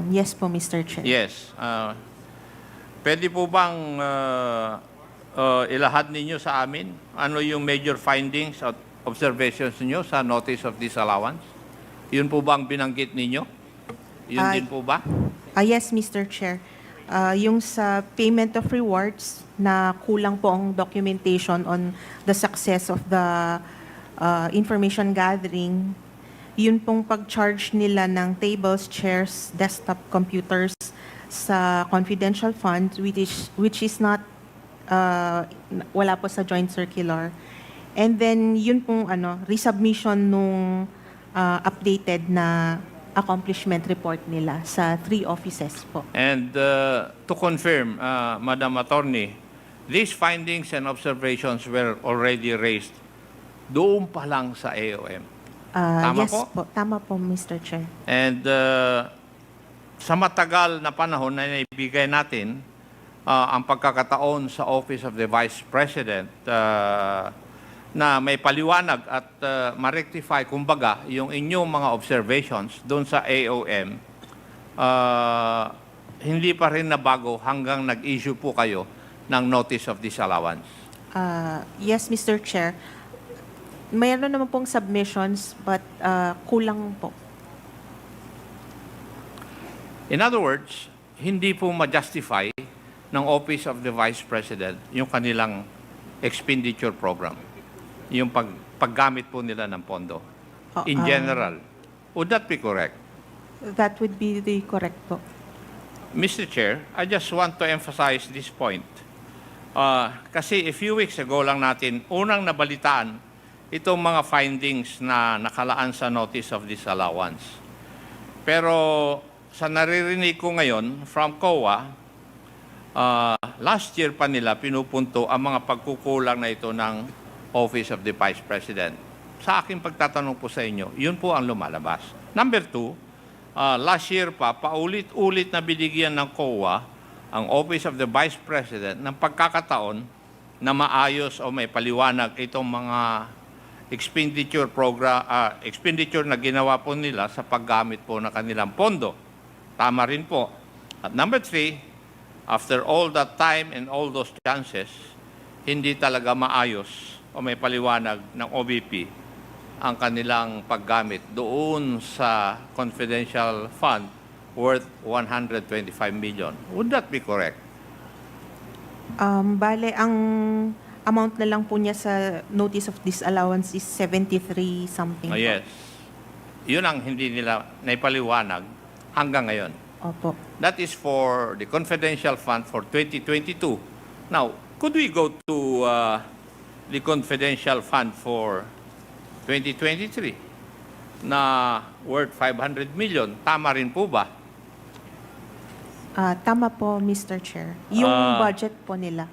Yes po, Mr. Chair. Yes. Pwede po bang ilahad ninyo sa amin ano yung major findings at observations niyo sa notice of disallowance? Yun po ba ang binanggit ninyo? Yun din po ba? Yes, Mr. Chair. Yung sa payment of rewards na kulang po ang documentation on the success of the information gathering, yun pong pag-charge nila ng tables, chairs, desktop computers sa confidential funds which is not wala po sa joint circular. And then yun pong resubmission nung updated na accomplishment report nila sa 3 offices po. And to confirm, Madam Attorney, these findings and observations were already raised doon pa lang sa AOM. Tama Yes po? po? Tama po, Mr. Chair. And sa matagal na panahon na naibigay natin ang pagkakataon sa Office of the Vice President na may paliwanag at ma-rectify, kumbaga, yung inyong mga observations doon sa AOM, hindi pa rin nabago hanggang nag-issue po kayo ng notice of disallowance. Yes, Mr. Chair. Mayroon naman pong submissions but kulang po. In other words, hindi po ma-justify ng Office of the Vice President yung kanilang expenditure program. yung paggamit po nila ng pondo. In general. Would that be correct? That would be the correct po. Mr. Chair, I just want to emphasize this point. Kasi a few weeks ago lang natin unang nabalitaan itong mga findings na nakalaan sa notice of disallowance. Pero sa naririnig ko ngayon from COA, last year pa nila pinupunto ang mga pagkukulang na ito ng Office of the Vice President. Sa aking pagtatanong po sa inyo, yun po ang lumalabas. Number two, last year pa, paulit-ulit na binigyan ng COA ang Office of the Vice President ng pagkakataon na maayos o may paliwanag itong mga expenditure na ginawa po nila sa paggamit po ng kanilang pondo. Tama rin po. At number three, after all that time and all those chances, hindi talaga maayos o may paliwanag ng OVP ang kanilang paggamit doon sa confidential fund worth 125 million. Would that be correct? Bale, ang amount na lang po niya sa notice of disallowance is 73 something. Yes. Yun ang hindi nila naipaliwanag hanggang ngayon. Opo. That is for the confidential fund for 2022. Now, could we go to the confidential fund for 2023 na worth 500 million? Tama rin po ba? Tama po, Mr. Chair. Yung budget po nila.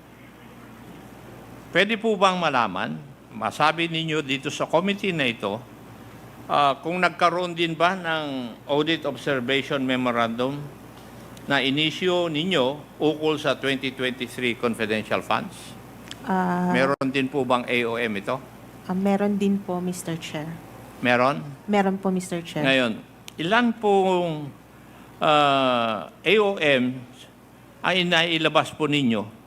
Pwede po bang malaman, masabi ninyo dito sa committee na ito, kung nagkaroon din ba ng Audit Observation Memorandum na inisyo ninyo ukol sa 2023 confidential funds? Meron din po bang AOM ito? Meron din po, Mr. Chair. Meron? Meron po, Mr. Chair. Ngayon, ilan pong AOM ang inailabas po ninyo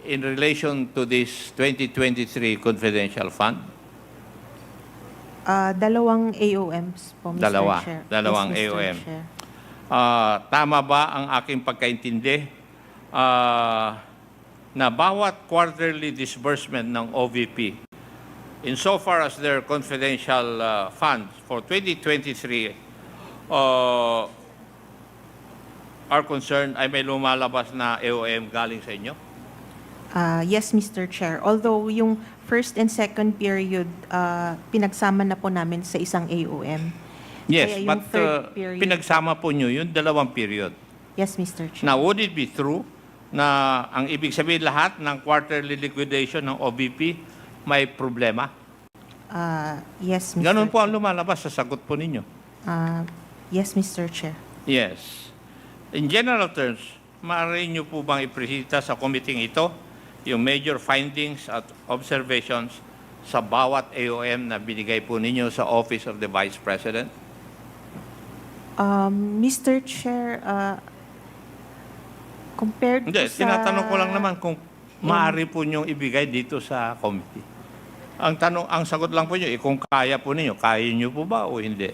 in relation to this 2023 confidential fund? Dalawang AOMs po, Mr. Chair. Dalawang Yes, Mr. AOM. Chair. Tama ba ang aking pagkaintindi na bawat quarterly disbursement ng OVP, insofar as their confidential funds for 2023 are concerned, ay may lumalabas na AOM galing sa inyo? Yes, Mr. Chair. Although yung first and second period, pinagsama na po namin sa isang AOM. Yes, Kaya yung but third period, pinagsama po nyo yung dalawang period. yes, Mr. Chair. Now, would it be true na ang ibig sabihin lahat ng quarterly liquidation ng OVP may problema? Yes, Mr. Ganun po ang lumalabas sa sagot po ninyo. Yes, Mr. Chair. Yes. In general terms, maaari nyo po bang ipresita sa committee ito yung major findings at observations sa bawat AOM na binigay po ninyo sa Office of the Vice President? Mr. Chair, compared Hindi, to sa... tinatanong ko lang naman kung maaari po nyong ibigay dito sa committee. Ang sagot lang po nyo, kung kaya po ninyo, kaya nyo po ba o hindi?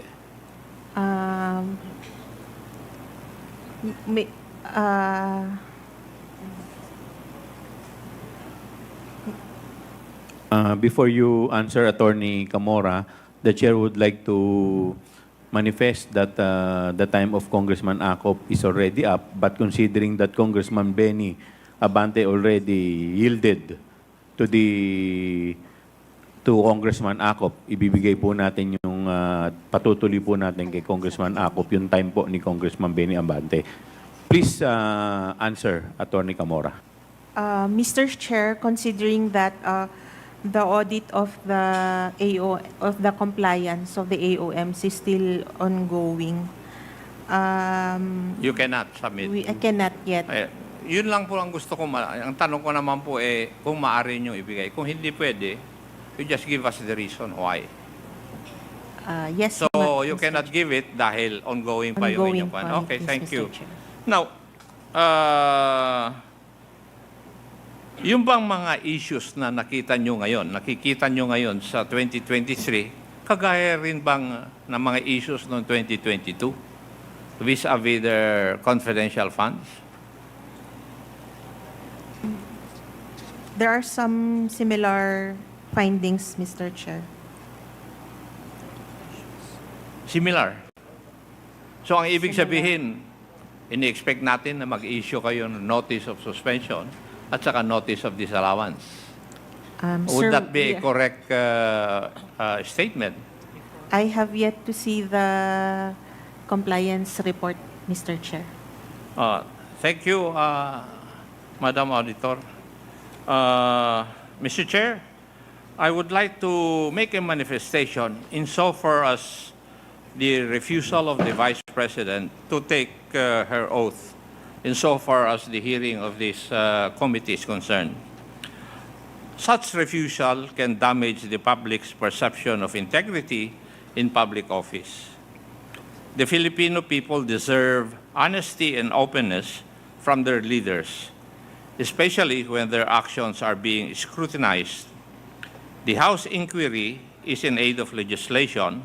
Before you answer, Attorney Camora, the chair would like to manifest that the time of Congressman Acop is already up, but considering that Congressman Benny Abante already yielded to Congressman Acop, ibibigay po natin yung patutuloy po natin kay Congressman Acop yung time po ni Congressman Benny Abante. Please answer, Attorney Camora. Mr. Chair, considering that the audit of the compliance of the AOMs is still ongoing, You cannot submit. I cannot yet. Yun lang po ang gusto ko. Ang tanong ko naman po kung maaari nyo ibigay. Kung hindi pwede, you just give us the reason why. Yes. So, you cannot give it dahil ongoing pa yung inyong pan. Okay, thank you. Now, yung bang mga issues na nakikita nyo ngayon sa 2023, kagaya rin bang na mga issues noong 2022 vis-a-vis their confidential funds? There are some similar findings, Mr. Chair. Similar. So ang ibig sabihin, ini-expect natin na mag-issue kayo ng notice of suspension at saka notice of disallowance. Would Sir, that be a correct statement? I have yet to see the compliance report, Mr. Chair. Thank you, Madam Auditor. Mr. Chair, I would like to make a manifestation insofar as the refusal of the Vice President to take her oath insofar as the hearing of this committee is concerned. Such refusal can damage the public's perception of integrity in public office. The Filipino people deserve honesty and openness from their leaders, especially when their actions are being scrutinized. The House inquiry is in aid of legislation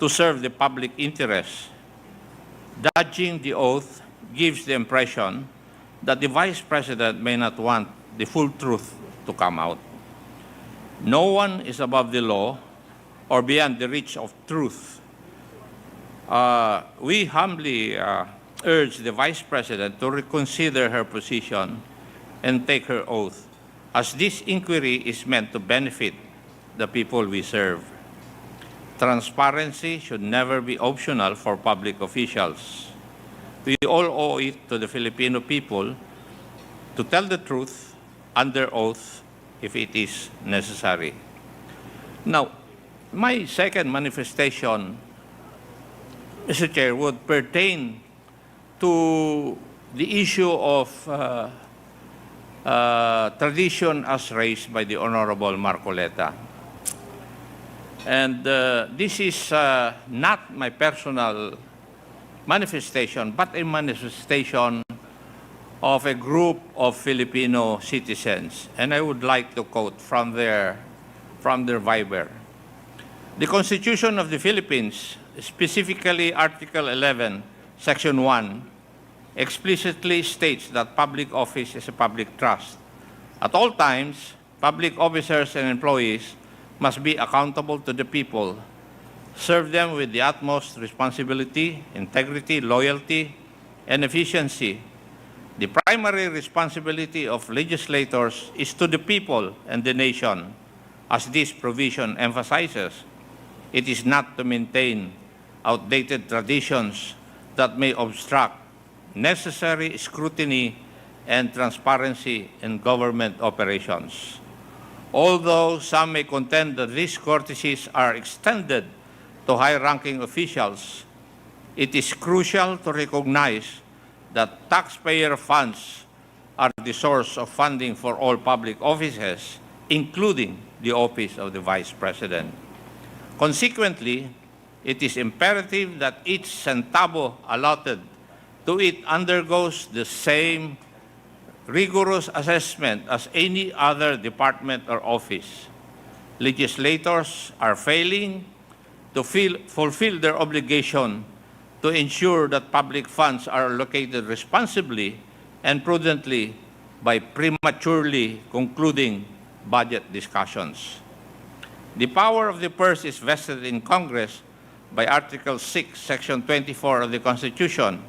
to serve the public interest. Dodging the oath gives the impression that the Vice President may not want the full truth to come out. No one is above the law or beyond the reach of truth. We humbly urge the Vice President to reconsider her position and take her oath, as this inquiry is meant to benefit the people we serve. Transparency should never be optional for public officials. We all owe it to the Filipino people to tell the truth under oath if it is necessary. Now, my second manifestation, Mr. Chair, would pertain to the issue of tradition as raised by the Honorable Marcoleta. And this is not my personal manifestation, but a manifestation of a group of Filipino citizens. And I would like to quote from their Viber. The Constitution of the Philippines, specifically Article 11, Section 1, explicitly states that public office is a public trust. At all times, public officers and employees must be accountable to the people, serve them with the utmost responsibility, integrity, loyalty, and efficiency. The primary responsibility of legislators is to the people and the nation, as this provision emphasizes. It is not to maintain outdated traditions that may obstruct necessary scrutiny and transparency in government operations. Although some may contend that these courtesies are extended to high-ranking officials, it is crucial to recognize that taxpayer funds are the source of funding for all public offices, including the office of the Vice President. Consequently, it is imperative that each centavo allotted to it undergoes the same rigorous assessment as any other department or office. Legislators are failing to fulfill their obligation to ensure that public funds are allocated responsibly and prudently by prematurely concluding budget discussions. The power of the purse is vested in Congress by Article 6, Section 24 of the Constitution.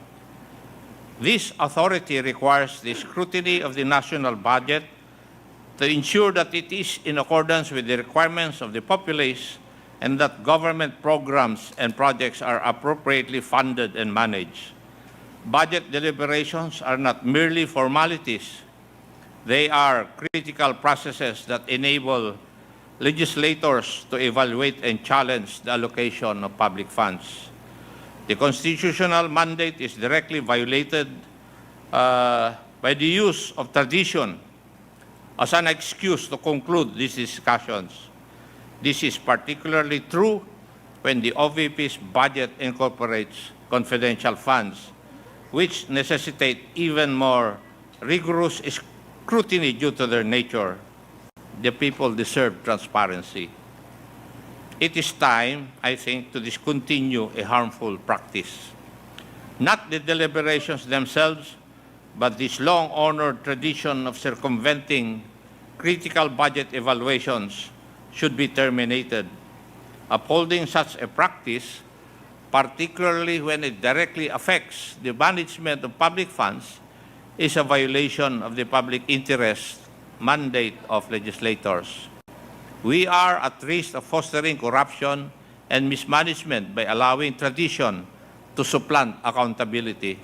This authority requires the scrutiny of the national budget to ensure that it is in accordance with the requirements of the populace and that government programs and projects are appropriately funded and managed. Budget deliberations are not merely formalities. They are critical processes that enable legislators to evaluate and challenge the allocation of public funds. The constitutional mandate is directly violated by the use of tradition as an excuse to conclude these discussions. This is particularly true when the OVP's budget incorporates confidential funds, which necessitate even more rigorous scrutiny due to their nature. The people deserve transparency. It is time, I think, to discontinue a harmful practice. Not the deliberations themselves, but this long-honored tradition of circumventing critical budget evaluations should be terminated. Upholding such a practice, particularly when it directly affects the management of public funds, is a violation of the public interest mandate of legislators. We are at risk of fostering corruption and mismanagement by allowing tradition to supplant accountability.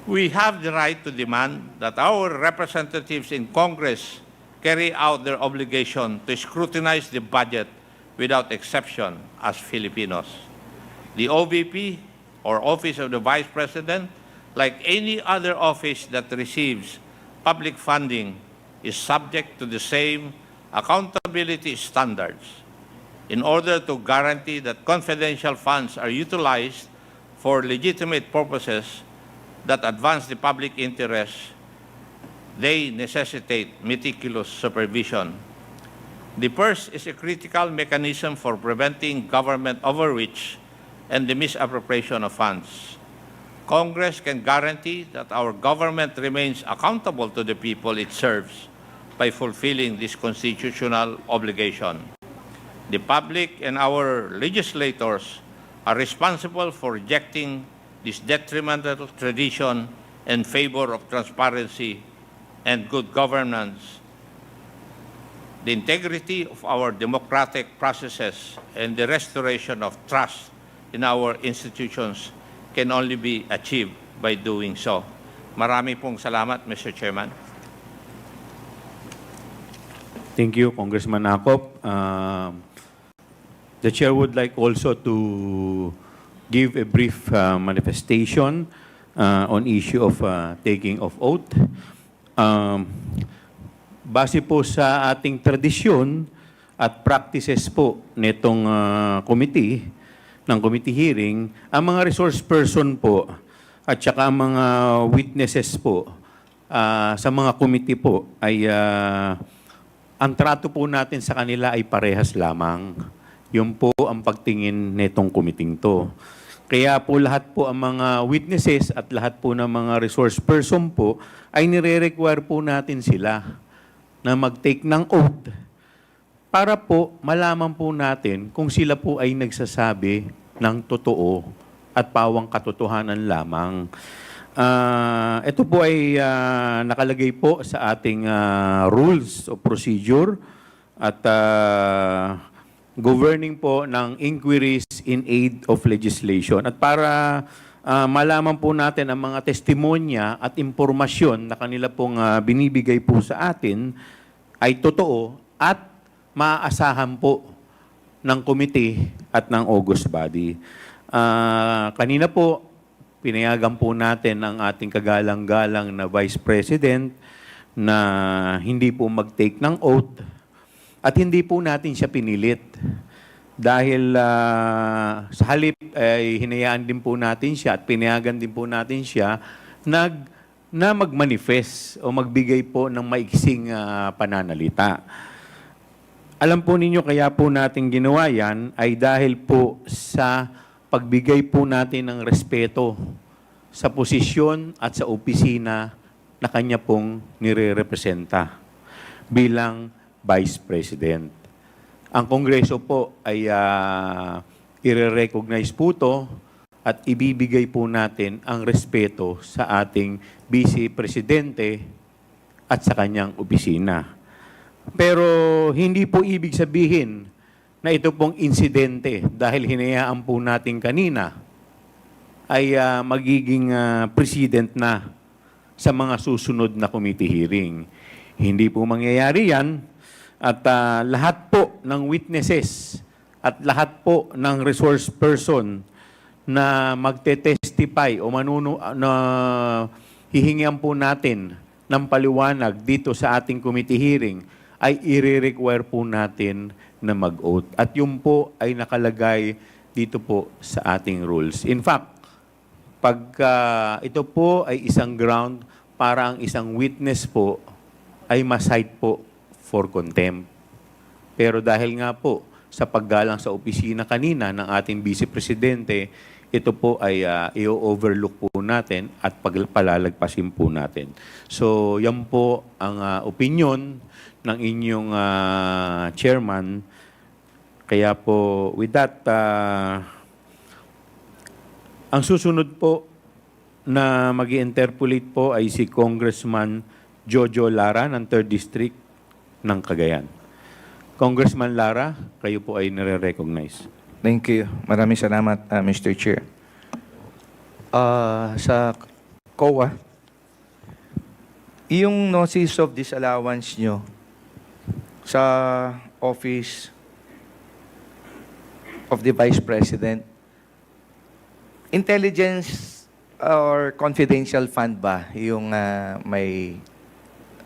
We have the right to demand that our representatives in Congress carry out their obligation to scrutinize the budget without exception as Filipinos. The OVP, or Office of the Vice President, like any other office that receives public funding, is subject to the same accountability standards. In order to guarantee that confidential funds are utilized for legitimate purposes that advance the public interest, they necessitate meticulous supervision. The first is a critical mechanism for preventing government overreach and the misappropriation of funds. Congress can guarantee that our government remains accountable to the people it serves by fulfilling this constitutional obligation. The public and our legislators are responsible for rejecting this detrimental tradition in favor of transparency and good governance. The integrity of our democratic processes and the restoration of trust in our institutions can only be achieved by doing so. Marami pong salamat, Mr. Chairman. Thank you, Congressman Acop. The Chair would like also to give a brief manifestation on issue of taking of oath. Base po sa ating tradisyon at practices po nitong committee, ng committee hearing, ang mga resource person po at saka ang mga witnesses po sa mga committee po ay ang trato po natin sa kanila ay parehas lamang. Yun po ang pagtingin nitong committee to. Kaya po lahat po ang mga witnesses at lahat po ng mga resource person po ay nire-require po natin sila na mag-take ng oath para po malaman po natin kung sila po ay nagsasabi ng totoo at pawang katotohanan lamang. Ito po ay nakalagay po sa ating rules of procedure at governing po ng inquiries in aid of legislation. At para malaman po natin ang mga testimonya at impormasyon na kanila pong binibigay po sa atin ay totoo at maaasahan po ng committee at ng August body. Kanina po, pinayagan po natin ang ating kagalang-galang na Vice President na hindi po mag-take ng oath at hindi po natin siya pinilit. Dahil sa halip ay hinayaan din po natin siya at pinayagan din po natin siya na mag-manifest o magbigay po ng maiksing pananalita. Alam po ninyo kaya po natin ginawa yan ay dahil po sa pagbigay po natin ng respeto sa posisyon at sa opisina na kanya pong nire-representa bilang Vice President. Ang Kongreso po ay i-recognize po ito at ibibigay po natin ang respeto sa ating Vice Presidente at sa kanyang opisina. Pero hindi po ibig sabihin na ito pong insidente dahil hinayaan po natin kanina ay magiging president na sa mga susunod na committee hearing. Hindi po mangyayari yan at lahat po ng witnesses at lahat po ng resource person na magte-testify o na hihingian po natin ng paliwanag dito sa ating committee hearing ay i-require po natin na mag-oath. At yun po ay nakalagay dito po sa ating rules. In fact, pagka ito po ay isang ground para ang isang witness po ay ma-cite po for contempt. Pero dahil nga po sa paggalang sa opisina kanina ng ating Vice Presidente, ito po ay i-overlook po natin at palalagpasin po natin. So, yan po ang opinion ng inyong chairman. Kaya po, with that, ang susunod po na mag-interpolate po ay si Congressman Jojo Lara ng 3rd District ng Cagayan. Congressman Lara, kayo po ay nare-recognize. Thank you. Maraming salamat, Mr. Chair. Sa COA, yung notice of disallowance nyo sa Office of the Vice President, intelligence or confidential fund ba yung may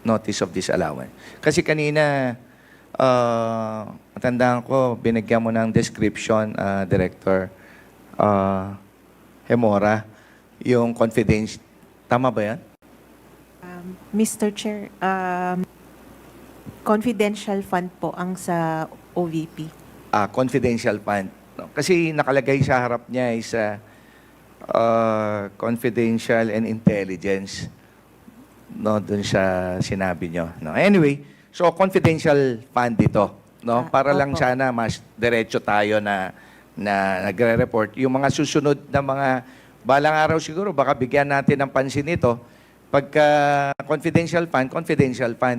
notice of disallowance? Kasi kanina, matandaan ko, binigyan mo ng description, Director Hemora, yung confidential. Tama ba yan? Mr. Chair, confidential fund po ang sa OVP. Confidential fund. No? Kasi nakalagay sa harap niya is confidential and intelligence. No, dun sa sinabi nyo. No? Anyway, so confidential fund ito. No? Para lang sana mas diretso tayo na nagre-report. Yung mga susunod na mga balang araw siguro, baka bigyan natin ng pansin ito. Pagka confidential fund,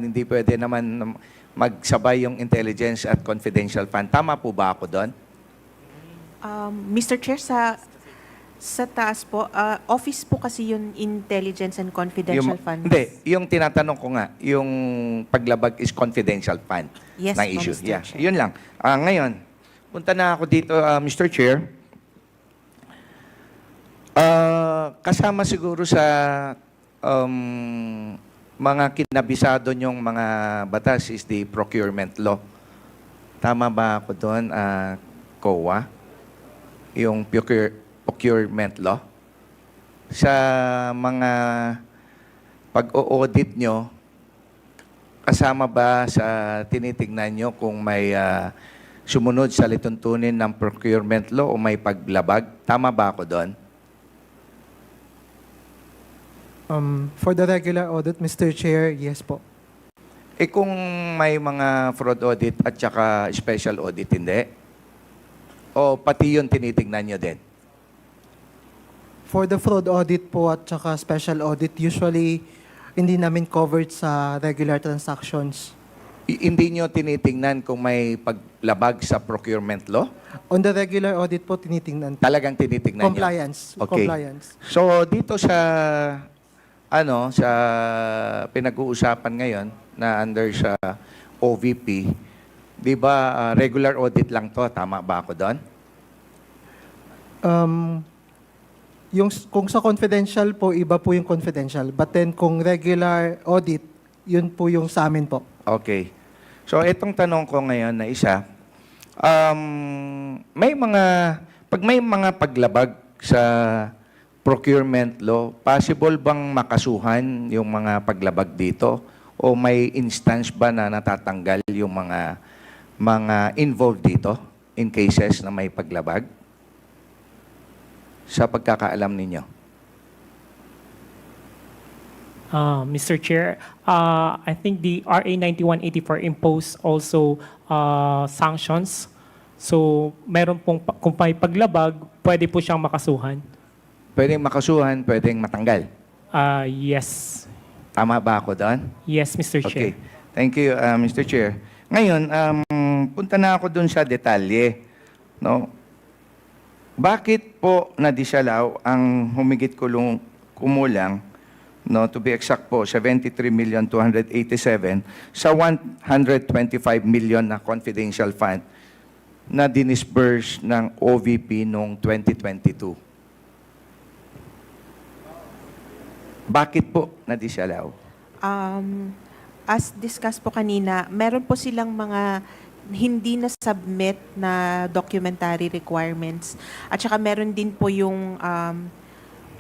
hindi pwede naman magsabay yung intelligence at confidential fund. Tama po ba ako doon? Mr. Chair, sa taas po, office po kasi yung intelligence and confidential funds. Hindi, yung tinatanong ko nga, yung paglabag is confidential fund Yes ng po, issue. Mr. Yeah, Chair. yun lang. Ngayon, punta na ako dito, Mr. Chair. Kasama siguro sa mga kinabisado nyong mga batas is the procurement law. Tama ba ako doon, COA? Yung procurement law? Sa mga pag-o-audit nyo, kasama ba sa tinitignan nyo kung may sumunod sa lituntunin ng procurement law o may paglabag? Tama ba ako doon? For the regular audit, Mr. Chair, yes po. Kung may mga fraud audit at saka special audit, hindi? O pati yun tinitignan nyo din? For the fraud audit po at saka special audit, usually hindi namin covered sa regular transactions. Hindi nyo tinitingnan kung may paglabag sa procurement law? On the regular audit po, tinitingnan. Talagang tinitingnan Compliance. nyo? Okay. Compliance. So, dito sa sa pinag-uusapan ngayon na under sa OVP, di ba regular audit lang to? Tama ba ako doon? Kung sa confidential po, iba po yung confidential. But then kung regular audit, yun po yung sa amin po. Okay. So, itong tanong ko ngayon na isa, pag may mga paglabag sa procurement law, possible bang makasuhan yung mga paglabag dito? O may instance ba na natatanggal yung mga involved dito in cases na may paglabag? Sa pagkakaalam ninyo? Mr. Chair, I think the RA 9184 imposed also sanctions. So, meron pong, kung may paglabag, pwede po siyang makasuhan. Pwedeng makasuhan, pwedeng matanggal. Yes. Tama ba ako doon? Yes, Mr. Okay. Chair. Thank you, Mr. Chair. Ngayon, punta na ako doon sa detalye. No? Bakit po na-disallow ang humigit kumulang, no, to be exact po, 73,287,000 sa 125 million na confidential fund na dinisburse ng OVP noong 2022? Bakit po na-disallow? As discussed po kanina, meron po silang mga hindi na-submit na documentary requirements. At saka meron din po yung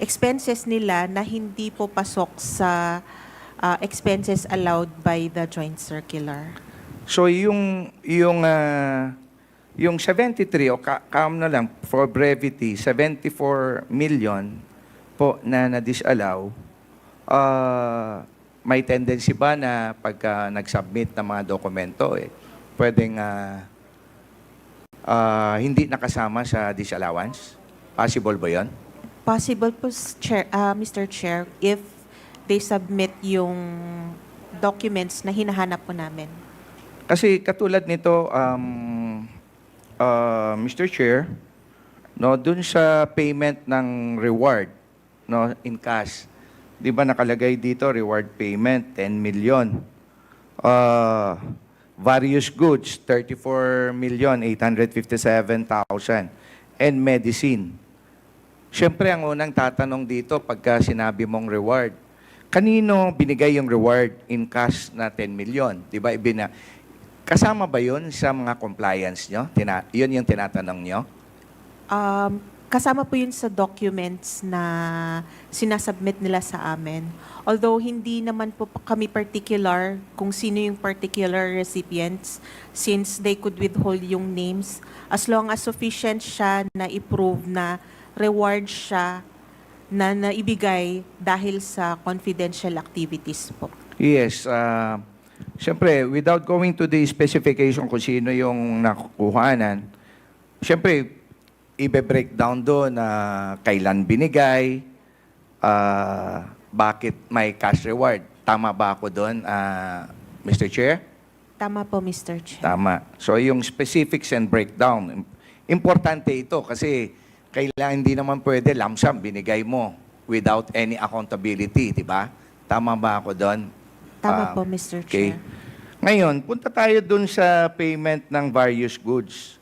expenses nila na hindi po pasok sa expenses allowed by the joint circular. So yung yung 73, o calm na lang, for brevity, 74 million po na na-disallow, may tendency ba na pagka nag-submit ng mga dokumento, pwedeng hindi nakasama sa disallowance? Possible ba yun? Possible po, Mr. Chair, if they submit yung documents na hinahanap po namin. Kasi katulad nito, Mr. Chair, no, dun sa payment ng reward, no, in cash, di ba nakalagay dito, reward payment, 10 million. Various goods, 34,857,000. And medicine. Siyempre, ang unang tatanong dito, pagka sinabi mong reward, kanino binigay yung reward in cash na 10 million? Di ba? Kasama ba yun sa mga compliance nyo? Yun yung tinatanong nyo? Kasama po yun sa documents na sinasubmit nila sa amin. Although hindi naman po kami particular kung sino yung particular recipients since they could withhold yung names as long as sufficient siya na i-prove na reward siya na naibigay dahil sa confidential activities po. Yes. Siyempre, without going to the specification kung sino yung nakukuhanan, siyempre, ibe-breakdown doon na kailan binigay, bakit may cash reward. Tama ba ako doon, Mr. Chair? Tama po, Mr. Chair. Tama. So yung specifics and breakdown, importante ito kasi kailangan hindi naman pwede lump sum binigay mo without any accountability, di ba? Tama ba ako doon? Tama po, Mr. Okay. Chair. Ngayon, punta tayo doon sa payment ng various goods.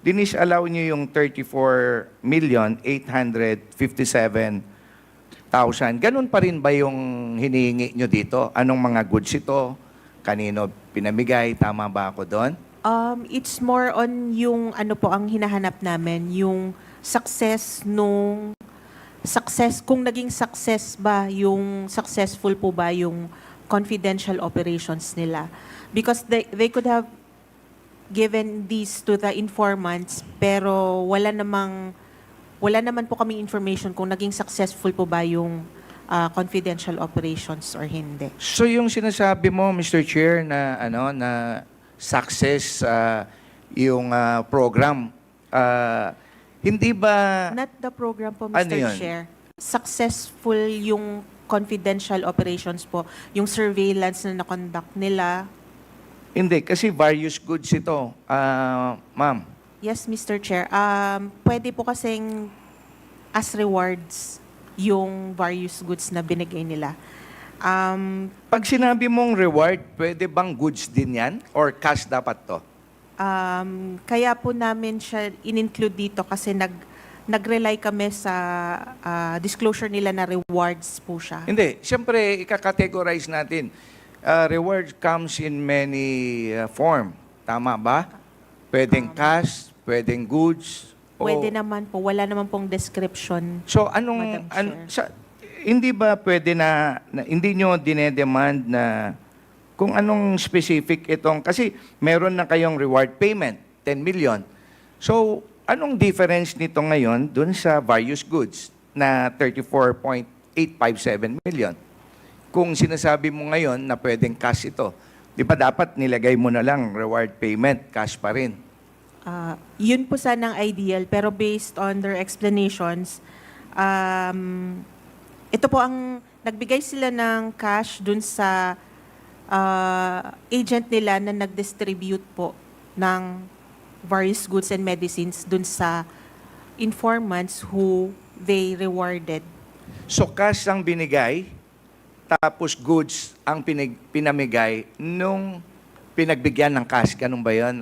Dinisallow niyo yung 34,857,000. Ganun pa rin ba yung hinihingi nyo dito? Anong mga goods ito? Kanino pinamigay? Tama ba ako doon? It's more on yung ano po ang hinahanap namin, yung success kung naging success ba, yung successful po ba yung confidential operations nila. Because they could have given these to the informants pero wala naman po kaming information kung naging successful po ba yung confidential operations or hindi. So yung sinasabi mo, Mr. Chair, na na success yung program, hindi ba Not the program po, Ano Mr. yun? Chair. Successful yung confidential operations po, yung surveillance na na-conduct nila. Hindi, kasi various goods ito, ma'am. Yes, Mr. Chair. Pwede po kasing as rewards yung various goods na binigay nila. Pag sinabi mong reward, pwede bang goods din yan? Or cash dapat to? Kaya po namin siya in-include dito kasi nag-rely kami sa disclosure nila na rewards po siya. Hindi, siyempre, ika-categorize natin. Reward comes in many form. Tama ba? Pwedeng cash, pwedeng goods. Pwede naman po. Wala naman pong description. So, Madam Chair. hindi ba pwede na hindi nyo dinedemand na kung anong specific itong, kasi meron na kayong reward payment, 10 million. So, anong difference nito ngayon dun sa various goods na 34,857 million? Kung sinasabi mo ngayon na pwedeng cash ito, di ba dapat nilagay mo na lang reward payment, cash pa rin? Yun po sanang ideal, pero based on their explanations, ito po ang nagbigay sila ng cash dun sa agent nila na nag-distribute po ng various goods and medicines dun sa informants who they rewarded. So cash ang binigay, tapos goods ang pinamigay nung pinagbigyan ng cash. Ganun ba yun,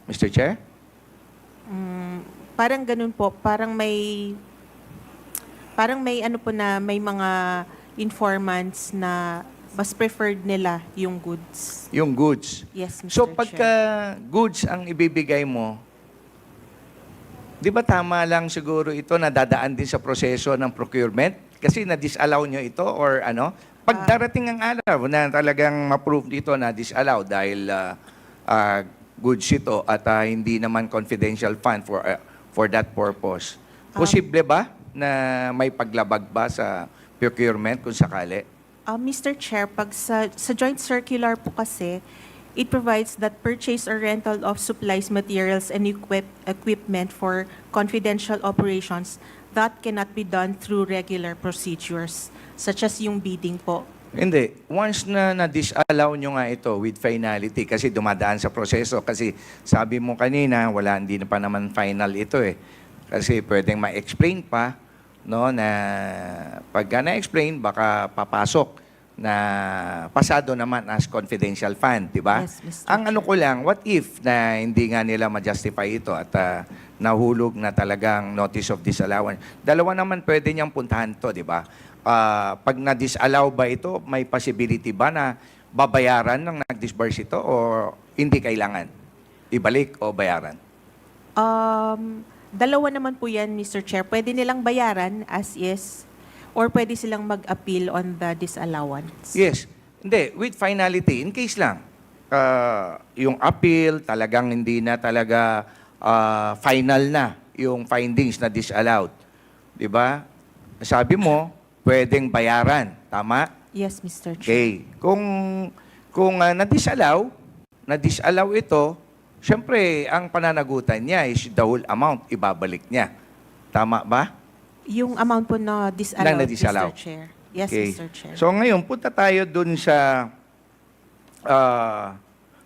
Mr. Chair? Parang ganun po. Parang may ano po na may mga informants na mas preferred nila yung goods. Yung goods. Yes, Mr. So Chair. pagka goods ang ibibigay mo, di ba tama lang siguro ito na dadaan din sa proseso ng procurement? Kasi na-disallow nyo ito or ano? Pag darating ang araw na talagang ma-prove dito na disallow dahil goods ito at hindi naman confidential fund for that purpose. Posible ba na may paglabag ba sa procurement kung sakali? Mr. Chair, pag sa joint circular po kasi, it provides that purchase or rental of supplies, materials, and equipment for confidential operations that cannot be done through regular procedures, such as yung bidding po. Hindi. Once na na-disallow nyo nga ito with finality kasi dumadaan sa proseso kasi sabi mo kanina, hindi na pa naman final ito eh. Kasi pwedeng ma-explain pa, no, na pagka na-explain, baka papasok na pasado naman as confidential fund, di ba? Yes, Mr. Ang ano ko lang, what if na hindi nga nila ma-justify ito at nahulog na talagang notice of disallowance? Dalawa naman pwede niyang puntahan to, di ba? Pag na-disallow ba ito, may possibility ba na babayaran ng nag-disburse ito o hindi kailangan? Ibalik o bayaran? Dalawa naman po yan, Mr. Chair. Pwede nilang bayaran as is, or pwede silang mag-appeal on the disallowance. Yes. Hindi, with finality, in case lang, yung appeal talagang hindi na talaga final na yung findings na disallowed. Di ba? Sabi mo, pwedeng bayaran. Tama? Yes, Mr. Chair. Okay. Kung na-disallow ito, syempre, ang pananagutan niya is the whole amount, ibabalik niya. Tama ba? Yung amount po na disallowed, Na-disallow. Mr. Chair. Yes, Okay. Mr. Chair. So ngayon, punta tayo dun sa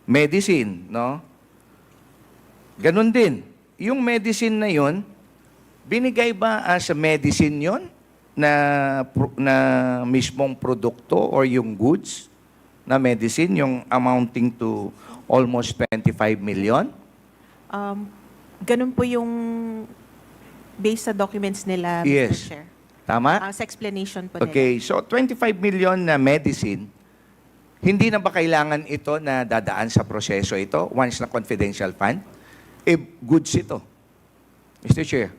medicine, no? Ganun din. Yung medicine na yun, binigay ba as a medicine yun na mismong produkto or yung goods na medicine, yung amounting to almost 25 million? Ganun po yung based sa documents nila, Mr. Yes. Chair. Tama? Sa explanation po nila. Okay, so 25 million na medicine, hindi na ba kailangan ito na dadaan sa proseso ito once na confidential fund? Goods ito. Mr. Chair.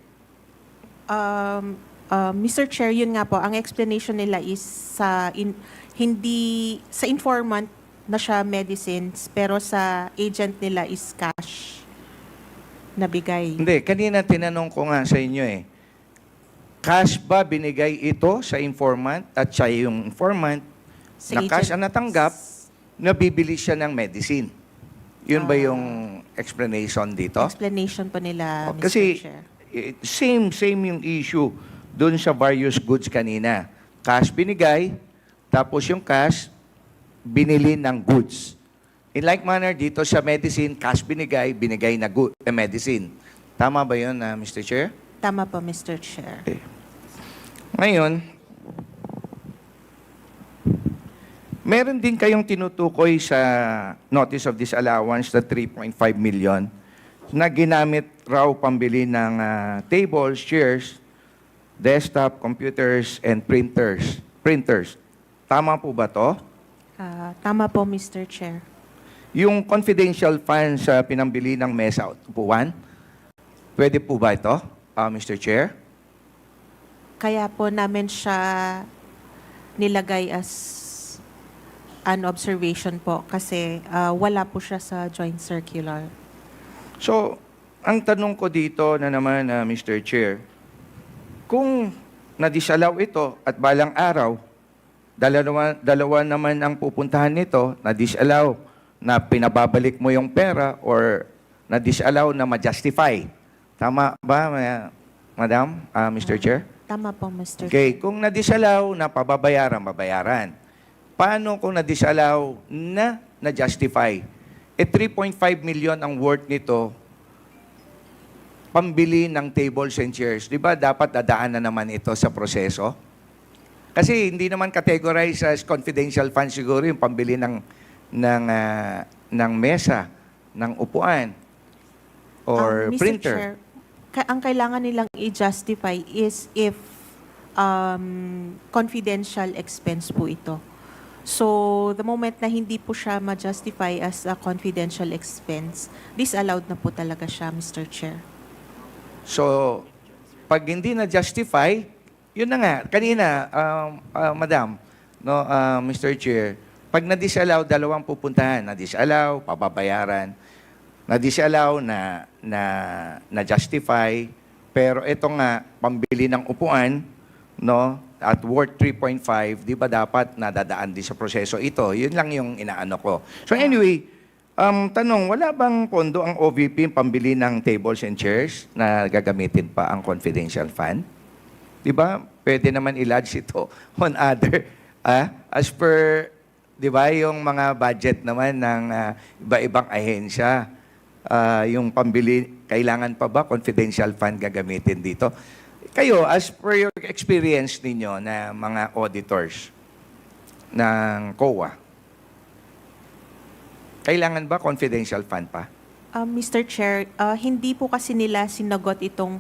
Mr. Chair, yun nga po, ang explanation nila is hindi sa informant na siya medicines, pero sa agent nila is cash na bigay. Hindi, kanina tinanong ko nga sa inyo eh. Cash ba binigay ito sa informant at siya yung informant Sa na cash agent. ang natanggap, nabibili siya ng medicine? Yun ba yung explanation dito? Explanation po nila, Mr. Kasi Chair. same yung issue doon sa various goods kanina. Cash binigay, tapos yung cash binili ng goods. In like manner, dito sa medicine, cash binigay na medicine. Tama ba yun, Mr. Chair? Tama po, Mr. Chair. Okay. Ngayon, meron din kayong tinutukoy sa notice of disallowance na 3.5 million na ginamit raw pambili ng tables, chairs, desktop, computers, and printers. Tama po ba to? Tama po, Mr. Chair. Yung confidential funds sa pinambili ng mesa at upuan, pwede po ba ito, Mr. Chair? Kaya po namin siya nilagay as an observation po kasi wala po siya sa joint circular. So, ang tanong ko dito na naman, Mr. Chair, kung na-disallow ito at balang araw, dalawa naman ang pupuntahan nito, na-disallow na pinababalik mo yung pera or na-disallow na ma-justify. Tama ba, Madam, Mr. Chair? Tama po, Mr. Okay, kung na-disallow na babayaran. Paano kung na-disallow na na-justify? 3.5 million ang worth nito, pambili ng tables and chairs. Di ba dapat dadaan na naman ito sa proseso? Kasi hindi naman categorize as confidential fund siguro yung pambili ng mesa, ng upuan, or Mr. printer. Chair, ang kailangan nilang i-justify is if confidential expense po ito. So, the moment na hindi po siya ma-justify as a confidential expense, disallowed na po talaga siya, Mr. Chair. So, pag hindi na-justify, yun na nga. Kanina, Madam, no, Mr. Chair, pag na-disallow, dalawang pupuntahan. Na-disallow, pababayaran. na-disallow, na-justify, pero ito nga, pambili ng upuan, no, at worth 3.5, di ba dapat nadadaan din sa proseso ito? Yun lang yung inaano ko. So anyway, tanong, wala bang pondo ang OVP pambili ng tables and chairs na gagamitin pa ang confidential fund? Di ba? Pwede naman i-lodge ito on other, as per, di ba, yung mga budget naman ng iba-ibang ahensya. Yung pambili, kailangan pa ba confidential fund gagamitin dito? Kayo, as per your experience ninyo na mga auditors ng COA, kailangan ba confidential fund pa? Mr. Chair, hindi po kasi nila sinagot itong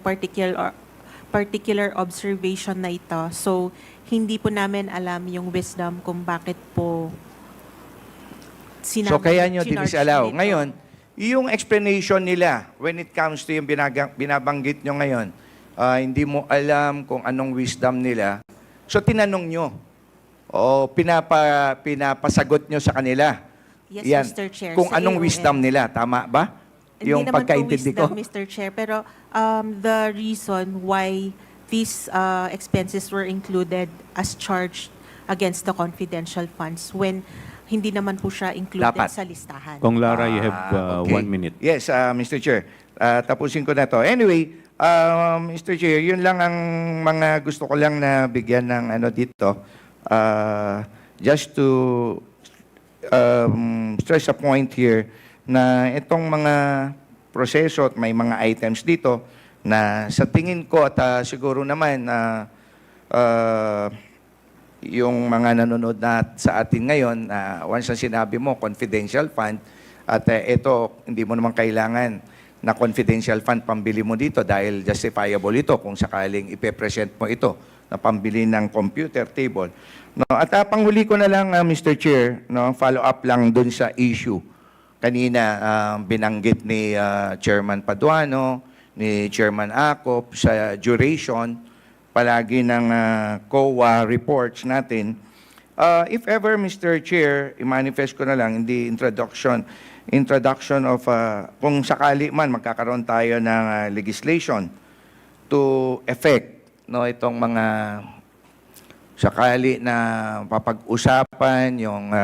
particular observation na ito. So, hindi po namin alam yung wisdom kung bakit po So kaya nyo chinarge dinisalaw. nito. Ngayon, yung explanation nila when it comes to yung binabanggit nyo ngayon, hindi mo alam kung anong wisdom nila. So tinanong nyo o pinapasagot nyo sa kanila. Yes, Mr. Chair. Kung Sa anong AOM. wisdom nila. Tama ba? Hindi Yung naman po pagkaintindi ko? wisdom, Mr. Chair, pero the reason why these expenses were included as charged against the confidential funds when hindi naman po siya included Dapat. sa listahan. Kung Lara, you have Okay. 1 minute. Yes, Mr. Chair. Tapusin ko na to. Anyway, Mr. Chair, yun lang ang mga gusto ko lang na bigyan ng ano dito. Just to stress a point here na itong mga proseso at may mga items dito na sa tingin ko at siguro naman yung mga nanonood na sa atin ngayon, once na sinabi mo, confidential fund, at ito, hindi mo naman kailangan na confidential fund pambili mo dito dahil justifiable ito kung sakaling ipepresent mo ito na pambili ng computer table. No, at panghuli ko na lang, Mr. Chair, no, follow up lang dun sa issue. Kanina, binanggit ni Chairman Paduano, ni Chairman Acop sa duration palagi ng COA reports natin. If ever, Mr. Chair, i-manifest ko na lang in the introduction of, kung sakali man magkakaroon tayo ng legislation to effect no, itong mga sakali na papag-usapan yung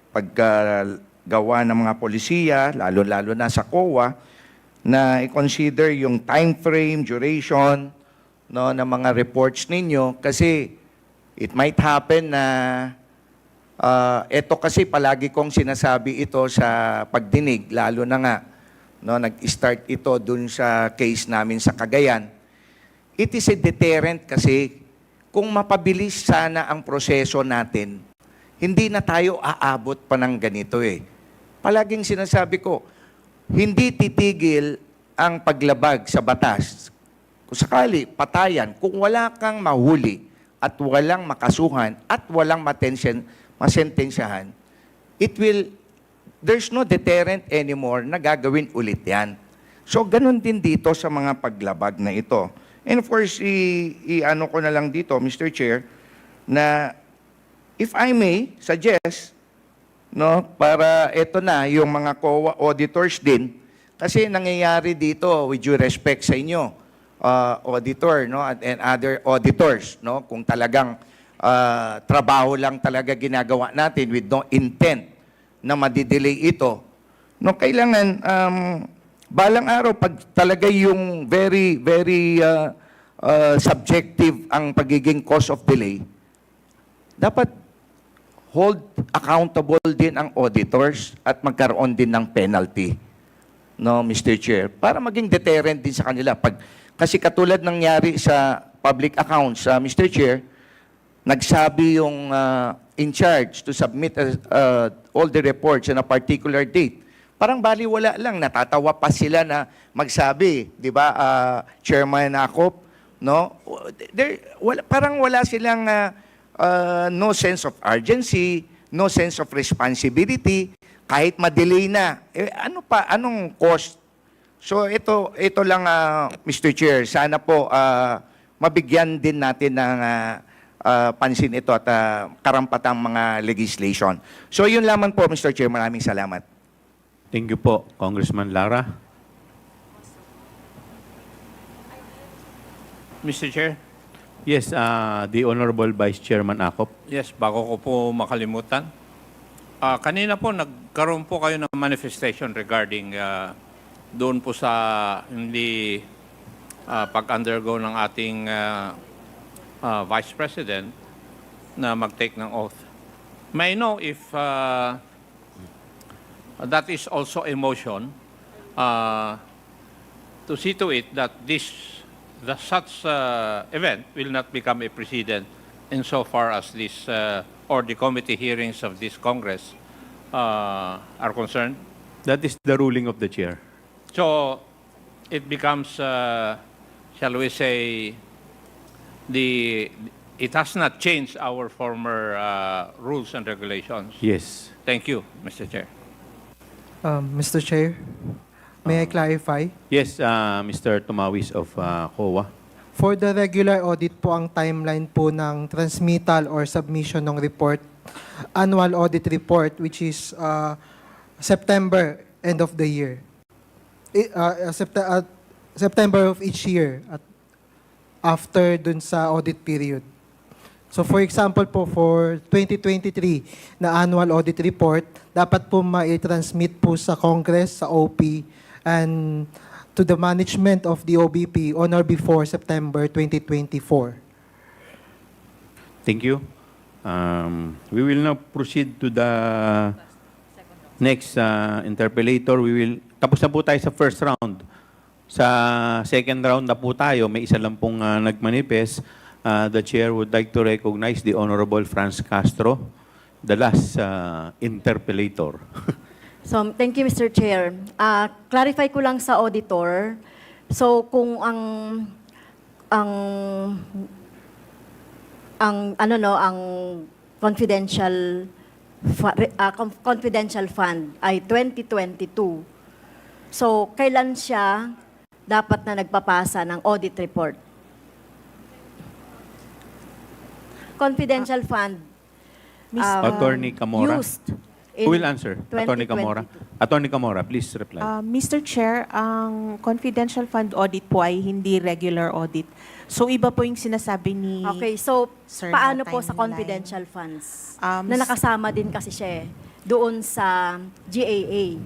paggawa ng mga polisiya, lalo-lalo na sa COA, na i-consider yung time frame, duration, no, ng mga reports ninyo kasi it might happen na ito kasi palagi kong sinasabi ito sa pagdinig, lalo na nga no, nag-start ito dun sa case namin sa Cagayan. It is a deterrent kasi kung mapabilis sana ang proseso natin, hindi na tayo aabot pa ng ganito eh. Palaging sinasabi ko, hindi titigil ang paglabag sa batas. Kung sakali, patayan, kung wala kang mahuli at walang makasuhan at walang masentensyahan, there's no deterrent anymore na gagawin ulit yan. So, ganun din dito sa mga paglabag na ito. And of course, i-ano ko na lang dito, Mr. Chair, na if I may suggest, no, para ito na yung mga COA auditors din, kasi nangyayari dito, with due respect sa inyo, auditor, no, and other auditors, no, kung talagang trabaho lang talaga ginagawa natin with no intent na madidelay ito, no, kailangan balang araw pag talaga yung very subjective ang pagiging cause of delay, dapat hold accountable din ang auditors at magkaroon din ng penalty, no, Mr. Chair, para maging deterrent din sa kanila. Kasi katulad nangyari sa public accounts, Mr. Chair, nagsabi yung in charge to submit all the reports on a particular date. Parang baliwala lang, natatawa pa sila na magsabi, di ba, Chairman Acop, no? Parang wala silang no sense of urgency, no sense of responsibility, kahit ma-delay na. Anong cost? So ito lang, Mr. Chair, sana po mabigyan din natin ng pansin ito at karampatang mga legislation. So yun lamang po, Mr. Chair, maraming salamat. Thank you po, Congressman Lara. Mr. Chair? Yes, the Honorable Vice Chairman Acop. Yes, bago ko po makalimutan. Kanina po nagkaroon po kayo ng manifestation regarding doon po sa hindi pag-undergo ng ating Vice President na mag-take ng oath. May I know if that is also a motion to see to it that such event will not become a precedent insofar as this or the committee hearings of this Congress are concerned? That is the ruling of the chair. So it becomes, shall we say, it has not changed our former rules and regulations. Yes. Thank you, Mr. Chair. Mr. Chair, may I clarify? Yes, Mr. Tumawis of COA. For the regular audit po, ang timeline po ng transmittal or submission ng report, annual audit report, which is September, end of the year. September of each year at after dun sa audit period. So for example po, for 2023 na annual audit report, dapat po ma-transmit po sa Congress, sa OP, and to the management of the OBP on or before September 2024. Thank you. We will now proceed to the next interpellator. Tapos na po tayo sa first round. Sa second round na po tayo, may isa lang pong nagmanifest. The chair would like to recognize the Honorable Franz Castro, the last interpellator. So, thank you, Mr. Chair. Clarify ko lang sa auditor. So, kung ang confidential fund ay 2022. So, kailan siya dapat na nagpapasa ng audit report? Confidential fund Attorney Camora. used Who will answer? Attorney 2022. Camora. Attorney Camora, please reply. Mr. Chair, ang confidential fund audit po ay hindi regular audit. So iba po yung sinasabi ni Okay, so Sir paano na po sa timeline. confidential funds? Um, Na nakasama din kasi siya doon sa GAA.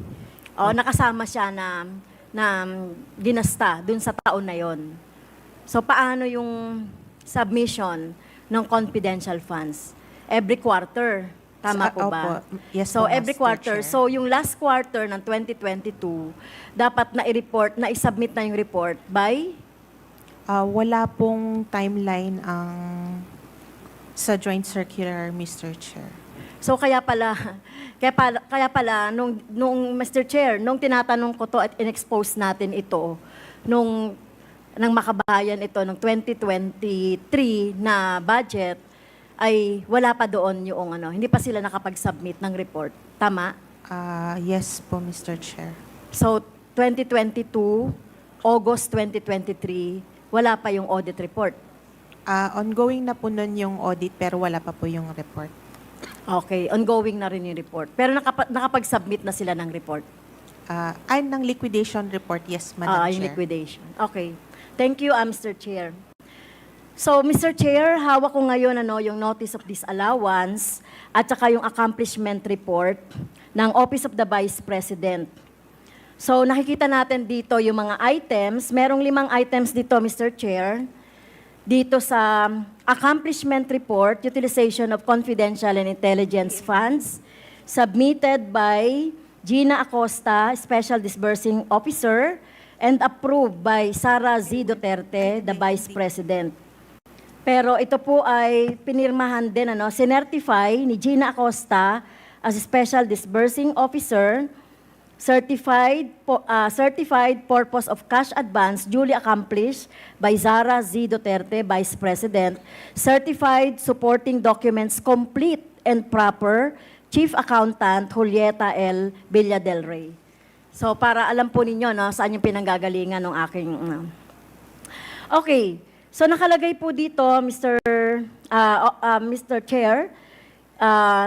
O nakasama siya na ginasta doon sa taon na yon. So paano yung submission ng confidential funds? Every quarter. Tama po ba? Opo. Yes So po, every Mr. quarter. Chair. So yung last quarter ng 2022, dapat na i-report, na i-submit na yung report by? Wala pong timeline ang sa joint circular, Mr. Chair. So kaya pala nung Mr. Chair, nung tinatanong ko to at in-expose natin ito nang makabayan ito ng 2023 na budget, ay wala pa doon yung hindi pa sila nakapag-submit ng report. Tama? Yes po, Mr. Chair. So 2022, August 2023, wala pa yung audit report. Ongoing na po nun yung audit pero wala pa po yung report. Okay, ongoing na rin yung report. Pero nakapag-submit na sila ng report. Ay, ng liquidation report, yes, Madam Chair. Yung liquidation. Okay. Thank you, Mr. Chair. So, Mr. Chair, hawak ko ngayon yung notice of disallowance at saka yung accomplishment report ng Office of the Vice President. So, nakikita natin dito yung mga items. Merong 5 items dito, Mr. Chair. Dito sa accomplishment report, utilization of confidential and intelligence funds, submitted by Gina Acosta, Special Disbursing Officer, and approved by Sara Z. Duterte, the Vice President. Pero ito po ay pinirmahan din, sinertify ni Gina Acosta as Special Disbursing Officer, certified purpose of cash advance duly accomplished by Sara Z. Duterte, Vice President, certified supporting documents complete and proper, Chief Accountant Julieta L. Villa del Rey. So para alam po ninyo saan yung pinanggagalingan ng aking... Okay. So nakalagay po dito, Mr. Chair,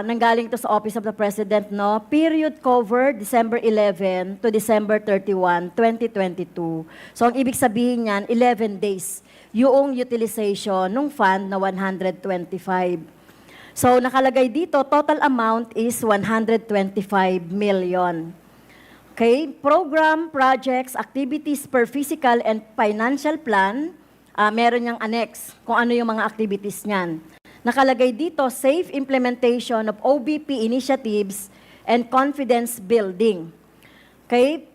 nanggaling to sa Office of the President, no? Period covered December 11 to December 31, 2022. So ang ibig sabihin niyan, 11 days yung utilization ng fund na 125. So nakalagay dito, total amount is 125 million. Okay, program, projects, activities per physical and financial plan, meron niyang annex kung ano yung mga activities niyan. Nakalagay dito, safe implementation of OBP initiatives and confidence building. Okay?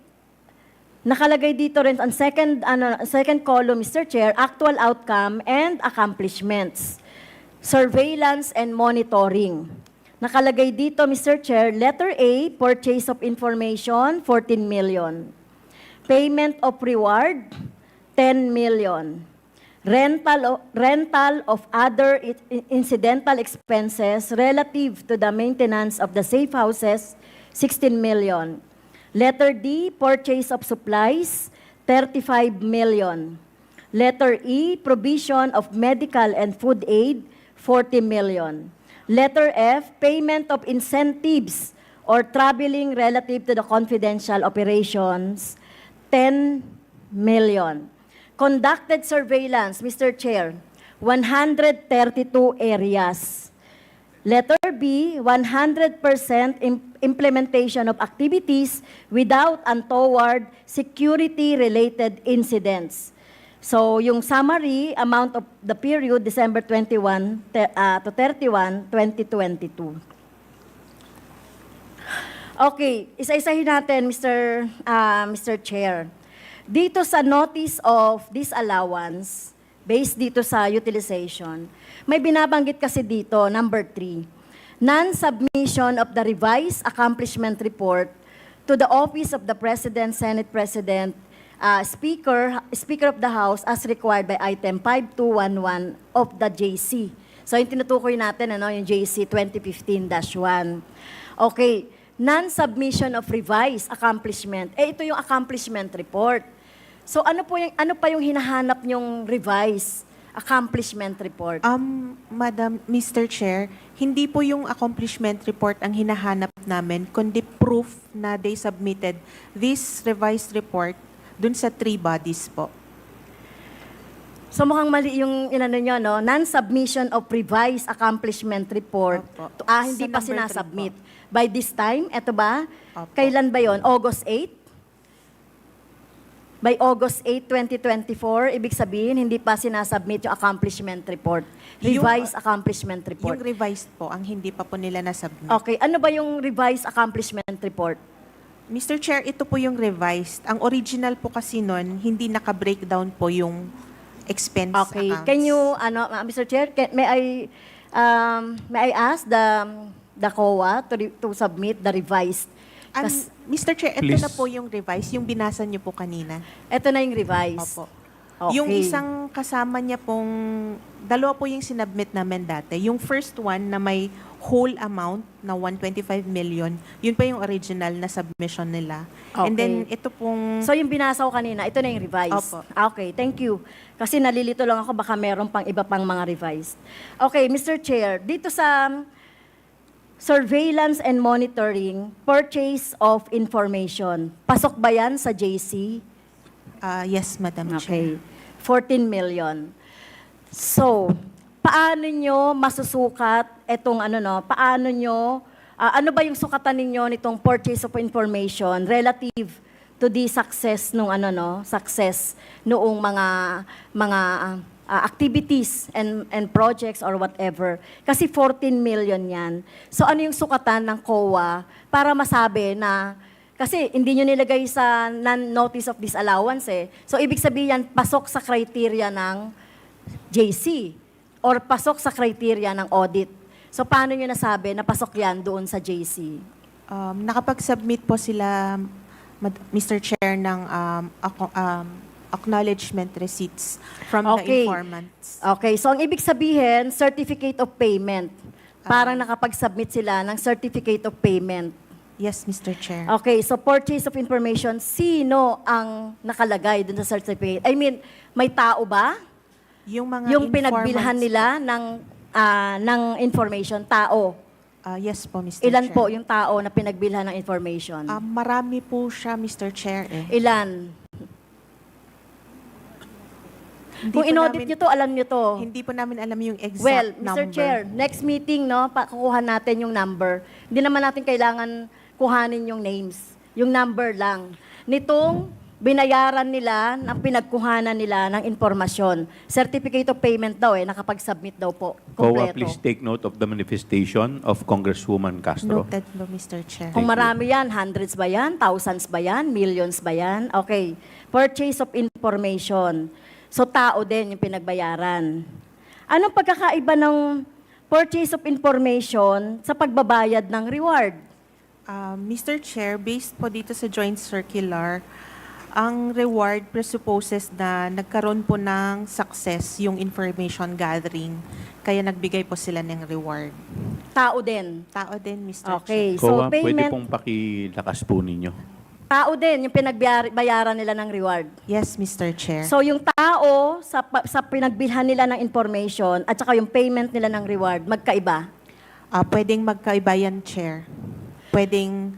Nakalagay dito rin ang second column, Mr. Chair, actual outcome and accomplishments. Surveillance and monitoring. Nakalagay dito, Mr. Chair, letter A, purchase of information, 14 million. Payment of reward, 10 million. Rental of other incidental expenses relative to the maintenance of the safe houses, 16 million. Letter D, purchase of supplies, 35 million. Letter E, provision of medical and food aid, 40 million. Letter F, payment of incentives or traveling relative to the confidential operations, 10 million. Conducted surveillance, Mr. Chair, 132 areas. Letter B, 100% implementation of activities without untoward security-related incidents. So, yung summary, amount of the period, December 21 to 31, 2022. Okay, isa-isahin natin, Mr. Chair. Dito sa notice of disallowance, based dito sa utilization, may binabanggit kasi dito, number 3, non-submission of the revised accomplishment report to the Office of the President, Senate President, Speaker of the House as required by item 5211 of the JC. So yung tinutukoy natin, yung JC 2015-1. Okay, non-submission of revised accomplishment. Ito yung accomplishment report. So ano pa yung hinahanap nyong revised accomplishment report? Madam, Mr. Chair, hindi po yung accomplishment report ang hinahanap namin, kundi proof na they submitted this revised report dun sa 3 bodies po. So mukhang mali yung inano nyo, no? Non-submission of revised accomplishment report. Hindi pa sinasubmit. By this time, eto ba? Opo. Kailan ba yon? August 8? By August 8, 2024, ibig sabihin, hindi pa sinasubmit yung accomplishment report. Revised accomplishment report. Yung revised po, ang hindi pa po nila nasubmit. Okay, ano ba yung revised accomplishment report? Mr. Chair, ito po yung revised. Ang original po kasi nun, hindi naka-breakdown po yung expense Okay, accounts. can you, Mr. Chair, may I ask the COA to submit the revised? Mr. Chair, ito Please. na po yung revised, yung binasa niyo po kanina. Ito na yung revised. Opo. Okay. Yung isang kasama niya pong, dalawa po yung sinubmit namin dati. Yung first one na may whole amount na 125 million, yun pa yung original na submission nila. And Okay. then ito pong... So yung binasa ko kanina, ito na yung revised. Opo. Okay, thank you. Kasi nalilito lang ako, baka meron pang iba pang mga revised. Okay, Mr. Chair, dito sa surveillance and monitoring, purchase of information, pasok ba yan sa JC? Yes, Madam Okay. Chair. 14 million. So, paano nyo masusukat itong paano nyo, ano ba yung sukatan ninyo nitong purchase of information relative to the success nung success noong mga activities and projects or whatever. Kasi 14 million yan. So ano yung sukatan ng COA para masabi na, kasi hindi nyo nilagay sa non-notice of disallowance eh. So ibig sabihin, pasok sa criteria ng JC or pasok sa criteria ng audit. So paano nyo nasabi na pasok yan doon sa JC? Nakapag-submit po sila, Mr. Chair, ng acknowledgement receipts from the informants. Okay, so ang ibig sabihin, certificate of payment. Parang nakapag-submit sila ng certificate of payment. Yes, Mr. Chair. Okay, so purchase of information, sino ang nakalagay dun sa certificate? I mean, may tao ba? Yung mga Yung pinagbilhan informants- nila ng information, tao. Yes po, Mr. Ilan Chair. po yung tao na pinagbilhan ng information? Marami po siya, Mr. Chair. Ilan? Hindi Kung po inaudit namin- nyo to, alam nyo to. Hindi po namin alam yung exact Well, number. Mr. Chair, next meeting, no, kukuha natin yung number. Hindi naman natin kailangan kuhanin yung names. Yung number lang. Nitong binayaran nila, ng pinagkuhanan nila ng impormasyon. Certificate of payment daw nakapag-submit daw po. COA, Kompleto. please take note of the manifestation of Congresswoman Castro. Noted po, Mr. Chair. Kung marami yan, hundreds ba yan, thousands ba yan, millions ba yan? Okay. Purchase of information. So, tao din yung pinagbayaran. Anong pagkakaiba ng purchase of information sa pagbabayad ng reward? Mr. Chair, based po dito sa joint circular, ang reward presupposes na nagkaroon po ng success yung information gathering. Kaya nagbigay po sila ng reward. Tao din. Tao din, Mr. Okay. Chair. So, COA, pwede payment, pong pakilakas po ninyo. tao din yung pinagbayaran nila ng reward. Yes, Mr. Chair. So, yung tao sa pinagbilhan nila ng information at saka yung payment nila ng reward, magkaiba? Pwedeng magkaiba yan, Chair. Pwedeng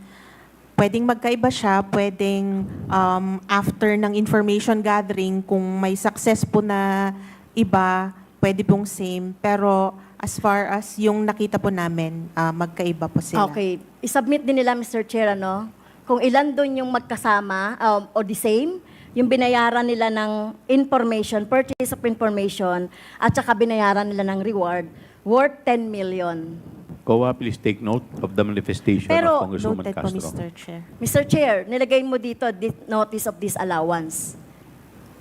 magkaiba siya, pwedeng after ng information gathering, kung may success po na iba, pwede pong same. Pero as far as yung nakita po namin, magkaiba po sila. Okay. I-submit din nila, Mr. Chair, kung ilan doon yung magkasama o the same, yung binayaran nila ng information, purchase of information, at saka binayaran nila ng reward, worth 10 million. COA, please take note of the manifestation Pero, of Congresswoman Noted po, Castro. Mr. Chair. Mr. Chair, nilagay mo dito notice of disallowance.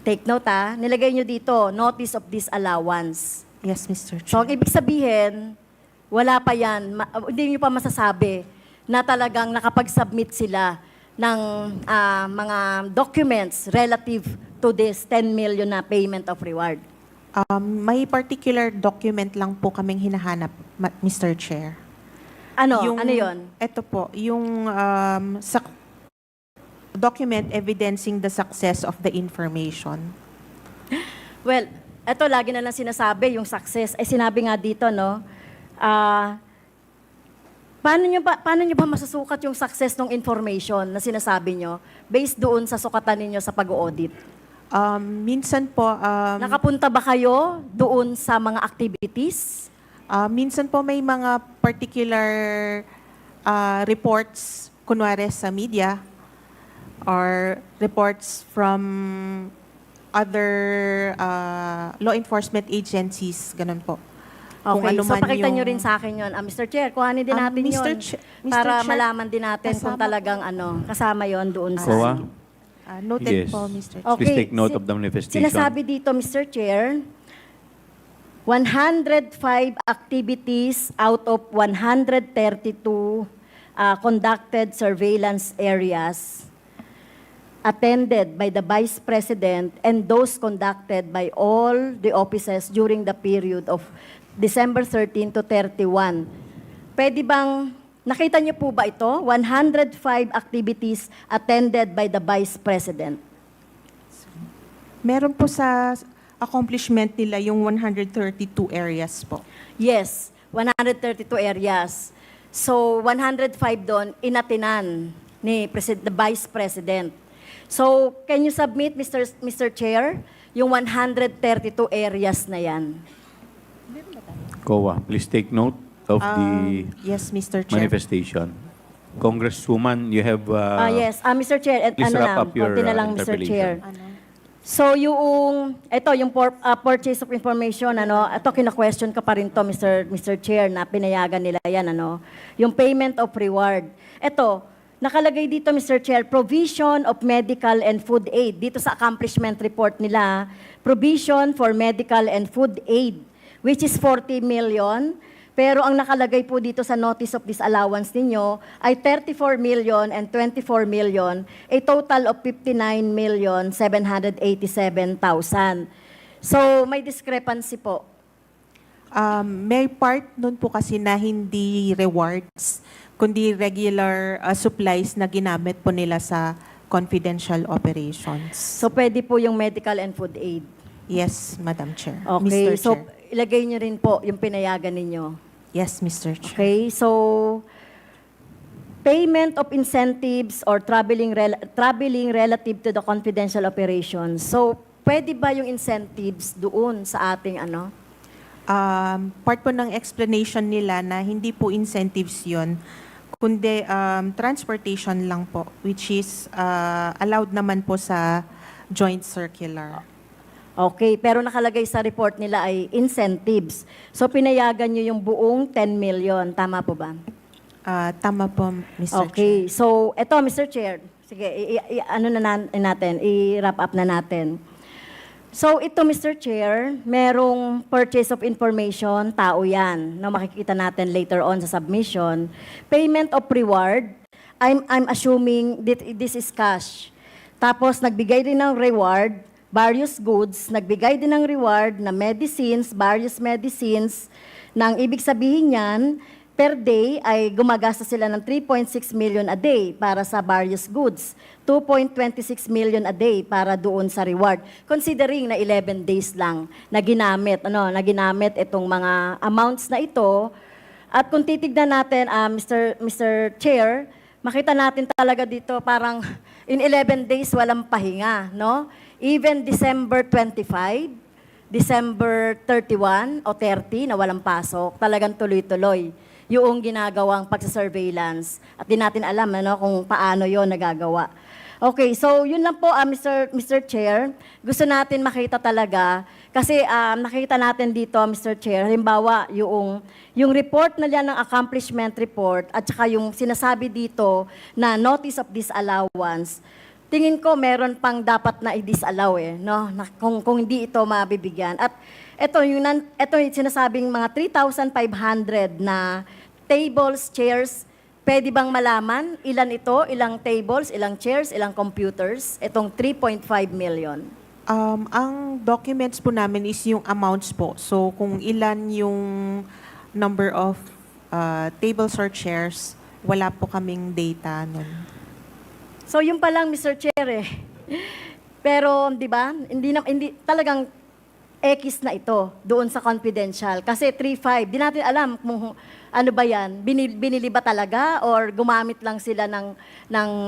Take note nilagay nyo dito notice of disallowance. Yes, Mr. Chair. So, ang ibig sabihin, wala pa yan, hindi nyo pa masasabi na talagang nakapag-submit sila ng mga documents relative to this 10 million na payment of reward. May particular document lang po kaming hinahanap, Mr. Chair. Ano yon? Ito po, yung document evidencing the success of the information. Well, ito lagi na lang sinasabi, yung success. Ay sinabi nga dito, paano nyo ba masusukat yung success ng information na sinasabi nyo based doon sa sukatan ninyo sa pag-audit? Minsan po... Nakapunta ba kayo doon sa mga activities? Minsan po may mga particular reports, kunwari sa media, or reports from other law enforcement agencies, ganun po. Okay, so man pakita nyo rin sa akin yun. Mr. Chair, kuhanin din natin Mr. yun para malaman din natin kung talagang kasama yon doon sa... COA? Noted Yes. po, Mr. Chair. Okay, Please take note of the manifestation. Sinasabi dito, Mr. Chair, 105 activities out of 132 conducted surveillance areas attended by the Vice President and those conducted by all the offices during the period of December 13 to 31. Pwede bang, nakita niyo po ba ito? 105 activities attended by the Vice President. Meron po sa accomplishment nila yung 132 areas po. Yes, 132 areas. So, 105 doon, inatinan ni the Vice President. So, can you submit, Mr. Chair, yung 132 areas na yan? COA, please take note of the Yes, Mr. Chair. manifestation. Congresswoman, you have... Yes, Mr. Chair, please wrap up your konti na lang, Mr. Chair. interpellation. So, yung purchase of information, ito kina-question ka pa rin to, Mr. Chair, na pinayagan nila yan, yung payment of reward. Ito, nakalagay dito, Mr. Chair, provision of medical and food aid. Dito sa accomplishment report nila, provision for medical and food aid, which is 40 million. Pero ang nakalagay po dito sa notice of disallowance ninyo ay 34 million and 24 million, a total of 59,787,000. So, may discrepancy po. May part nun po kasi na hindi rewards, kundi regular supplies na ginamit po nila sa confidential operations. So, pwede po yung medical and food aid. Yes, Madam Chair. Okay, Mr. so Chair. ilagay nyo rin po yung pinayagan ninyo. Yes, Mr. Chair. Okay, so payment of incentives or traveling relative to the confidential operations. So, pwede ba yung incentives doon sa ating ano? Part po ng explanation nila na hindi po incentives yon, kundi transportation lang po, which is allowed naman po sa joint circular. Okay, pero nakalagay sa report nila ay incentives. So, pinayagan nyo yung buong 10 million. Tama po ba? Tama po, Mr. Okay, Chair. so eto Mr. Chair, sige, i-wrap up na natin. So ito Mr. Chair, merong purchase of information, tao yan, na makikita natin later on sa submission. Payment of reward, I'm assuming that this is cash. Tapos nagbigay din ng reward, various goods, nagbigay din ng reward na medicines, various medicines, na ang ibig sabihin niyan, per day ay gumagasta sila ng 3.6 million a day para sa various goods. 2.26 million a day para doon sa reward. Considering na 11 days lang na ginamit, itong mga amounts na ito. At kung titignan natin, Mr. Chair, makita natin talaga dito parang in 11 days walang pahinga, no? Even December 25, December 31 o 30 na walang pasok, talagang tuloy-tuloy yung ginagawang pagsa-surveillance. At di natin alam kung paano yon nagagawa. Okay, so yun lang po, Mr. Chair. Gusto natin makita talaga, kasi nakita natin dito, Mr. Chair, halimbawa yung report na yan ng accomplishment report at saka yung sinasabi dito na notice of disallowance, tingin ko meron pang dapat na i-disallow no? Kung hindi ito mabibigyan. At ito yung sinasabing mga 3,500 na tables, chairs, pwede bang malaman ilan ito, ilang tables, ilang chairs, ilang computers, itong 3.5 million? Ang documents po namin is yung amounts po. So kung ilan yung number of tables or chairs, wala po kaming data nun. So yun pa lang, Mr. Chair Pero, di ba, hindi talagang X na ito doon sa confidential. Kasi 3.5, di natin alam kung ano ba yan, binili ba talaga or gumamit lang sila ng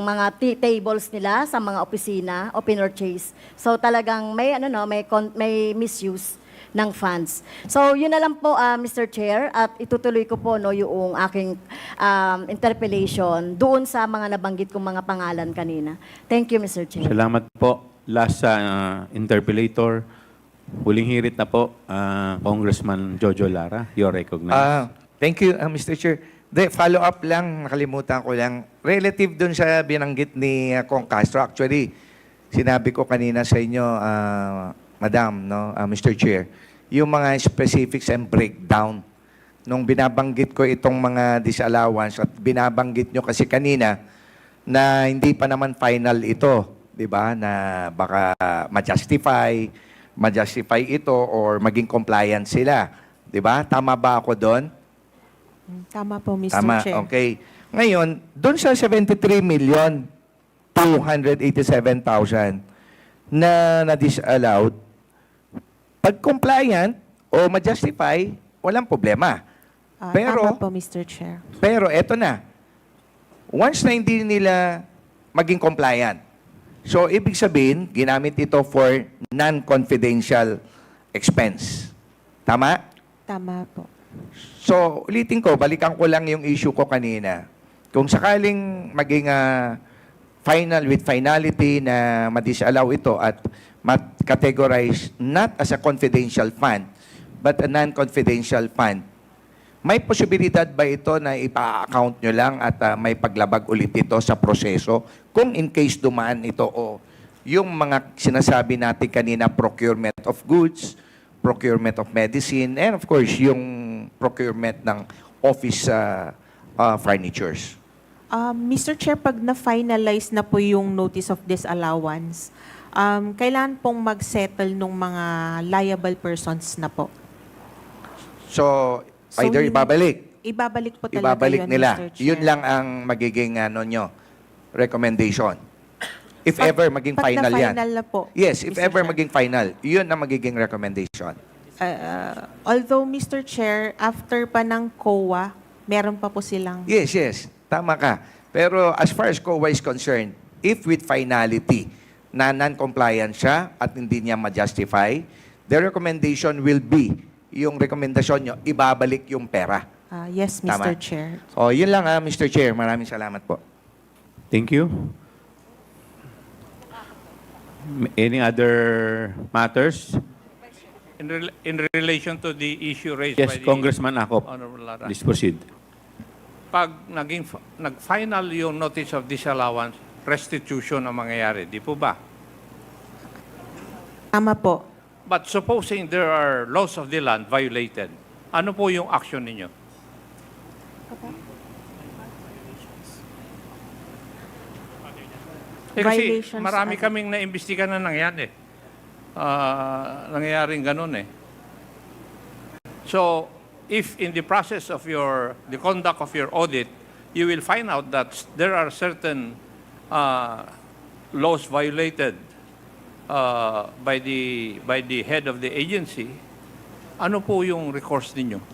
mga tables nila sa mga opisina o pinurchase. So talagang may misuse ng funds. So yun na lang po, Mr. Chair, at itutuloy ko po yung aking interpellation doon sa mga nabanggit kong mga pangalan kanina. Thank you, Mr. Chair. Salamat po. Last interpellator, huling hirit na po, Congressman Jojo Lara. You're recognized. Thank you, Mr. Chair. Follow up lang, nakalimutan ko lang. Relative dun sa binanggit ni Kong Castro, actually, sinabi ko kanina sa inyo, Madam, Mr. Chair, yung mga specifics and breakdown. Nung binabanggit ko itong mga disallowance at binabanggit nyo kasi kanina na hindi pa naman final ito, di ba? Na baka ma-justify ito or maging compliant sila. Di ba? Tama ba ako doon? Tama po, Mr. Tama, Chair. okay. Ngayon, doon sa 73,287,000 na disallowed, pag compliant o ma-justify, walang problema. Tama po, Mr. Chair. Pero eto na, once na hindi nila maging compliant, so ibig sabihin, ginamit ito for non-confidential expense. Tama? Tama po. So, ulitin ko, balikan ko lang yung issue ko kanina. Kung sakaling maging final with finality na ma-disallow ito at categorize not as a confidential fund, but a non-confidential fund, may posibilidad ba ito na ipa-account nyo lang at may paglabag ulit ito sa proseso kung in case dumaan ito o yung mga sinasabi natin kanina, procurement of goods, procurement of medicine, and of course, yung procurement ng office furnitures. Mr. Chair, pag na-finalize na po yung notice of disallowance, kailan pong mag-settle nung mga liable persons na po? So either ibabalik. Ibabalik po talaga Ibabalik yun, nila. Mr. Chair. Yun lang ang magiging recommendation. If ever maging Pag final yan. na-final na po. Yes, if Mr. ever Chair. maging final, yun ang magiging recommendation. Although, Mr. Chair, after pa ng COA, meron pa po silang... Yes, yes. Tama ka. Pero as far as COA is concerned, if with finality na non-compliant siya at hindi niya ma-justify, the recommendation will be, yung rekomendasyon nyo, ibabalik yung pera. Yes, Mr. Tama. Chair. O, yun lang Mr. Chair. Maraming salamat po. Thank you. Any other matters? In relation to the issue raised Yes, by the Congressman Acop. Honorable Lara. Please proceed. Pag nag-final yung notice of disallowance, restitution ang mangyayari. Di po ba? Tama po. But supposing there are laws of the land violated, ano po yung action ninyo? Kasi Violations marami ano? kaming naimbestigan na nangyari. Nangyayaring ganun eh. So, if in the process of the conduct of your audit, you will find out that there are certain laws violated by the head of the agency, ano po yung recourse ninyo?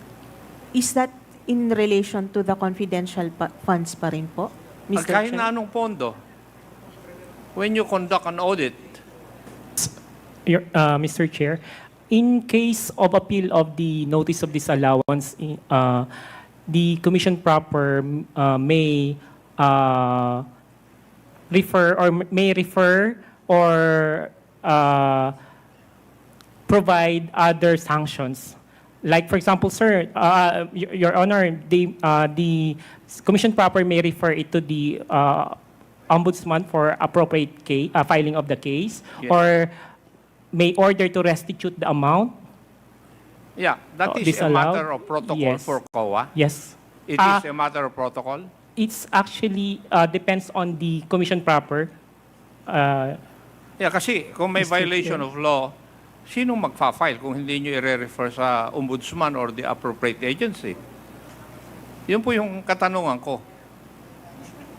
Is that in relation to the confidential funds pa rin po, Mr. Kahit Chair? na anong pondo, when you conduct an audit, Mr. Chair, in case of appeal of the notice of disallowance, the commission proper may refer or provide other sanctions. Like, for example, sir, Your Honor, the commission proper may refer it to the ombudsman for appropriate filing of the case, Yes. or may order to restitute the amount. yeah, that is a Disallowed? matter of protocol Yes. for COA. Yes. It is a matter of protocol. It's actually depends on the commission proper. Yeah, kasi kung may Mr. violation Chair. of law, sinong magfa-file kung hindi nyo i-refer sa ombudsman or the appropriate agency? Yun po yung katanungan ko.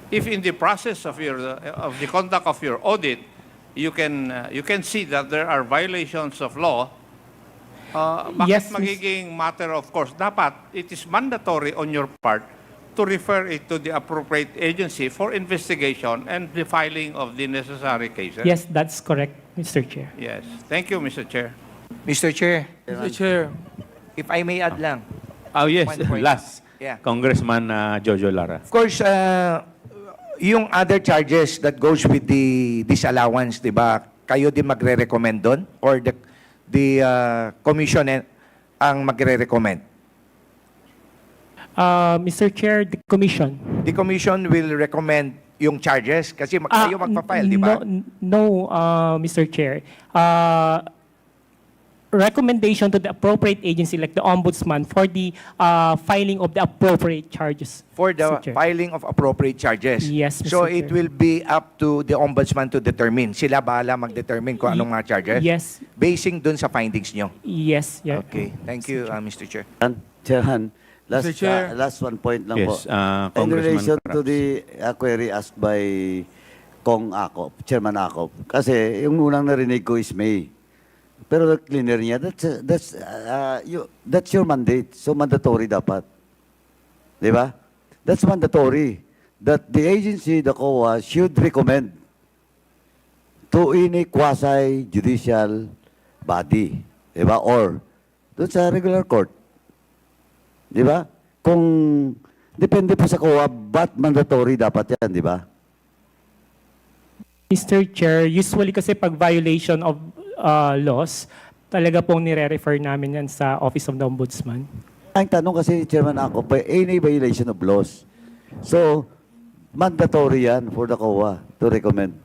If in the process of the conduct of your audit, you can see that there are violations of law, bakit Yes, magiging matter of course? Dapat it is mandatory on your part to refer it to the appropriate agency for investigation and the filing of the necessary cases. Yes, that's correct, Mr. Chair. Yes. Thank you, Mr. Chair. Mr. Chair, Mr. Chair, if I may add lang. Oh, yes. One point. Last. Yeah. Congressman Jojo Lara. Of course, yung other charges that goes with the disallowance, di ba? Kayo din magre-recommend doon? Or the commission ang magre-recommend? Mr. Chair, the commission. The commission will recommend yung charges kasi kayo magpa-file, di ba? No, Mr. Chair. Recommendation to the appropriate agency like the ombudsman for the filing of the appropriate charges. For the Mr. Chair. filing of appropriate charges. Yes, Mr. So Chair. it will be up to the ombudsman to determine. Sila bahala mag-determine kung anong mga charges? Yes. Basing dun sa findings nyo? Yes. Yeah. Okay. Thank you, Mr. Chair. Chairman, Mr. Chair. last one point lang po. Yes, In Congressman relation to Caraps. the query asked by Kong Acop, Chairman Acop, kasi yung unang narinig ko is May. Pero cleaner niya, that's your mandate. So mandatory dapat. Di ba? That's mandatory. That the agency, the COA, should recommend to any quasi-judicial body. Di ba? Or doon sa regular court. Di ba? Kung depende po sa COA, but mandatory dapat yan, di ba? Mr. Chair, usually kasi pag violation of laws, talaga pong nire-refer namin yan sa Office of the Ombudsman. Ang tanong kasi, Chairman ako, any violation of laws. So, mandatory yan for the COA to recommend.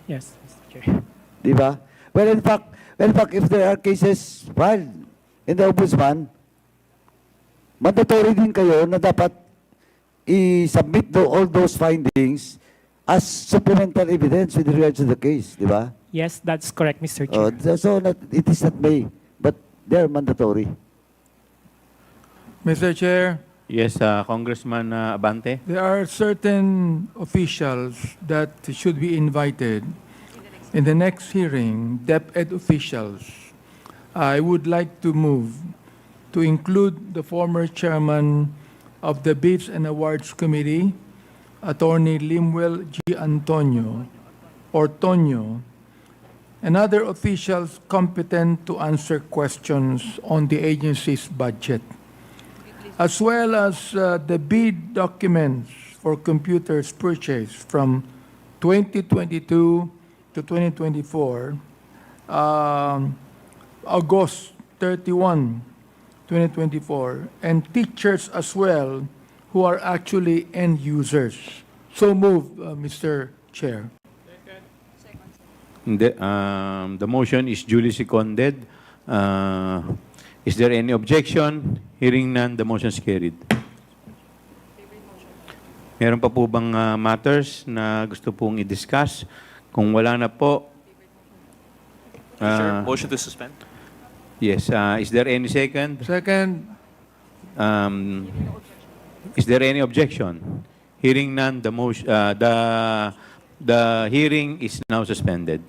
Yes, Mr. Chair. Di ba? Well, in fact, if there are cases filed in the Ombudsman, mandatory din kayo na dapat i-submit all those findings as supplemental evidence with regards to the case, di ba? Yes, that's correct, Mr. Chair. So it is not may, but they're mandatory. Mr. Chair, Yes, Congressman Abante. there are certain officials that should be invited in the next hearing, DepEd officials, I would like to move to include the former chairman of the Bids and Awards Committee, Attorney Limuel G. Antonio, or Tonyo, and other officials competent to answer questions on the agency's budget, as well as the bid documents for computers purchased from 2022 to 2024, August 31, 2024, and teachers as well who are actually end users. So move, Mr. Chair. The motion is duly seconded. Is there any objection? Hearing none, the motion is carried. Meron pa po bang matters na gusto pong i-discuss? Kung wala na po, Sure. Motion to suspend. yes. Is there any second? Second, Is there any objection? Hearing none, the hearing is now suspended.